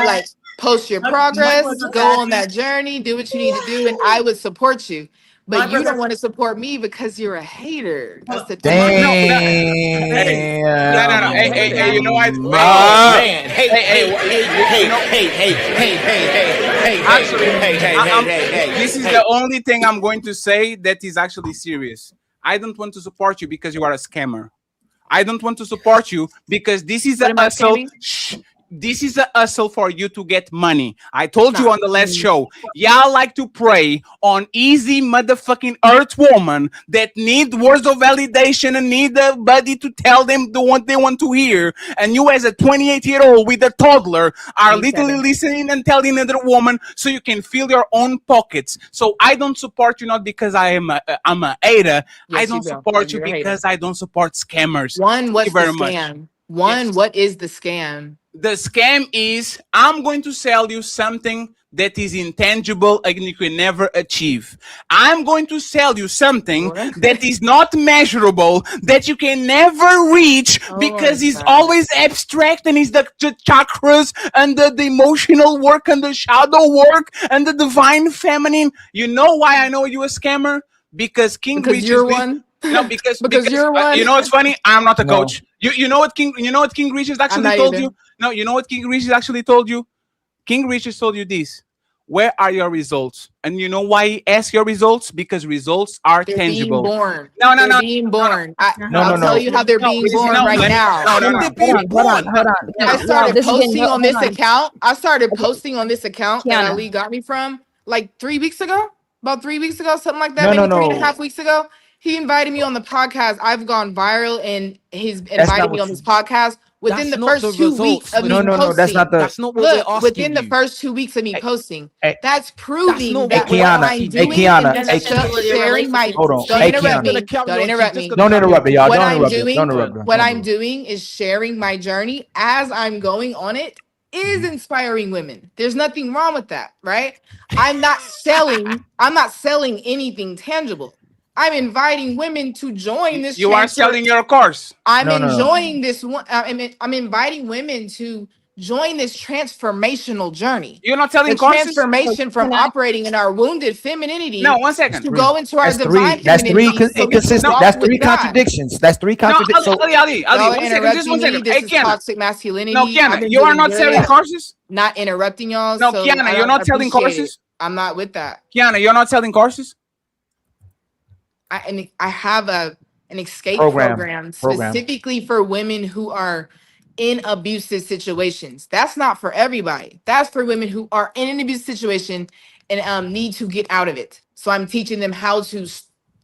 like post your progress, go on that journey, do what you need to do, and I would support you. But you don't want to support me because you're a hater. That's the difference. No. Damn. Hey, you know what? Man. This is the only thing I'm going to say that is actually serious. I don't want to support you because you are a scammer. I don't want to support you because this is a hustle. This is a hustle for you to get money. I told you on the last show, y'all like to prey on easy motherfucking earth woman that need words of validation and need a buddy to tell them what they want to hear. And you as a 28-year-old with a toddler are literally listening and telling another woman so you can fill your own pockets. So I don't support you not because I'm a hater. I don't support you because I don't support scammers. One, what's the Thank you very scam? much. One, what is the scam? The scam is I'm going to sell you something that is intangible and you can never achieve. I'm going to sell you something that is not measurable, that you can never reach because it's always abstract and it's the chakras and the emotional work and the shadow work and the divine feminine. You know why I know you a scammer? because King Because reaches you're this. one. No, because You're one. you know what's funny? I'm not a No. coach. You know what King Reaches actually not told either. you? No, you know what King Reaches actually told you? King Reaches told you this. Where are your results? And you know why he asked your results? Because results are They're being tangible. born. No, no, They're no. being born. No, I'll no, tell no. you how they're being born right now. No, no, Hold no. on, hold on, hold on, hold on. I Y'all, started this is getting posting on this hold on. account. I started posting on this account that Kiana. Ali got me from like 3 weeks ago. About 3 weeks ago, something like that. No, Maybe no, three and a no. half weeks ago. He invited me on the podcast. I've gone viral and he's That's invited not me what on you. this podcast within That's the not the first 2 weeks results. of me No, no, no. That's posting. not the. That's not what we're Look, asking within the you. first 2 weeks of me posting, Hey, that's proving not hey, that what we're what Kiana. I'm asking Hey, you. doing Kiana. and Hey, sharing my hold on. don't Hey, interrupt Kiana. me. Don't interrupt me. Don't interrupt her, y'all. What Don't I'm interrupt her. Don't doing, interrupt her. what Don't I'm interrupt her. doing is sharing my journey as I'm going on it is inspiring women. There's nothing wrong with that, right? I'm not selling anything tangible. I'm inviting women to join this You are transfer. selling your course. I'm No, no, no. enjoying this one. I'm inviting women to join this transformational journey. You're not The selling courses? transformation from Can I- operating in our wounded femininity No, 1 second. to go into our That's divine three. That's three femininity so we can inconsistent. walk That's with three God. contradictions. That's three No, contradictions. So Ali, Y'all are 1 second, just 1 interrupting me. second. This Hey, is Kiana. toxic masculinity. No, I've Kiana, been you are doing not good selling at courses? not interrupting y'all. No, So Kiana, I you're not selling appreciate courses? it. I'm not with that. Kiana, you're not selling courses? I have an escape program. program specifically for women who are in abusive situations. That's not for everybody. That's for women who are in an abusive situation and need to get out of it. So I'm teaching them how to.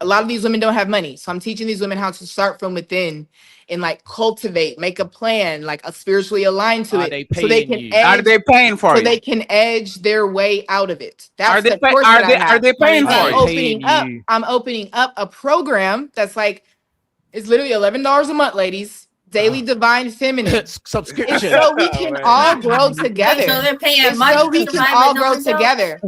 A lot of these women don't have money, so I'm teaching these women how to start from within and like cultivate, make a plan, like a spiritually aligned to Are it, they so they paying can you? Are edge. they paying for So you? they can edge their way out of it. Are That's they the course that I are have. they paying And for Are I'm they you? paying opening up. you? I'm opening up a program that's like it's literally $11 a month, ladies. Daily Divine Feminine. It's Subscription. so we can all grow Wait, so together. they're paying It's money so to we can survive all with no grow results? together.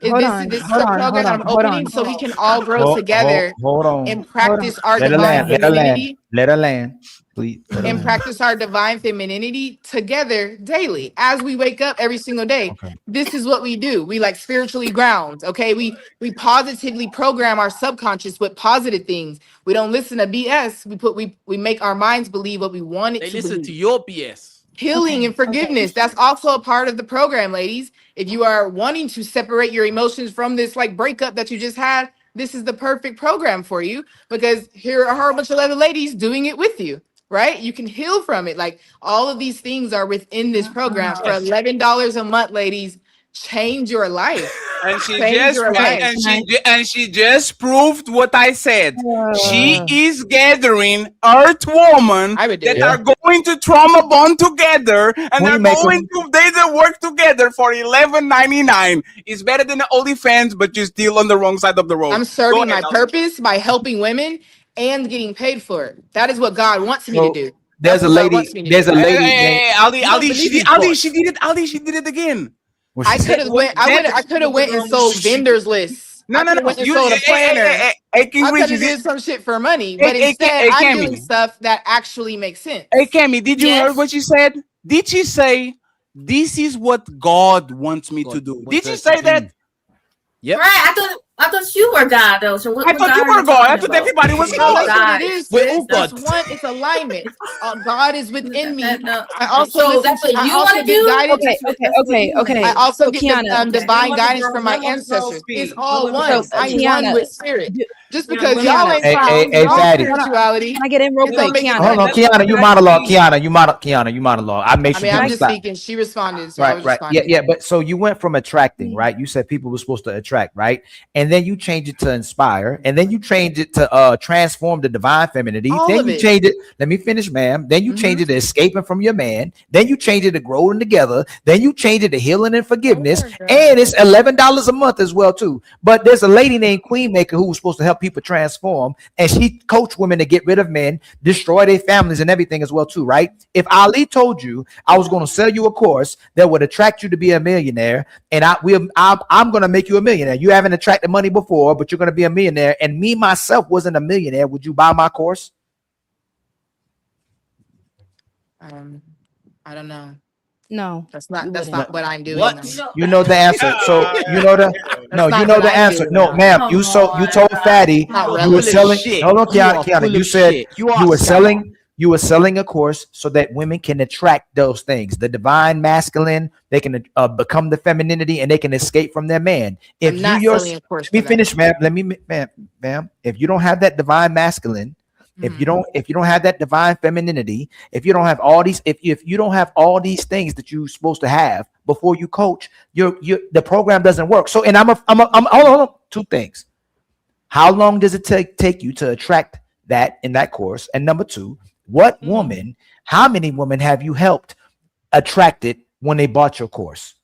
Hold on, This is hold a on, program hold that on, I'm hold opening on. so we can all grow together Hold on. and practice our Let her divine land. Let her land. femininity Let her land. Please. Let her and land. practice our divine femininity together daily as we wake up every single day. Okay. This is what we do. We like spiritually ground. Okay. We positively program our subconscious with positive things. We don't listen to BS. We make our minds believe what we want it They to listen believe. to your BS. Healing and forgiveness. That's also a part of the program, ladies. If you are wanting to separate your emotions from this like breakup that you just had, this is the perfect program for you because here are a whole bunch of other ladies doing it with you, right? You can heal from it. Like all of these things are within this program for $11 a month, ladies. Change your life. And she Change just your life. and she just proved what I said. She is gathering Earth women I would do that it. are going to trauma bond together and are Queen going to they work together for $11.99. It's better than the OnlyFans, but you're still on the wrong side of the road. I'm serving my purpose by helping women and getting paid for it. That is what God wants me to So do. there's That's a what God lady. wants me to There's do. a lady named. Ali, she did it. Ali, she did it again. What she I said? could have went. I could have went and sold vendors lists. No, I no, could have no. went and sold a planner. Hey, King I Rich, could have is did it? some shit for money, but Hey, instead I'm Cammy. doing stuff that actually makes sense. Hey, Cammy, did you Yes. hear what she said? Did she say, this is what God wants me to do? Did she say that? Yep. Right. I thought you were God though. So what I thought God you are were God. I talking thought about? everybody was No, God. that's what it is, We're sis. all That's God. one. It's alignment. God is within me. No. I also So listen that's to. what I you also want to get do? guidance. Okay. I also So get Kiana, the divine guidance from my ancestors. It's all one. I'm one Kiana, with spirit. Just Kiana, because let y'all me- ain't Hey, found hey, y'all Fatty. spirituality, Can I get in real it don't quick, make it Kiana? Hold on, Kiana. You monologue. Kiana. You monologue. I made I sure mean, I'm people just stop. speaking. She responded, so I was Right. Yeah, responding. yeah. But so you went from attracting, right? You said people were supposed to attract, right? And then you change it to inspire, and then you change it to transform the divine femininity. All then of you it. change it. Let me finish, ma'am. Then you change it to escaping from your man. Then you change it to growing together. Then you change it to healing and forgiveness. And it's $11 a month as well, too. But there's a lady named Queen Maker who was supposed to help people transform, and she coached women to get rid of men, destroy their families, and everything as well, too, right? If Ali told you I was going to sell you a course that would attract you to be a millionaire, and I'm going to make you a millionaire. You haven't attracted money before, but you're going to be a millionaire, and me myself wasn't a millionaire, would you buy my course? I don't know. No, That's not wouldn't. what I'm doing. What? though. You know the answer. So you know the No, That's you not know what the I answer. do. No, ma'am. Come You told on. Fatty Not you were relevant. selling. Shit. Hold on, You are Kiana. full You of said shit. You are selling. You were selling a course so that women can attract those things, the divine masculine. They can become the femininity, and they can escape from their man. If I'm you not selling a course let me for that. finish, ma'am. Let me, ma'am. If you don't have that divine masculine, if you don't have that divine femininity, if you don't have all these, if you don't have all these things that you're supposed to have before you coach, the program doesn't work. So, and I'm hold on. Two things. How long does it take you to attract that in that course? And number two, what woman, how many women have you helped attracted when they bought your course?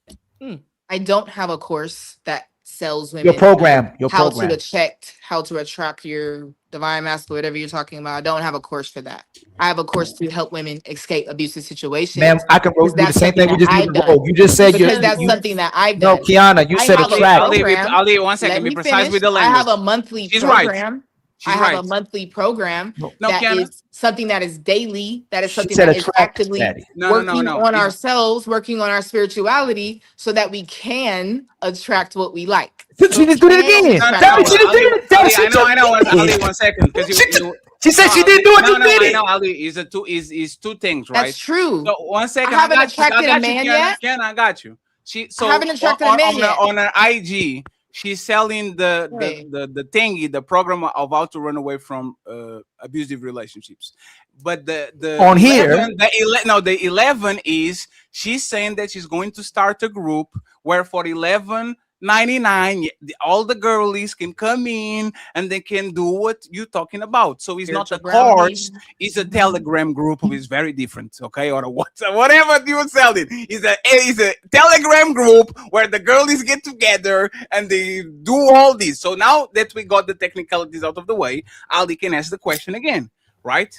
I don't have a course that sells women Your program. how to attract your divine masculine, whatever you're talking about. I don't have a course for that. I have a course to help women escape abusive situations. Ma'am, I can do the same thing we just did with Rogue. You just said because that's something that I've done. No, Kiana, you said attract. I'll leave 1 second. Be precise with the language. I have a monthly She's program. right. She's I have right. a monthly program No, that Kiana. is something that is daily, that is something said that is attract, actively Daddy. working on ourselves, working on our spirituality so that we can attract what we like. She just did it again. I know. I'll leave 1 second because she said she didn't do it. No, I know. Ali is two things, right? That's true. So 1 second. I haven't attracted a man yet. Ken, I got you. I haven't attracted a man yet. On her IG, she's selling the thingy, the program of how to run away from abusive relationships. But the on 11, here, the 11 is she's saying that she's going to start a group where for $11.99 all the girlies can come in and they can do what you're talking about. So it's not a course, it's a Telegram group who is very different, okay? Or a WhatsApp, whatever you're selling. It's a Telegram group where the girlies get together and they do all this. So now that we got the technicalities out of the way, Ali can ask the question again, right?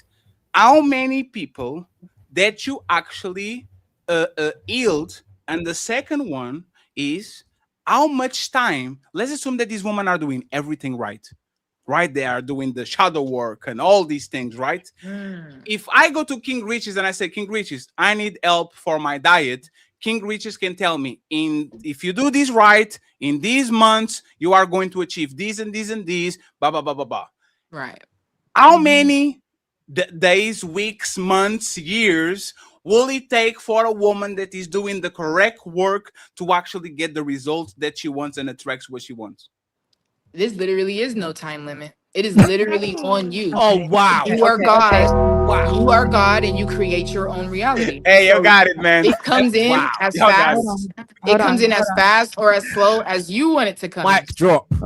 How many people that you actually yield? And the second one is how much time. Let's assume that these women are doing everything right. They are doing the shadow work and all these things, right? If I go to King Riches and I say, King Riches, I need help for my diet, King Riches can tell me, if you do this right, in these months, you are going to achieve this and this and this, blah, blah, blah, blah, blah. Right. How many days, weeks, months, years will it take for a woman that is doing the correct work to actually get the results that she wants and attracts what she wants? This literally is no time limit. It is literally on you. Oh, wow. You are God. Wow. You are God and you create your own reality. Hey, you got it, man. It comes in as fast. It comes in as fast or as slow as you want it to come. Mic drop. It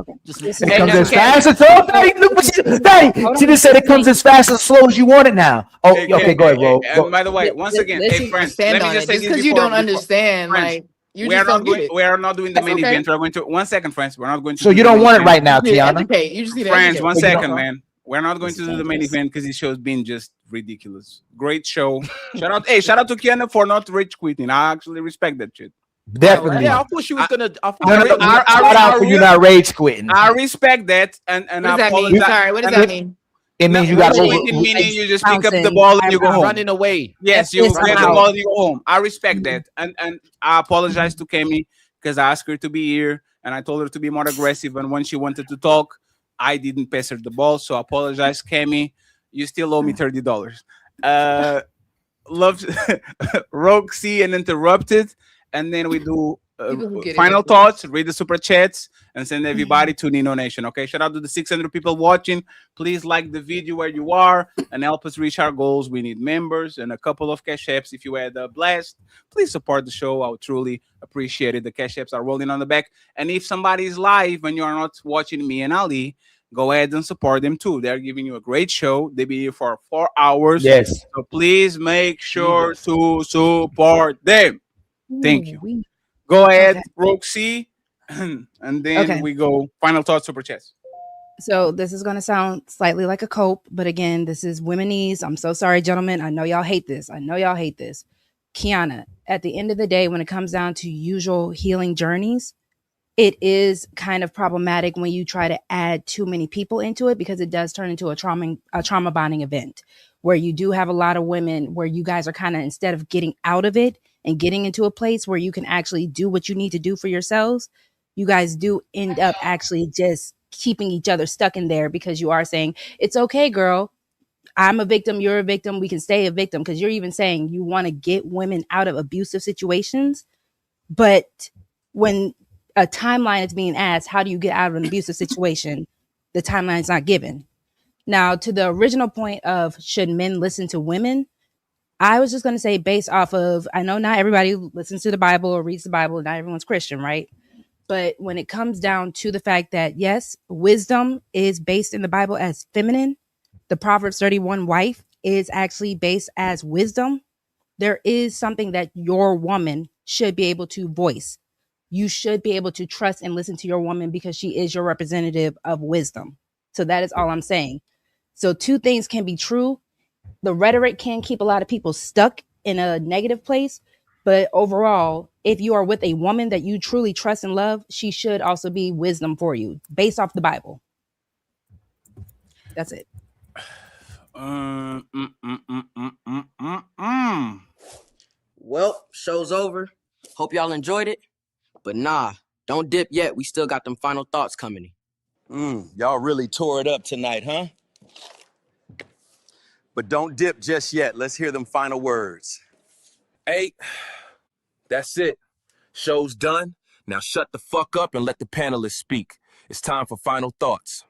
comes as fast as slow. She just said it comes as fast as slow as you want it now. Oh, okay, go ahead, Ro. And by the way, once again, hey friends, let me just say this because you don't understand, like you we are just not don't get going. it. We are not doing the That's main okay. event. We're going to 1 second, friends. We're not going to. So you don't want it right now, Kiana. You just need to friends. educate. 1 second, man. We're not going to do the main event because this show's been just ridiculous. Great show. Shout out to Kiana for not rage quitting. I actually respect that shit. Definitely. Yeah, I thought she was gonna. Shout out for you not rage quitting. I respect that, and what does that mean? Sorry, what does that mean? It means you got meaning you just pick up the ball and you go home. Running away. Yes, you get the ball and you go home. I respect that, and I apologize to Kemi because I asked her to be here and I told her to be more aggressive. And when she wanted to talk, I didn't pass her the ball, so I apologize, Kemi. You still owe me $30. Love RogueC and Interrupted, and then we do final thoughts, read the super chats, and send everybody to Nino Nation. Okay, shout out to the 600 people watching. Please like the video where you are and help us reach our goals. We need members and a couple of cash apps. If you had a blast, please support the show. I would truly appreciate it. The cash apps are rolling on the back. And if somebody is live and you are not watching me and Ali, go ahead and support them too. They're giving you a great show. They'll be here for 4 hours. Yes. So please make sure to support them. Thank you. Go ahead, RogueC, and then we go final thoughts, super chats. So this is going to sound slightly like a cope, but again, this is womenese. I'm so sorry, gentlemen. I know y'all hate this. Kiana, at the end of the day, when it comes down to usual healing journeys, it is kind of problematic when you try to add too many people into it, because it does turn into a trauma bonding event where you do have a lot of women where you guys are kind of, instead of getting out of it and getting into a place where you can actually do what you need to do for yourselves, you guys do end up actually just keeping each other stuck in there, because you are saying, it's okay, girl, I'm a victim, you're a victim, we can stay a victim, because you're even saying you want to get women out of abusive situations. But when a timeline is being asked, how do you get out of an abusive situation? The timeline is not given. Now, to the original point of should men listen to women, I was just going to say, based off of, I know not everybody listens to the Bible or reads the Bible, not everyone's Christian, right? But when it comes down to the fact that, yes, wisdom is based in the Bible as feminine, the Proverbs 31 wife is actually based as wisdom. There is something that your woman should be able to voice. You should be able to trust and listen to your woman because she is your representative of wisdom. So that is all I'm saying. So two things can be true. The rhetoric can keep a lot of people stuck in a negative place. But overall, if you are with a woman that you truly trust and love, she should also be wisdom for you based off the Bible. That's it. Well, show's over. Hope y'all enjoyed it. But nah, don't dip yet. We still got them final thoughts coming. Y'all really tore it up tonight, huh? But don't dip just yet. Let's hear them final words. Hey, that's it. Show's done. Now shut the fuck up and let the panelists speak. It's time for final thoughts.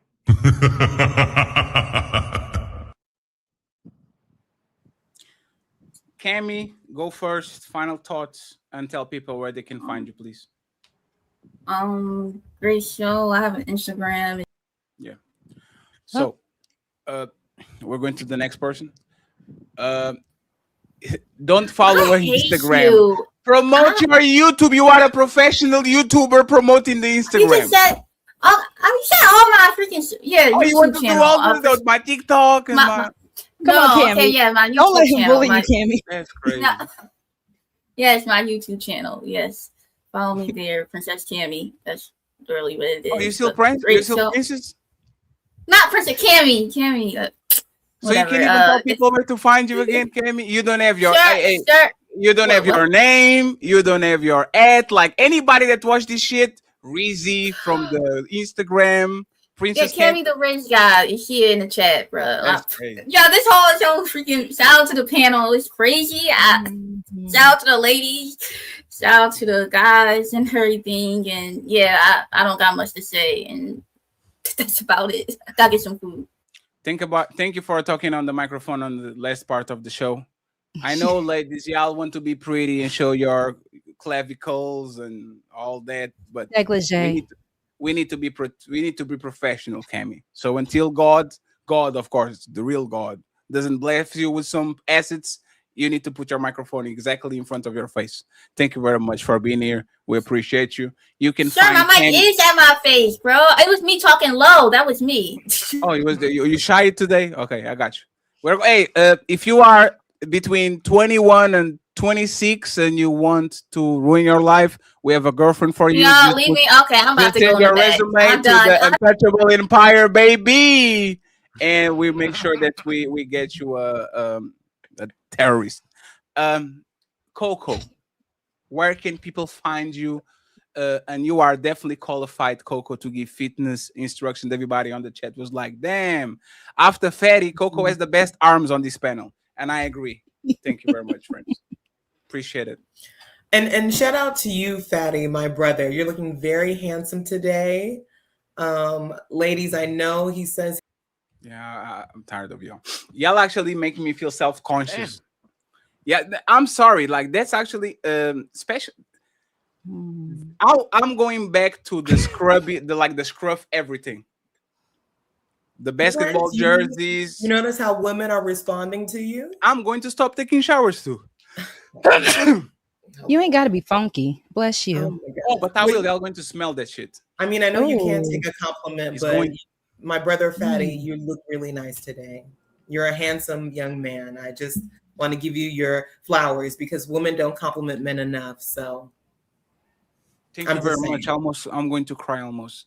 Cammy, go first. Final thoughts, and tell people where they can find you, please. Great show. I have an Instagram. Yeah. So, we're going to the next person. Don't follow her Instagram. You. Promote your YouTube. You are a professional YouTuber promoting the Instagram. You just said, you said all my freaking YouTube you want to channel. do all those, my TikTok and my Come on, Cammy. Okay, yeah, my YouTube Don't let him channel. bully you, Cammy. That's crazy. No. Yes, my YouTube channel. Yes, follow me there, Princess Cammy. That's really what it is. Oh, you still Princess? You still Princess? Not Princess Cammy. Cammy. So you can't even tell people where to find you again, Cammy. You don't have your. You don't have your name. You don't have your ad. Like anybody that watched this shit, Reezy from the Instagram. Princess Cammy the rich guy. Is she in the chat, bro? That's crazy. Yeah, this whole show freaking shout out to the panel. It's crazy. Shout out to the ladies. Shout out to the guys and everything. And yeah, I don't got much to say. And that's about it. I gotta get some food. Thank you for talking on the microphone on the last part of the show. I know, ladies, y'all want to be pretty and show your clavicles and all that, but we need to be professional, Cammy. So until God, of course, the real God, doesn't bless you with some assets, you need to put your microphone exactly in front of your face. Thank you very much for being here. We appreciate you. You can find my mic is at my face, bro. It was me talking low. That was me. Oh, it was you shy today? Okay, I got you. If you are between 21 and 26 and you want to ruin your life, we have a girlfriend for you. No, leave me. Okay, I'm about to go your to bed. resume I'm to done. the Untouchable Empire, baby, and we make sure that we get you a terrorist. Coco, where can people find you? And you are definitely qualified, Coco, to give fitness instructions. Everybody on the chat was like, damn, after Fatty, Coco has the best arms on this panel. And I agree. Thank you very much, friends. Appreciate it. And shout out to you, Fatty, my brother. You're looking very handsome today. Ladies, I know he says. Yeah, I'm tired of y'all. Y'all actually making me feel self-conscious. Yeah, I'm sorry. Like, that's actually special. I'm going back to the scrubby, the scruff everything. The basketball jerseys. You notice how women are responding to you? I'm going to stop taking showers too. You ain't got to be funky. Bless you. Oh, but I will. They're going to smell that shit. I mean, I know you can't take a compliment, but my brother Fatty, you look really nice today. You're a handsome young man. I just want to give you your flowers because women don't compliment men enough. So thank you very much. I'm going to cry almost.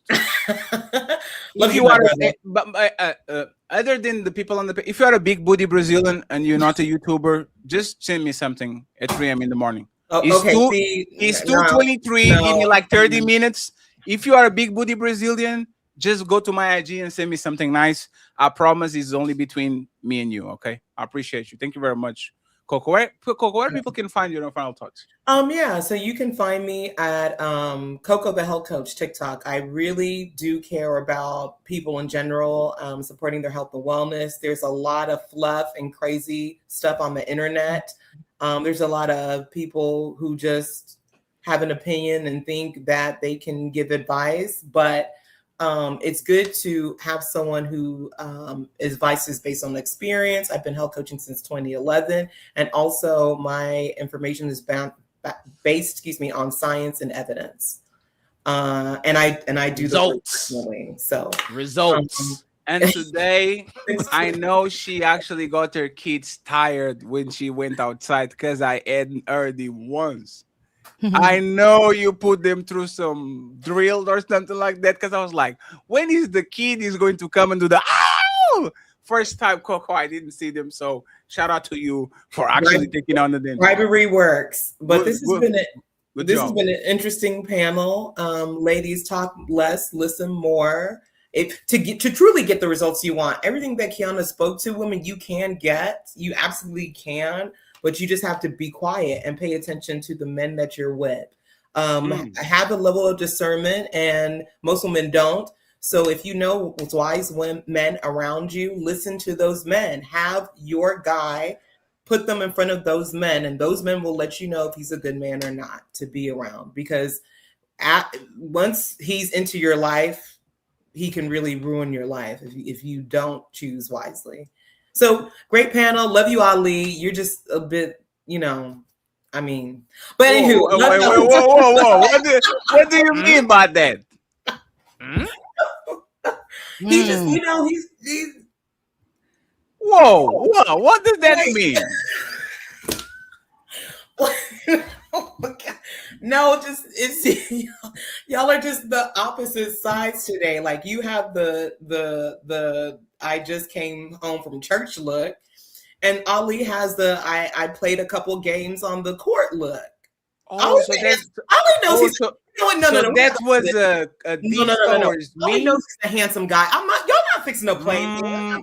Love if you, you are, but other than the people on the, if you are a big booty Brazilian and you're not a YouTuber, just send me something at 3 a.m. in the morning. Oh, he's okay. He's 2:23. Give me like 30 minutes. If you are a big booty Brazilian, just go to my IG and send me something nice. I promise it's only between me and you. Okay, I appreciate you. Thank you very much, Coco. Where people can find you in final thoughts? Yeah, so you can find me at Coco the Health Coach TikTok. I really do care about people in general, supporting their health and wellness. There's a lot of fluff and crazy stuff on the internet. There's a lot of people who just have an opinion and think that they can give advice, but it's good to have someone who advice is based on experience. I've been health coaching since 2011, and also my information is based, on science and evidence. And I do results. So results. And today, I know she actually got her kids tired when she went outside because I hadn't heard it once. I know you put them through some drill or something like that because I was like, when is the kid is going to come and do the ow? First time, Coco, I didn't see them. So shout out to you for actually taking on the dance. Bribery works. But this has been has been an interesting panel. Ladies, talk less, listen more. To truly get the results you want, everything that Kiana spoke to, women, you absolutely can, but you just have to be quiet and pay attention to the men that you're with. Have a level of discernment, and most women don't. So if you know wise men around you, listen to those men. Have your guy put them in front of those men, and those men will let you know if he's a good man or not to be around. Because once he's into your life, he can really ruin your life if you don't choose wisely. So great panel. Love you, Ali. You're just a bit, but anywho. Whoa. What do you mean by that? He just, he's whoa, what does that mean? No, y'all are just the opposite sides today. Like, you have the I just came home from church look, and Ali has the I played a couple games on the court look. Oh, so that's Ali knows he's no. That was a deep towards me. Ali knows he's a handsome guy. Y'all not fixing to play.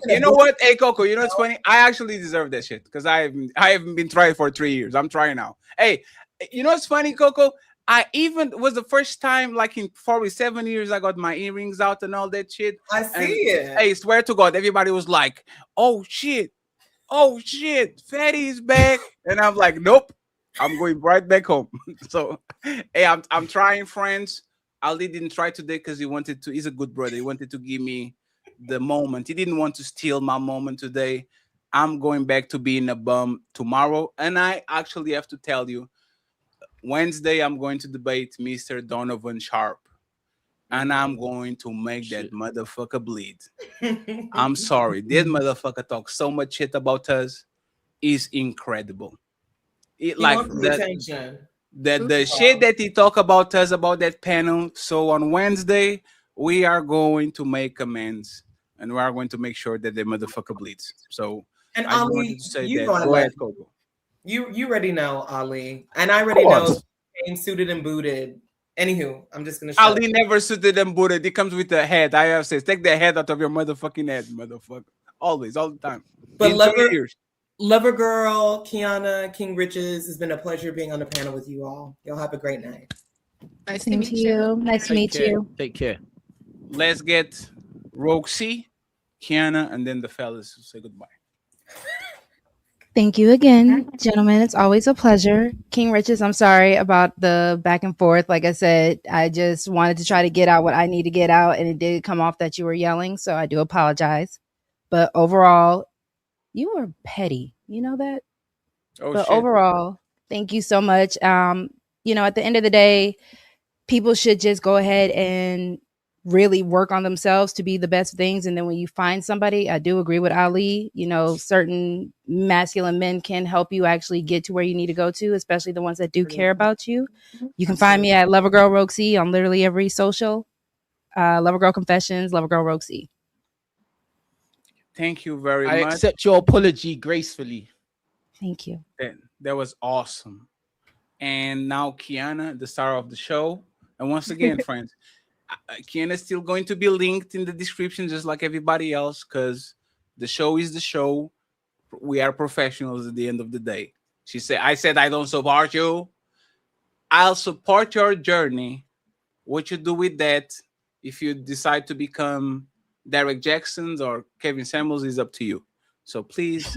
You know what? Hey, Coco, you know what's funny? I actually deserve that shit because I haven't been trying for 3 years. I'm trying now. Hey, you know what's funny, Coco? I even was the first time, like in probably 7 years, I got my earrings out and all that shit. I see it. Hey, swear to God, everybody was like, "Oh shit, Fatty is back," and I'm like, "Nope, I'm going right back home." So, hey, I'm trying, friends. Ali didn't try today because he wanted to. He's a good brother. He wanted to give me the moment. He didn't want to steal my moment today. I'm going back to being a bum tomorrow, and I actually have to tell you, Wednesday I'm going to debate Mr. Donovan Sharp, and I'm going to make that motherfucker bleed. I'm sorry, this motherfucker talks so much shit about us. Is incredible. It like the shit that he talk about us about that panel. So on Wednesday we are going to make amends, and we are going to make sure that the motherfucker bleeds. So and I Ali, wanted to say that. Go ahead, Coco. You already know, Ali, and I already know. Came suited and booted. Anywho, I'm just gonna. Ali never suited and booted. It comes with the head. I have says, take the head out of your motherfucking head, motherfucker. Always, all the time. But lover girl, Kiana, King Riches, it's been a pleasure being on the panel with you all. Y'all have a great night. Nice to meet you. Nice to meet you. Take care. Let's get RogueC, Kiana, and then the fellas say goodbye. Thank you again, gentlemen. It's always a pleasure. King Riches, I'm sorry about the back and forth. Like I said, I just wanted to try to get out what I need to get out, and it did come off that you were yelling, so I do apologize. But overall, you were petty. You know that? But overall, thank you so much. At the end of the day, people should just go ahead and really work on themselves to be the best things. And then when you find somebody, I do agree with Ali, certain masculine men can help you actually get to where you need to go to, especially the ones that do care about you. You can find me at Lovergirl RogueC on literally every social. Lovergirl Confessions, Lovergirl RogueC. Thank you very much. I accept your apology gracefully. Thank you. That was awesome. And now Kiana, the star of the show. And once again, friends, Kiana's still going to be linked in the description, just like everybody else, because the show is the show. We are professionals at the end of the day. I said, I don't support you. I'll support your journey. What you do with that, if you decide to become Derek Jackson or Kevin Samuels, is up to you. So please,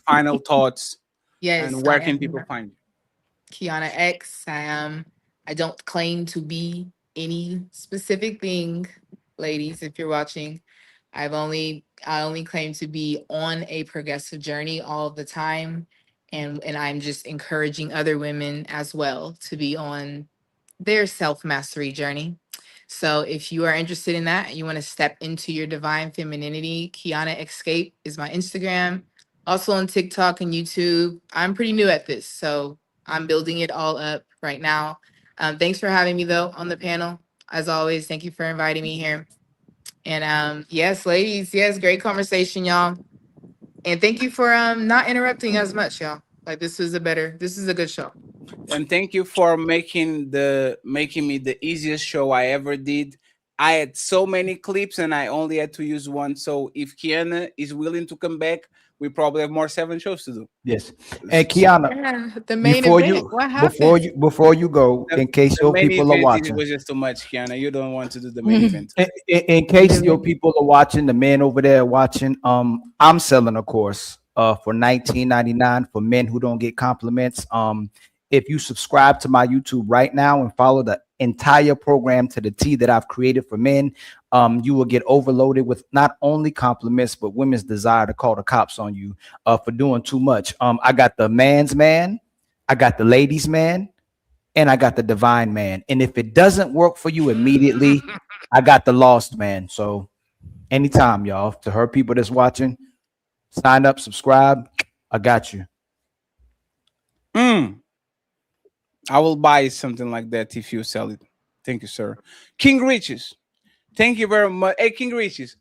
final thoughts. Yes, And where I can am people find you? Kiana X. I don't claim to be any specific thing, ladies, if you're watching. I only claim to be on a progressive journey all the time. And I'm just encouraging other women as well to be on their self-mastery journey. So if you are interested in that, you want to step into your divine femininity, Kiana Escape is my Instagram. Also on TikTok and YouTube. I'm pretty new at this, so I'm building it all up right now. Thanks for having me though on the panel. As always, thank you for inviting me here. And yes, ladies, yes, great conversation, y'all. And thank you for not interrupting as much, y'all. Like this is a good show. And thank you for making me the easiest show I ever did. I had so many clips and I only had to use one. So if Kiana is willing to come back, we probably have more 7 shows to do. Yes. And Kiana, Yeah, the main event. What happened? before you go, in case your main people are event, watching, it was just too much, Kiana. You don't want to do the main event. in case your people are watching, the men over there watching, I'm selling a course for $19.99 for men who don't get compliments. If you subscribe to my YouTube right now and follow the entire program to the T that I've created for men, you will get overloaded with not only compliments, but women's desire to call the cops on you for doing too much. I got the man's man, I got the ladies' man, and I got the divine man. And if it doesn't work for you immediately, I got the lost man. So anytime, y'all, to her people that's watching, sign up, subscribe. I got you. I will buy something like that if you sell it. Thank you, sir. King Riches, thank you very much. Hey, King Riches,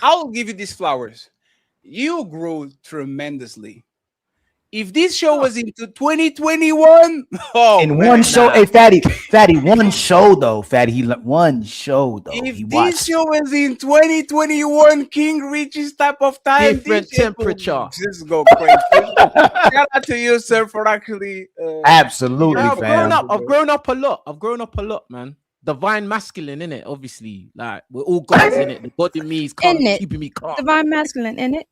I'll give you these flowers. You grew tremendously. If this show was into 2021, One show, hey Fatty, one show though, Fatty, one show though. If this show was in 2021, King Riches type of time, Different temperature. Just go crazy. Shout out to you, sir, for actually. Absolutely, I've fam. grown up a lot, man. Divine masculine, innit? Obviously, like we're all gods in it. The body me is calm, keeping me calm. Divine masculine in it.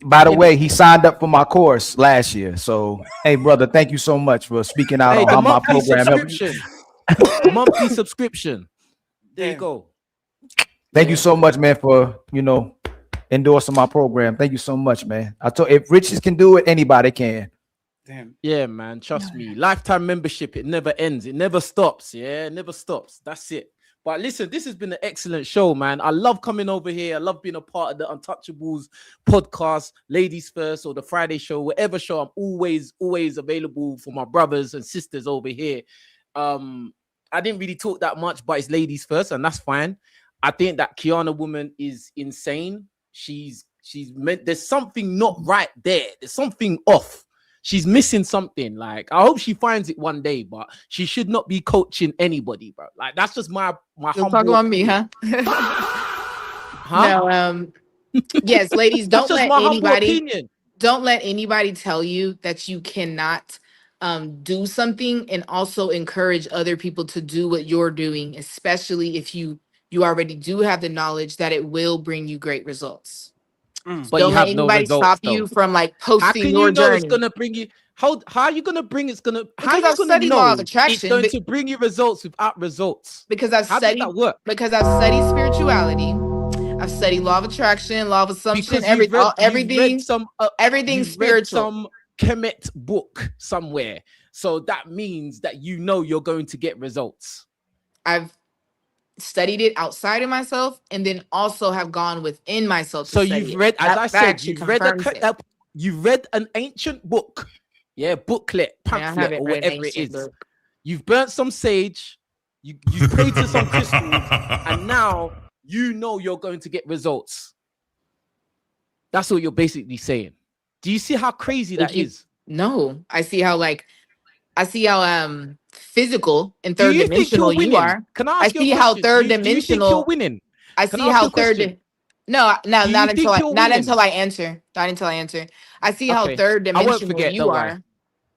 By the way, he signed up for my course last year. So, hey, brother, thank you so much for speaking out on how my program helped. Monthly subscription. There you go. Thank you so much, man, for endorsing my program. Thank you so much, man. I told if Riches can do it, anybody can. Damn. Yeah, man. Trust me. Lifetime membership. It never ends. It never stops. Yeah, it never stops. That's it. But listen, this has been an excellent show, man. I love coming over here. I love being a part of the Untouchables podcast, Ladies First, or the Friday show, whatever show. I'm always available for my brothers and sisters over here. I didn't really talk that much, but it's Ladies First, and that's fine. I think that Kiana woman is insane. She's meant. There's something not right there. There's something off. She's missing something. Like, I hope she finds it one day, but she should not be coaching anybody, bro. Like, that's just my You'll talk about me, huh? No, yes, ladies, don't let anybody tell you that you cannot do something, and also encourage other people to do what you're doing, especially if you already do have the knowledge that it will bring you great results. But don't you let have no anybody results, stop though. you from like posting How can your you know journey. it's gonna bring you? How are you gonna bring it's gonna? How Because are I've you gonna studied law of know attraction, it's going but- to bring you results without results? Because I've How studied does that work? Because I've studied spirituality. I've studied law of attraction, law of assumption, Because you've read everything spiritual. Some Kemet book somewhere, so that means that you know you're going to get results. I've studied it outside of myself, and then also have gone within myself. So to study you've it. read, as That I said, actually you've read confirms it. you've read an ancient book, booklet, Yeah, I pamphlet, haven't or read an whatever it ancient is. book. You've burnt some sage, you prayed to some crystals, and now you know you're going to get results. That's what you're basically saying. Do you see how crazy that is? No, I see how I see how physical and Do third you think you're dimensional you winning? are. Can I I ask you a see how question? third Do you think you're dimensional. winning? I Can I see ask you how a question? no, Do you think you're not winning? until I answer. Not until I answer. I see how Okay, third I won't dimensional forget. you Don't worry. are.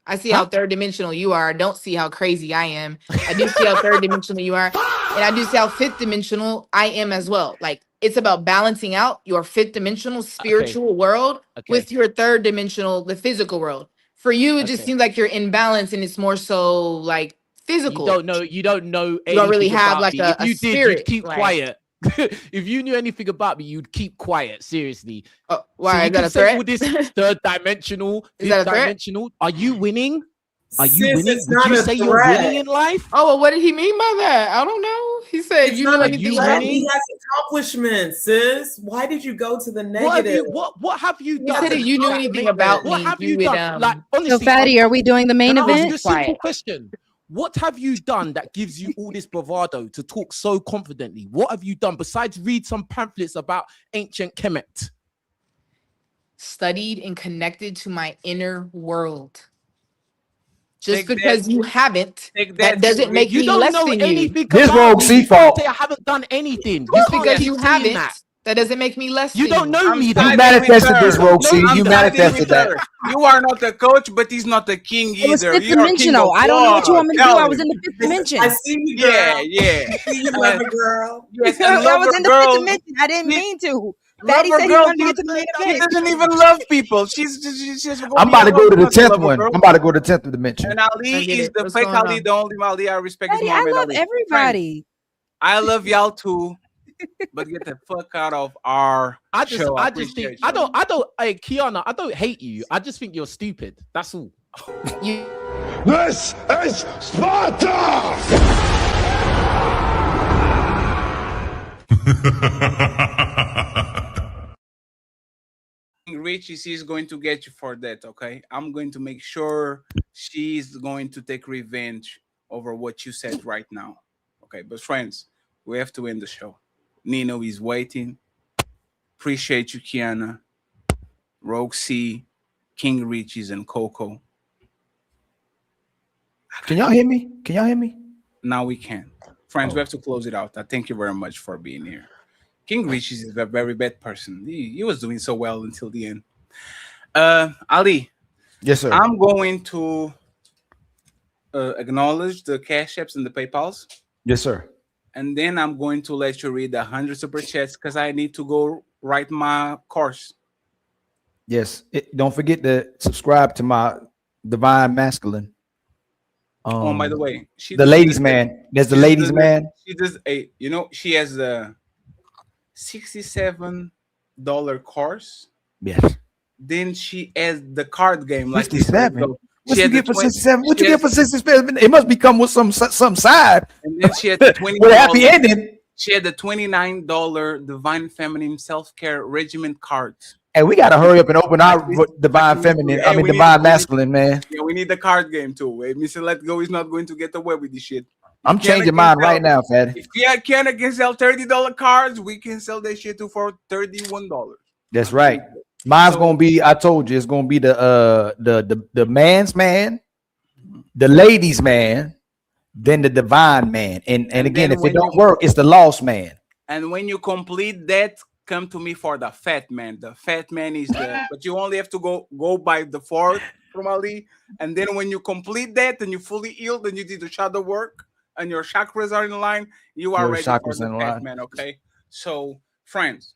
I see how Huh? third dimensional you are. I don't see how crazy I am. I do see how third dimensional you are. And I do see how fifth dimensional I am as well. Like it's about balancing out your fifth dimensional Okay. spiritual world with Okay. your third dimensional, the physical world. For you, it just Okay. seems like you're in balance and it's more so like You physical. don't know. You don't know You don't really anything have about like me. If a you did, you'd spirit. keep Like, quiet. If you knew anything about me, you'd keep quiet. Seriously. oh, So why? you Is that can a say all threat? this third dimensional, Is that fifth a threat? dimensional. Are you winning? Are you Sis, winning? it's Would not you a say you're winning threat. in life? Oh, well, what did he mean by that? I don't know. He said, It's you not know a Are you anything threat. about He winning? me? has accomplishments, sis. Why did you go to the What have negative? you what have you He said done if you knew that anything make about what me, have you you would done? Like So, honestly, Fatty, are we doing the main can I ask event? you a simple quiet. question? What have you done that gives you all this bravado to talk so confidently? What have you done besides read some pamphlets about ancient Kemet? Studied and connected to my inner world. Just Take that. because you haven't, Take that that, King doesn't make You me Richie. don't less know than you. anything This about Rogue me. C You can't say fault. I haven't done anything. You Just can't because keep you saying haven't, that. that doesn't make me less You than don't you. know I'm me You though. siding with manifested her. this, You don't Rogue know C. me I'm You though. siding manifested with that. her. You are not the coach, but he's not the king It was either. fifth You're king dimensional. of I don't know what you what? want me to do. Tell I was him. in the fifth I dimension. see you, Yeah, girl. yeah. I see you, lover girl. Yes, and I was lover in the fifth girl. dimension. I didn't She, mean to. Fatty lover said he girl. wanted to get to the main She event. doesn't even love people. She's gonna I'm be about to go alone. to the Not the 10th lover one. girl. I'm about to go to the 10th dimension. And Ali I get is it. the What's fake going Ali, on? the only Ali I respect is Fatty, I Muhammad love Ali. Friends, everybody. I love y'all too, but get the fuck out of our I show. I just think appreciate you. hey Kiana, I don't hate you. I just think you're stupid. That's all. You This is Sparta! Richie, she's going to get you for that, okay? I'm going to make sure she's going to take revenge over what you said right now. Okay, but friends, we have to end the show. Nino is waiting. Appreciate you, Kiana, RogueC, King Richie's, and Coco. Can y'all hear me? Can y'all hear me? Now we can. Friends, we have to close it out. I thank you very much for being here. King Richie's is a very bad person. He was doing so well until the end. Ali. Yes, sir. I'm going to acknowledge the Cash Apps and the PayPals. Yes, sir. And then I'm going to let you read 100 super chats because I need to go write my course. Yes. Don't forget to subscribe to my Divine Masculine. Oh, by the way, the ladies' man. There's the ladies' man. She does a, she has a $67 course. Yes. Then she has the card game. Like 67. What you get for 20, 67? What you get for 67? It must become with some side. And then she had the $20. With a happy ending. She had the $29 Divine Feminine Self-Care Regimen cards. Hey, we gotta hurry up and open our Divine Feminine. I mean, Divine Masculine, man. Yeah, we need the card game too. Mr. Let Go is not going to get away with this shit. I'm changing mine right now, Fatty. If Kiana can sell $30 cards, we can sell that shit too for $31. That's right. Mine's gonna be. I told you, it's gonna be the man's man, the ladies' man, then the divine man, and again, if it don't work, it's the lost man. And when you complete that, come to me for the fat man. The fat man is the, but you only have to go by the fourth from Ali. And then when you complete that and you fully healed and you did the shadow work and your chakras are in line, you are ready for the fat man. Okay. So, friends,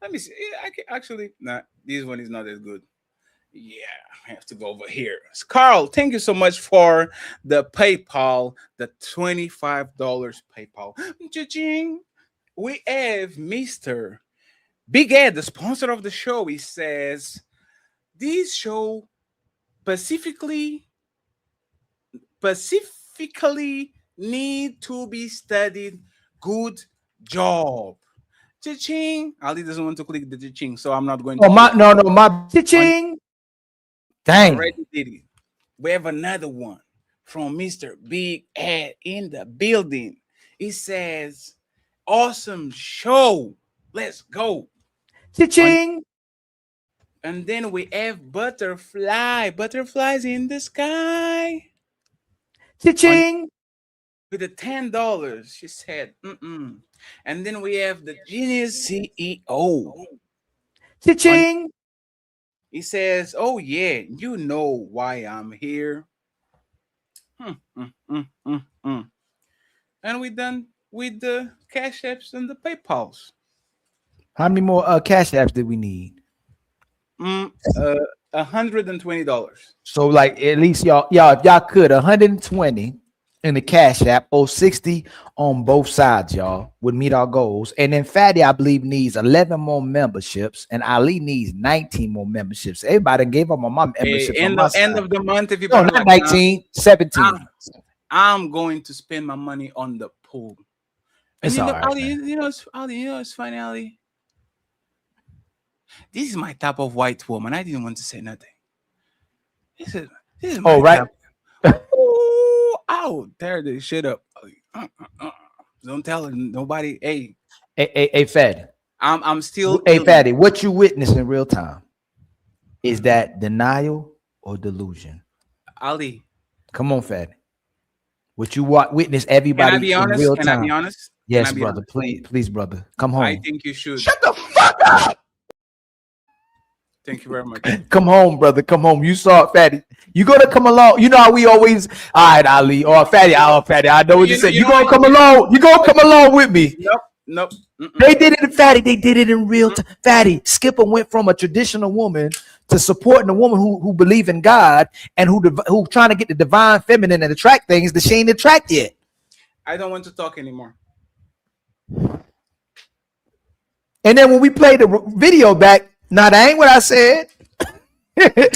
let me see. I can actually, nah, this one is not as good. Yeah, I have to go over here. Carl, thank you so much for the PayPal, the $25 PayPal. Cha-ching. We have Mr. Big Ed, the sponsor of the show. He says, this show specifically need to be studied. Good job. Cha-ching. Ali doesn't want to click the cha-ching, so I'm not going to. Oh, my cha-ching. Dang. Already did it. We have another one from Mr. Big Ed in the building. He says, awesome show. Let's go. Cha-ching. And then we have butterflies in the sky. Cha-ching. With the $10, she said, And then we have the genius CEO. Cha-ching. He says, oh, yeah, you know why I'm here. And we done with the Cash Apps and the PayPals. How many more cash apps did we need? $120. So like at least y'all, if y'all could 120 in the cash app or 60 on both sides, y'all would meet our goals. And then Fatty, I believe, needs 11 more memberships, and Ali needs 19 more memberships. Everybody gave up on my membership. Hey, end of the month, if you no, not 19, 17. I'm going to spend my money on the pool. And It's you know, all right, Ali, it's funny, Ali. This is my type of white woman. I didn't want to say nothing. This is my right. Ooh, I'll tear this shit up. Don't tell nobody. Hey, Fatty. I'm still. Hey, Fatty, what you witness in real time is that denial or delusion? Ali, come on, Fatty. What you witness everybody Can I be honest? in real Can time? I be honest? Yes, brother. Please, brother. Come home. I think you should. Shut the fuck up. Thank you very much. Come home, brother. Come home. You saw it, Fatty. You gonna come along. You know how we always, all right, Ali, or Fatty, Fatty. I know what you said. You gonna come along. You gonna come along with me. Nope. They did it in Fatty. They did it in real time. Fatty, Skipper went from a traditional woman to supporting a woman who believe in God and who trying to get the divine feminine and attract things that she ain't attract yet. I don't want to talk anymore. And then when we played the video back, nah, that ain't what I said. That's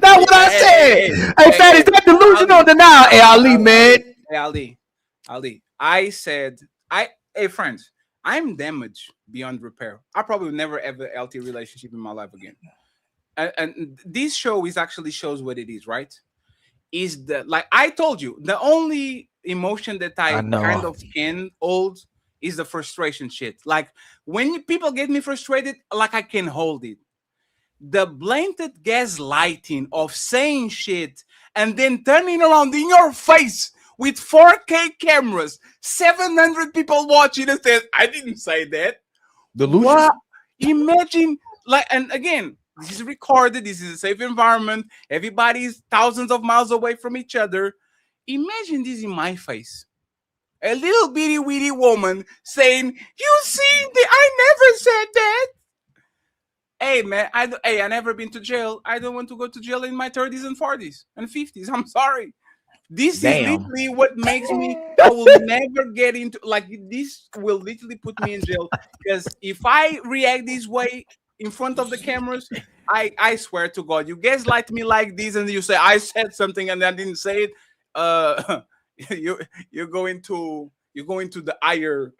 not what I said. Hey, Fatty, is that delusion or denial? Hey, Ali, man. Hey, Ali. I said, hey, friends, I'm damaged beyond repair. I probably will never ever a healthy relationship in my life again. And this show actually shows what it is, right? Is that, like I told you, the only emotion that I kind of can hold is the frustration shit. Like when people get me frustrated, like I can hold it. The blatant gaslighting of saying shit and then turning around in your face with 4K cameras, 700 people watching and says, I didn't say that. Delusion. What? Imagine, like, and again, this is recorded. This is a safe environment. Everybody's thousands of miles away from each other. Imagine this in my face. A little bitty witty woman saying, you see, I never said that. Hey, man, I never been to jail. I don't want to go to jail in my 30s and 40s and 50s. I'm sorry. This is literally what makes me, I will never get into, like, this will literally put me in jail. Because if I react this way in front of the cameras, I swear to God, you gaslight me like this and you say, I said something and I didn't say it, you're going to the higher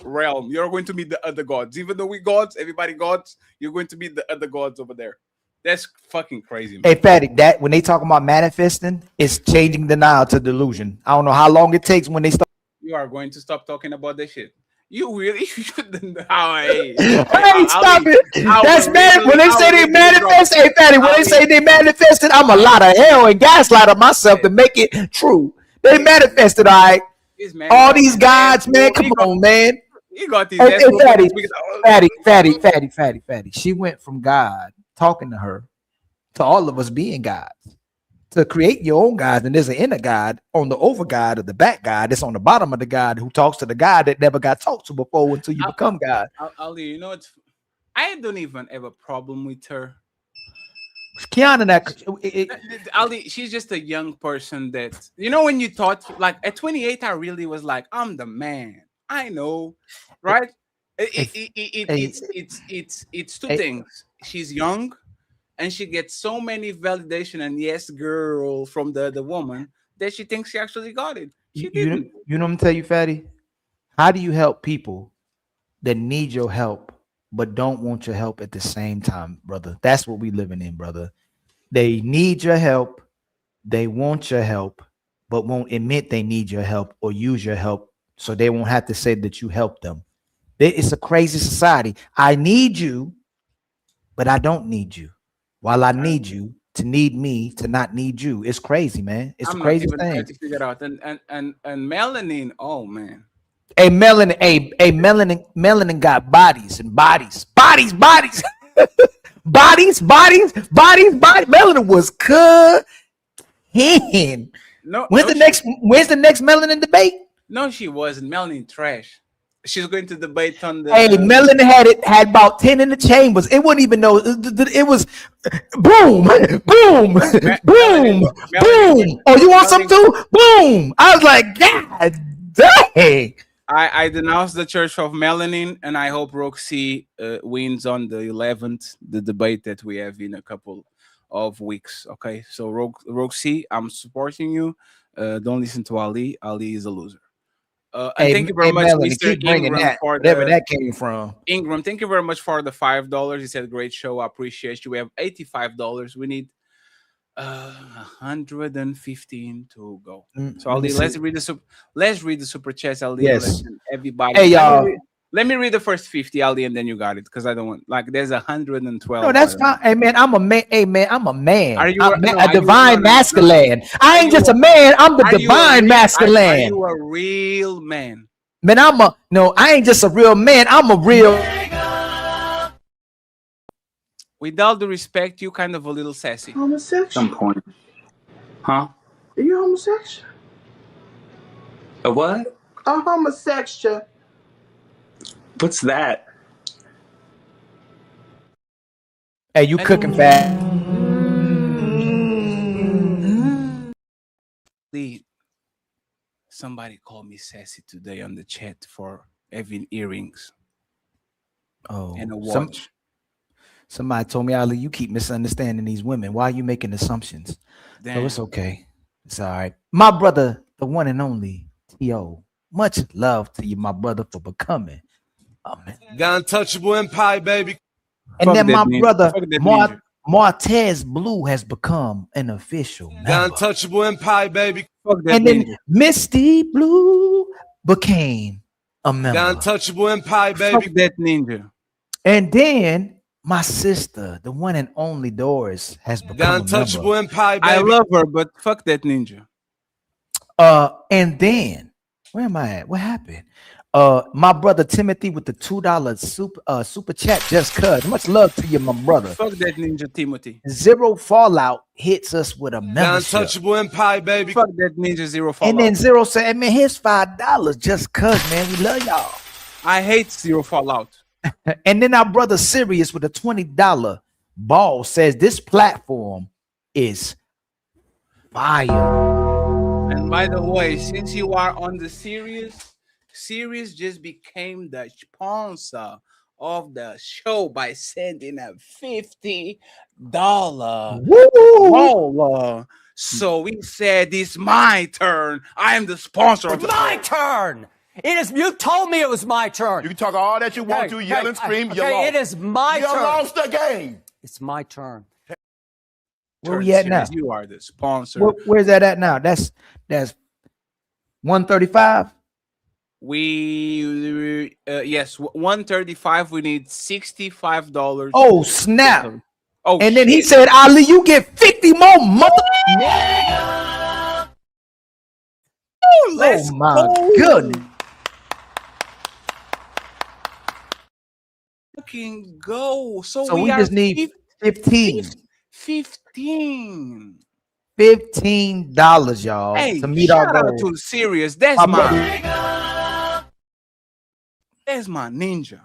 realm. You're going to meet the other gods. Even though we gods, everybody gods, you're going to meet the other gods over there. That's fucking crazy, man. Hey, Fatty, that when they talk about manifesting, it's changing denial to delusion. I don't know how long it takes when they start. You are going to stop talking about that shit. You really shouldn't. Hey, stop it. That's man. When they say they manifest, hey, Fatty, when they say they manifested, I'm a lot of hell and gaslight on myself to make it true. They manifested, all right. All these gods, man. Come on, man. You got these. Fatty. She went from God talking to her to all of us being gods. To create your own gods, and there's an inner God on the over God or the back God that's on the bottom of the God who talks to the God that never got talked to before until you become God. Ali, you know, I don't even have a problem with her. Kiana, Ali, she's just a young person that, you know, when you thought, like at 28, I really was like, I'm the man. I know, right? It's two things. She's young. And she gets so many validation and yes, girl from the woman that she thinks she actually got it. She didn't. You know what I'm tell you, Fatty? How do you help people that need your help but don't want your help at the same time, brother? That's what we living in, brother. They need your help, they want your help, but won't admit they need your help or use your help, so they won't have to say that you helped them. It's a crazy society. I need you, but I don't need you. While I need you to need me to not need you. It's crazy, man. It's I'm a not crazy even trying thing. to figure it out. And melanin. Oh man. Hey, melanin got bodies and bodies. Bodies. Melanin was cooking. When's the next melanin debate? No, she wasn't. Melanin trash. She's going to debate on the. Hey, Melanin had about 10 in the chambers. It wouldn't even know. It was boom. Oh, you want some too? Boom. I was like, God dang. I denounce the Church of Melanin, and I hope RogueC wins on the 11th, the debate that we have in a couple of weeks. Okay, so RogueC, I'm supporting you. Don't listen to Ali. Ali is a loser. And thank you very much, Melanie, Mr. keep bringing Ingram, that, for whatever that came from. Ingram, thank you very much for the $5. He said, "Great show. I appreciate you." We have $85. We need 115 to go. So Ali, let's read the super chats. Ali, yes. Everybody. Hey, y'all. Let me read the first 50, Ali, and then you got it, because I don't want there's 112. No, that's fine. Hey man, I'm a man. Hey man, I'm a man. Are you a divine masculine? I ain't just a man. I'm the divine masculine. Are you a real man? Man, I ain't just a real man. I'm a real. With all due respect, you kind of a little sassy. Homosexual. Some point. Huh? Are you homosexual? A what? A homosexual. What's that? Hey, you cooking fast? Somebody called me sassy today on the chat for having earrings. Oh, and a watch. Somebody told me, Ali, you keep misunderstanding these women. Why are you making assumptions? Damn. So it's okay. It's all right. My brother, the one and only T.O. Much love to you, my brother, for becoming a man. The untouchable empire, baby. And then my brother, Martez Blue, has become an official member. The untouchable empire, baby. And then Misty Blue became a member. The untouchable empire, baby. Fuck that ninja. And then my sister, the one and only Doris, has become the untouchable a member. empire, baby. I love her, but fuck that ninja. And then where am I at? What happened? My brother Timothy with the $2 super chat just cuz. Much love to you, my brother. Fuck that ninja, Timothy. Zero Fallout hits us with a membership. The untouchable empire, baby. Fuck that ninja, Zero Fallout. And then Zero said, man, here's $5 just cuz, man. We love y'all. I hate Zero Fallout. And then our brother Sirius with a $20 ball says this platform is fire. And by the way, since you are on the Sirius just became the sponsor of the show by sending a $50 roller. So we said it's my turn. I am the sponsor of the my turn. It is. You told me it was my turn. You can talk all that you want to, yell and scream. You lost. It is my turn. You lost the game. It's my turn. Where we at now? You are the sponsor. Where's that at now? That's 135. We yes, 135. We need $65. Oh snap! Oh, and then he said, Ali, you get 50 more mother. Let's my go. goodness! Fucking go! So we just need 15. $15, y'all, hey, to meet our goal. Shout out to Sirius. That's my ninja.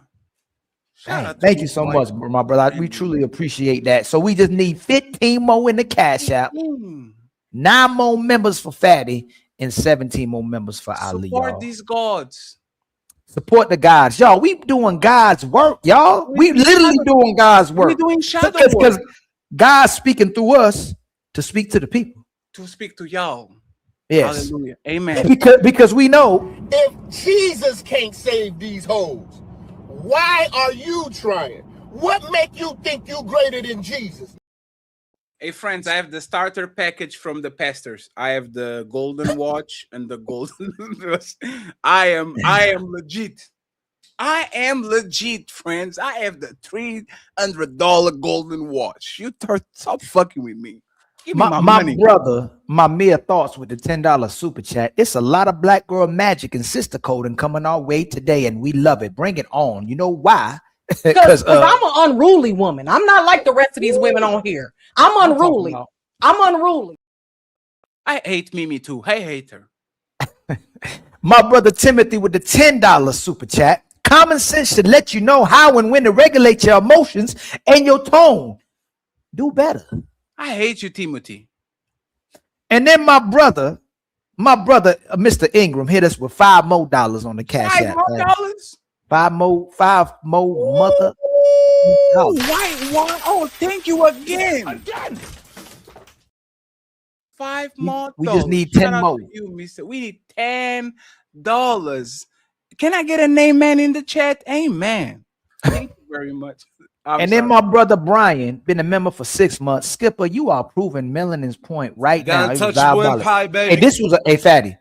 Thank you so much, my brother. We truly appreciate that. So we just need 15 more in the Cash App, 9 more members for Fatty, and 17 more members for Ali. Support these gods. Support the gods, y'all. We doing God's work, y'all. We literally doing God's work. We doing shadow work because God's speaking through us to speak to the people, to speak to y'all. Yes, hallelujah, amen. Because we know if Jesus can't save these hoes, why are you trying? What make you think you greater than Jesus? Hey friends, I have the starter package from the pastors. I have the golden watch and the golden. I am legit. I am legit, friends. I have the $300 golden watch. Stop fucking with me. Give me my money. Brother, my mere thoughts with the $10 super chat. It's a lot of black girl magic and sister coding coming our way today, and we love it. Bring it on. You know why? Because I'm an unruly woman. I'm not like the rest of these women on here. I'm unruly. I'm unruly. I hate Mimi too. I hate her. My brother Timothy with the $10 super chat. Common sense should let you know how and when to regulate your emotions and your tone. Do better. I hate you, Timothy. And then my brother, Mr. Ingram, hit us with $5 more on the cash app. $5 more mother. White one. Oh, thank you again. $5 more. We just need 10 more. You, Mister. We need $10. Can I get an amen in the chat? Amen. Thank you very much. Then my brother Brian, been a member for 6 months. Skipper, you are proving Melanin's point right now. Touch one pie, baby. Hey, this was Fatty.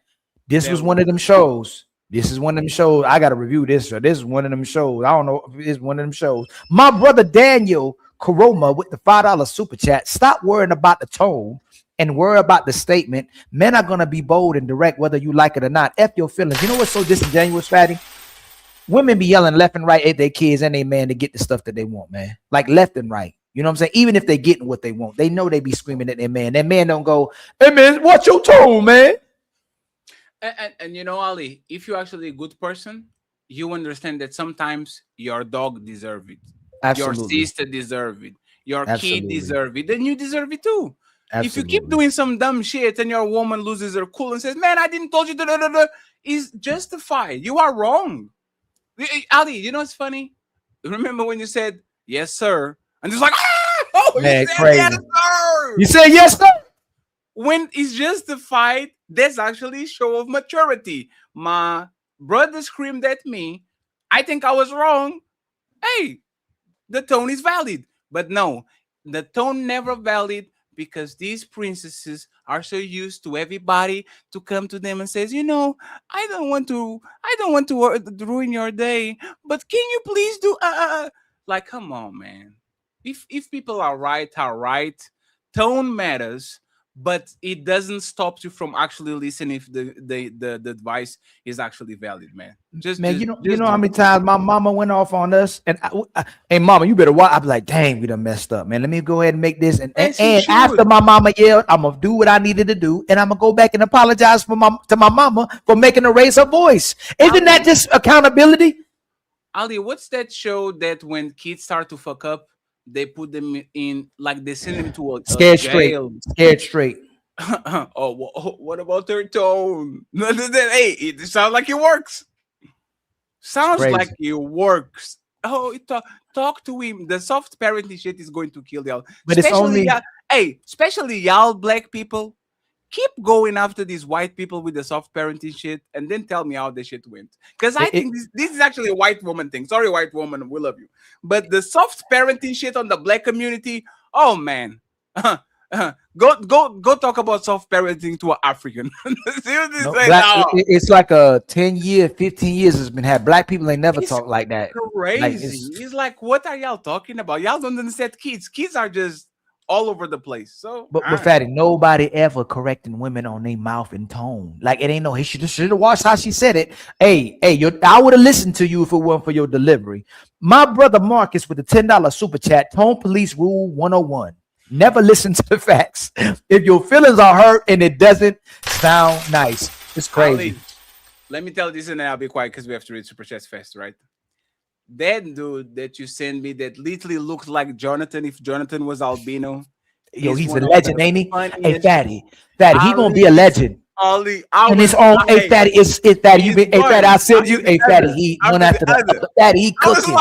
This was one of them shows. This is one of them shows. I gotta review this. So this is one of them shows. I don't know if it's one of them shows. My brother Daniel Koroma with the $5 super chat. Stop worrying about the tone and worry about the statement. Men are gonna be bold and direct whether you like it or not. F your feelings. You know what's so disingenuous, Fatty? Women be yelling left and right at their kids and their man to get the stuff that they want, man. Like left and right. You know what I'm saying? Even if they getting what they want, they know they be screaming at their man. That man don't go, hey man, what's your tone, man? And you know, Ali, if you're actually a good person, you understand that sometimes your dog deserves it. Absolutely. Your sister deserves it. Your Absolutely. kid deserves it. Then you deserve it too. Absolutely. If you keep doing some dumb shit and your woman loses her cool and says, man, I didn't told you, is justified. You are wrong. Ali, you know what's funny? Remember when you said, yes, sir? And it's like, oh, man, you said crazy. yes, sir. You said yes, sir? When it's justified, that's actually a show of maturity. My brother screamed at me. I think I was wrong. Hey, the tone is valid. But no, the tone never valid because these princesses are so used to everybody to come to them and says, you know, I don't want to ruin your day, but can you please do like, come on, man. If people are right, tone matters. But it doesn't stop you from actually listening if the advice is actually valid, man. You know how many times my mama went off on us, and hey, mama, you better watch. I be like, dang, we done messed up, man. Let me go ahead and make this. And after my mama yelled, I'm gonna do what I needed to do, and I'm gonna go back and apologize to my mama for making her raise her voice. Isn't that just accountability? Ali, what's that show that when kids start to fuck up, they put them in, like they send them to a Scared jail. Scared straight. What about their tone? Hey, it sounds like it works. Sounds Crazy. like it works. Oh, talk to him. The soft parenting shit is going to kill y'all. But it's only especially y'all black people. Keep going after these white people with the soft parenting shit, and then tell me how the shit went. Because I think this is actually a white woman thing. Sorry, white woman, we love you. But the soft parenting shit on the black community, oh man. Go talk about soft parenting to an African. It's like a 10 year, 15 years has been had. Black people ain't never talked like that. Crazy. It's like, what are y'all talking about? Y'all don't understand kids. Kids are just all over the place. So, but Fatty, nobody ever correcting women on their mouth and tone. Like it ain't no. He should have watched how she said it. Hey, I would have listened to you if it weren't for your delivery. My brother Marcus with the $10 super chat. Tone police rule 101. Never listen to the facts. If your feelings are hurt and it doesn't sound nice, it's crazy. Ali, let me tell this and then I'll be quiet because we have to read super chats fast, right? That dude that you send me that literally looks like Jonathan if Jonathan was albino. Yo, he's a legend, ain't he? Hey, Fatty, he gonna be a legend. Ali, and it's on. Hey, Fatty, it's Fatty. You been, hey, Fatty, I said you. Hey, Fatty, he one after the other. Fatty, he cooking.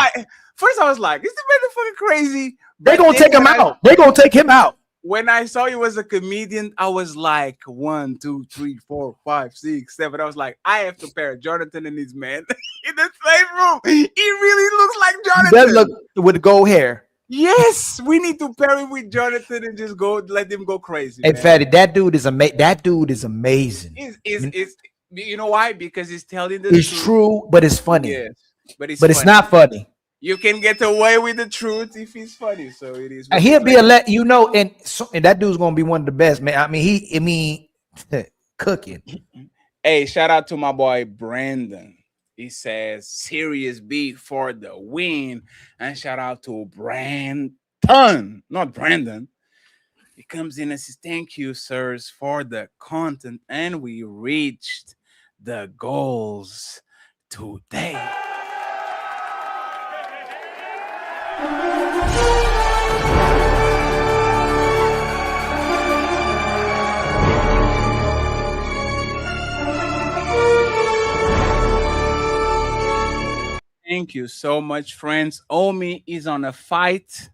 First, I was like, is this motherfucker crazy? They gonna take him out. They gonna take him out. When I saw he was a comedian, I was like 1, 2, 3, 4, 5, 6, 7. I was like, I have to pair Jonathan and his man in the same room. He really looks like Jonathan. He does look with gold hair. Yes, we need to pair him with Jonathan and just let him go crazy. Hey, man. Fatty, that dude is amazing. That dude is amazing. It's you know why? Because he's telling the truth. It's true, but it's funny. Yes. but it's but it's funny. not funny. You can get away with the truth if it's funny. So it is. And he'll be and that dude's gonna be one of the best, man. I mean, cooking. Hey, shout out to my boy Brandon. He says Serious B for the win. And shout out to Brandon, not Brandon. He comes in and says, thank you, sirs, for the content. And we reached the goals today. Thank you so much, friends. Omi is on a fight.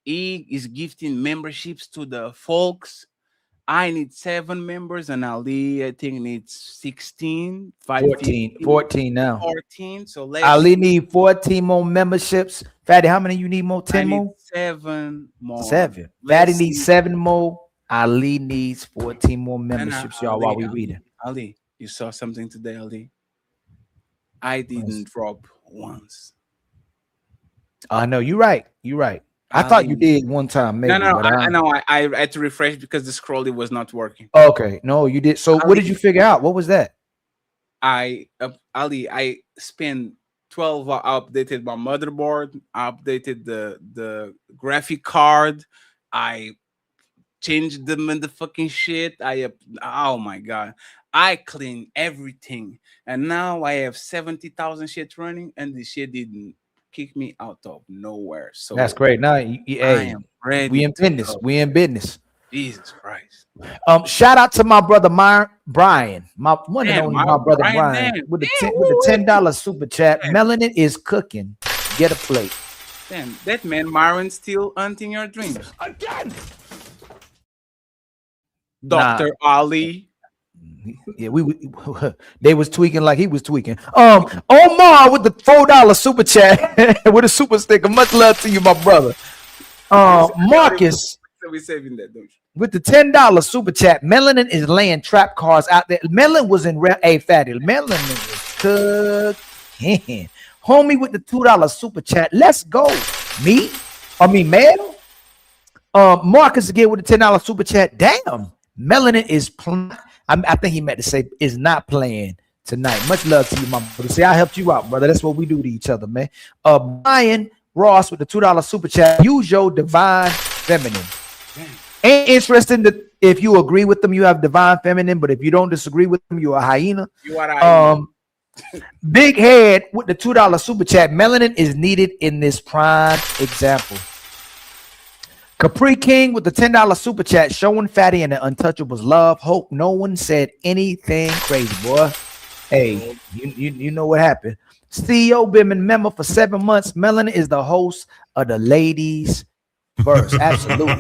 He is gifting memberships to the folks. I need 7 members, and Ali, I think, needs 16. 14 now. 14. So let's. Ali need 14 more memberships. Fatty, how many you need more? 10 more? 7 more. 7. Fatty needs 7 more. Ali needs 14 more memberships, y'all, while we reading. Ali, you saw something today, Ali? I didn't drop once. I know you're right. You're right. I thought you did one time, maybe. No, I know. I had to refresh because the scrolling was not working. Okay, no, you did. So, what did you figure out? What was that? Ali, I spent 12 hours. I updated my motherboard. I updated the graphic card. I changed them in the fucking shit. Oh my god. I cleaned everything, and now I have 70,000 shit running, and the shit didn't kick me out of nowhere. So that's great. Now, I am ready. We in business. We in business. Jesus Christ. Shout out to my brother Brian, my one and only my brother Brian, with the $10 super chat. Melanin is cooking. Get a plate. Damn, that man Myron still hunting your dreams again. Dr. Ali. Yeah, they was tweaking like he was tweaking. Omar with the $4 super chat with a super sticker. Much love to you, my brother. Marcus we saving that, don't you? With the $10 super chat. Melanin is laying trap cards out there. Melanin was in Fatty. Melanin was cooking. Homie with the $2 super chat. Let's go. Mel. Marcus again with the $10 super chat. Damn. Melanin is I think he meant to say is not playing tonight. Much love to you, my brother. See, I helped you out, brother. That's what we do to each other, man. Brian Ross with the $2 super chat. Use your divine feminine. Ain't interesting that if you agree with them, you have divine feminine, but if you don't disagree with them, you're a hyena. You are a hyena. Big Head with the $2 super chat. Melanin is needed in this prime example. Capri King with the $10 super chat, showing Fatty and the Untouchables love. Hope no one said anything crazy, boy. Hey, you know what happened. CEO been a member for 7 months. Melanin is the host of the Ladies First. Absolutely.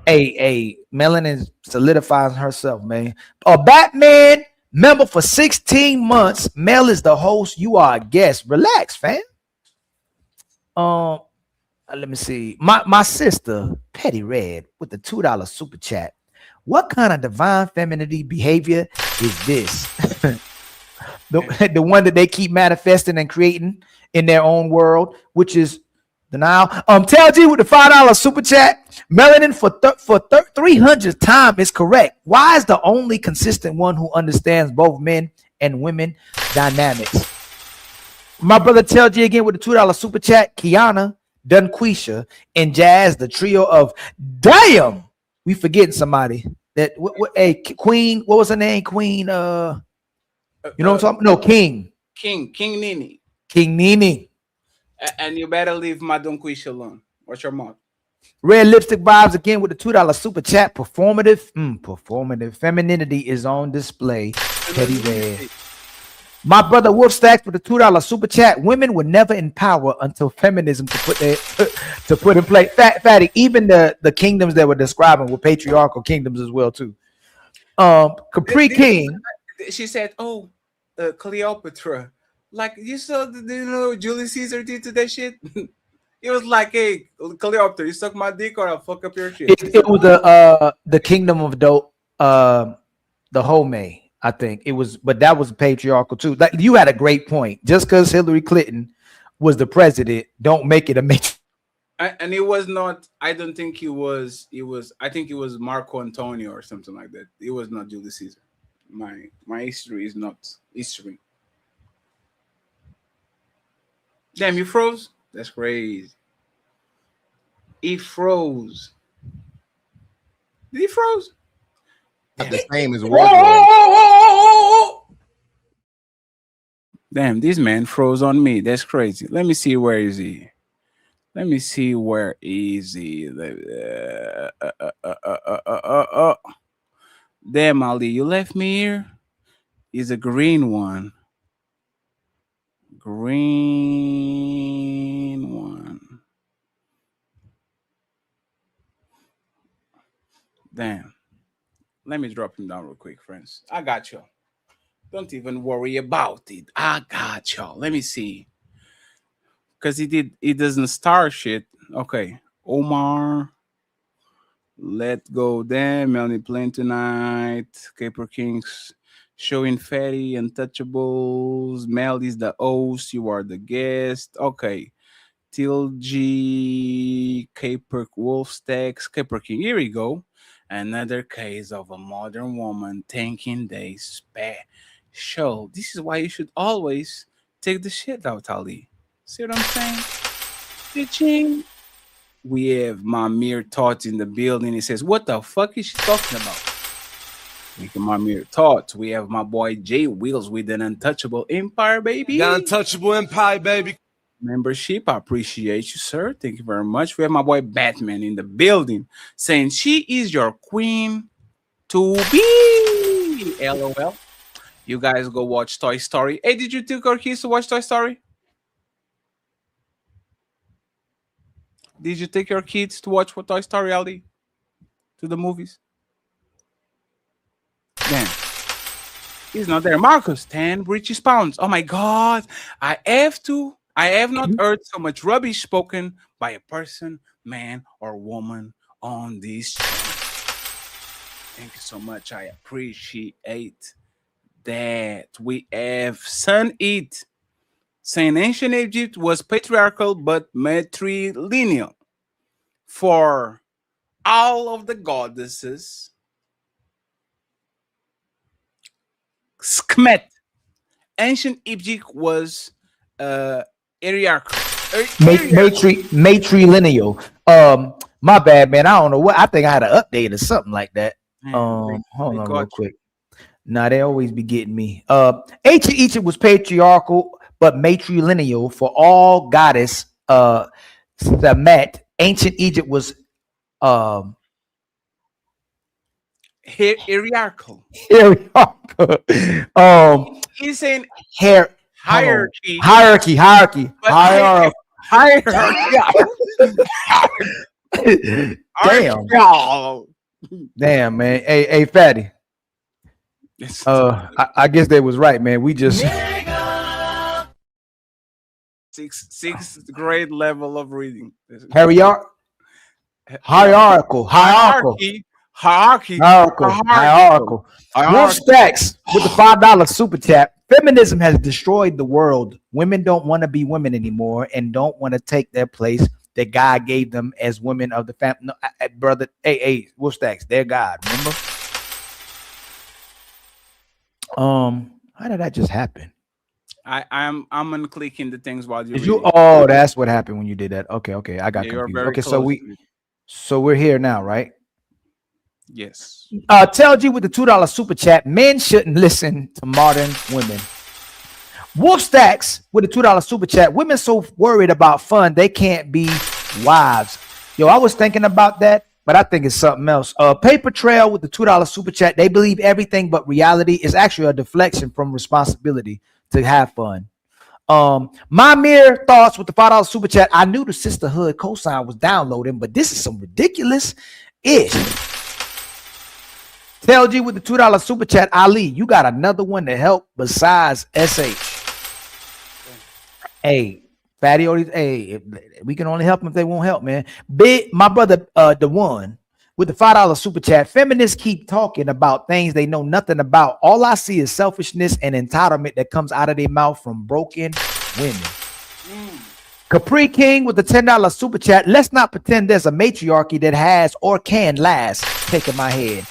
hey, Melanin solidifies herself, man. A Batman member for 16 months. Mel is the host. You are a guest. Relax, fam. Let me see. My sister, Petty Red, with the $2 super chat. What kind of divine femininity behavior is this? the one that they keep manifesting and creating in their own world, which is denial. Tell G with the $5 super chat. Melanin for 300th time is correct. Why is the only consistent one who understands both men and women dynamics? My brother Tell G again with the $2 super chat. Kiana, Dunquisha, and Jazz, the trio of damn. We forgetting somebody. That Queen. What was her name? Queen. You know what I'm talking? No, King Nini. King Nini. And you better leave my Dunquisha alone. Watch your mouth. Red Lipstick Vibes again with the $2 super chat. Performative femininity is on display. Petty Red. My brother Wolf Stacks with the $2 super chat. Women were never in power until feminism to put in place. Fatty, even the kingdoms that were describing were patriarchal kingdoms as well too. Capri King. She said, "Oh, Cleopatra." Like you saw, Julius Caesar did to that shit. It was like, "Hey, Cleopatra, you suck my dick or I'll fuck up your shit." It was the kingdom of the Home. I think it was, but that was patriarchal too. Like, you had a great point. Just because Hillary Clinton was the president, don't make it a matri. And it was not. I don't think it was. It was. I think it was Marco Antonio or something like that. It was not Julius Caesar. My history is not history. Damn, you froze. That's crazy. He froze. Did he froze? Not the same as Wardrobe. Damn, this man froze on me. That's crazy. Let me see, where is he? Let me see, where is he? Damn, Ali, you left me here. He's a green one. Green one. Damn. Let me drop him down real quick, friends. I got you. Don't even worry about it. I got y'all. Let me see. Because he doesn't start shit. Okay. Omar. Let go them. Melanie playing tonight. Caper Kings showing Fatty. Untouchables. Mel is the host. You are the guest. Okay. Till G. Caper Wolf Stacks. Caper King. Here we go. Another case of a modern woman thinking they special. This is why you should always take the shit out, Ali. See what I'm saying? Bitching. We have my mere thoughts in the building. He says, what the fuck is she talking about? Making my mere thoughts. We have my boy Jay Wheels with an untouchable empire, baby. The untouchable empire, baby. Membership, I appreciate you, sir. Thank you very much. We have my boy Batman in the building saying she is your queen to be. LOL. You guys go watch Toy Story. Hey, did you take our kids to watch Toy Story? Did you take your kids to watch Toy Story, Ali? To the movies? Damn. He's not there. Marcus, 10 British pounds. Oh my God. I have not heard so much rubbish spoken by a person, man, or woman on this channel. Thank you so much. I appreciate that. We have Sun Eat saying ancient Egypt was patriarchal but matrilineal. For all of the goddesses, Skmet, ancient Egypt was hierarchical. Matrilineal. My bad, man. I don't know what. I think I had an update or something like that. Hold on real quick. Nah, they always be getting me. Ancient Egypt was patriarchal but matrilineal for all goddess. Semet. Ancient Egypt was hierarchical. He's saying hierarchy. Hierarchy. Damn, man. Hey, Fatty. I guess they was right, man. We just sixth grade level of reading. Hierarchical. Wolf Stacks with the $5 super chat. Feminism has destroyed the world. Women don't want to be women anymore and don't want to take their place that God gave them as women of the family. No, brother, hey, Wolf Stacks, they're God. Remember? How did that just happen? I'm unclicking the things while you're reading. Oh, that's what happened when you did that. Okay, I got confused. Okay, so we're here now, right? Yes. Tell G with the $2 super chat. Men shouldn't listen to modern women. Wolf Stacks with the $2 super chat. Women so worried about fun they can't be wives. Yo, I was thinking about that, but I think it's something else. Paper Trail with the $2 super chat. They believe everything but reality is actually a deflection from responsibility to have fun. My mere thoughts with the $5 super chat. I knew the sisterhood cosign was downloading, but this is some ridiculous ish. Tell G with the $2 super chat. Ali, you got another one to help besides SH. Hey, Fatty, hey, we can only help them if they won't help, man. Big, my brother, the one, with the $5 super chat. Feminists keep talking about things they know nothing about. All I see is selfishness and entitlement that comes out of their mouth from broken women. Capri King with the $10 super chat. Let's not pretend there's a matriarchy that has or can last. Taking my head.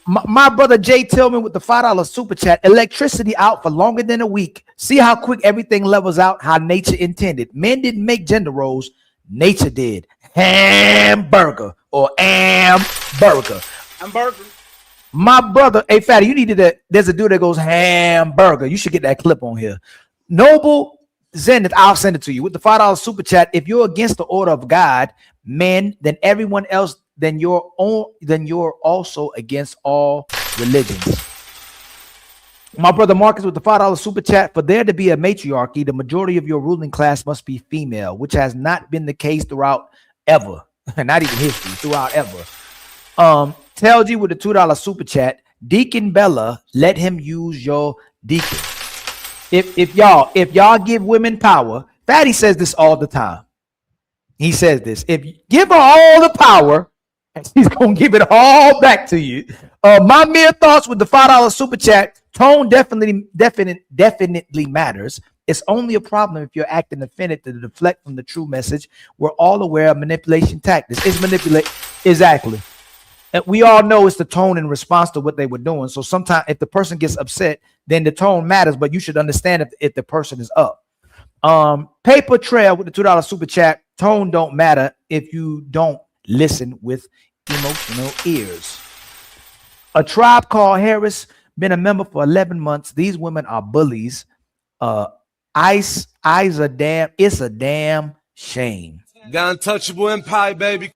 My brother Jay Tillman with the $5 super chat. Electricity out for longer than a week. See how quick everything levels out, how nature intended. Men didn't make gender roles. Nature did. Hamburger or hamburger. Hamburger. My brother, hey Fatty, you needed that. There's a dude that goes hamburger. You should get that clip on here. Noble Zenith, I'll send it to you with the $5 super chat. If you're against the order of God, men, then everyone else, then you're also against all religions. My brother Marcus with the $5 super chat. For there to be a matriarchy, the majority of your ruling class must be female, which has not been the case throughout ever, not even history, throughout ever. Tell G with the $2 super chat. Deacon Bella, let him use your deacon. If y'all give women power, Fatty says this all the time. He says this: if you give her all the power, she's gonna give it all back to you. My mere thoughts with the $5 super chat. Tone definitely matters. It's only a problem if you're acting offended to deflect from the true message. We're all aware of manipulation tactics. It's manipulate exactly. And we all know it's the tone in response to what they were doing. So sometimes if the person gets upset, then the tone matters, but you should understand if the person is up. Paper Trail with the $2 super chat. Tone don't matter if you don't listen with emotional ears. A Tribe Called Harris, been a member for 11 months. These women are bullies. It's a damn shame. Got untouchable empire, baby.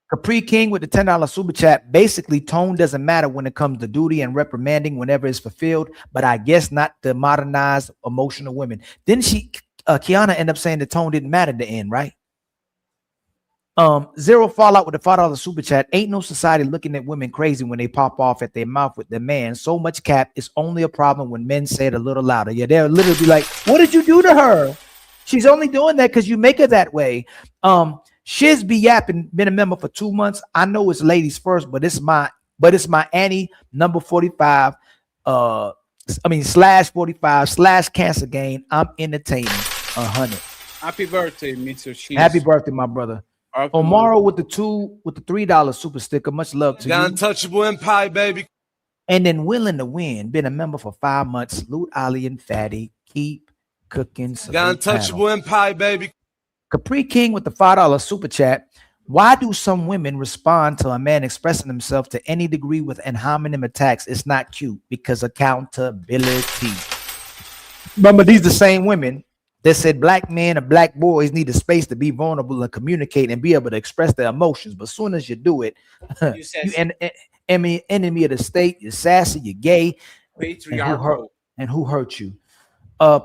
Capri King with the $10 super chat. Basically, tone doesn't matter when it comes to duty and reprimanding whenever it's fulfilled, but I guess not the modernized emotional women. Didn't Kiana end up saying the tone didn't matter at the end, right? Zero Fallout with the $5 super chat. Ain't no society looking at women crazy when they pop off at their mouth with their man. So much cap. It's only a problem when men say it a little louder. Yeah, they'll literally be like, what did you do to her? She's only doing that because you make her that way. Shiz be yapping, been a member for 2 months. I know it's ladies first, but it's my Annie number 45. /45 /cancer gain. I'm entertaining 100. Happy birthday, Mr. Cheese. Happy birthday, my brother. Omaro with the $3 super sticker. Much love to you. Got untouchable empire, baby. And then Willing to Win, been a member for 5 months. Loot Ali and Fatty, keep cooking. Got untouchable empire, baby. Capri King with the $5 super chat. Why do some women respond to a man expressing himself to any degree with ad hominem attacks? It's not cute because accountability. Remember, these the same women that said black men and black boys need a space to be vulnerable and communicate and be able to express their emotions. But as soon as you do it, you enemy of the state, you're sassy, you're gay, and who hurt you?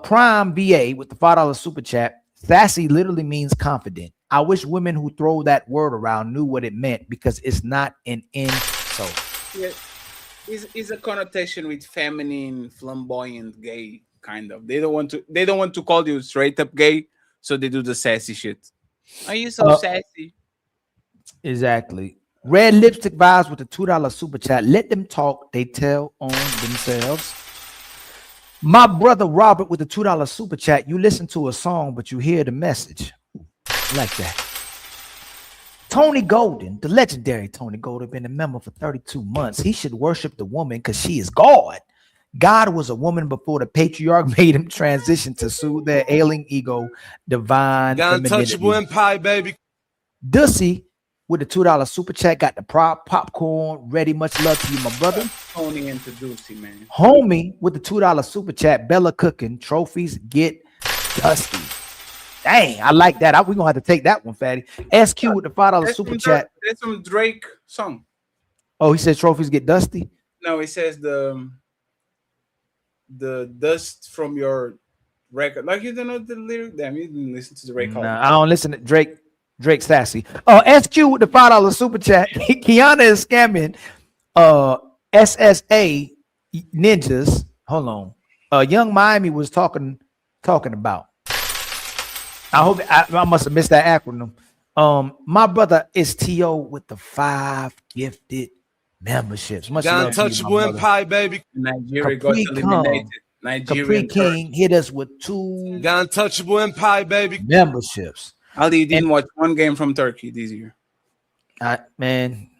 Prime VA with the $5 super chat. Sassy literally means confident. I wish women who throw that word around knew what it meant because it's not an insult. Yeah, it's a connotation with feminine, flamboyant, gay kind of. They don't want to call you straight up gay, so they do the sassy shit. Are you so sassy? Exactly. Red Lipstick Vibes with the $2 super chat. Let them talk. They tell on themselves. My brother Robert with the $2 super chat. You listen to a song, but you hear the message. Like that. Tony Golden, the legendary Tony Golden, been a member for 32 months. He should worship the woman because she is God. God was a woman before the patriarch made him transition to soothe their ailing ego, divine. Got untouchable empire, baby. Dussy with the $2 super chat got the popcorn ready. Much love to you, my brother. Tony into Dussy, man. Homie with the $2 super chat. Bella cooking trophies get dusty. Dang, I like that. We're gonna have to take that one, Fatty. SQ with the $5 super chat. That's some Drake song. Oh, he says trophies get dusty. No, he says the dust from your record. Like, you don't know the lyric. Damn, you didn't listen to the record. Nah, I don't listen to Drake sassy. SQ with the $5 super chat. Kiana is scamming SSA ninjas. Hold on. Young Miami was talking about. I hope I must have missed that acronym. My brother is T.O. with the 5 gifted memberships. Much love to you, my brother. baby. Nigeria got Capri eliminated. Kong, Nigerian Capri King hit us with 2 untouchable empire, baby. memberships. Ali, you didn't watch one game from Turkey this year. Man,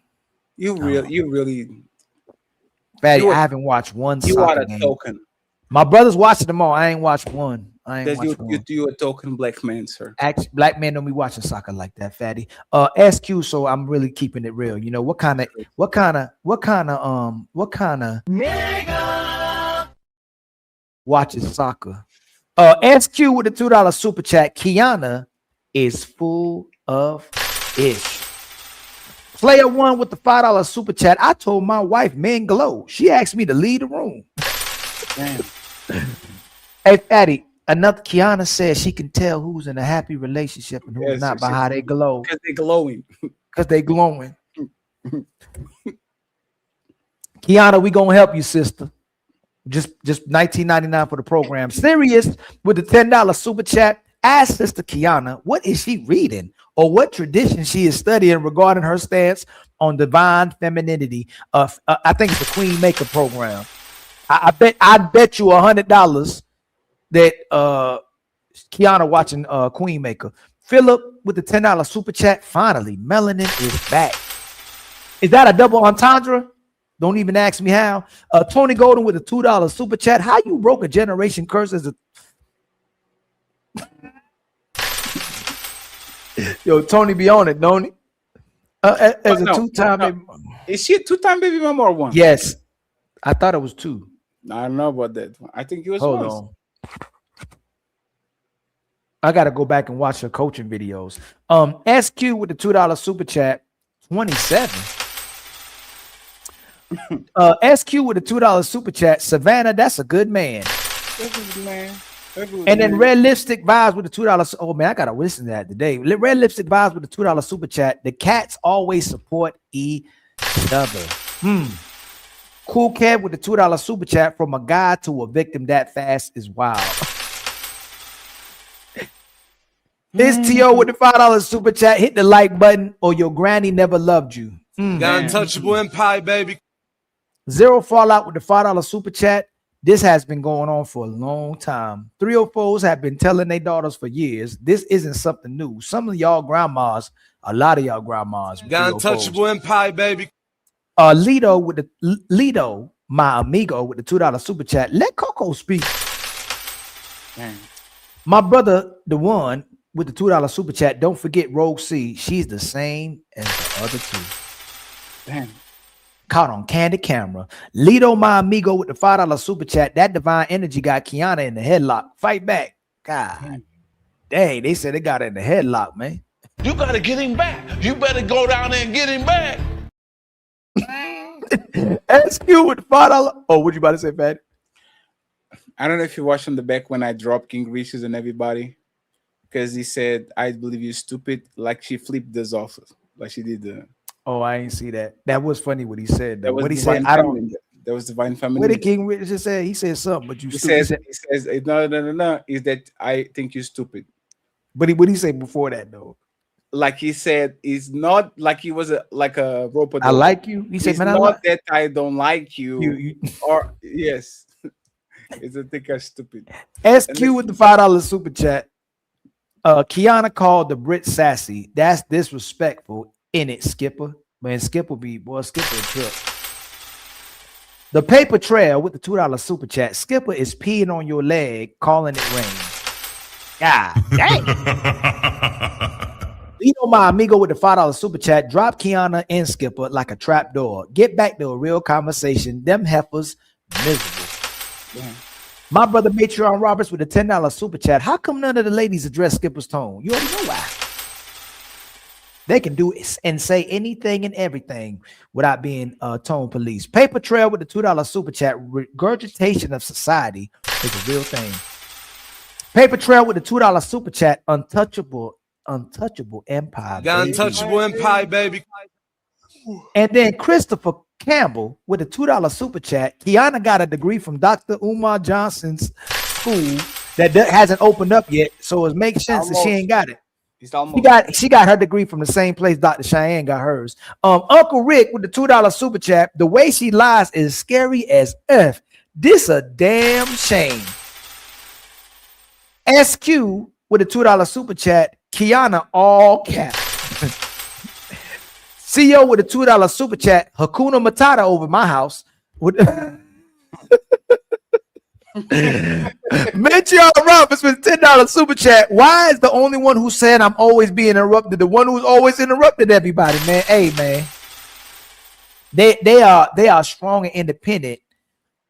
you really, Fatty, I haven't watched one you soccer are a game. token. My brother's watching them all. I ain't watched one. You a token black man, sir. Actually, black men don't be watching soccer like that, Fatty. SQ. So I'm really keeping it real. You know what kind of watches soccer? SQ with the $2 super chat. Kiana is full of ish. Player 1 with the $5 super chat. I told my wife, men glow. She asked me to leave the room. Damn. Hey, Fatty, another Kiana says she can tell who's in a happy relationship and who's not by how they glow. Because they glowing. Because they glowing. Kiana, we gonna help you, sister. Just $19.99 for the program. Serious with the $10 super chat. Ask Sister Kiana, what is she reading or what tradition she is studying regarding her stance on divine femininity. I think it's the Queen Maker program. I bet you $100 that Kiana watching Queen Maker. Philip with the $10 super chat. Finally, melanin is back. Is that a double entendre? Don't even ask me how. Tony Golden with a $2 super chat. How you broke a generation curse as a Yo, Tony be on it, don't he? As a two-time baby. Is she a two-time baby mama or one? Yes. I thought it was 2. I don't know about that. I think it was Hold once. on. I gotta go back and watch her coaching videos. SQ with the $2 super chat, 27. SQ with the $2 super chat, Savannah, that's a good man. And then Red Lipstick Vibes with the $2. Oh man, I gotta listen to that today. Red Lipstick Vibes with the $2 super chat. The cats always support each other. Cool Cat with the $2 super chat. From a guy to a victim that fast is wild. This T.O. with the $5 super chat. Hit the like button or your granny never loved you. Got untouchable empire, baby. Zero Fallout with the $5 super chat. This has been going on for a long time. 304s have been telling their daughters for years. This isn't something new. Some of y'all grandmas, a lot of y'all grandmas. Got untouchable empire, baby. Lido, my amigo with the $2 super chat. Let Coco speak. Damn. My brother, the one with the $2 super chat. Don't forget RogueC. She's the same as the other 2. Damn. Caught on candid camera. Lido, my amigo with the $5 super chat. That divine energy got Kiana in the headlock. Fight back. God dang, they said they got her in the headlock, man. You gotta get him back. You better go down there and get him back. SQ with the $5. Oh, what you about to say, Pat? I don't know if you watched on the back when I dropped King Riches and everybody, because he said, I believe you're stupid. Like she flipped this off. Like she did the. Oh, I ain't see that. That was funny what he said. That was what he divine said, I don't. feminine. That was divine feminine. What did King Richard say? He said something, but you. He stupid. says, no. Is that I think you're stupid. But what did he say before that though? Like he said, it's not like he was like a robot. I like you. He said, it's man, not I like that I don't like you. you. Or yes, it's a think I'm stupid. SQ with the $5 super chat. Kiana called the Brit sassy. That's disrespectful in it, Skipper. Man, Skipper be boy. Skipper a trip. The paper trail with the $2 super chat. Skipper is peeing on your leg, calling it rain. God dang. Lino, my amigo with the $5 super chat. Drop Kiana and Skipper like a trap door. Get back to a real conversation. Them heifers miserable. Yeah. My brother Matreon Roberts with a $10 super chat. How come none of the ladies address Skipper's tone? You already know why. They can do it and say anything and everything without being tone police. Paper trail with the $2 super chat. Regurgitation of society is a real thing. Paper trail with the $2 super chat. Untouchable empire. Got untouchable empire, baby. And then Christopher Campbell with a $2 super chat. Kiana got a degree from Dr. Umar Johnson's school that hasn't opened up yet, so it makes sense that she ain't got it. It's almost. She got her degree from the same place Dr. Cheyenne got hers. Uncle Rick with the $2 super chat. The way she lies is scary as F. This a damn shame. SQ with a $2 super chat. Kiana all cap. CEO with a $2 super chat. Hakuna Matata over my house. Mitch Roberts with $10 super chat. Why is the only one who said I'm always being interrupted the one who's always interrupted everybody, man? Hey, man. They are strong and independent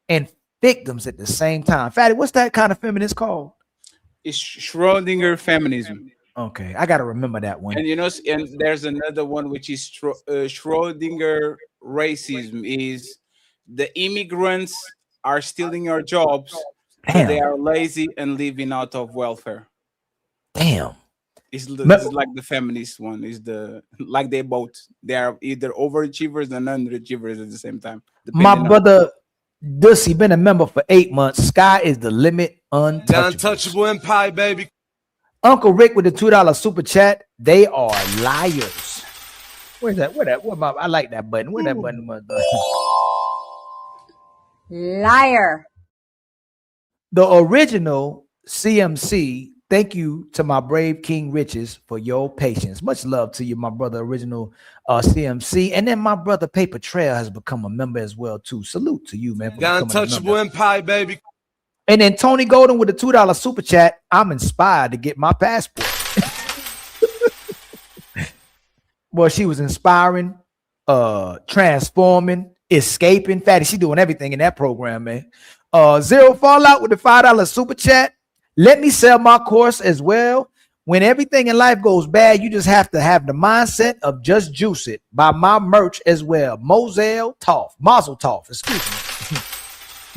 and victims at the same time. Fatty, what's that kind of feminist called? It's Schrodinger feminism. Okay, I gotta remember that one. And and there's another one which is Schrodinger racism. Is the immigrants are stealing our jobs, but they are lazy and living out of welfare. Damn. It's like the feminist one. Is they both. They are either overachievers and underachievers at the same time. My brother Dussy been a member for 8 months. Sky is the limit. Untouchable empire, baby. Uncle Rick with the $2 super chat. They are liars. Where's that? I like that button. Where that button was? Liar. The original CMC. Thank you to my brave King Riches for your patience. Much love to you, my brother, original CMC. And then my brother Paper Trail has become a member as well, too. Salute to you, man. Untouchable empire, baby. And then Tony Golden with the $2 super chat. I'm inspired to get my passport. Boy, she was inspiring, transforming, escaping. Fatty, she doing everything in that program, man. Zero Fallout with the $5 super chat. Let me sell my course as well. When everything in life goes bad, you just have to have the mindset of just juice it. Buy my merch as well. Mazel Tov, excuse me.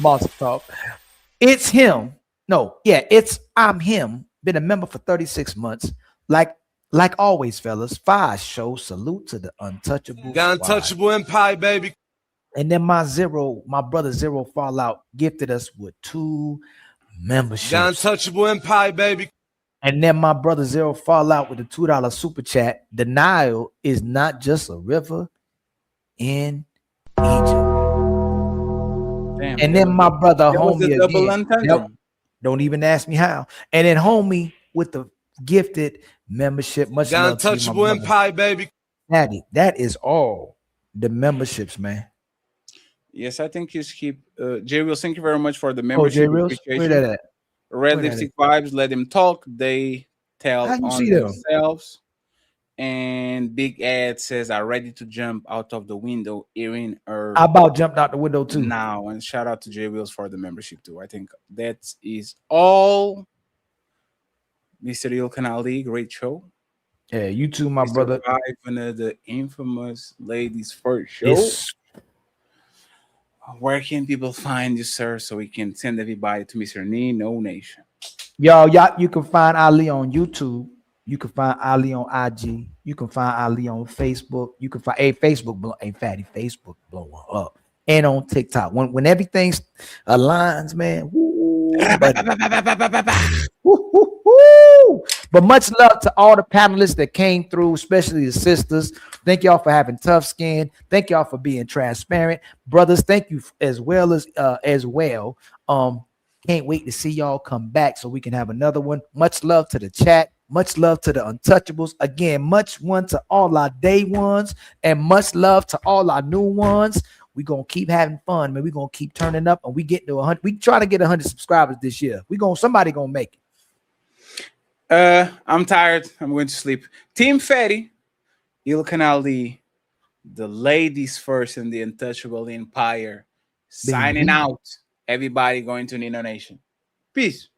Mazel Tov. It's him. No, yeah, I'm him. Been a member for 36 months. Like always, fellas. 5 show. Salute to the untouchable. Untouchable empire, baby. And then my brother Zero Fallout gifted us with 2 memberships. Untouchable empire, baby. And then my brother Zero Fallout with the $2 super chat. The Nile is not just a river in Egypt. Damn, and then my brother homie again. Don't even ask me how. And then homie with the gifted membership. Much love to you, Untouchable empire, baby. That is all the memberships, man. Yes, I think you keep J Wills. Thank you very much for the membership. Where that at? Red Lipstick Vibes. Let them talk. They tell on themselves. And Big Ed says, "I'm ready to jump out of the window." Erin, I about jumped out the window too. Now, and shout out to J Wills for the membership too. I think that is all. Mr. Il Canali, great show. Yeah, you too, my brother. The infamous ladies first show. Yes. Where can people find you, sir, so we can send everybody to Mr. Nino Nation? Y'all, you can find Ali on YouTube. You can find Ali on IG. You can find Ali on Facebook. You can find Facebook blowing up. And on TikTok. When everything aligns, man. But much love to all the panelists that came through, especially the sisters. Thank y'all for having tough skin. Thank y'all for being transparent. Brothers, thank you as well. Can't wait to see y'all come back so we can have another one. Much love to the chat. Much love to the untouchables. Again, much one to all our day ones, and much love to all our new ones. We're gonna keep having fun, man. We're gonna keep turning up, and we get to 100. We try to get 100 subscribers this year. Somebody gonna make it. I'm tired. I'm going to sleep. Team Fatty, Il Canali, the ladies first in the untouchable empire. Signing out. Everybody going to Nino Nation. Peace.